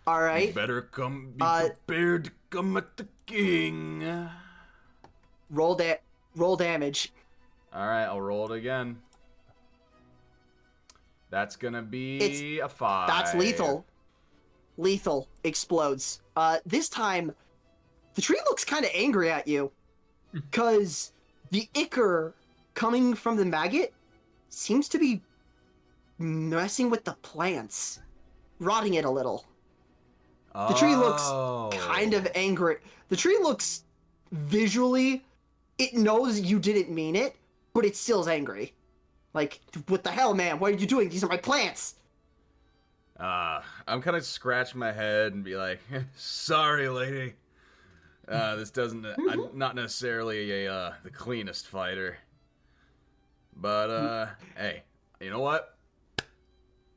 All right. You better come be prepared to come at the king. Roll damage. All right, I'll roll it again. That's gonna be a 5. That's lethal. Lethal explodes. This time, the tree looks kind of angry at you, because the ichor coming from the maggot seems to be messing with the plants, rotting it a little. The tree looks kind of angry. The tree looks visually, it knows you didn't mean it, but it still's angry. Like, what the hell, man? What are you doing? These are my plants. I'm kind of scratch my head and be like, sorry, lady. This doesn't. I'm not necessarily the cleanest fighter, but hey, you know what?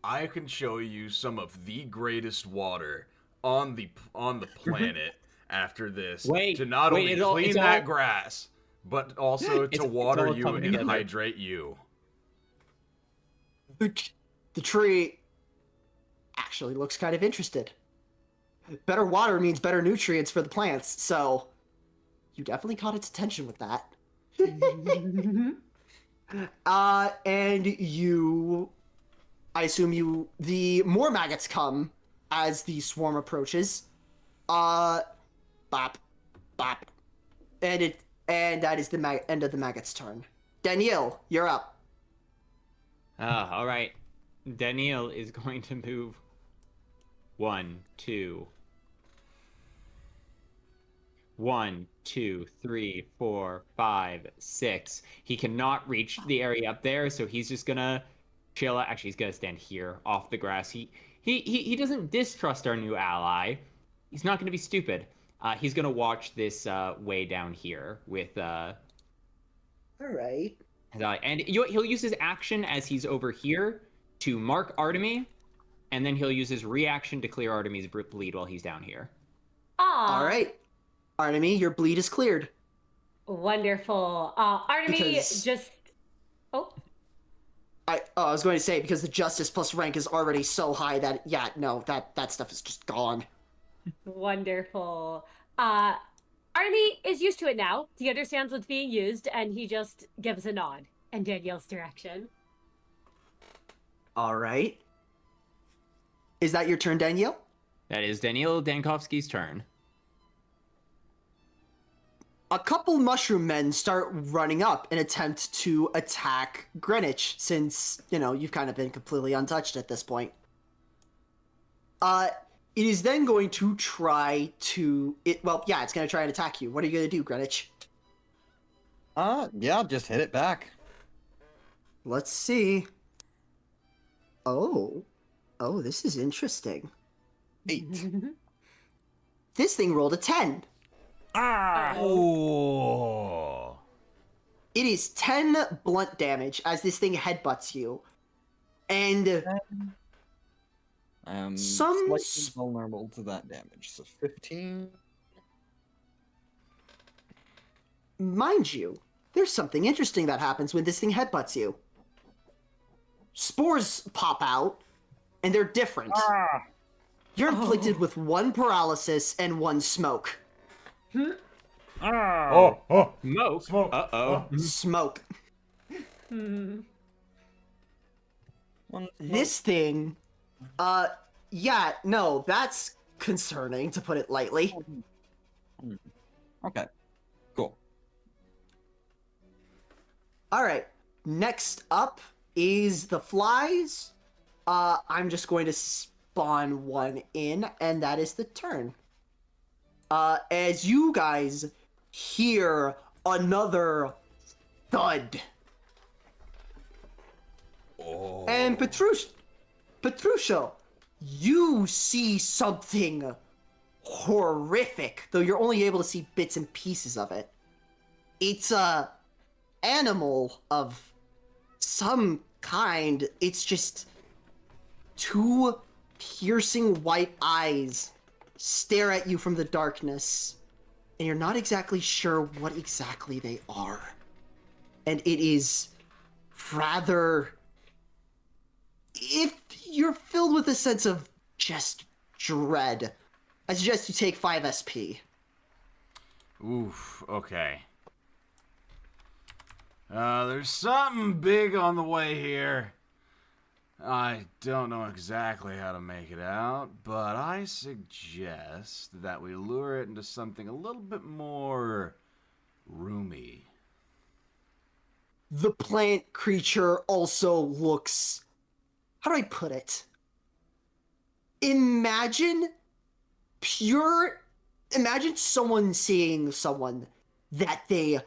I can show you some of the greatest water on the planet after this to not only clean that grass, but also to water you and hydrate you. The tree actually looks kind of interested. Better water means better nutrients for the plants, so you definitely caught its attention with that. And you, I assume the more maggots come as the swarm approaches. Bop, bop, and that is the end of the maggot's turn. Danielle, you're up. All right. Danielle is going to move 1, 2, 3, 4, 5, 6. He cannot reach the area up there, so he's just gonna chill. Actually, he's gonna stand here off the grass. He doesn't distrust our new ally. He's not gonna be stupid. He's gonna watch this way down here with All right. and he'll use his action as he's over here to mark Artemy, and then he'll use his reaction to clear Artemy's bleed while he's down here. Aw. All right. Artemy, your bleed is cleared. Wonderful. Artemy just... Oh. I was going to say, because the justice plus rank is already so high that, yeah, no, that stuff is just gone. Wonderful. Artemy is used to it now. He understands what's being used, and he just gives a nod in Danielle's direction. All right. Is that your turn, Danielle? That is Daniel Dankovsky's turn. A couple mushroom men start running up in attempt to attack Greenwich, since, you've kind of been completely untouched at this point. It is then going to try to... it's going to try and attack you. What are you going to do, Greenwich? Yeah, just hit it back. Let's see. Oh, this is interesting. 8. This thing rolled a 10. Oh. It is 10 blunt damage as this thing headbutts you. And I am some slightly vulnerable to that damage, so 15. Mind you, there's something interesting that happens when this thing headbutts you. Spores pop out, and they're different. You're inflicted with 1 paralysis and 1 smoke. Smoke. Smoke. Uh-oh. Smoke. This thing, that's concerning, to put it lightly. Okay, cool. Alright, next up is the flies. I'm just going to spawn one in, and that is the turn. As you guys hear another thud. Oh. And Petruccio, you see something horrific, though you're only able to see bits and pieces of it. It's a animal of some kind. It's just two piercing white eyes stare at you from the darkness, and you're not exactly sure what exactly they are. And it is rather... If you're filled with a sense of just dread, I suggest you take 5 SP. Oof, okay. There's something big on the way here. I don't know exactly how to make it out, but I suggest that we lure it into something a little bit more roomy. The plant creature also looks... How do I put it? Imagine someone seeing someone that they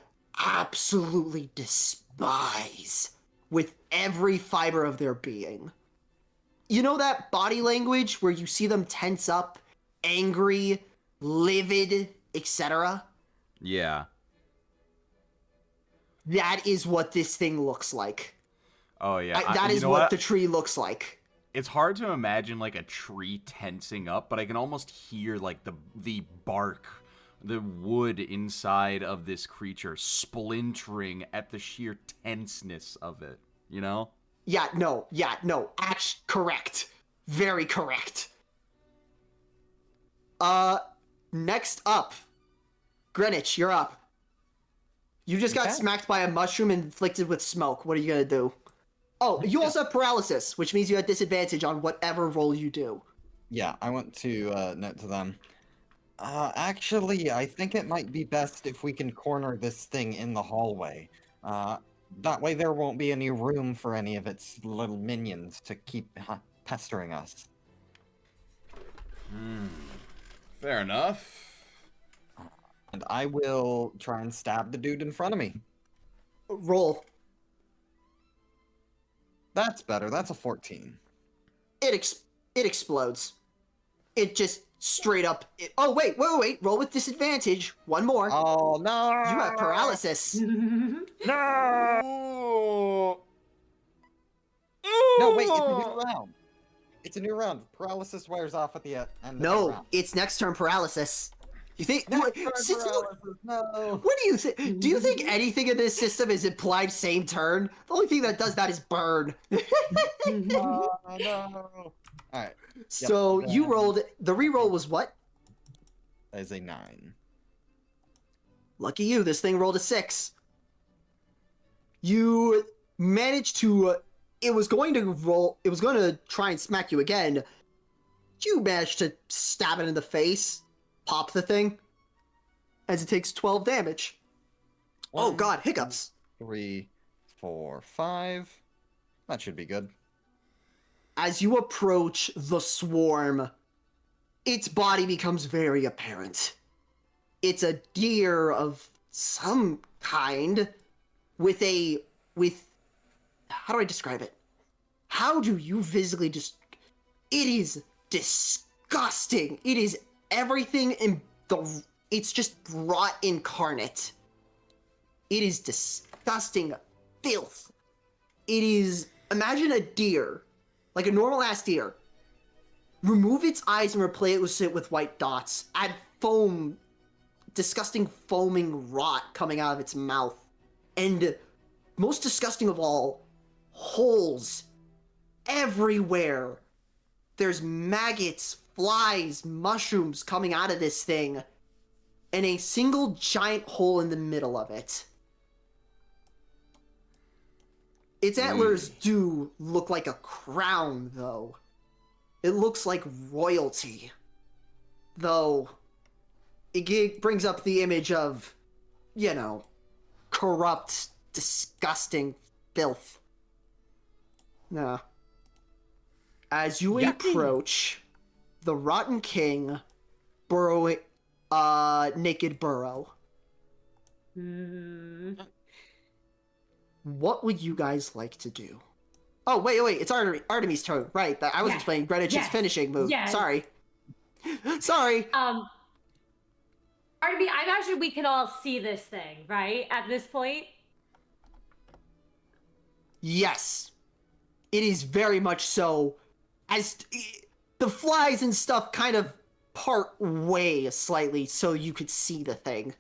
absolutely despise with every fiber of their being. You know that body language where you see them tense up, angry, livid, etc.? Yeah. That is what this thing looks like. Oh, yeah. That is what the tree looks like. It's hard to imagine, like, a tree tensing up, but I can almost hear, like, the bark, the wood inside of this creature splintering at the sheer tenseness of it, you know? Yeah, no. Correct. Very correct. Next up. Greenwich, you're up. You just got smacked by a mushroom inflicted with smoke. What are you gonna do? Oh, you also have paralysis, which means you have disadvantage on whatever roll you do. Yeah, I want to note to them. Actually, I think it might be best if we can corner this thing in the hallway. That way there won't be any room for any of its little minions to keep pestering us. Fair enough. And I will try and stab the dude in front of me. Roll. That's better. That's a 14. It explodes. It just straight up... Oh, wait. Roll with disadvantage. One more. Oh, no! You have paralysis. No! No, wait, it's a new round. It's a new round. Paralysis wears off at the end of the round. No, it's next turn paralysis. You think... No. What do you think? Do you think anything in this system is implied same turn? The only thing that does that is burn. No. Alright. So you rolled... The reroll was what? That is a 9. Lucky you, this thing rolled a 6. You managed to... It was going to try and smack you again. You managed to stab it in the face. Pop the thing. As it takes 12 damage. Oh god, hiccups. 3, 4, 5. That should be good. As you approach the swarm, its body becomes very apparent. It's a deer of some kind with how do I describe it? How do you physically it is disgusting. It is everything in it's just rot incarnate. It is disgusting filth. It is, imagine a deer, like a normal ass deer. Remove its eyes and replace it with white dots. Add foam, disgusting foaming rot coming out of its mouth. And most disgusting of all, holes everywhere. There's maggots, flies, mushrooms coming out of this thing. And a single giant hole in the middle of it. Its antlers do look like a crown, though. It looks like royalty. Though, it brings up the image of, you know, corrupt, disgusting filth. Nah. As you approach the Rotten King naked burrow. What would you guys like to do? Oh, wait, it's Artemis' turn. Right, I was explaining Greenwich's finishing move. Yes. Sorry. Artemis, I imagine we can all see this thing, right? At this point? Yes. It is very much so. As the flies and stuff kind of part way slightly so you could see the thing.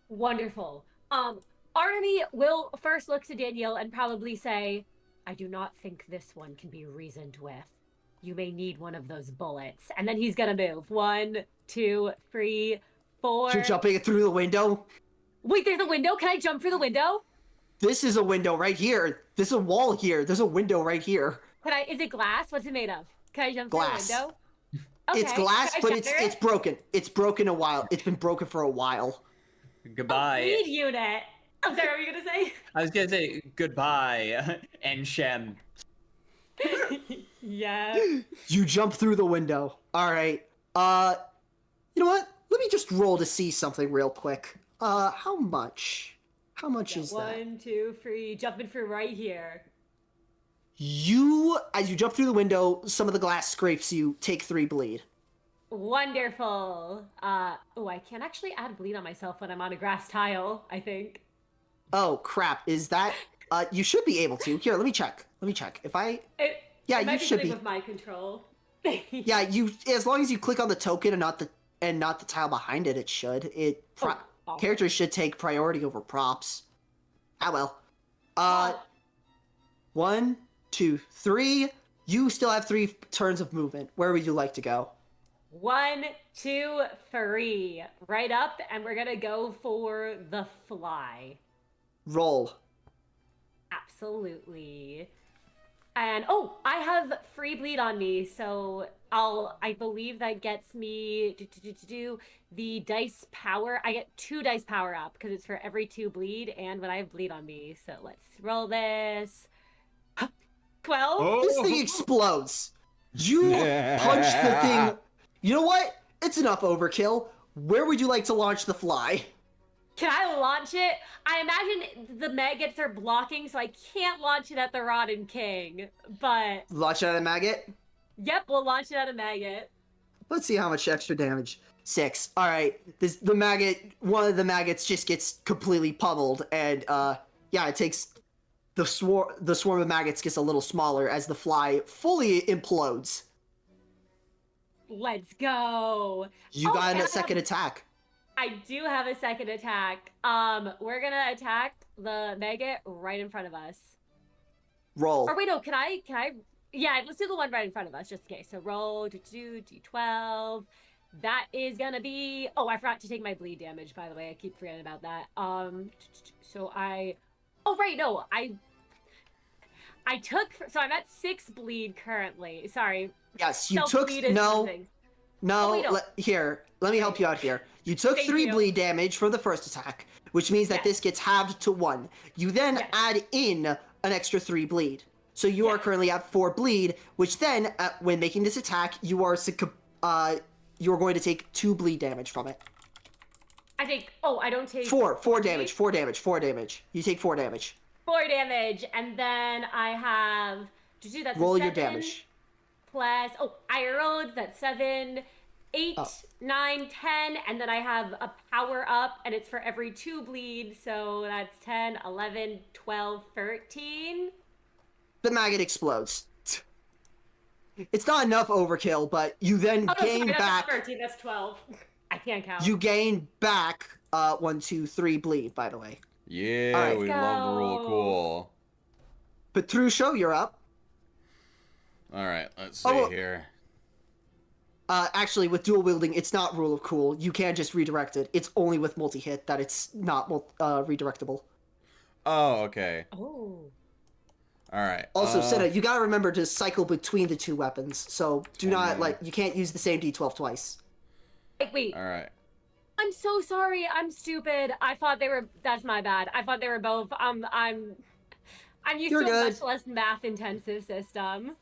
Wonderful. Artemy will first look to Danielle and probably say, I do not think this one can be reasoned with. You may need one of those bullets. And then he's gonna move. 1, 2, 3, 4. You're jumping through the window? Wait, there's a window? Can I jump through the window? This is a window right here. There's a wall here. There's a window right here. Is it glass? What's it made of? Can I jump Glass. through the window? Okay. It's glass, Can I but jump through it's it? broken. It's broken a while. It's been broken for a while. Goodbye. Lead unit. I'm sorry, what were you gonna say? I was gonna say goodbye, and Shem. Yeah. You jump through the window. All right. You know what? Let me just roll to see something real quick. How much? How much is that? 1, 2, 3. Jumping through right here. As you jump through the window, some of the glass scrapes you. Take 3 bleed. Wonderful. Oh, I can't actually add bleed on myself when I'm on a grass tile, I think. Oh crap! Is that? You should be able to. Here, let me check. If I. Yeah, it might you should something be. with my control. Yeah, as long as you click on the token and not the tile behind it, it should. Awesome. Characters should take priority over props. Ah well. 1, 2, 3. You still have 3 turns of movement. Where would you like to go? 1, 2, 3. Right up, and we're gonna go for the fly. Roll. Absolutely. And I have free bleed on me, so I believe that gets me do the dice power. I get 2 dice power up because it's for every 2 bleed, and when I have bleed on me. So let's roll this. 12. This thing explodes. You punch the thing. You know what? It's enough overkill. Where would you like to launch the fly? Can I launch it? I imagine the maggots are blocking, so I can't launch it at the Rotten King. But Launch it at a maggot? yep, we'll launch it at a maggot. Let's see how much extra damage. 6. All right. One of the maggots just gets completely pummeled, and yeah, it takes the swarm of maggots gets a little smaller as the fly fully implodes. Let's go. You got and a second attack. I do have a second attack. We're gonna attack the maggot right in front of us. Roll. Or wait, no, can I? Yeah, let's do the one right in front of us, just in case. So roll, d12. That is gonna be. Oh, I forgot to take my bleed damage, by the way. I keep forgetting about that. So I. Oh right, no, I took. So I'm at 6 bleed currently. Sorry. Yes, you took no. Here, let me help you out here. You took Thank 3 you. bleed damage for the first attack, which means that Yes. this gets halved to 1. You then Yes. add in an extra 3 bleed. So you are currently at 4 bleed, which then, when making this attack, you are going to take 2 bleed damage from it. I think. Oh, I don't take 4 damage. You take 4 damage. 4 damage, and then I have. That's Roll a your 7 damage. Plus. Oh, I rolled. That's 7, 8, Oh. 9, 10, and then I have a power up, and it's for every 2 bleed. So that's 10, 11, 12, 13. The maggot explodes. It's not enough overkill, but you then Oh, no, gain sorry, back. that's 13. That's 12. I can't count. You gain back 1, 2, 3 bleed, by the way. Yeah, Alright. we love the rule of cool. Petruscio, you're up. All right, let's see Oh. here. Actually, with dual wielding, it's not rule of cool. You can just redirect it. It's only with multi-hit that it's not redirectable. Oh, okay. Oh. All right. Also, Senna, you gotta remember to cycle between the 2 weapons. So do not, you can't use the same D12 twice. Wait. All right. I'm so sorry. I'm stupid. I thought they were. That's my bad. I thought they were both. I'm used You're to a good. much less math-intensive system.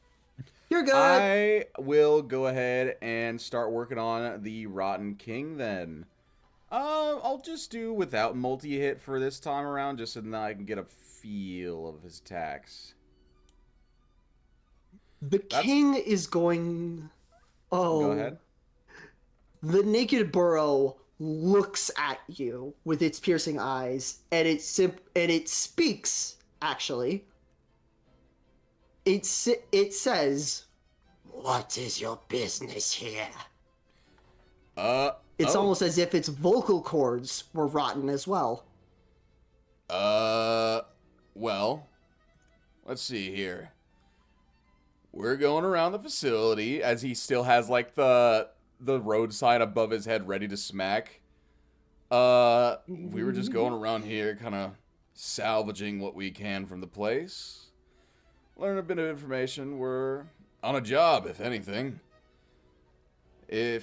You're good. I will go ahead and start working on the Rotten King then. I'll just do without multi-hit for this time around, just so that I can get a feel of his attacks. The king is going... Oh. Go ahead. The naked burrow looks at you with its piercing eyes, and it speaks, actually. it says, "What is your business here?" It's almost as if its vocal cords were rotten as well. Well, let's see here. We're going around the facility as he still has, like, the road sign above his head ready to smack. We were just going around here kind of salvaging what we can from the place. Learn a bit of information. We're on a job, if anything. I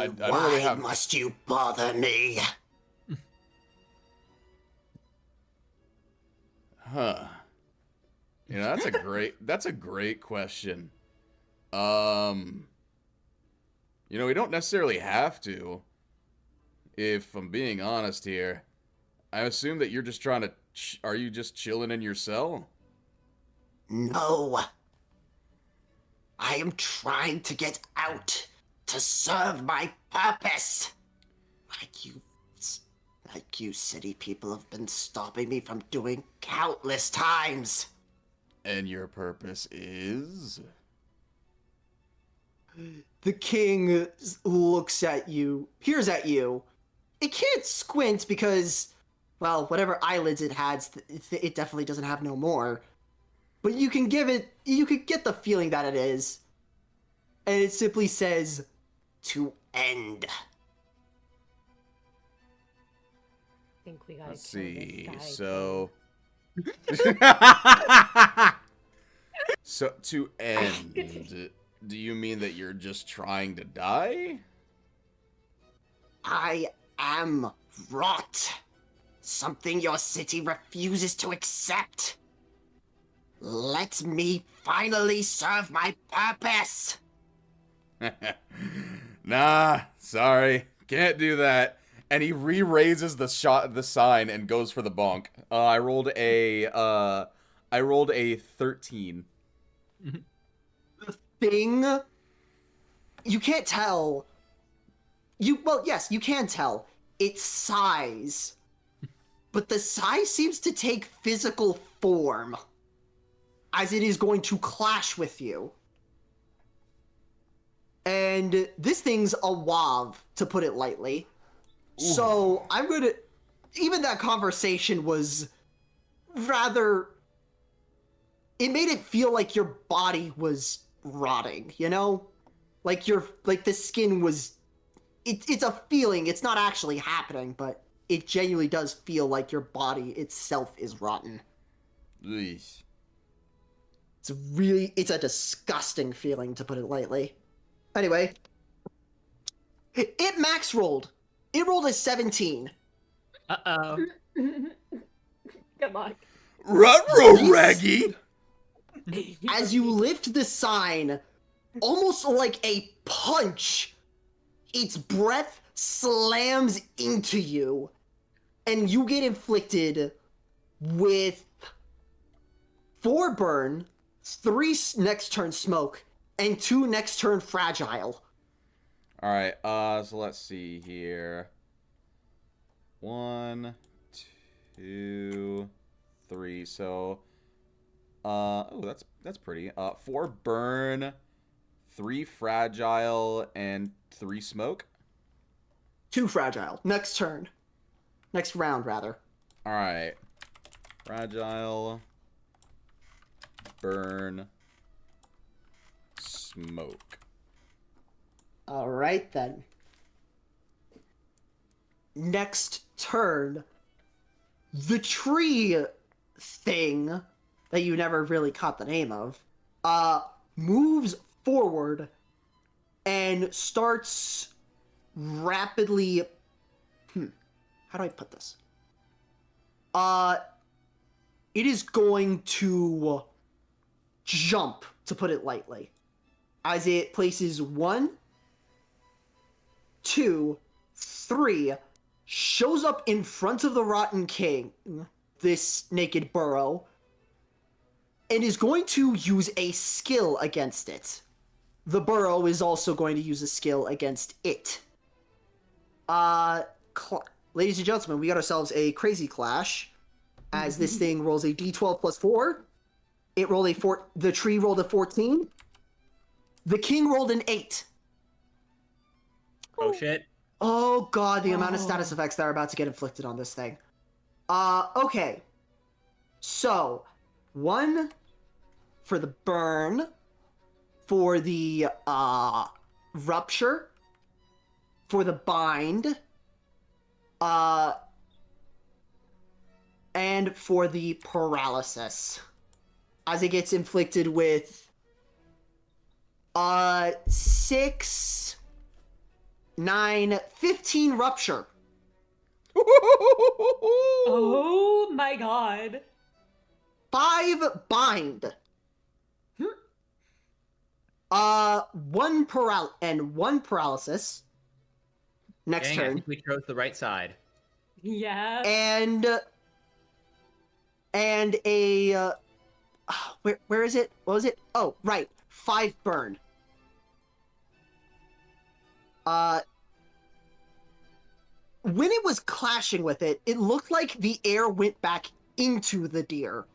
don't really have... Why must you bother me? Huh. You know, that's a great question. You know, we don't necessarily have to. If I'm being honest here, I assume that you're just trying to... Are you just chilling in your cell? No. I am trying to get out to serve my purpose. Like you city people have been stopping me from doing countless times. And your purpose is? The king looks at you, peers at you. It can't squint because, well, whatever eyelids it has, it definitely doesn't have no more. But you could get the feeling that it is. And it simply says, "To end." I think we gotta Let's kill see, this guy. so... So, to end, do you mean that you're just trying to die? I am rot. Something your city refuses to accept. Let me finally serve my purpose. Nah, sorry. Can't do that. And he re-raises the sign and goes for the bonk. I rolled a 13. The thing, you can't tell. Well, yes, you can tell. Its size. But the size seems to take physical form. As it is going to clash with you. And this thing's a wav, to put it lightly. Ooh. So, I'm gonna... Even that conversation was rather... It made it feel like your body was rotting, you know? Like the skin was... It's a feeling, it's not actually happening, but it genuinely does feel like your body itself is rotten. Eesh. It's a disgusting feeling, to put it lightly. Anyway, it max rolled. It rolled a 17. Uh-oh. Come on. Ruh-roh, Raggy! As you lift the sign, almost like a punch, its breath slams into you, and you get inflicted with 4 burn, 3 next turn smoke, and 2 next turn fragile. Alright, so let's see here. 1, 2, 3, so... oh, that's pretty. 4 burn, 3 fragile, and 3 smoke? 2 fragile. Next turn. Next round, rather. Alright. Fragile... burn, smoke. Alright then. Next turn, the tree thing that you never really caught the name of, moves forward and starts rapidly... How do I put this? It is going to jump, to put it lightly, as it places 1, 2, 3, shows up in front of the Rotten King, this naked burrow, and is going to use a skill against it. The burrow is also going to use a skill against it. Ladies and gentlemen, we got ourselves a crazy clash. as this thing rolls a d12 plus 4. It rolled the tree rolled a 14. The king rolled an 8. Oh shit. Oh god, the amount of status effects that are about to get inflicted on this thing. Okay. So, 1 for the burn, for the rupture, for the bind, and for the paralysis. As it gets inflicted with 6, 9, 15 rupture. Oh my god. 5 bind. 1 paralysis. Next Dang, I turn. think we chose the right side. Yeah. And a where is it? What was it? Oh, right. 5 burn. When it was clashing with it, it looked like the air went back into the deer.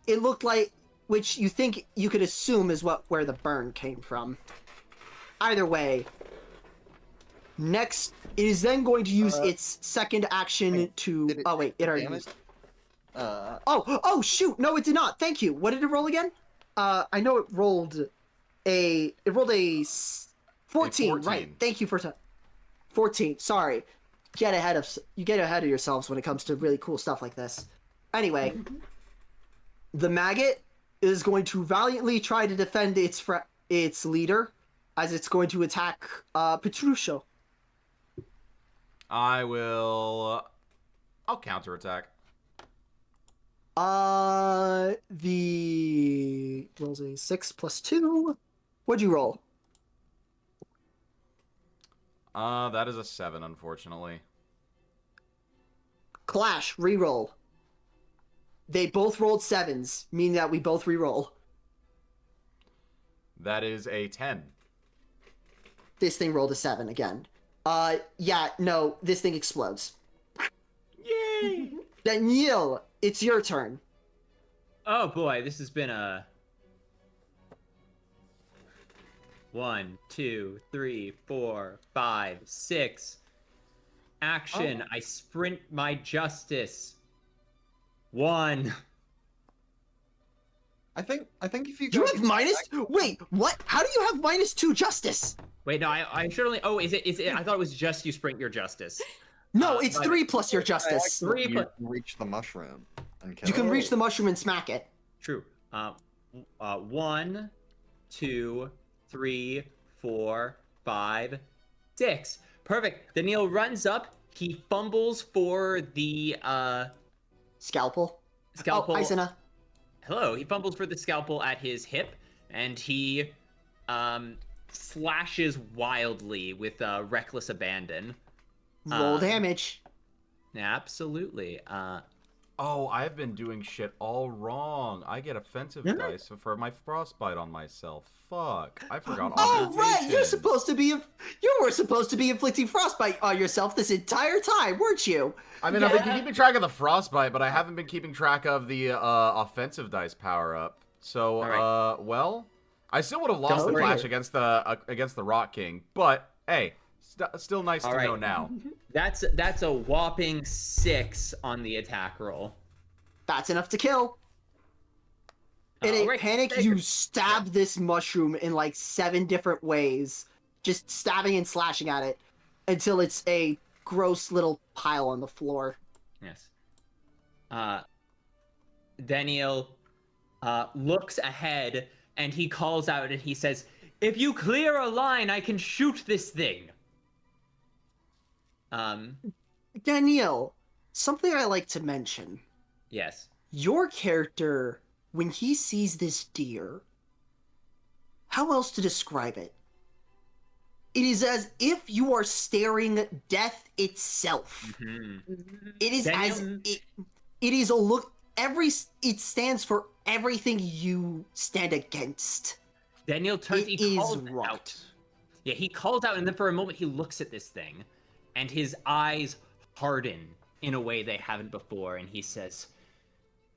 It looked like, which you think you could assume is where the burn came from. Either way, next it is then going to use its second action to. Oh wait, it already used. Oh shoot! No, it did not. Thank you. What did it roll again? I know it rolled a 14. 14. Right. Thank you for 14. Sorry. You get ahead of yourselves when it comes to really cool stuff like this. Anyway, the maggot is going to valiantly try to defend its leader, as it's going to attack Petruccio. I'll counterattack. The rolls a 6 plus 2. What'd you roll? That is a 7, unfortunately. Clash, reroll. They both rolled 7s, meaning that we both reroll. That is a 10. This thing rolled a 7 again. Yeah, no, this thing explodes. Yay! Daniel, it's your turn. Oh boy, this has been a 1, 2, 3, 4, 5, 6. Action. I sprint my justice. 1. I think if you You go have minus? Wait, what? How do you have -2 justice? Wait, no, I should only. Oh, is it? I thought it was just you sprint your justice. No, it's my 3 plus your justice. 3 you plus. can reach the mushroom and kill You can it. reach the mushroom and smack it. True. 1, 2, 3, 4, 5, 6. Perfect. Daniil runs up. He fumbles for the Scalpel. scalpel. Oh, Isena. Hello. He fumbles for the scalpel at his hip, and he slashes wildly with reckless abandon. Roll damage. Absolutely. Oh, I've been doing shit all wrong. I get offensive dice for my frostbite on myself. Fuck. I forgot Oh, right! You were supposed to be inflicting frostbite on yourself this entire time, weren't you? I mean, I've been keeping track of the frostbite, but I haven't been keeping track of the offensive dice power up. So, right. Well, I still would have lost Don't the worry. clash against the Rock King, but hey, still nice to know now. That's a whopping 6 on the attack roll. That's enough to kill. In a Right. panic, you stab this mushroom in like 7 different ways, just stabbing and slashing at it until it's a gross little pile on the floor. Yes. Daniel looks ahead and he calls out and he says, "If you clear a line, I can shoot this thing." Daniel, something I like to mention. Yes. Your character, when he sees this deer, how else to describe it? It is as if you are staring death itself. It is it is a look it stands for everything you stand against. Daniel turns. It He is calls right. out. Yeah, he calls out, and then for a moment he looks at this thing, and his eyes harden, in a way they haven't before, and he says,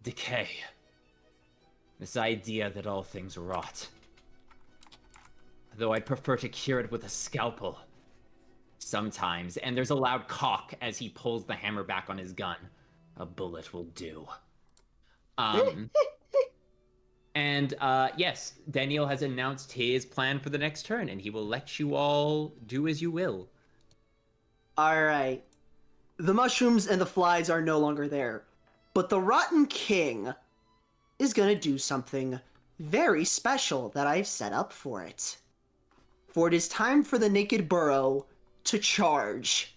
"Decay. This idea that all things rot. Though I'd prefer to cure it with a scalpel. Sometimes," and there's a loud cock as he pulls the hammer back on his gun. "A bullet will do." And yes, Daniel has announced his plan for the next turn, and he will let you all do as you will. All right. The mushrooms and the flies are no longer there, but the Rotten King is gonna do something very special that I've set up for it. For it is time for the Naked Burrow to charge.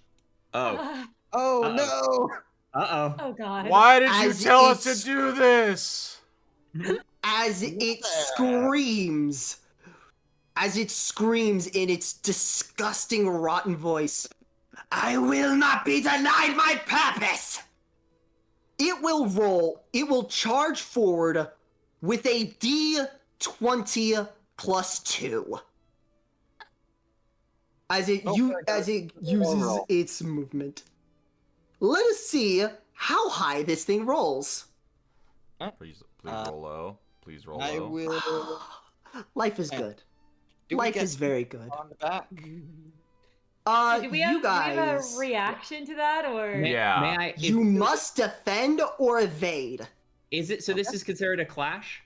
Oh. Oh Uh-oh. no! Uh-oh. Oh god. Why did you As tell us it's- to do this? As it screams in its disgusting, rotten voice, "I will not be denied my purpose!" It will charge forward with a D20 plus 2. As it uses roll. its movement. Let us see how high this thing rolls. Please roll low. Please roll I low. will. Life is Yeah. good. Do we Life get is very good. on the back? Do we have, you guys, do we have a reaction to that, or Yeah. May I? you must defend or evade. Is it so? This is considered a clash.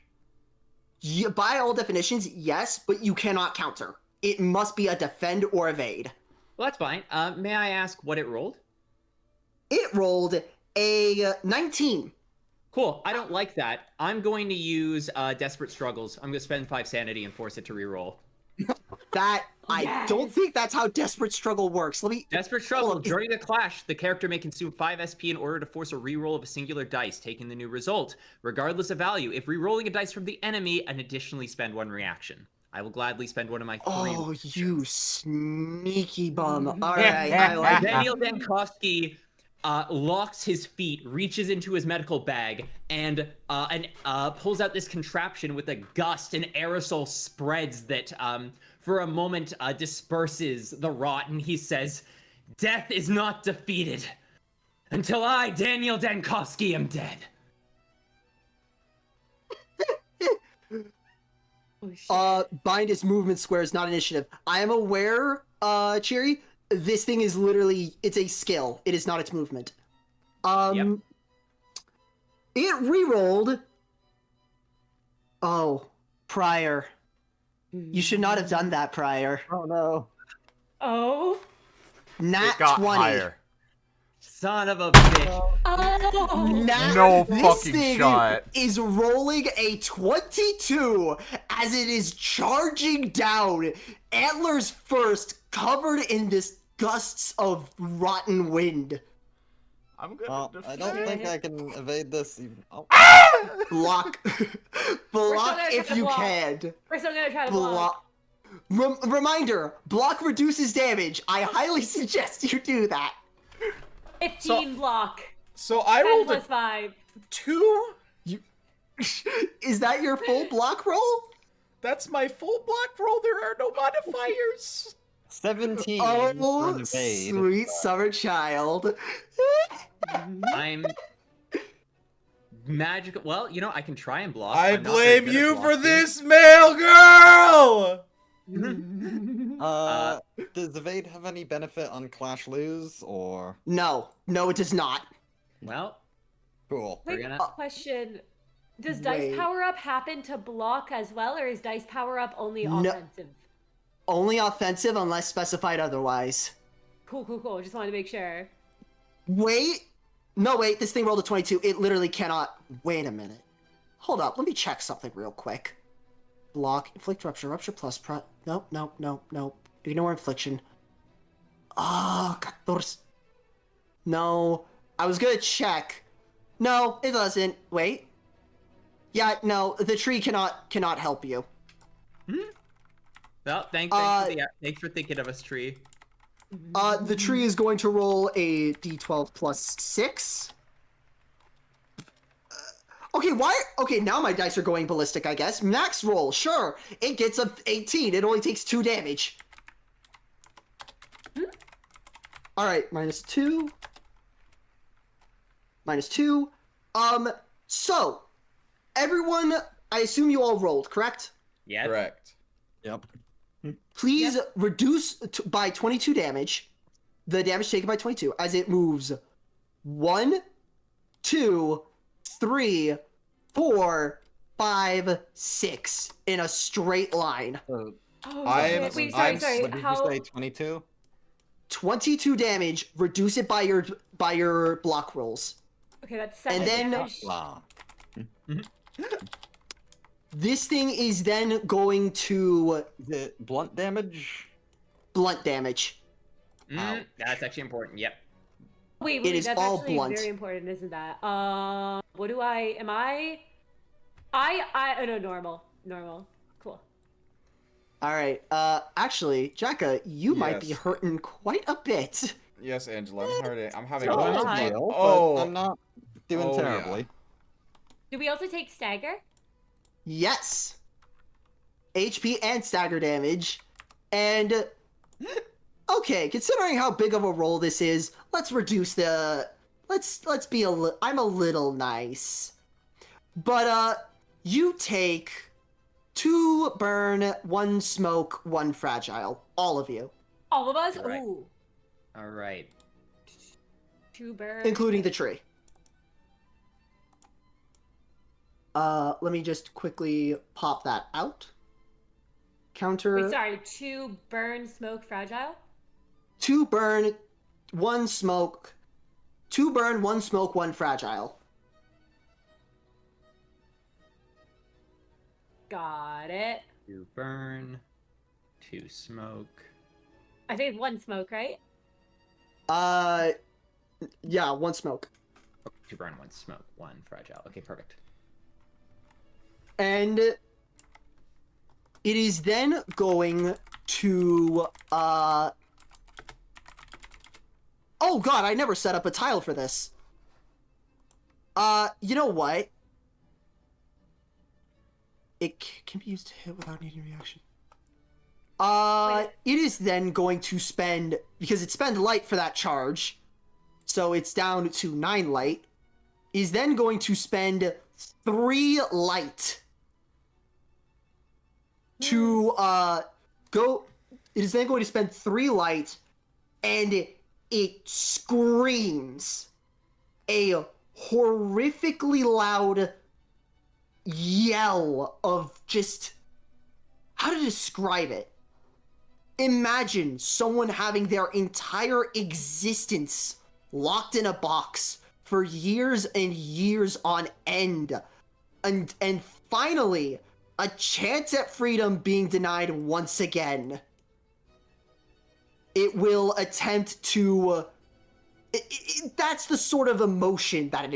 By all definitions, yes, but you cannot counter. It must be a defend or evade. Well, that's fine. May I ask what it rolled? It rolled a 19. Cool. I don't like that. I'm going to use Desperate Struggles. I'm going to spend 5 sanity and force it to reroll. That I Yes. don't think that's how Desperate Struggle works. Let me. Desperate Struggle. Hold on. During the clash, the character may consume 5 SP in order to force a reroll of a singular dice, taking the new result. Regardless of value, if rerolling a dice from the enemy, and additionally spend 1 reaction. I will gladly spend one of my 3 Oh, reactions. you sneaky bum! All right, I like that. Daniel Dankowski locks his feet, reaches into his medical bag, and pulls out this contraption with a gust. An aerosol spreads that, for a moment, disperses the rot, and he says, "Death is not defeated until I, Daniel Dankowski, am dead." oh, shit. Bind is movement squares, not initiative. I am aware, Cheery. This thing is literally, it's a skill. It is not its movement. Yep. It rerolled. Oh, Prior. You should not have done that, Prior. Oh no! Oh. Nat It got 20. higher. Son of a bitch. Oh. No This fucking thing shot. is rolling a 22 as it is charging down. Antlers first, covered in this gusts of rotten wind. I'm gonna Well, I don't defend. think I can evade this. Even... Oh. Block. Block gonna if try to you block. can. We're still gonna try to block. Reminder, block reduces damage. I highly suggest you do that. 15 block. So I 10 rolled plus a 5. 2. Is that your full block roll? That's my full block roll. There are no modifiers. 17 for Oh, an evade. sweet summer child. I'm magical. Well, you know, I can try and block. I I'm not very blame good at you for blocking. this, male girl. Does evade have any benefit on Clash Lose, or... No, it does not. Well, Cool. we're Wait, gonna. question. Does Dice Wait. Power Up happen to block as well, or is Dice Power Up only No. offensive? Only offensive unless specified otherwise. Cool. Just wanted to make sure. Wait. No, wait. This thing rolled a 22. It literally cannot. Wait a minute. Hold up. Let me check something real quick. Block. Inflict rupture. Rupture plus. Nope. Ignore infliction. Oh, 14. No. I was gonna check. No, it doesn't. Wait. Yeah, no. The tree cannot help you. Well, thanks for thinking of us, Tree. The tree is going to roll a d12 plus 6. Okay, now my dice are going ballistic, I guess. Max roll, sure. It gets a 18. It only takes 2 damage. Alright, -2. -2. So everyone, I assume you all rolled, correct? Yeah. Correct. Yep. Please reduce by 22 damage. The damage taken by 22 as it moves 1, 2, 3, 4, 5, 6 in a straight line. So, Oh, I'm- shit. Wait, I'm- sorry. what did How? you say? 22. 22 damage. Reduce it by your block rolls. Okay, that's And 7 then- damage. Blah. This thing is then going to Is it blunt damage? blunt damage. That's actually important. Yep. Wait, It is that's all actually blunt. very important, isn't that? What do I? Am I? Oh no, normal. Cool. All right. Actually, Jacka, you might be Yes. hurting quite a bit. Yes, Angela, I'm having Oh, a lot of my. fun. But I'm not doing Oh, yeah. terribly. Do we also take stagger? Yes. HP and stagger damage. And okay, considering how big of a roll this is, let's reduce the let's be I'm a little nice. But you take 2 burn, 1 smoke, 1 fragile. All of you, All of us? Right. Ooh. All right. 2 burn. including the tree. Let me just quickly pop that out. Counter. Wait, sorry. 2 burn, smoke, fragile. 2 burn, 1 smoke. 2 burn, 1 smoke, 1 fragile. Got it. 2 burn, 2 smoke. I think 1 smoke, right? Yeah, 1 smoke. 2 burn, 1 smoke, 1 fragile. Okay, perfect. And it is then going to oh god, I never set up a tile for this. You know what? It can be used to hit without needing reaction. It is then going to spend, because it spent light for that charge, so it's down to 9 light, is then going to spend 3 light to go. It is then going to spend 3 light, and it screams a horrifically loud yell of just how to describe it. Imagine someone having their entire existence locked in a box for years and years on end, and finally a chance at freedom being denied once again. It will attempt to that's the sort of emotion that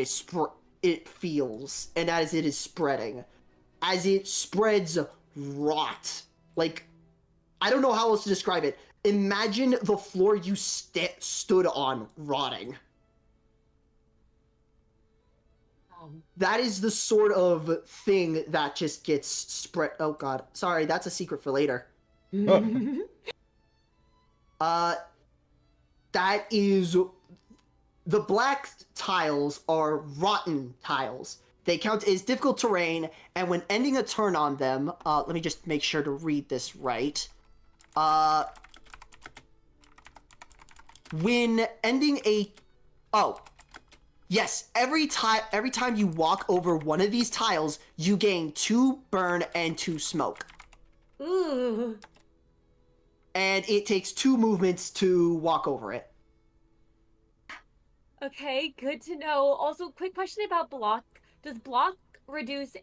it feels, and as it is spreading, as it spreads rot. Like, I don't know how else to describe it. Imagine the floor you stood on rotting. That is the sort of thing that just gets spread. Oh god, sorry, that's a secret for later. That is, the black tiles are rotten tiles. They count as difficult terrain, and when ending a turn on them, let me just make sure to read this right. When ending a, oh, yes, every time you walk over one of these tiles, you gain 2 burn and 2 smoke. Ooh. And it takes 2 movements to walk over it. Okay, good to know. Also, quick question about block. Does block reduce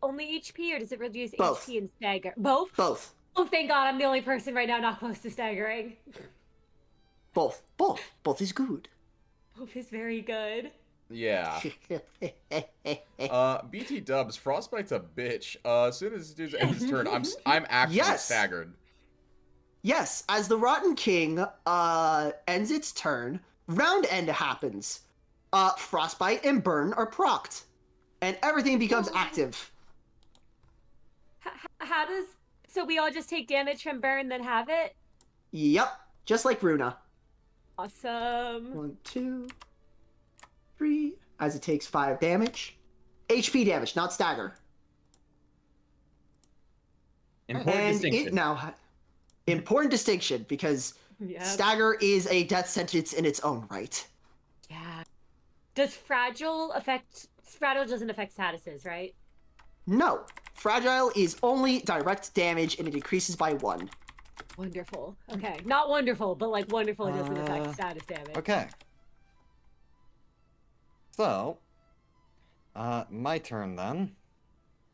only HP, or does it reduce Both. HP and stagger? Both? Both. Oh, thank God, I'm the only person right now not close to staggering. Both is good. Both is very good. Yeah. BT dubs, Frostbite's a bitch. As soon as this dude ends his turn, I'm actually Yes. staggered. Yes, as the Rotten King ends its turn, round end happens. Frostbite and Burn are procced, and everything becomes active. How does... So we all just take damage from burn, then have it? Yep, just like Runa. Awesome. 1, 2, 3. as it takes 5 damage. HP damage, not stagger. Important And distinction. it now... Important distinction, because Yep. stagger is a death sentence in its own right. Yeah. Does fragile affect... Fragile doesn't affect statuses, right? No. Fragile is only direct damage, and it increases by 1. Wonderful. Okay. Not wonderful, but like wonderful it doesn't affect status damage. Okay. So, my turn then.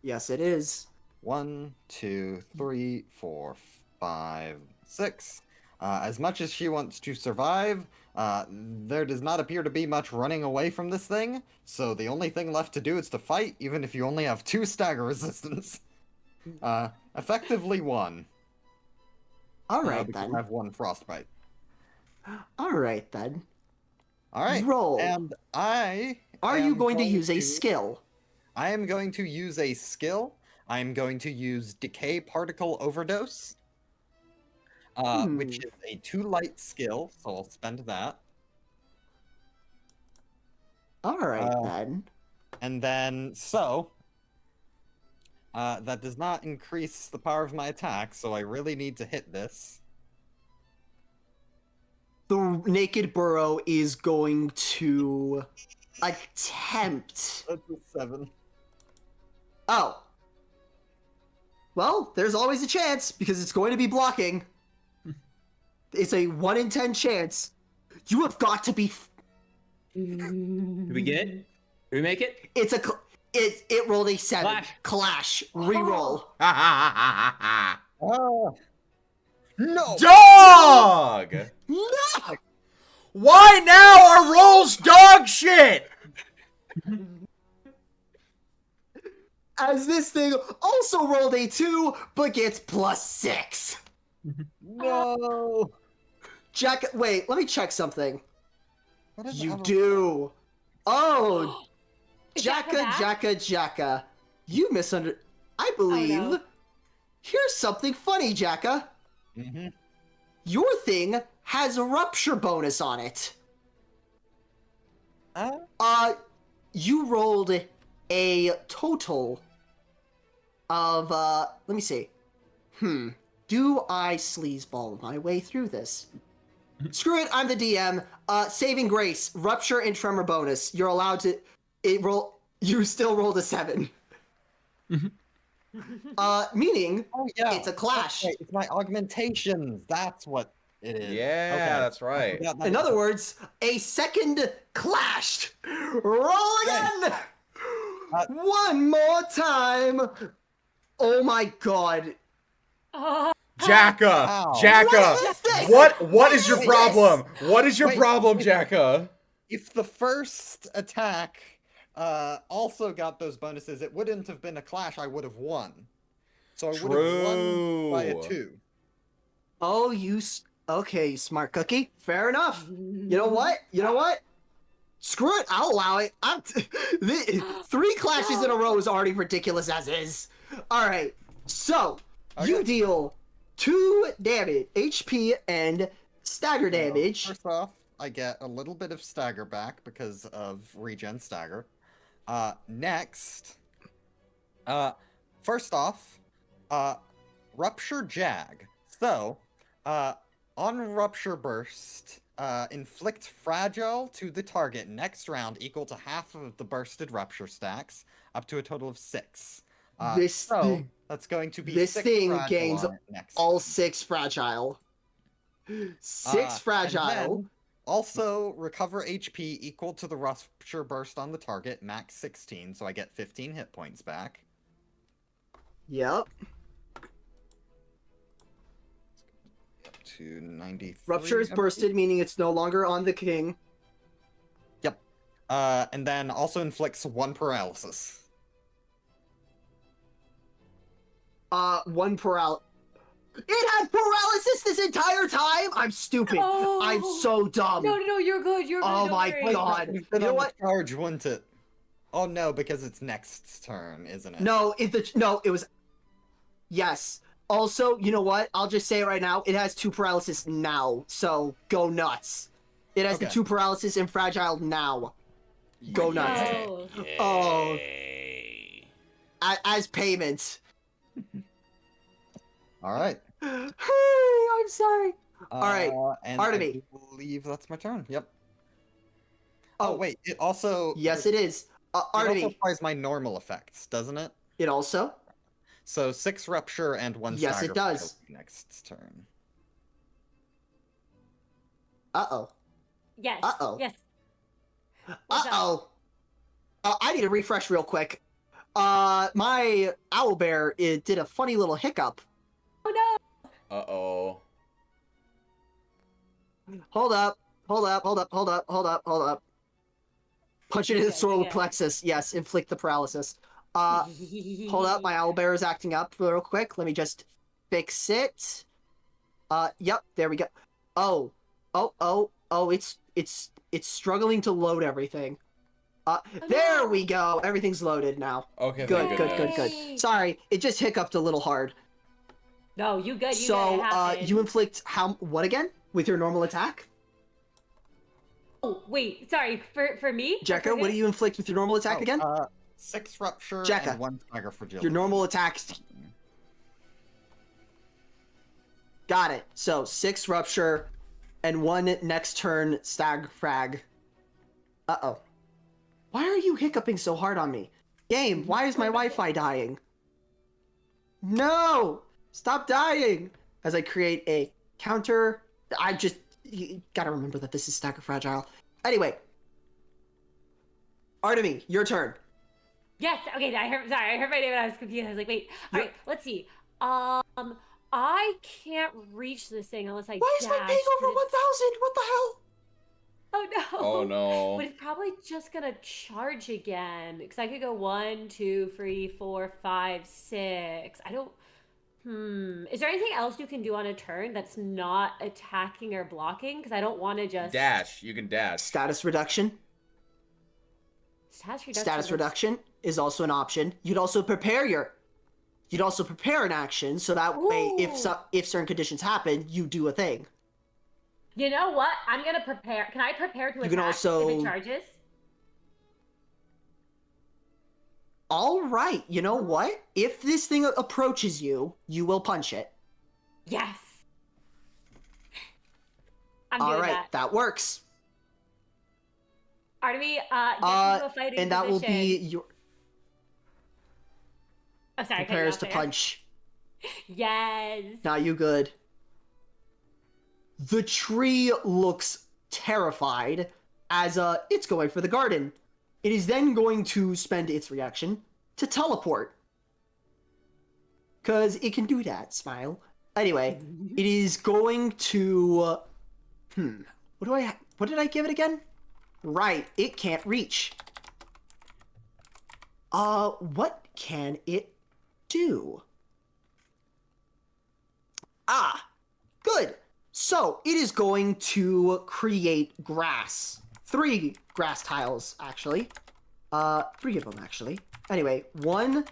Yes, it is. 1, 2, 3, 4, 5, 6. As much as she wants to survive, there does not appear to be much running away from this thing, so the only thing left to do is to fight, even if you only have 2 stagger resistance. Effectively 1. Alright, because then. I have 1 frostbite. Alright, then. Alright, Roll. and I Are am you going to use a skill? I am going to use a skill. I am going to use Decay Particle Overdose, which is a 2 light skill, so I'll spend that. Alright, then. And then, that does not increase the power of my attack, so I really need to hit this. The Naked Burrow is going to attempt... That's a 7. Oh. Well, there's always a chance, because it's going to be blocking. It's a 1 in 10 chance. You have got to be... Do we get it? Do we make it? It's a... It rolled a 7. Clash. Reroll. Oh. No! Dog! No! Why now are rolls dog shit? As this thing also rolled a 2, but gets +6. No! Jack, wait, let me check something. What is You that? do. Oh, Is Jacka back? Jacka. You misunderstood. I believe. Oh, no. Here's something funny, Jacka. Mm-hmm. Your thing has a rupture bonus on it. You rolled a total of, let me see. Do I sleazeball my way through this? Screw it, I'm the DM. Saving grace, rupture and tremor bonus. You're allowed to, you still rolled a 7. Meaning, Oh, yeah. it's a clash. Okay, it's my augmentations. That's what it is. Yeah, Okay. that's right. Yeah, In other words, a second clashed. Roll again! One more time! Oh my god. Jacka! Wow. Jacka! What is this? What is your problem? What is your Wait, problem, wait. Jacka? if the first attack also got those bonuses, it wouldn't have been a clash. I would have won. So I would have won by a True. 2. Oh, okay, smart cookie. Fair enough. You know what? Screw it. I'll allow it. 3 clashes in a row is already ridiculous as is. All right. So you Okay. deal 2 damage, HP, and stagger damage. First off, I get a little bit of stagger back because of regen stagger. Next, first off, rupture jag. So, on rupture burst, inflict fragile to the target next round equal to half of the bursted rupture stacks, up to a total of 6. So that's going to be this 6 thing fragile gains on it next. all 6 fragile. 6 And fragile. then also recover HP equal to the rupture burst on the target, max 16, so I get 15 hit points back. Yep. Up to 93. Rupture is I bursted, meaning it's no longer on the king. believe. Yep. And then also inflicts 1 paralysis. 1 paralysis. It had paralysis this entire time? I'm stupid. Oh. I'm so dumb. No, you're good. You're good. Oh don't my worry. God. You've You been know on the what? charge, wouldn't it? Oh no, because it's next turn, isn't it? No, it was. Yes. Also, you know what? I'll just say it right now. It has 2 paralysis now, so go nuts. It has the Okay. 2 paralysis and fragile now. Go nuts. Oh. Oh. Yay. As payment. All right. I'm sorry. All right, And Artemy. I believe that's my turn. Yep. Oh, Oh wait, it also yes, it is. it also Artemy. applies my normal effects, doesn't it? It also. So 6 rupture and 1 Yes, stagger it does. penalty next turn. Uh-oh. Yes. Uh-oh. Yes. What's up? Uh-oh. I need to refresh real quick. My owlbear, it did a funny little hiccup. Oh no. Uh-oh. Hold up. Hold up. Hold up. Hold up. Hold up. Hold up. Punch it in the Okay, solar okay. plexus. Yes, inflict the paralysis. Hold up. My owlbear is acting up real quick. Let me just fix it. Yep. There we go. Oh. It's struggling to load everything. There no. we go. Everything's loaded now. Okay, Good, thank good, goodness. good, good. Sorry, it just hiccuped a little hard. No, you good. You So, good. It happened. you inflict what again? With your normal attack? Oh, wait. Sorry. For me? Jekka, what do you inflict with your normal attack again? 6 rupture Jekka, and 1 stagger fragility. Your normal attack. Got it. So, 6 rupture and 1 next turn stag frag. Uh-oh. Why are you hiccuping so hard on me? Game, why is my Wi-Fi dying? No! Stop dying! As I create a counter. You gotta remember that this is stagger fragile. Anyway. Artemy, your turn. Yes. Okay. I heard my name and I was confused. I was like, wait. All right. Let's see. I can't reach this thing unless I Why is my dash, ping but over 1,000? What the hell? Oh no. Oh no. But it's probably just gonna charge again. Because I could go 1, 2, 3, 4, 5, 6. I don't. Is there anything else you can do on a turn that's not attacking or blocking? Because I don't want to just Dash. You can dash. Status reduction. Status reduction is also an option. You'd also prepare an action so that way if certain conditions happen, you do a thing. You know what? I'm gonna prepare. Can I prepare to attack if it charges? All right. You know what? If this thing approaches you, you will punch it. Yes. I'm doing All right. that. That works. Artemy, get into a fighting and that will position. be your Oh, sorry. prepares to punch. Yes. Now you good. The tree looks terrified as it's going for the garden. It is then going to spend its reaction to teleport. Cause it can do that, smile. Anyway, it is going to what did I give it again? Right, it can't reach. What can it do? Good. So, it is going to create grass. 3 grass tiles, actually. 3 of them, actually. Anyway, 1,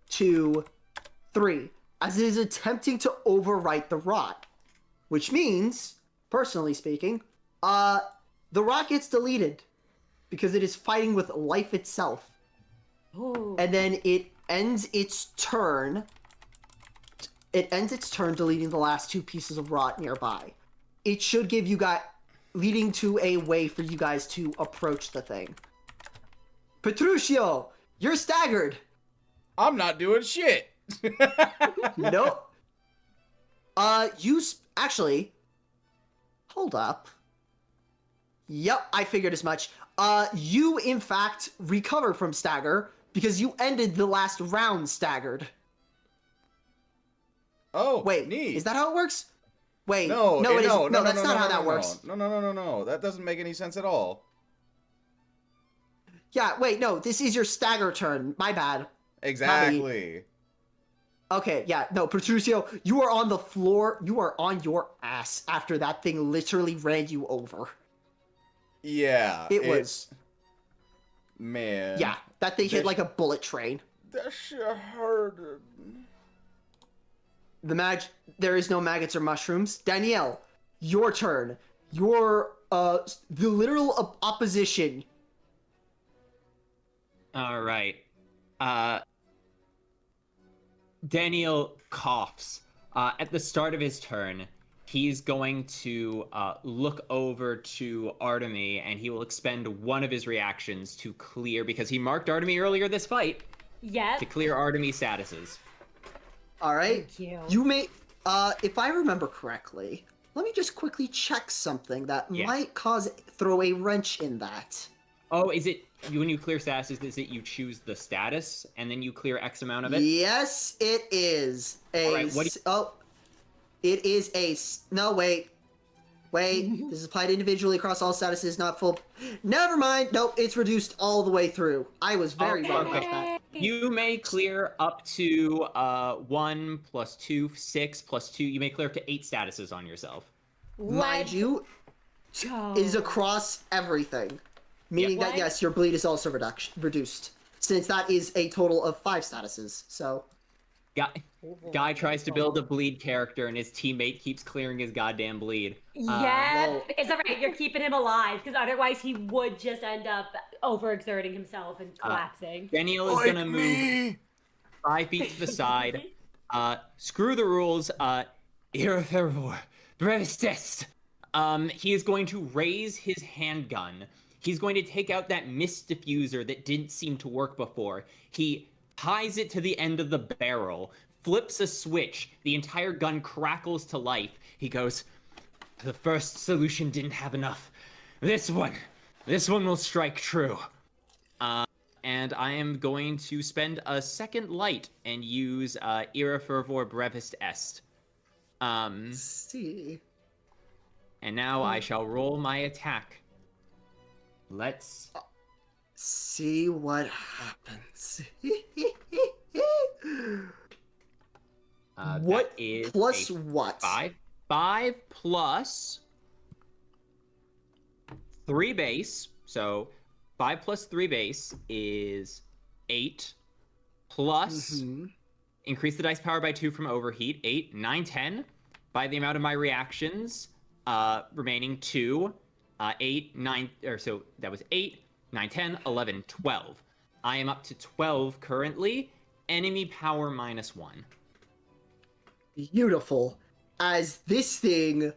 2, 3. As it is attempting to overwrite the rot. Which means, personally speaking, the rot gets deleted. Because it is fighting with life itself. Ooh. And then it ends its turn. It ends its turn deleting the last 2 pieces of rot nearby. It should give you guys, leading to a way for you guys to approach the thing. Petruchio, you're staggered. I'm not doing shit. Nope. Actually, hold up. Yep, I figured as much. You, in fact, recover from stagger because you ended the last round staggered. Oh, Wait, neat. is that how it works? Wait, No, no, it isn't. No, that's no, not no, how no, that no, works. No. That doesn't make any sense at all. Yeah, wait, no, this is your stagger turn. My bad. Exactly. Okay, yeah, no, Petruchio, you are on the floor. You are on your ass after that thing literally ran you over. Yeah. It was. Man. Yeah, that thing hit like a bullet train. That shit hurted. There is no maggots or mushrooms. Danielle, your turn. The literal opposition All right. Uh, Daniel coughs. At the start of his turn, he's going to look over to Artemy, and he will expend one of his reactions to clear, because he marked Artemy earlier this fight, Yep. to clear Artemy's statuses. All right. Thank you. You may, if I remember correctly, let me just quickly check something that Yes. might throw a wrench in that. Oh, is it when you clear statuses? Is it you choose the status and then you clear X amount of it? Yes, it is a. All right, what do it is a. No, wait. This is applied individually across all statuses, not full. Never mind. Nope, it's reduced all the way through. I was very wrong about that. You may clear up to 1 + 2, 6 + 2. You may clear up to 8 statuses on yourself. Mind you, it is across everything. Meaning that, What? yes, your bleed is also reduced. Since that is a total of 5 statuses, so. Guy tries to build a bleed character, and his teammate keeps clearing his goddamn bleed. Yeah, Well- it's alright. You're keeping him alive because otherwise he would just end up overexerting himself and collapsing. Daniel is gonna move 5 feet to the side. Screw the rules. Irrefervor. Brevistest. He is going to raise his handgun. He's going to take out that mist diffuser that didn't seem to work before. He ties it to the end of the barrel, flips a switch, the entire gun crackles to life. He goes, "The first solution didn't have enough. This one will strike true." And I am going to spend a second light and use Ira Fervor Brevist Est. See. And now I shall roll my attack. Let's See what happens. What that is plus a what? 5. 5 plus 3 base. So 5 plus 3 base is 8. Plus increase the dice power by 2 from overheat. 8, 9, 10. By the amount of my reactions, remaining 2, 8, 9, or so that was 8, 9, 10, 11, 12. I am up to 12 currently. Enemy power -1. Beautiful. As this thing,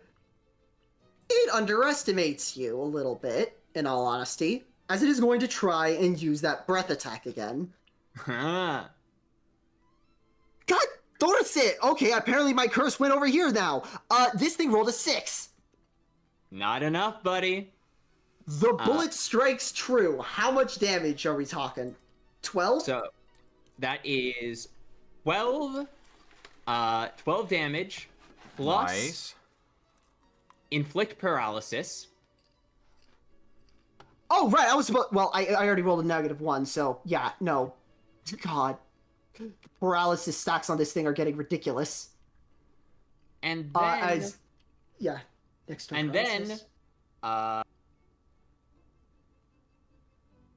it underestimates you a little bit, in all honesty, as it is going to try and use that breath attack again. God, notice it! Okay, apparently my curse went over here now. This thing rolled a 6. Not enough, buddy. The bullet strikes true. How much damage are we talking? 12? So that is 12 damage plus Nice. inflict paralysis. Oh, right, I was supposed... Well, I already rolled a -1, so yeah, no. God. The paralysis stacks on this thing are getting ridiculous. And then Yeah, next turn and paralysis. then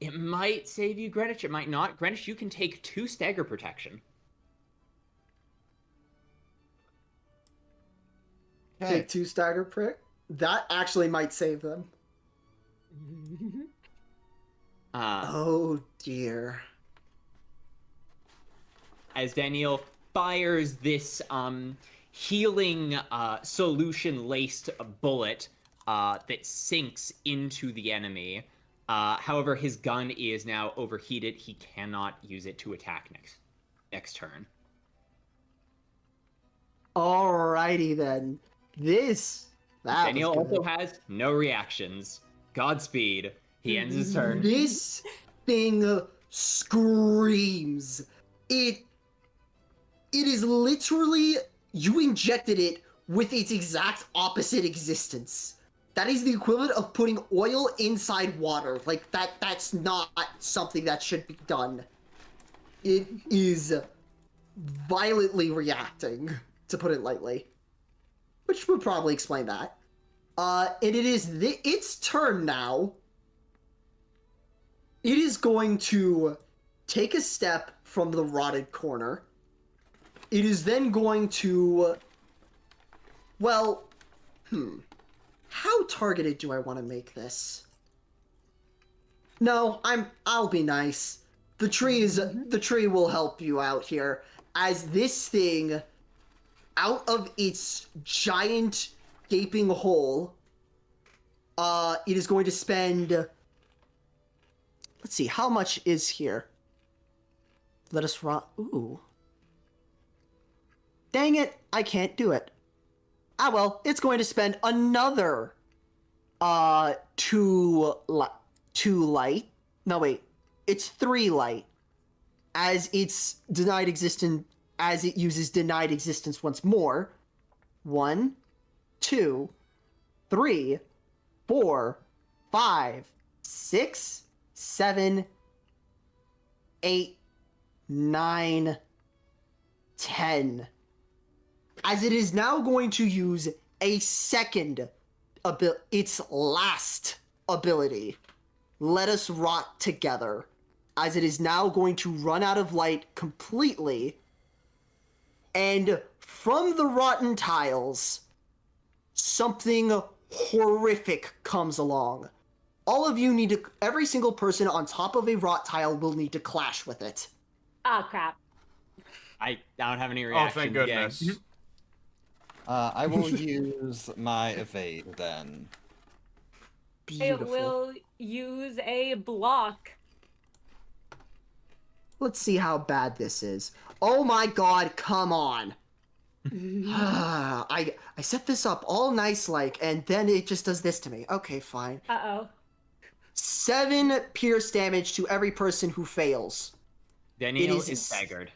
it might save you, Greenwich. It might not. Greenwich, you can take 2 stagger protection. Take 2 stagger prick. That actually might save them. Oh dear. As Daniel fires this healing solution-laced bullet that sinks into the enemy. However, his gun is now overheated. He cannot use it to attack next turn. Alrighty then. Daniel also has no reactions. Godspeed. He ends his turn. This thing screams. It is literally, you injected it with its exact opposite existence. That is the equivalent of putting oil inside water. Like, that's not something that should be done. It is violently reacting, to put it lightly. Which would probably explain that. And it is its turn now. It is going to take a step from the rotted corner. It is then going to... Well, how targeted do I want to make this? No, I'll be nice. the tree will help you out here, as this thing, out of its giant gaping hole, it is going to spend. Let's see, how much is here? Let us rot. Ooh. Dang it, I can't do it. Ah well, it's going to spend another, 2 light. No wait, it's 3 light. As it's denied existence, as it uses denied existence once more. 1, 2, 3, 4, 5, 6, 7, 8, 9, 10. As it is now going to use a second its last ability. Let us rot together. As it is now going to run out of light completely. And from the rotten tiles, something horrific comes along. All of you need to, every single person on top of a rot tile will need to clash with it. Oh, crap. I don't have any Oh, reactions. thank goodness. gang. I will use my evade then. Beautiful. It will use a block. Let's see how bad this is. Oh my god, come on. I set this up all nice like, and then it just does this to me. Okay, fine. Uh-oh. 7 pierce damage to every person who fails. Daniel It is is staggered.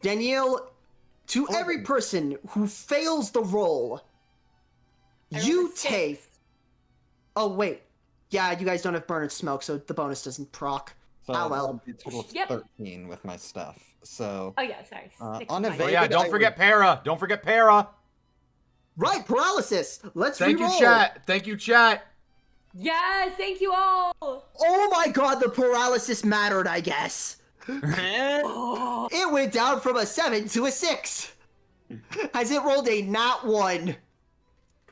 Danielle, to every person who fails the roll, I you rolled a 6. take... Oh, wait. Yeah, you guys don't have burn and smoke, so the bonus doesn't proc. So Oh, well. that'll be a total of Yep. 13 with my stuff. So Oh, yeah, sorry. 6 on is a fine. Oh va- yeah, don't forget para. Don't forget para. Right, paralysis! Let's Thank reroll. you, chat. Thank you, chat. Yes, thank you all! Oh my god, the paralysis mattered, I guess. Oh. It went down from a 7 to a 6. As it rolled a nat 1.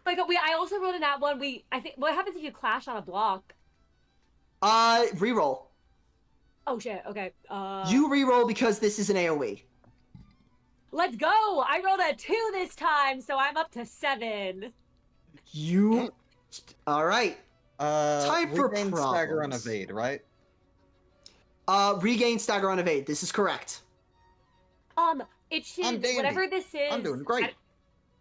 My god, I also wrote in that one. I think, what happens if you clash on a block? Reroll. Oh shit, okay. You reroll because this is an AoE. Let's go! I rolled a 2 this time, so I'm up to 7. You... Alright. Time for regain stagger on problems. evade, right? Regain stagger on evade. This is correct. It should, I'm dandy. whatever this is... I'm doing great.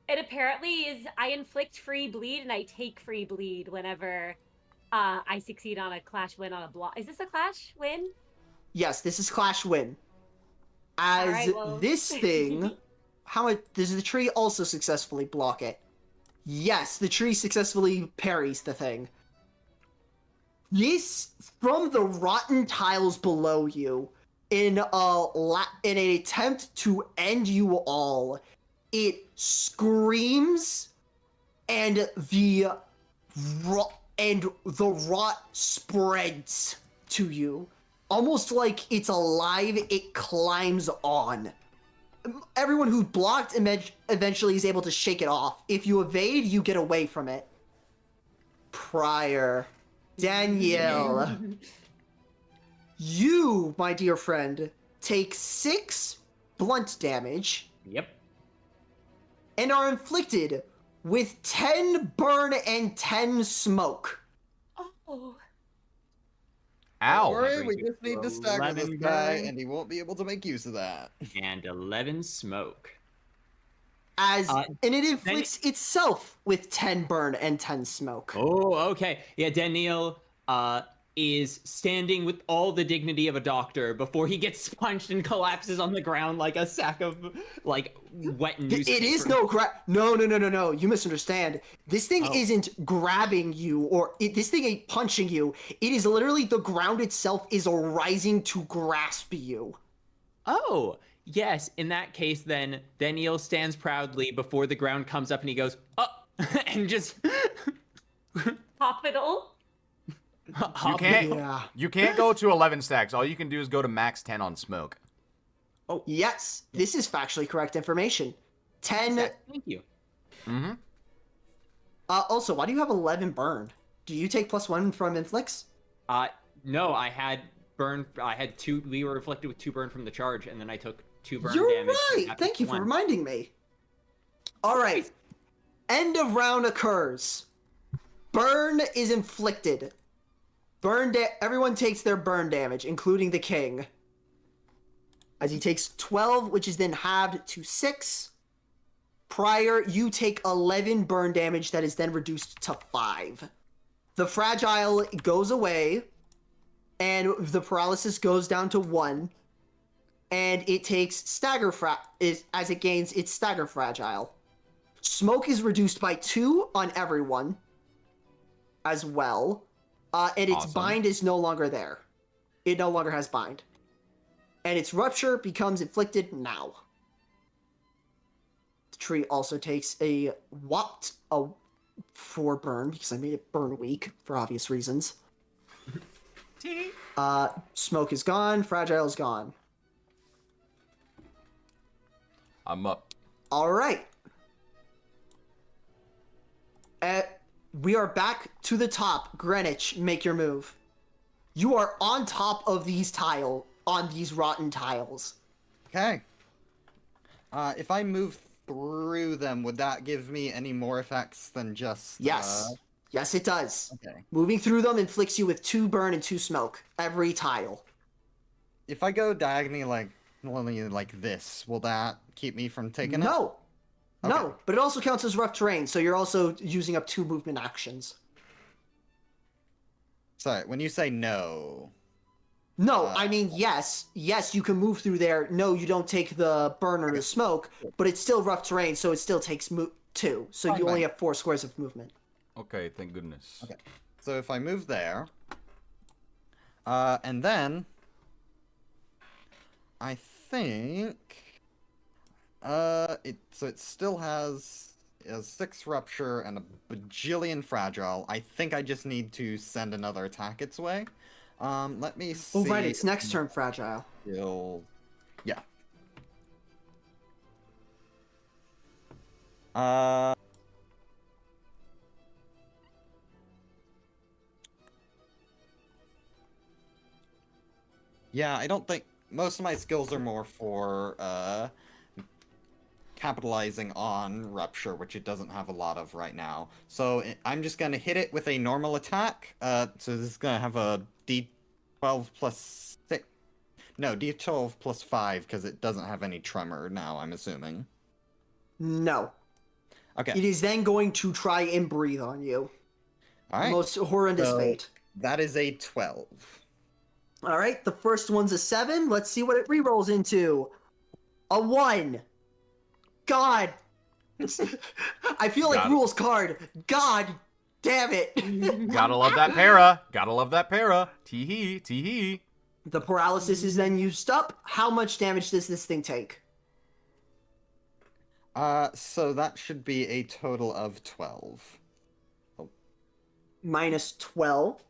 It apparently is, I inflict free bleed and I take free bleed whenever I succeed on a clash win on a block. Is this a clash win? Yes, this is Clash Win. As Alright, well. this thing... How much... Does the tree also successfully block it? Yes, the tree successfully parries the thing. This, from the rotten tiles below you, in an attempt to end you all, it screams, and the rot spreads to you. Almost like it's alive, it climbs on. Everyone who blocked eventually is able to shake it off. If you evade, you get away from it. Prior. Danielle. You, my dear friend, take 6 blunt damage Yep. and are inflicted with 10 burn and 10 smoke. Oh. Ow. Don't worry, That we brings just me need to to stagger this 11 guy, burn. and he won't be able to make use of that. And 11 smoke. And it then- inflicts itself with 10 burn and 10 smoke. Oh, okay. Yeah, Daniel is standing with all the dignity of a doctor before he gets punched and collapses on the ground like a sack of, like, wet newspaper. It is no No. You misunderstand. This thing isn't grabbing you, or this thing ain't punching you. It is literally the ground itself is rising to grasp you. Oh, yes. In that case, then, Daniel stands proudly before the ground comes up and he goes, oh, and just... Hospital. You can't. Yeah. You can't go to 11 stacks. All you can do is go to max 10 on smoke. Yes, this is factually correct information. 10. Thank you. Mm-hmm. Also, why do you have 11 burn? Do you take +1 from inflicts? No, I had burn. I had 2. We were afflicted with 2 burn from the charge, and then I took 2 burn You're damage. right. Thank you for reminding me. All right. End of round occurs. Burn is inflicted. Everyone takes their burn damage, including the king. As he takes 12, which is then halved to 6. Prior, you take 11 burn damage that is then reduced to 5. The fragile goes away, and the paralysis goes down to 1. And it takes stagger as it gains its stagger fragile. Smoke is reduced by 2 on everyone as well. And its Awesome. bind is no longer there. It no longer has bind. And its rupture becomes inflicted now. The tree also takes a 4 burn, because I made it burn weak for obvious reasons. Smoke is gone, fragile is gone. I'm up. Alright. We are back to the top. Greenwich, make your move. You are on top of these these rotten tiles. Okay. If I move through them, would that give me any more effects than just... Yes. Yes, it does. Okay. Moving through them inflicts you with 2 burn and 2 smoke. Every tile. If I go diagonally like this, will that keep me from taking it? No. Okay. No, but it also counts as rough terrain, so you're also using up 2 movement actions. Sorry, when you say no... No, I mean, yes. Yes, you can move through there. No, you don't take the burn or the smoke, but it's still rough terrain, so it still takes 2. So you only have 4 squares of movement. Okay, thank goodness. Okay. So if I move there... and then... I think... So it still has a 6 rupture and a bajillion fragile. I think I just need to send another attack its way. Let me see. Oh, right, it's next turn fragile. Yeah. Yeah, I don't think... Most of my skills are more for, capitalizing on Rupture, which it doesn't have a lot of right now. So I'm just going to hit it with a normal attack. So this is going to have a D12 plus 6. No, D12 plus 5, because it doesn't have any tremor now, I'm assuming. No. Okay. It is then going to try and breathe on you. Alright. Most horrendous fate. That is a 12. Alright, the first one's a 7. Let's see what it rerolls into. A 1. God. I feel like Rule's card. God damn it. Gotta love that para. Gotta love that para. Tee-hee, tee-hee. The paralysis is then used up. How much damage does this thing take? So that should be a total of 12. Oh. Minus 12.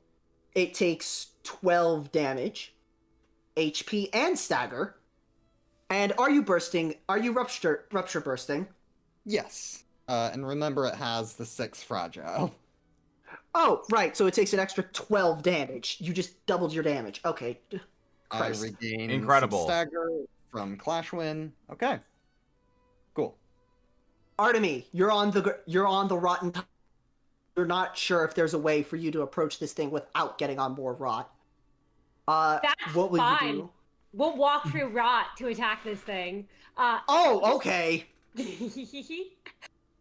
It takes 12 damage. HP and stagger. And are you bursting? Are you rupture bursting? Yes. And remember it has the 6 fragile. Oh, right. So it takes an extra 12 damage. You just doubled your damage. Okay. Christ. I regain Incredible. some stagger from Clashwind. Okay. Cool. Artemy, you're on the rotten. You're not sure if there's a way for you to approach this thing without getting on more rot. That's what would fine. you do? We'll walk through rot to attack this thing. Oh, okay.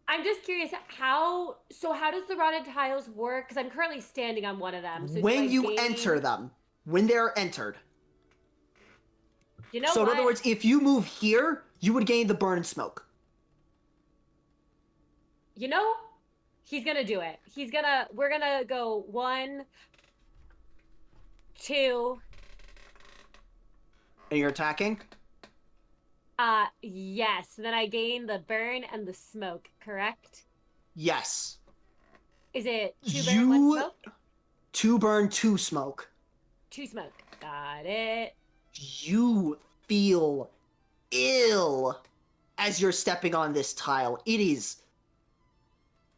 I'm just curious, how does the rotted tiles work? Because I'm currently standing on one of them. So When you enter them, when they're entered. You know so what? in other words, if you move here, you would gain the burn and smoke. You know, he's gonna do it. We're gonna go 1, 2. And you're attacking? Yes. Then I gain the burn and the smoke, correct? Yes. Is it 2 burn, 1 smoke? 2 burn, 2 smoke. 2 smoke. Got it. You feel ill as you're stepping on this tile. It is...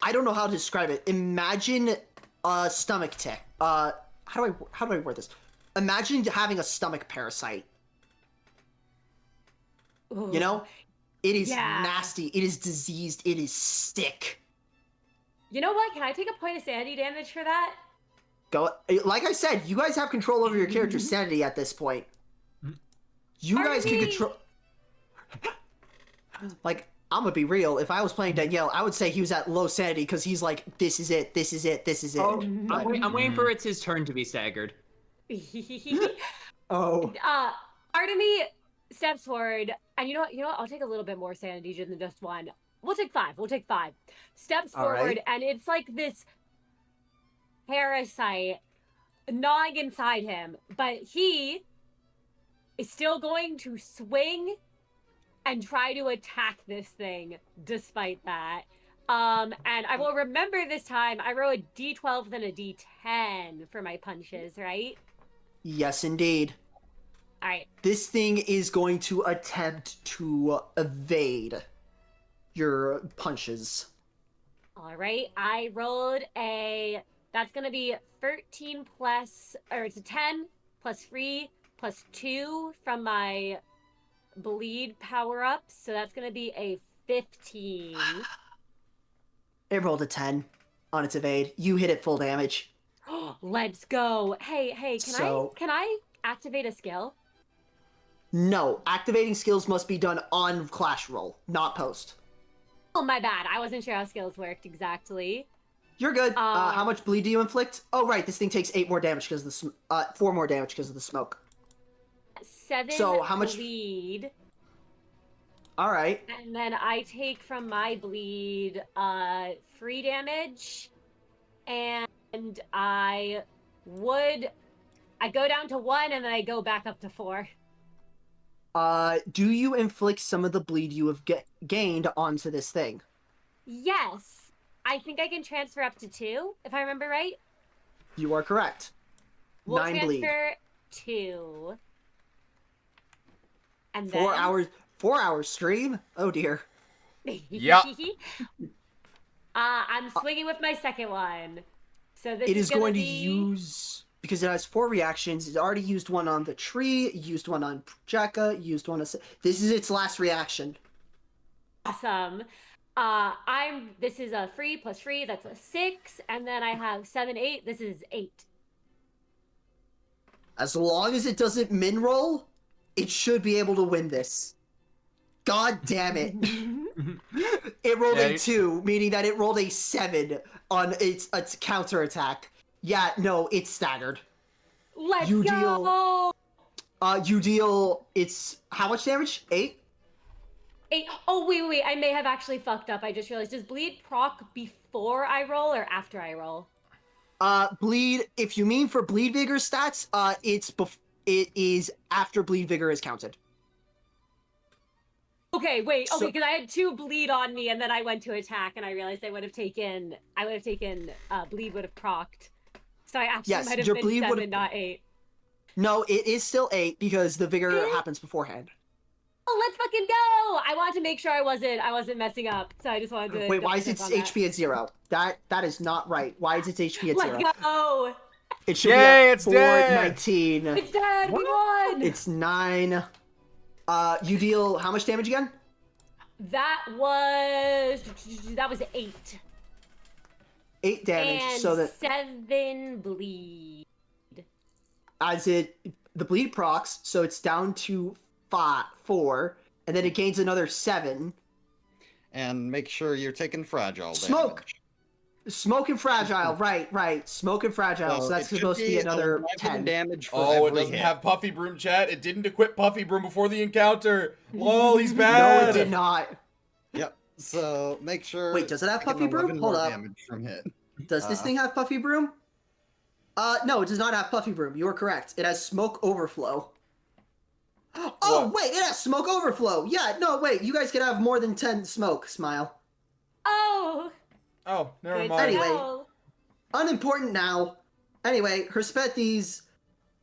I don't know how to describe it. Imagine a stomach tick. How do I word this? imagine having a stomach parasite. Ooh. You know? It is Yeah. nasty. It is diseased. It is sick. You know what? Can I take a point of sanity damage for that? Go. Like I said, you guys have control over your character's sanity at this point. You guys can control. Like, I'm gonna be real. If I was playing Danielle, I would say he was at low sanity because he's like, this is it, this is it, this is it. Oh, I'm waiting for it's his turn to be staggered. Oh. Artemy steps forward, and you know what? I'll take a little bit more sanity than just one. We'll take 5. Steps All forward, right. and it's like this parasite gnawing inside him, but he is still going to swing and try to attack this thing despite that. And I will remember this time I roll a d12 then a d10 for my punches, right? Yes, indeed. All right. This thing is going to attempt to evade your punches. All right. I rolled that's going to be 13 plus, or it's a 10 plus 3 plus 2 from my bleed power up. So that's going to be a 15. It rolled a 10 on its evade. You hit it full damage. Let's go. Hey, can I activate a skill? No, activating skills must be done on Clash Roll, not post. Oh, my bad. I wasn't sure how skills worked exactly. You're good. How much bleed do you inflict? Oh, right. This thing takes 8 more damage because of the 4 more damage because of the smoke. 7 So, how much bleed. All right. And then I take from my bleed 3 damage. And I go down to 1 and then I go back up to 4. Do you inflict some of the bleed you have gained onto this thing? Yes. I think I can transfer up to 2, if I remember right. You are correct. We'll 9 bleed. transfer 2. And 4 then... hours. 4 hour stream? Oh dear. Yep. I'm swinging with my second one. So this It is going to be... use, because it has 4 reactions. It's already used one on the tree, used one on Jekka, used one on... This is its last reaction. Awesome. This is a 3 plus 3, that's a 6, and then I have 7, 8, this is 8. As long as it doesn't min roll, it should be able to win this. God damn it. It rolled a 2, meaning that it rolled a 7 on its counterattack. Yeah, no, it's staggered. Let's You go! You deal, it's, how much damage? 8? 8. Oh, wait, I may have actually fucked up. I just realized, does bleed proc before I roll or after I roll? Bleed, if you mean for bleed vigor stats, it is after bleed vigor is counted. Okay, wait. So- Okay, because I had 2 bleed on me, and then I went to attack, and I realized bleed would have procced. So I actually Yes, might have your been bleed 7, would've- not 8. No, it is still 8 because the vigor happens beforehand. Oh, let's fucking go! I wanted to make sure I wasn't messing up, so I just wanted to. Wait, why is double its check on HP at 0? That is not right. Why is its HP at that. 0? Let's go! It should Yay, be at it's dead! 419. It's dead. We won. It's 9. You deal how much damage again? That was 8. 8 damage. And So that 7 bleed. as the bleed procs, so it's down to 4, and then it gains another 7. And make sure you're taking fragile Smoke! damage. Smoke and fragile, right. Smoke and fragile, so that's it should supposed to be another 11 10. damage for Oh, it every doesn't hit. have Puffy Broom, chat. It didn't equip Puffy Broom before the encounter. Lol, he's No, bad. it did not. Yep. So make sure. Wait, does it have taking Puffy Broom? 11 Hold more up. damage from hit. Does this thing have Puffy Broom? No, it does not have Puffy Broom. You are correct. It has Smoke Overflow. Oh, What? wait, it has Smoke Overflow. Yeah, no, wait, you guys can have more than 10 smoke, Smile. Oh. Oh, never Good mind. Anyway. to Unimportant now. Anyway, Herspethes,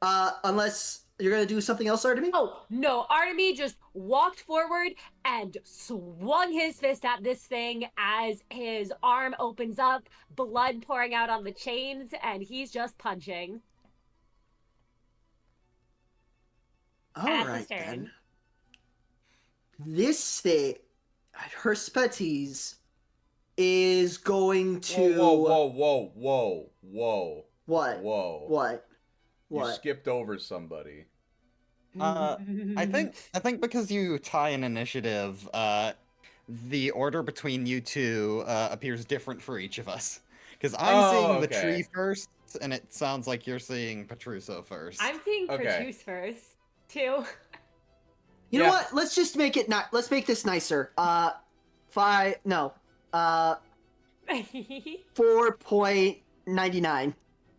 unless you're gonna do something else, Artemy? Oh, no. Artemy just walked forward and swung his fist at this thing as his arm opens up, blood pouring out on the chains, and he's just punching. All Ass's right turn. then. This thing, her species, is going to. Whoa. What? Whoa. What? You What? skipped over somebody. I think because you tie an initiative, the order between you two appears different for each of us. Because I'm seeing the tree first, and it sounds like you're seeing Petruso first. I'm seeing Okay. Produce first, too. You know what? Let's just make it not. Let's make this nicer. 4.99.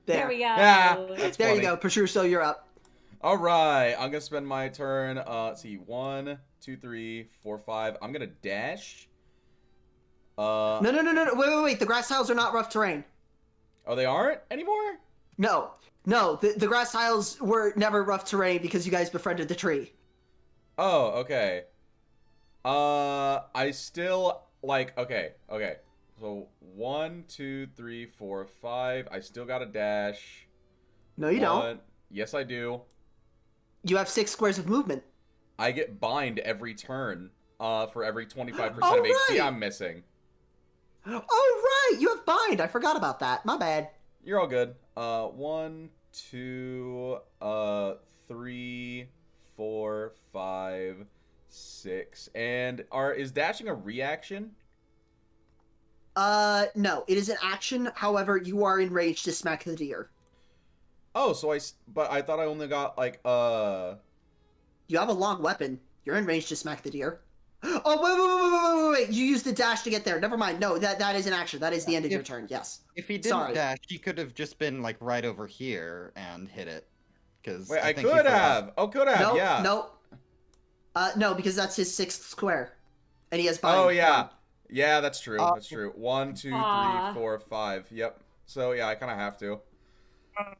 There we go. Yeah, that's There funny. you go, Petruso, you're up. All right, I'm gonna spend my turn. Let's see, 1, 2, 3, 4, 5. I'm gonna dash. No. Wait. The grass tiles are not rough terrain. Oh, they aren't anymore? No. The grass tiles were never rough terrain because you guys befriended the tree. Oh, okay. I still like. Okay. So 1, 2, 3, 4, 5. I still got a dash. No, you don't. Yes, I do. You have 6 squares of movement. I get bind every turn. For every 25% Oh, of HP right. I'm missing. Oh, right! You have bind! I forgot about that. My bad. You're all good. 1, 2, 3, 4, 5, 6. And is dashing a reaction? No. It is an action. However, you are in range to smack the deer. Oh, but I thought I only got, like, You have a long weapon. You're in range to smack the deer. Oh, wait. You used the dash to get there. Never mind. No, that is an action. That is the end of your turn. Yes. If he didn't dash, he could have just been, like, right over here and hit it. Wait, I could have. Oh, could have, yeah. No, because that's his 6th square. And he has bind. Oh, yeah. Yeah, that's true. That's true. 1, 2, 3, 4, 5. Yep. So, yeah, I kind of have to.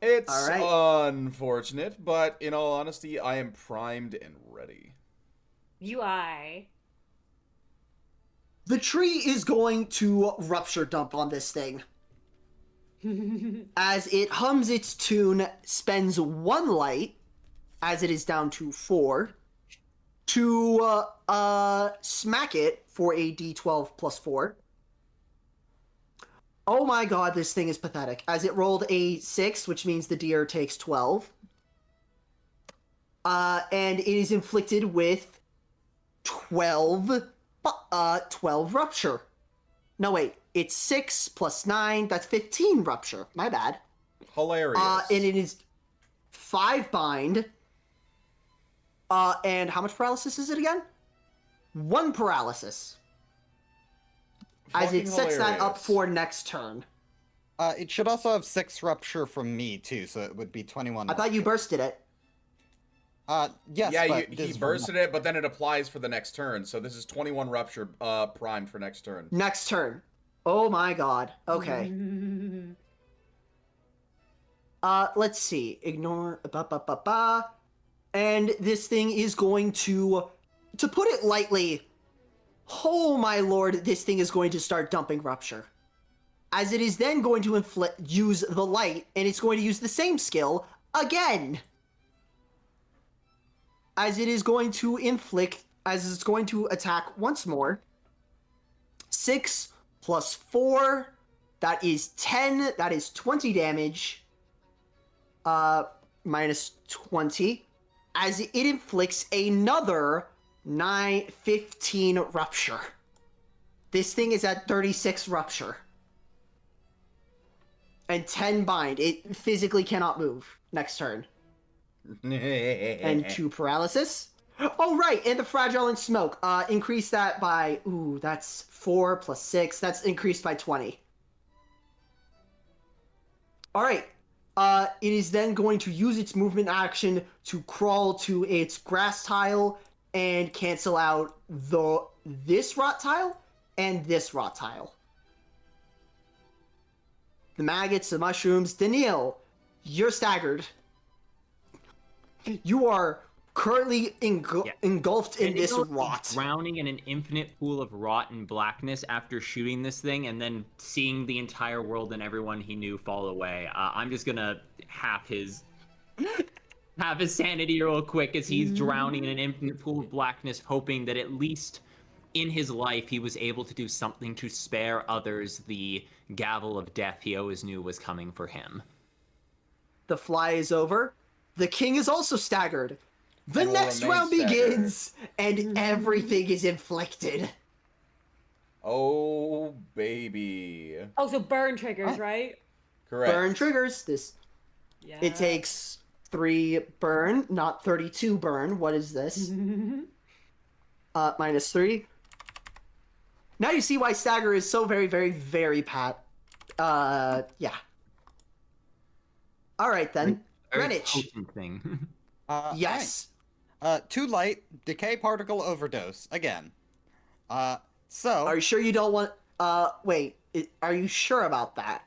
It's unfortunate, but in all honesty, I am primed and ready. You are. The tree is going to rupture dump on this thing. As it hums its tune, spends 1 light, as it is down to 4, to smack it for a d12 plus 4. Oh my god, this thing is pathetic. As it rolled a 6, which means the deer takes 12. And it is inflicted with 12 rupture. No, wait. It's 6 plus 9. That's 15 rupture. My bad. Hilarious. And it is 5 bind. And how much paralysis is it again? 1 paralysis. As it sets that up for next turn. It should also have 6 rupture from me, too, so it would be 21. I thought you bursted it. Yes, yeah, but he bursted it, but then it applies for the next turn. So this is 21 rupture primed for next turn. Next turn. Oh my god. Okay. Let's see. Ignore. And this thing is going to put it lightly, oh my lord, this thing is going to start dumping rupture. As it is then going to use the light, and it's going to use the same skill again. As it is going to it's going to attack once more. 6 plus 4, that is 10, that is 20 damage. Minus 20. As it inflicts another 15 rupture. This thing is at 36 rupture. And 10 bind. It physically cannot move next turn. And 2 paralysis. Oh, right, and the fragile and smoke. Increase that by, that's 4 plus 6. That's increased by 20. All right. It is then going to use its movement action to crawl to its grass tile and cancel out this rot tile and this rot tile. The maggots, the mushrooms. Daniil, you're staggered. You are currently engulfed in this rot. Drowning in an infinite pool of rot and blackness after shooting this thing and then seeing the entire world and everyone he knew fall away. I'm just gonna half his have his sanity real quick as he's drowning in an infinite pool of blackness, hoping that at least in his life he was able to do something to spare others the gavel of death he always knew was coming for him. The fly is over. The king is also staggered. The And will next remain round staggered. begins, and everything is inflicted. Oh, baby. Oh, so burn triggers, right? Correct. Burn triggers. Yeah. It takes 3 burn, not 32 burn. What is this? Minus 3. Now you see why stagger is so very, very, very pat. Yeah. All right then. Very Greenwich. potent thing. Yes. Too light. Decay particle overdose again. So. Are you sure you don't want? Wait. Are you sure about that?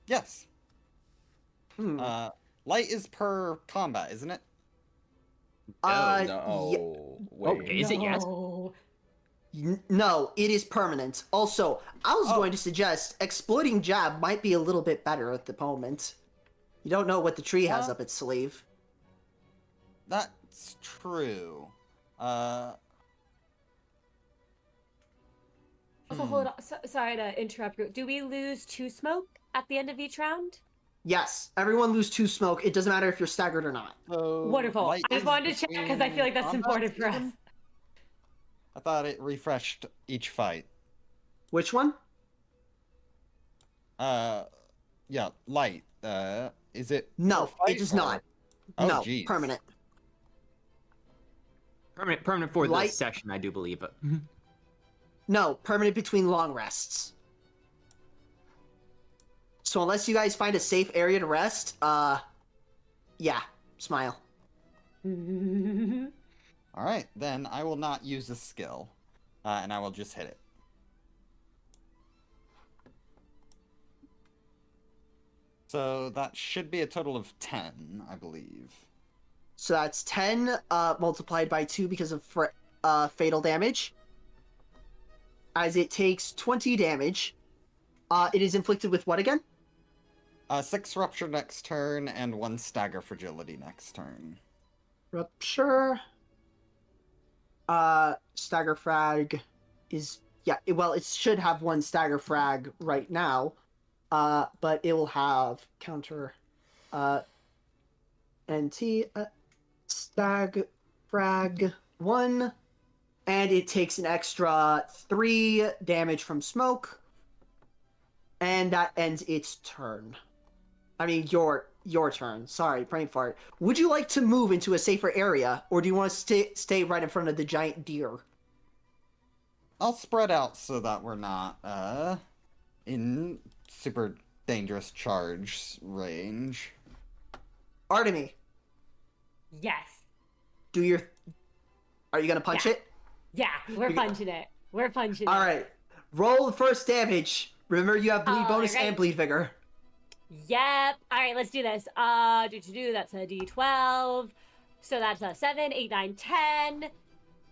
Yes. Hmm. Light is per combat, isn't it? No. Wait. Okay, is it yes? No, it is permanent. Also, I was going to suggest exploiting jab might be a little bit better at the moment. You don't know what the tree has up its sleeve. That's true. Also, hold on. Sorry to interrupt you. Do we lose 2 smoke at the end of each round? Yes, everyone lose 2 smoke. It doesn't matter if you're staggered or not. So Wonderful. light I just is wanted to check because I feel like that's between important for us. combats even? I thought it refreshed each fight. Which one? Yeah, light. Is it? No, per fight it does or- not. Oh, No, jeez. permanent. Permanent for Light- this session, I do believe. No, permanent between long rests. So unless you guys find a safe area to rest, yeah, smile. All right, then I will not use this skill, and I will just hit it. So that should be a total of 10, I believe. So that's 10 multiplied by 2 because of fatal damage. As it takes 20 damage. It is inflicted with what again? 6 rupture next turn and 1 stagger fragility next turn. Rupture. Stagger frag is... Yeah, well, it should have 1 stagger frag right now. But it will have counter... NT... stag frag 1. And it takes an extra 3 damage from smoke. And that ends its turn. I mean, your turn. Sorry, brain fart. Would you like to move into a safer area, or do you want to stay right in front of the giant deer? I'll spread out so that we're not in super dangerous charge range. Artemy, Yes. are you gonna punch Yeah. it? Yeah, we're punching it. We're punching it. All right. Roll the first damage. Remember, you have bleed bonus Alright. and bleed vigor. Yep. All right, let's do this. That's a D12. So that's a 7, 8, 9, 10,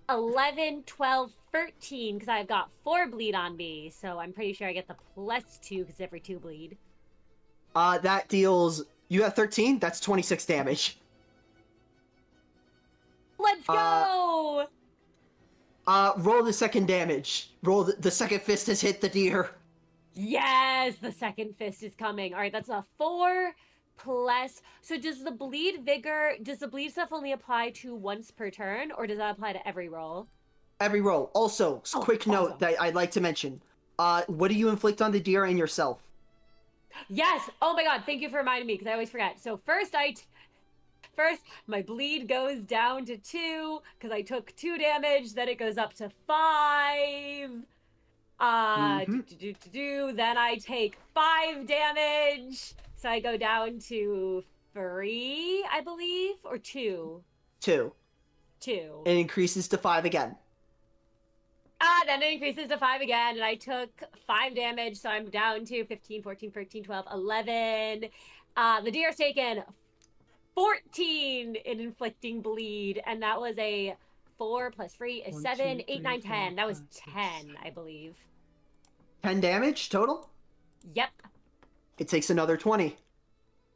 11, 12, 13, because I've got 4 bleed on me. So I'm pretty sure I get the +2 because every 2 bleed. That deals... You have 13? That's 26 damage. Let's go! Roll the second damage. Roll the second fist has hit the deer. Yes, the second fist is coming. All right, that's a 4 plus. So does the bleed stuff only apply to once per turn, or does that apply to every roll? Every roll. Also, quick note awesome. that I'd like to mention. What do you inflict on the deer and yourself? Yes. Oh my god, thank you for reminding me because I always forget. So first my bleed goes down to 2 because I took 2 damage. Then it goes up to 5. Then I take 5 damage. So I go down to 3, I believe, or 2. 2. 2. It increases to 5 again. Then it increases to 5 again, and I took 5 damage, so I'm down to 15, 14, 13, 12, 11. The deer's taken 14 in inflicting bleed, and that was a 4 plus 3 is 1, 7, 2, 8, 9, 3, 10. That was 4, 5, 10, I believe. 10 damage total? Yep. It takes another 20.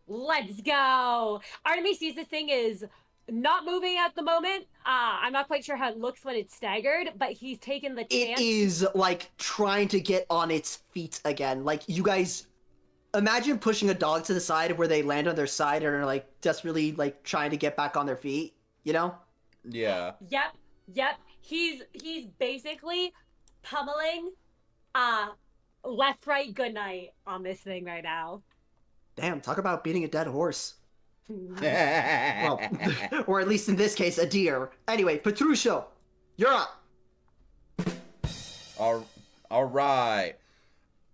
Let's go. Artemis sees this thing is not moving at the moment. I'm not quite sure how it looks when it's staggered, but he's taken the chance. It is like trying to get on its feet again. Like, you guys imagine pushing a dog to the side where they land on their side and are like desperately like trying to get back on their feet, you know? Yeah. Yep. He's basically pummeling left, right, good night on this thing right now. Damn, talk about beating a dead horse. Well, Well, or at least in this case, a deer. Anyway, Petruccio, you're up. all right.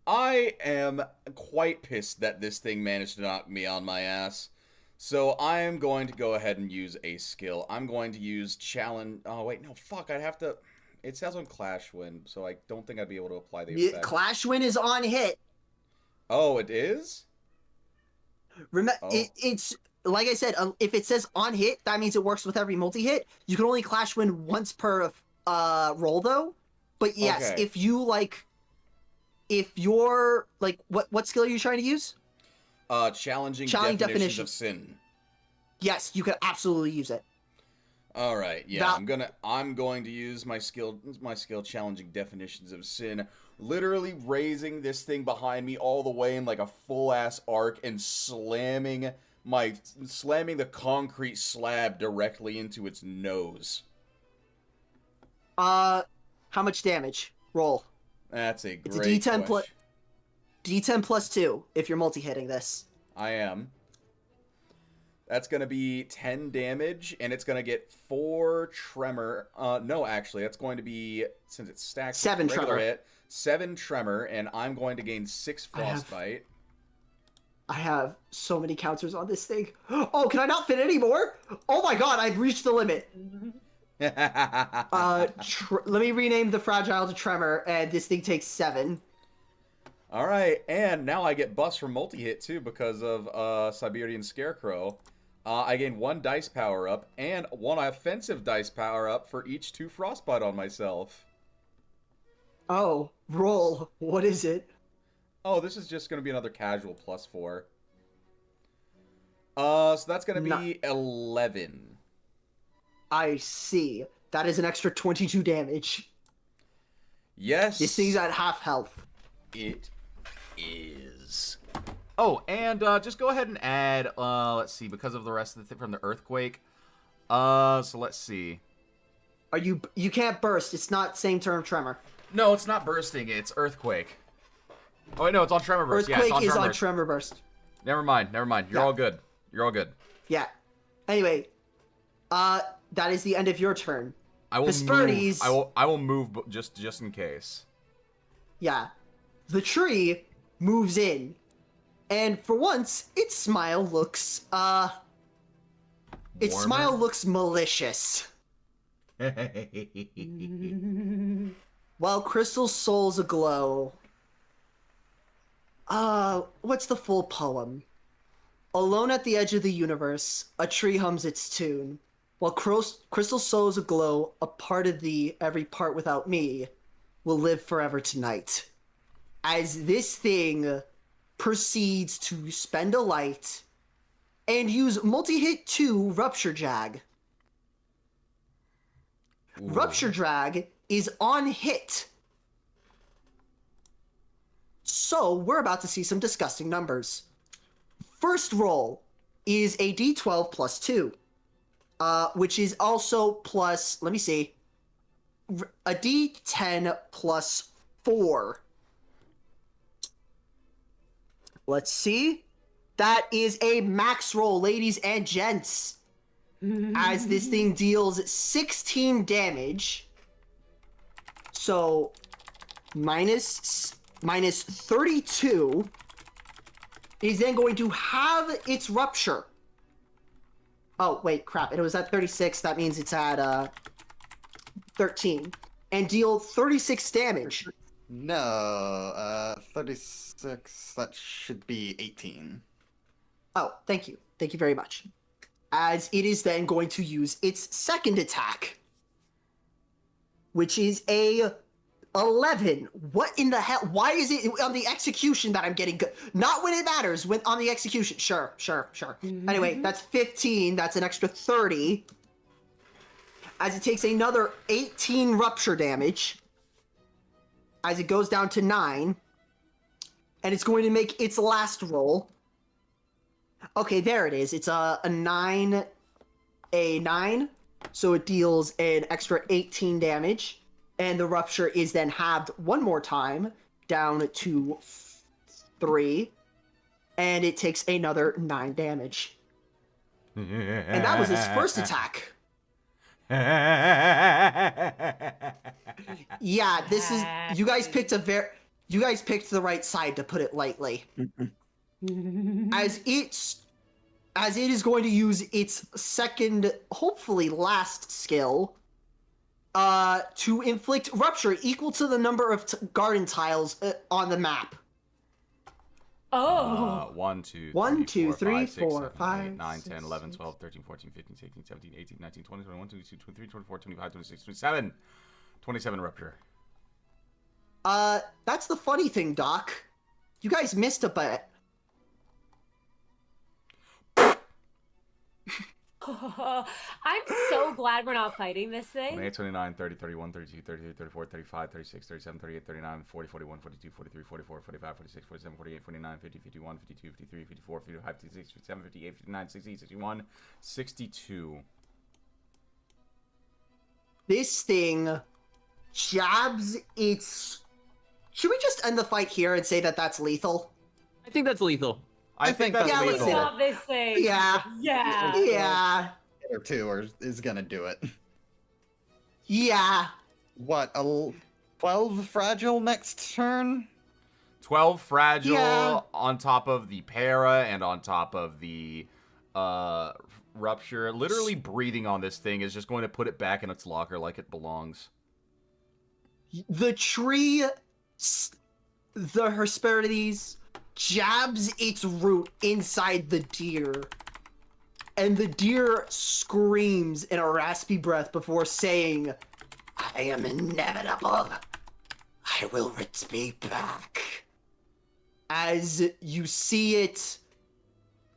I am quite pissed that this thing managed to knock me on my ass. So I am going to go ahead and use a skill. I'm going to use challenge. Oh, wait, no, fuck. I'd have to. It says on Clash Wind, so I don't think I'd be able to apply the effect. Clash Wind is on hit. Oh, it is? It's like I said. If it says on hit, that means it works with every multi-hit. You can only Clash Wind once per roll, though. But yes, Okay. if you're like, what skill are you trying to use? Challenging Challenging definitions definition. of sin. Yes, you can absolutely use it. All right, yeah, That- I'm going to use my skill challenging definitions of sin, literally raising this thing behind me all the way in like a full ass arc and slamming the concrete slab directly into its nose. How much damage? Roll. That's a It's a great D10 question. D10 plus 2 if you're multi-hitting this. I am. That's going to be 10 damage, and it's going to get 4 tremor. No, actually, that's going to be, since it's stacked, 7 regular tremor. hit, 7 tremor, and I'm going to gain 6 frostbite. I have so many counters on this thing. Oh, can I not fit any more? Oh my god, I've reached the limit. Let me rename the fragile to tremor, and this thing takes 7. All right, and now I get buffs from multi-hit, too, because of Siberian Scarecrow. I gain 1 dice power up, and 1 offensive dice power up for each 2 frostbite on myself. Oh, roll. What is it? Oh, this is just going to be another casual plus 4. So that's going to be 11. I see. That is an extra 22 damage. Yes. This thing's at half health. It is. Oh, and just go ahead and add, let's see, because of the rest of the thing from the earthquake. So let's see. You can't burst. It's not same term tremor. No, it's not bursting, it's earthquake. Oh, wait, no, it's on tremor burst. Earthquake yeah, it's is on on tremor burst. Never mind. You're Yeah. all good. You're all good. Yeah. Anyway, that is the end of your turn. I will Hesperides- move. I will move just in case. Yeah. The tree moves in. And for once, its smile looks, its Warmer? smile looks malicious. While Crystal Soul's aglow. What's the full poem? Alone at the edge of the universe, a tree hums its tune. While Crystal Soul's aglow, a part of thee, every part without me, will live forever tonight. As this thing proceeds to spend a light and use multi-hit 2 Rupture Jag. Ooh. Rupture Drag is on hit. So we're about to see some disgusting numbers. First roll is a d12 plus 2, which is also plus, let me see, a d10 plus 4. Let's see. That is a max roll, ladies and gents. As this thing deals 16 damage. So, minus 32 is then going to have its rupture. Oh, wait, crap. It was at 36. That means it's at 13. And deal 36 damage. No, 36, that should be 18. Oh, thank you. Thank you very much. As it is then going to use its second attack, which is a 11. What in the hell? Why is it on the execution that I'm getting good? Not when it matters, when on the execution. Sure. Anyway, that's 15. That's an extra 30. As it takes another 18 rupture damage. As it goes down to 9. And it's going to make its last roll. Okay, there it is. It's a 9. A 9. So it deals an extra 18 damage. And the rupture is then halved one more time, down to 3. And it takes another 9 damage. And that was his first attack. Yeah, this is... You guys picked the right side, to put it lightly. As it is going to use its second, hopefully last skill... to inflict rupture equal to the number of garden tiles on the map. Oh. 1, 2, 1, 2, 3, 4, 4, 5, 8, 9, 6, 10, 11, 12, 13, 14, 15, 16, 17, 18, 19, 20, 21, 22, 23, 24, 25, 26, 27. 27 rupture. That's the funny thing, Doc. You guys missed a bit. I'm so glad we're not fighting this thing. 28, 29, 30, 31, 32, 33, 34, 35, 36, 37, 38, 39, 40, 41, 42, 43, 44, 45, 46, 47, 48, 49, 50, 51, 52, 53, 54, 55, 56, 57, 58, 59, 60, 61, 62. This thing jabs its... Should we just end the fight here and say that that's lethal? I think that's lethal. I think that's yeah, let's lethal. do it. Stop this thing. Yeah. Yeah. Or 2 is gonna do it. Yeah. What, 12 fragile next turn? 12 fragile Yeah. on top of the para and on top of the rupture. Literally breathing on this thing is just going to put it back in its locker like it belongs. The tree, the Hesperides, jabs its root inside the deer. And the deer screams in a raspy breath before saying, I am inevitable. I will be back. As you see it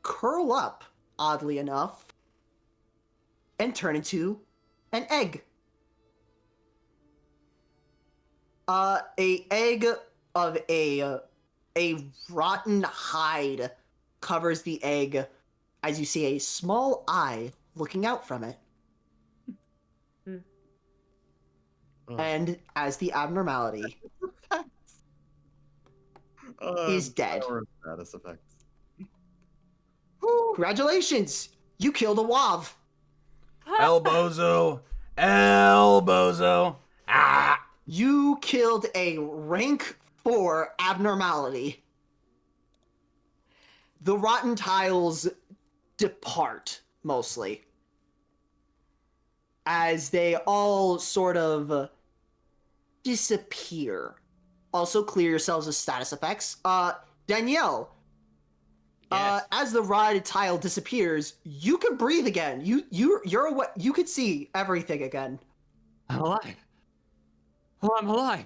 curl up, oddly enough, and turn into an egg. A egg of a rotten hide covers the egg as you see a small eye looking out from it. And as the abnormality is dead. Status effects. Congratulations! You killed a wav. Elbozo! Elbozo! Ah! You killed a rank 4 abnormality. The rotten tiles depart, mostly. As they all sort of disappear. Also, clear yourselves of status effects. Danielle, Yes. as the rotted tile disappears, you can breathe again. You can see everything again. I'm alive. Oh, I'm alive.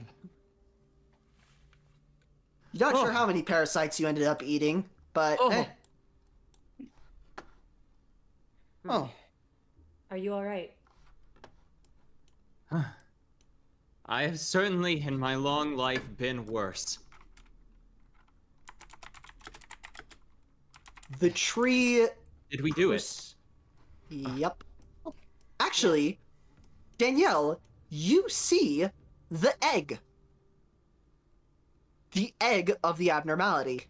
You're not sure how many parasites you ended up eating, but Oh. Are you all right? I have certainly, in my long life, been worse. the tree. Did we do it? Yep. Actually, Danielle, you see the egg. The egg of the abnormality.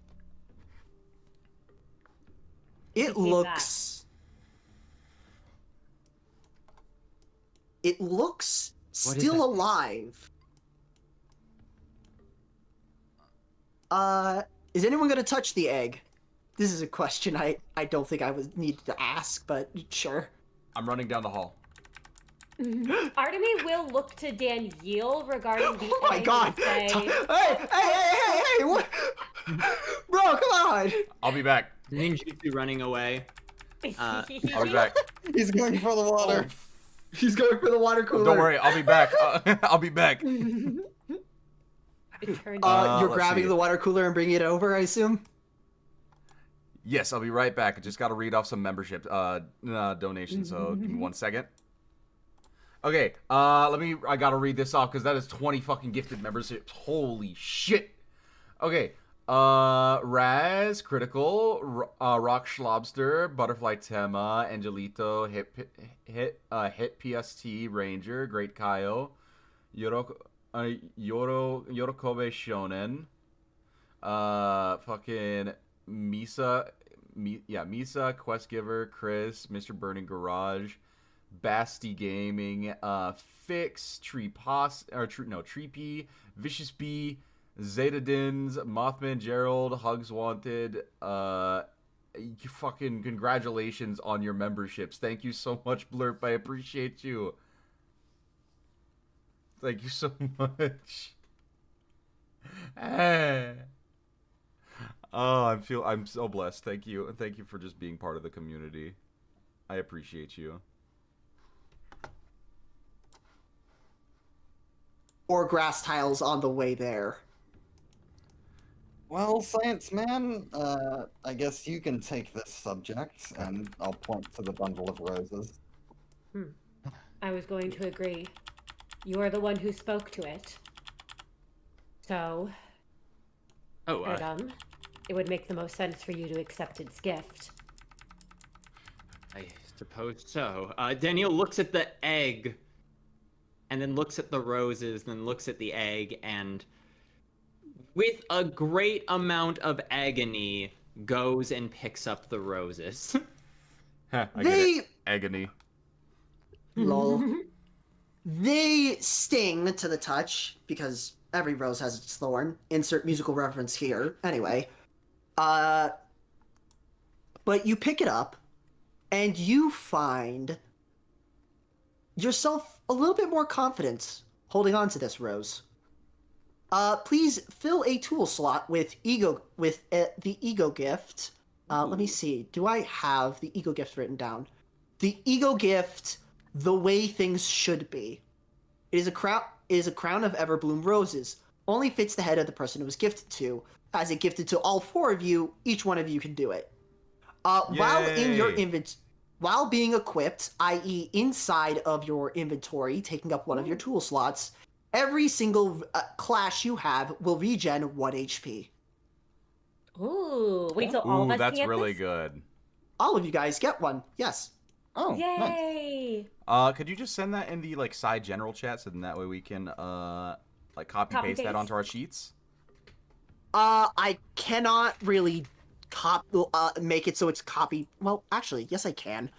It looks... It looks What is still that? alive. Is anyone gonna touch the egg? This is a question I don't think I was needed to ask, but sure. I'm running down the hall. Artemy will look to Danielle regarding the Oh my egg god! and say, Hey! What? Bro, come on! I'll be back. Ninjutsu running away. I'll be back. He's going for the water. He's going for the water cooler. Don't worry, I'll be back. I'll be back. Eternity. You're let's grabbing see. the water cooler and bringing it over, I assume? Yes, I'll be right back. I just got to read off some membership donations, so give me 1 second. Okay, I gotta read this off because that is 20 fucking gifted memberships. Holy shit. Okay, Raz, Critical, Rock Schlobster, Butterfly Tema, Angelito, Hit PST, Ranger, Great Kaio, Yorokobe Shonen, fucking Misa, Quest Giver, Chris, Mr. Burning Garage, Basti Gaming, Fix, Treepy, Vicious Bee, Zetadins, Mothman Gerald, Hugs Wanted, fucking congratulations on your memberships. Thank you so much, Blurp. I appreciate you. Thank you so much. Oh, I'm so blessed. Thank you. Thank you for just being part of the community. I appreciate you. Or grass tiles on the way there. Well, Science Man, I guess you can take this subject, and I'll point to the bundle of roses. I was going to agree. You are the one who spoke to it. So, it would make the most sense for you to accept its gift. I suppose so. Daniel looks at the egg, and then looks at the roses, then looks at the egg, and with a great amount of agony, goes and picks up the roses. I get it. Agony. Lol. They sting to the touch, because every rose has its thorn. Insert musical reference here. Anyway. But you pick it up, and you find yourself a little bit more confident holding on to this rose. Please fill a tool slot with the ego gift. Let me see. Do I have the ego gift written down? The ego gift, the way things should be. It is a crown of everbloom roses. Only fits the head of the person it was gifted to. As it gifted to all four of you, each one of you can do it. While being equipped, i.e. inside of your inventory, taking up one of your tool slots, every single clash you have will regen 1 HP. Ooh, wait, so all of us that's can get really this? good. All of you guys get one, yes. Oh, nice. Yay! Could you just send that in the side general chat so then that way we can copy paste that onto our sheets? I cannot really make it so it's copy. Well, actually, yes I can.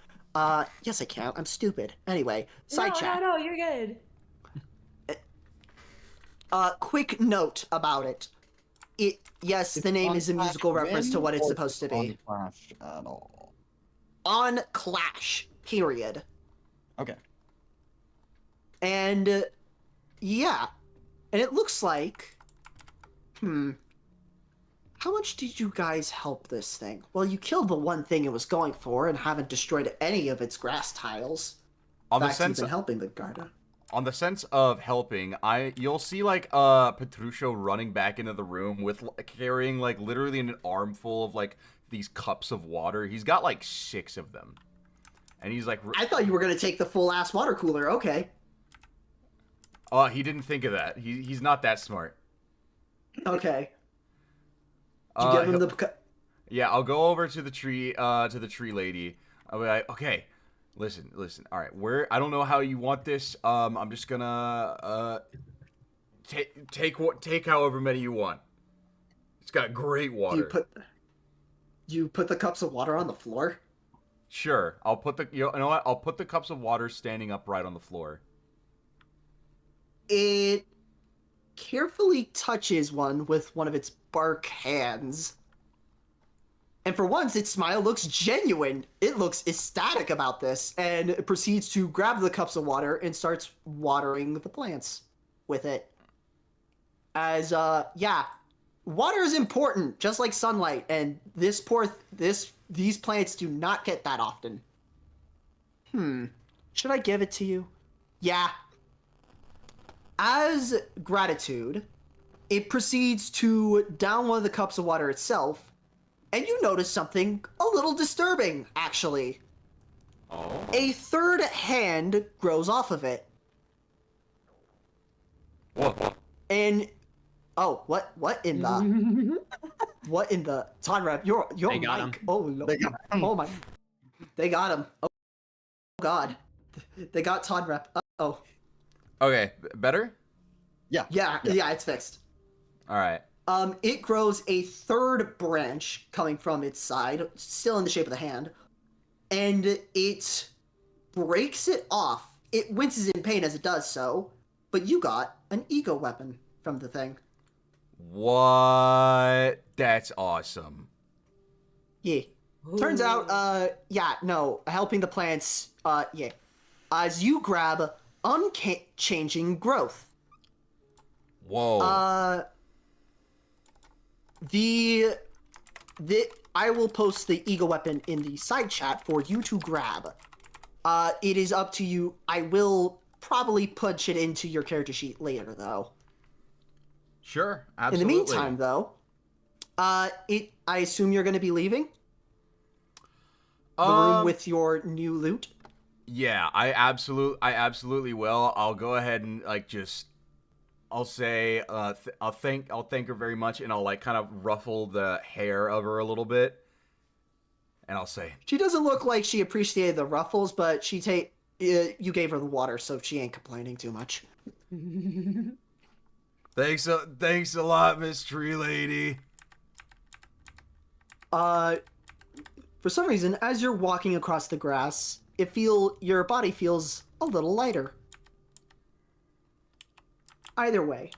Yes I can. I'm stupid. Anyway, side chat. No, you're good. Quick note about it. Yes, the name is a musical reference to what it's supposed to be. On Clash at all. On Clash, period. Okay. And, yeah. And it looks like... How much did you guys help this thing? Well, you killed the one thing it was going for and haven't destroyed any of its grass tiles. On In the fact, sense you've been helping the Garda. On the sense of helping, you'll see Petruccio running back into the room with carrying literally an armful of these cups of water. He's got 6 of them, and he's like, I thought you were gonna take the full ass water cooler. Okay. He didn't think of that. He's not that smart. Okay. Did you give him the? Yeah, I'll go over to the tree lady. I'll be like, okay. Listen. All right, I don't know how you want this. I'm just gonna take however many you want. It's got great water. You put the cups of water on the floor? Sure. I'll put you know what? I'll put the cups of water standing upright on the floor. It carefully touches one with one of its bark hands. And for once, its smile looks genuine. It looks ecstatic about this, and it proceeds to grab the cups of water and starts watering the plants with it. As, water is important, just like sunlight, and these plants do not get that often. Should I give it to you? Yeah. As gratitude, it proceeds to down one of the cups of water itself, and you notice something a little disturbing, actually. Oh. A third hand grows off of it. What? And what in the what in the Tonrep, your They got mic. him. Oh no. They got him. Oh my. They got him. Oh god. They got Tonrep. Oh. Okay, better? Yeah, it's fixed. All right. It grows a third branch coming from its side, still in the shape of the hand, and it breaks it off. It winces in pain as it does so, but you got an ego weapon from the thing. What? That's awesome. Yeah. Turns out, helping the plants, as you grab unchanging growth. Whoa. I will post the ego weapon in the side chat for you to grab. It is up to you. I will probably punch it into your character sheet later, though. Sure, absolutely. In the meantime, though, I assume you're going to be leaving the room with your new loot. Yeah, I absolutely will. I'll go ahead and I'll say I'll thank her very much, and I'll like kind of ruffle the hair of her a little bit, and I'll say she doesn't look like she appreciated the ruffles, but you gave her the water, so she ain't complaining too much. Thanks a lot, Miss Tree Lady. For some reason, as you're walking across the grass, your body feels a little lighter. Either way.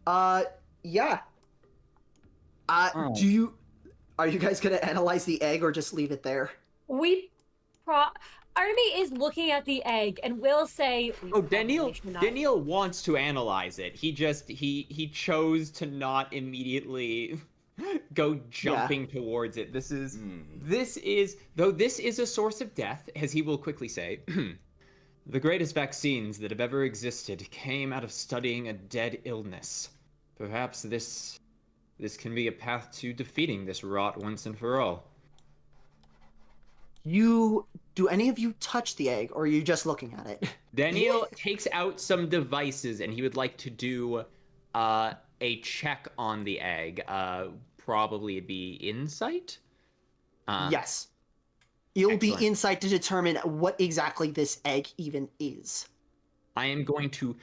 Yeah. Are you guys gonna analyze the egg or just leave it there? Artemy is looking at the egg and will say, "Oh, Daniel wants to analyze it. He chose to not immediately go jumping towards it. This is a source of death, as he will quickly say. The greatest vaccines that have ever existed came out of studying a dead illness. Perhaps this can be a path to defeating this rot once and for all." Do any of you touch the egg, or are you just looking at it? Daniel takes out some devices, and he would like to do a check on the egg. Probably be insight? Yes. It'll Excellent. be insight to determine what exactly this egg even is. I am going to...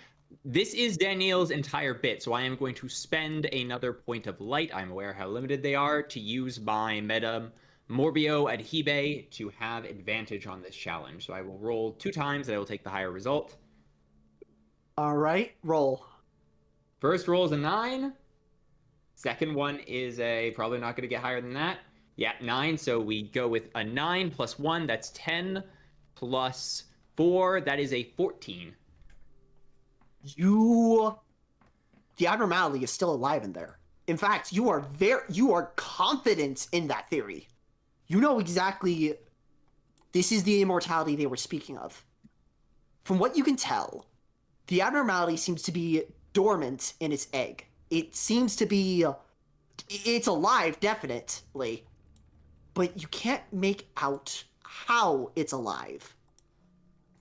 This is Daniel's entire bit, so I am going to spend another point of light. I'm aware how limited they are, to use my meta Morbio Adhibe to have advantage on this challenge. So I will roll 2 times, and I will take the higher result. All right, roll. First roll is a 9. Second one is probably not going to get higher than that. Yeah, 9. So we go with a 9 plus 1. That's 10 plus 4. That is a 14. The abnormality is still alive in there. In fact, you are confident in that theory. You know exactly this is the immortality they were speaking of. From what you can tell, the abnormality seems to be dormant in its egg. It seems to be... It's alive, definitely. But you can't make out how it's alive.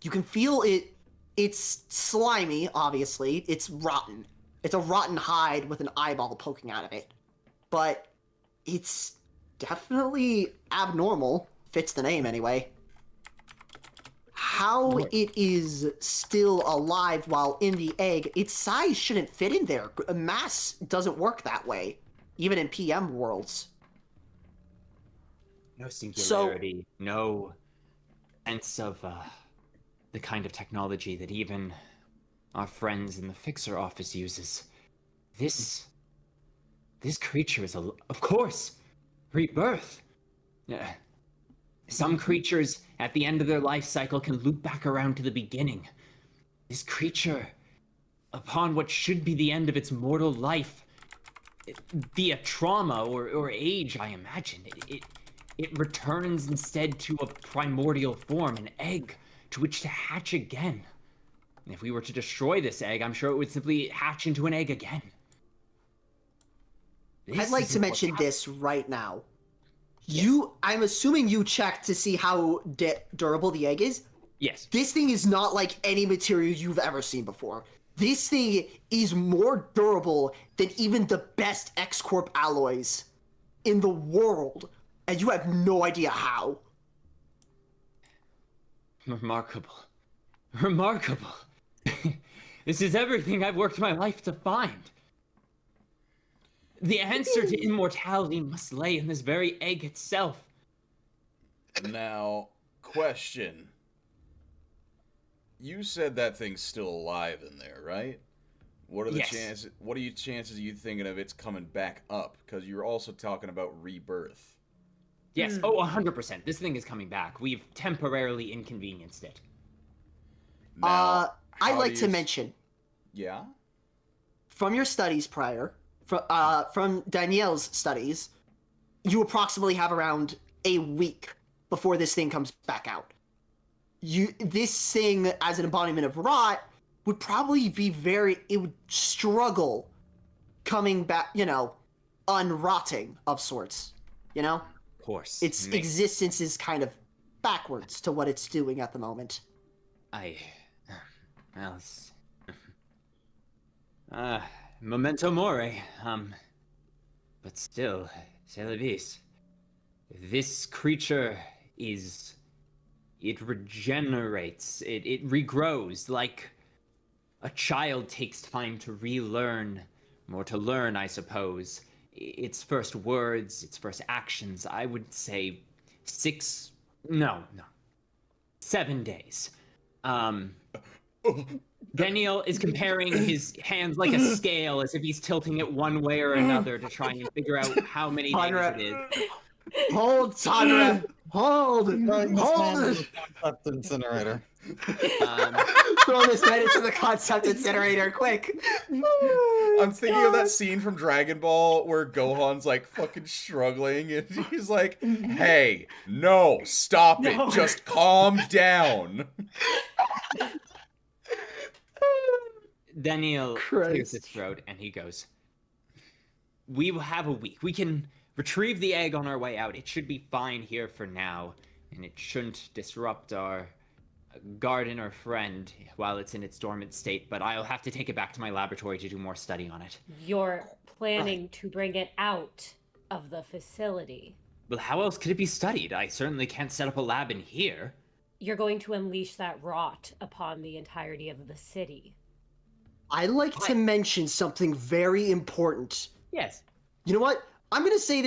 You can feel it. It's slimy, obviously. It's rotten. It's a rotten hide with an eyeball poking out of it. But it's definitely abnormal. Fits the name, anyway. How it is still alive while in the egg, its size shouldn't fit in there. Mass doesn't work that way, even in PM worlds. No singularity, no sense of the kind of technology that even our friends in the Fixer office uses. This creature is, of course, rebirth. Some creatures, at the end of their life cycle, can loop back around to the beginning. This creature, upon what should be the end of its mortal life, via trauma or age, I imagine, it returns instead to a primordial form, an egg, to which to hatch again. And if we were to destroy this egg, I'm sure it would simply hatch into an egg again. I'd like to mention this right now. I'm assuming you checked to see how durable the egg is. Yes. This thing is not like any material you've ever seen before. This thing is more durable than even the best X-Corp alloys in the world, and you have no idea how. Remarkable. Remarkable. This is everything I've worked my life to find. The answer to immortality must lay in this very egg itself. Now, question. You said that thing's still alive in there, right? What are the chances? What are you chances you thinking of it's coming back up? Because you're also talking about rebirth. Yes. Oh, 100%. This thing is coming back. We've temporarily inconvenienced it. Now, I'd like to mention. Yeah. From your studies prior, from Danielle's studies, you approximately have around a week before this thing comes back out. This thing, as an embodiment of rot, would probably be it would struggle coming back, unrotting of sorts, Of course. Its existence is kind of backwards to what it's doing at the moment. Memento mori, but still, c'est la vie. This creature it regenerates, it regrows, like a child takes time to relearn, more to learn, I suppose. Its first words, its first actions, I would say 7 days. Daniel is comparing his hands like a scale, as if he's tilting it one way or another to try and figure out how many days it is. Hold, Sandra! Hold! Hold! Concept incinerator. Throw this man into the concept incinerator, quick! I'm thinking of that scene from Dragon Ball where Gohan's like fucking struggling and he's like, hey, no, stop it, just calm down. Daniel clears his throat and he goes, we will have a week. We can retrieve the egg on our way out. It should be fine here for now, and it shouldn't disrupt our garden or friend while it's in its dormant state, but I'll have to take it back to my laboratory to do more study on it. You're planning to bring it out of the facility. Well, how else could it be studied? I certainly can't set up a lab in here. You're going to unleash that rot upon the entirety of the city. I'd like to mention something very important. Yes. You know what? I'm going to say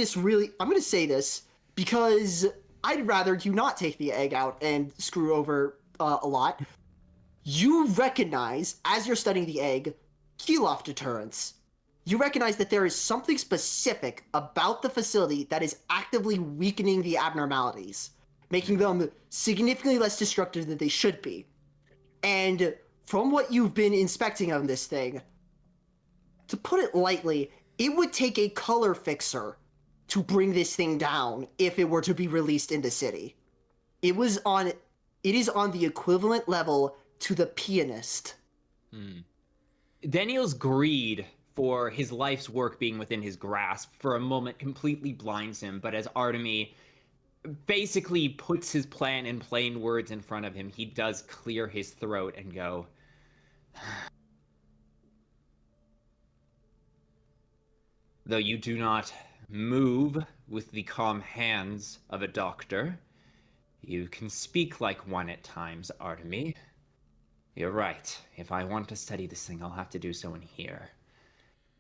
this because I'd rather you not take the egg out and screw over a lot. You recognize, as you're studying the egg, Kilof deterrence. You recognize that there is something specific about the facility that is actively weakening the abnormalities, making them significantly less destructive than they should be. And from what you've been inspecting on this thing, to put it lightly, it would take a color fixer to bring this thing down if it were to be released in the city. It is on the equivalent level to the pianist. Daniel's greed for his life's work being within his grasp for a moment completely blinds him, but as Artemy basically puts his plan in plain words in front of him, he does clear his throat and go, though you do not move with the calm hands of a doctor, you can speak like one at times, Artemy. You're right. If I want to study this thing, I'll have to do so in here.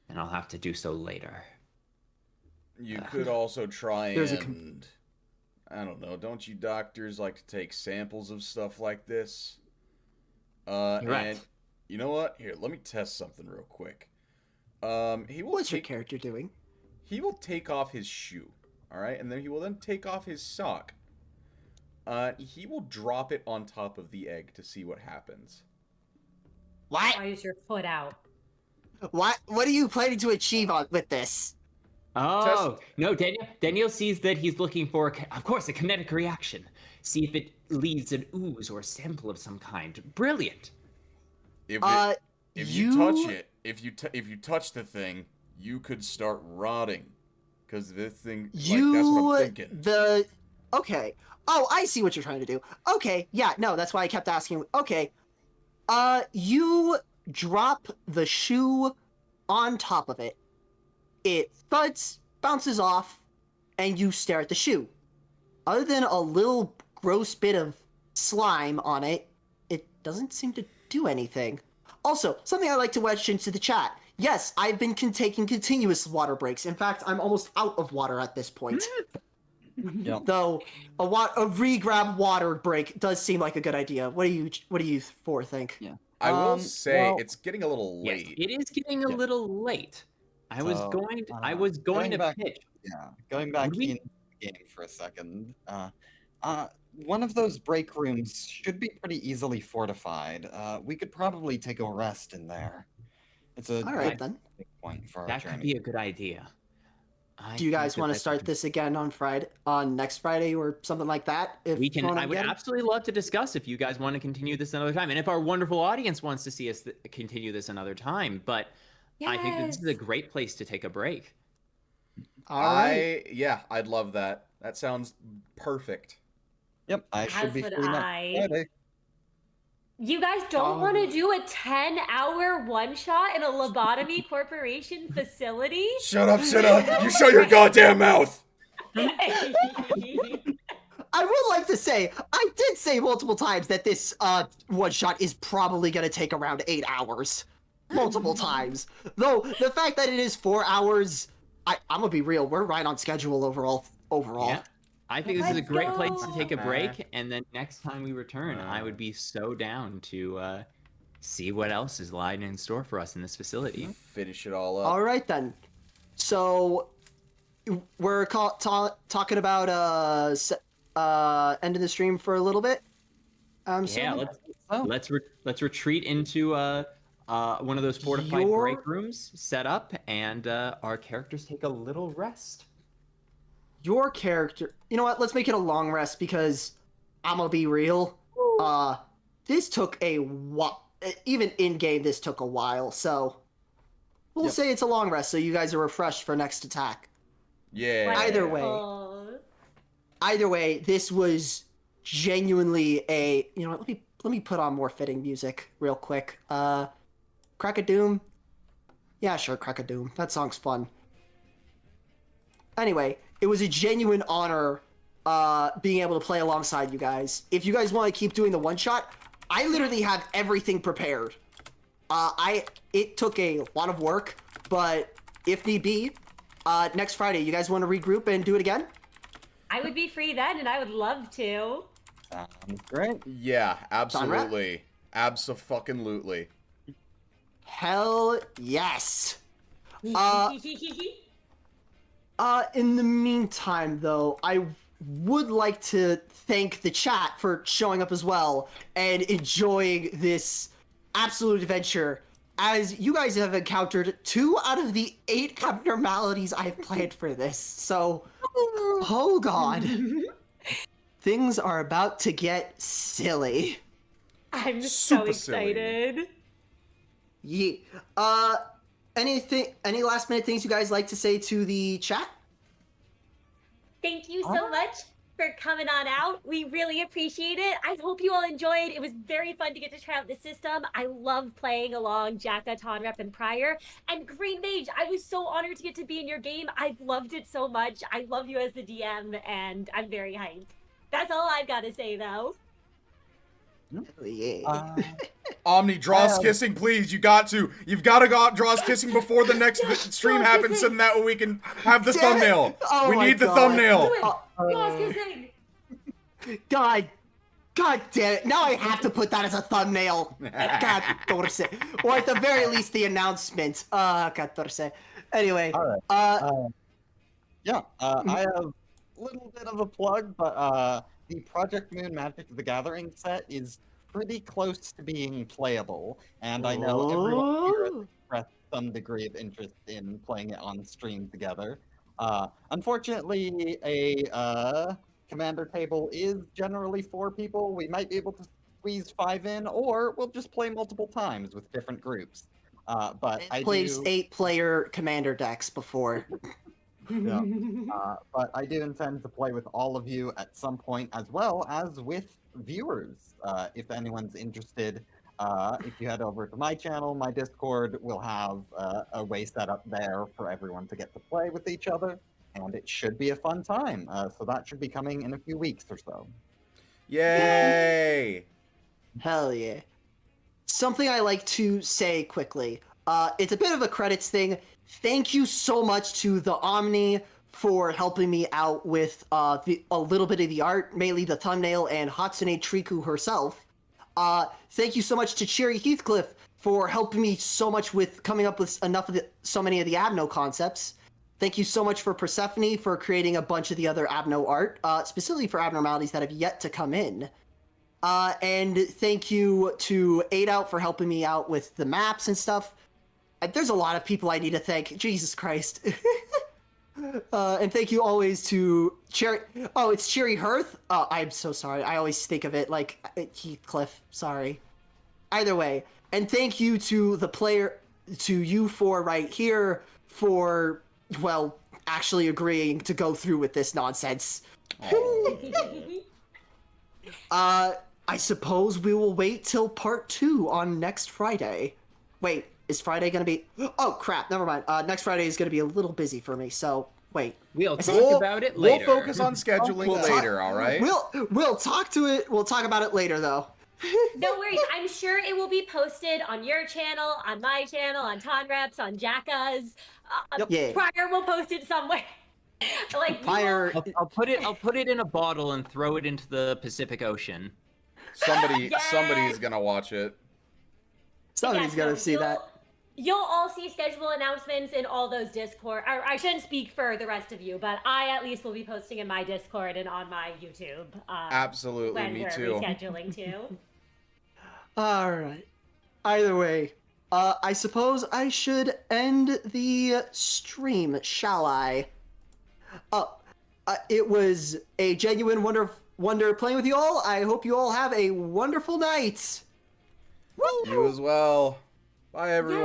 And I'll have to do so later. You could also try and... I don't know, don't you doctors like to take samples of stuff like this? You're right. And you know what? Here, let me test something real quick. What's your character doing? He will take off his shoe, alright? And then he will then take off his sock. He will drop it on top of the egg to see what happens. What? Why is your foot out? What are you planning to achieve with this? Oh, no, Daniel sees that he's looking for, of course, a kinetic reaction. See if it leads an ooze or a sample of some kind. Brilliant. If you touch it, if you touch the thing, you could start rotting. Because this thing, that's what I'm thinking. Okay. Oh, I see what you're trying to do. Okay, yeah, no, that's why I kept asking. Okay. You drop the shoe on top of it. It thuds, bounces off, and you stare at the shoe. Other than a little gross bit of slime on it, it doesn't seem to do anything. Also, something I'd like to wedge into the chat. Yes, I've been taking continuous water breaks. In fact, I'm almost out of water at this point. Yep. Though a re-grab water break does seem like a good idea. What do you four think? Yeah. I will say well, it's getting a little Yes, late. it is getting a little late. I was So, going to back- pitch. Yeah, going back Would we- in the game for a second. One of those break rooms should be pretty easily fortified. We could probably take a rest in there. It's a All right good then. point for our That journey. could be a good idea. Do you guys want to start this again on next Friday or something like that? If We can. you wanna I would get it? absolutely love to discuss if you guys want to continue this another time, and if our wonderful audience wants to see us continue this another time. But I think that this is a great place to take a break. All right. I'd love that. That sounds perfect. Yep, I As should be would free next I. Friday. You guys don't want to do a 10-hour one-shot in a lobotomy corporation facility? Shut up, Cinna! You shut your goddamn mouth! I would like to say, I did say multiple times that this one shot is probably going to take around 8 hours. Multiple times. Though, the fact that it is 4 hours, I'm going to be real, we're right on schedule overall. Yeah. I think this is a Let's great place to go. take a break, and then next time we return, I would be so down to see what else is lying in store for us in this facility. Finish it all up. All right, then. So, we're talking about ending the stream for a little bit? Yeah, let's retreat into one of those fortified break rooms set up, and our characters take a little rest. Your character, you know what, let's make it a long rest because I'm gonna be real. This took a while. Even in game, this took a while, so we'll say it's a long rest so you guys are refreshed for next attack. Yeah. Either way, this was genuinely a, you know what, let me put on more fitting music real quick. Crack a Doom? Yeah, sure, Crack a Doom. That song's fun. Anyway, it was a genuine honor being able to play alongside you guys. If you guys want to keep doing the one-shot, I literally have everything prepared. It took a lot of work, but if need be, next Friday, you guys want to regroup and do it again? I would be free then, and I would love to. Sounds great. Yeah, absolutely. Abso-fucking-lutely. Hell yes. In the meantime, though, I would like to thank the chat for showing up as well and enjoying this absolute adventure, as you guys have encountered 2 out of the 8 abnormalities I've planned for this. So, oh god. Things are about to get silly. I'm so Super silly. excited. Yeah. Any last minute things you guys like to say to the chat? Thank you so much for coming on out. We really appreciate it. I hope you all enjoyed. It was very fun to get to try out the system. I love playing along Jacka, Tonrep, and Pryor. And Green Mage, I was so honored to get to be in your game. I've loved it so much. I love you as the DM, and I'm very hyped. That's all I've got to say, though. Yeah. Omni, draw us kissing, please. You've got to draw us kissing before the next stream happens, so that way we can have the thumbnail. Oh we my need the God. thumbnail. God damn it. Now I have to put that as a thumbnail. God, torce. Or at the very least, the announcement. God, torce. Anyway. All right. I have a little bit of a plug, but the Project Moon Magic the Gathering set is pretty close to being playable, and I know everyone here has expressed some degree of interest in playing it on stream together. Unfortunately, a commander table is generally 4 people. We might be able to squeeze 5 in, or we'll just play multiple times with different groups. But I Plays do. 8-player commander decks before. Yeah. But I do intend to play with all of you at some point, as well as with viewers. If anyone's interested, if you head over to my channel, my Discord will have a way set up there for everyone to get to play with each other, and it should be a fun time. So that should be coming in a few weeks or so. Yay! Hell yeah. Something I like to say quickly. It's a bit of a credits thing. Thank you so much to the Omni for helping me out with a little bit of the art, mainly the thumbnail, and Hatsune Triku herself. Thank you so much to Cherry Heathcliff for helping me so much with coming up with so many of the Abno concepts. Thank you so much for Persephone for creating a bunch of the other Abno art, specifically for abnormalities that have yet to come in. And thank you to 8out for helping me out with the maps and stuff. There's a lot of people I need to thank. Jesus Christ. And thank you always to Cherry. Oh, it's Cherry Hearth? Oh, I'm so sorry. I always think of it like Heathcliff. Sorry. Either way. And thank you to the player, to you four right here for, well, actually agreeing to go through with this nonsense. I suppose we will wait till part 2 on next Friday. Wait, is Friday gonna be... Oh, crap, never mind. Next Friday is gonna be a little busy for me, so... Wait. We'll talk about it later. We'll focus on scheduling later, all right? We'll talk about it later, though. No worries. I'm sure it will be posted on your channel, on my channel, on Tonreps, on Jacka's. Yeah. Prior will post it somewhere. Like Prior... I'll put it in a bottle and throw it into the Pacific Ocean. Somebody's gonna watch it. Somebody's gonna see that. You'll all see schedule announcements in all those Discord. Or I shouldn't speak for the rest of you, but I at least will be posting in my Discord and on my YouTube. Absolutely, when me we're too. rescheduling too. All right. Either way, I suppose I should end the stream, shall I? It was a genuine wonder playing with you all. I hope you all have a wonderful night. You as well. Bye, everyone.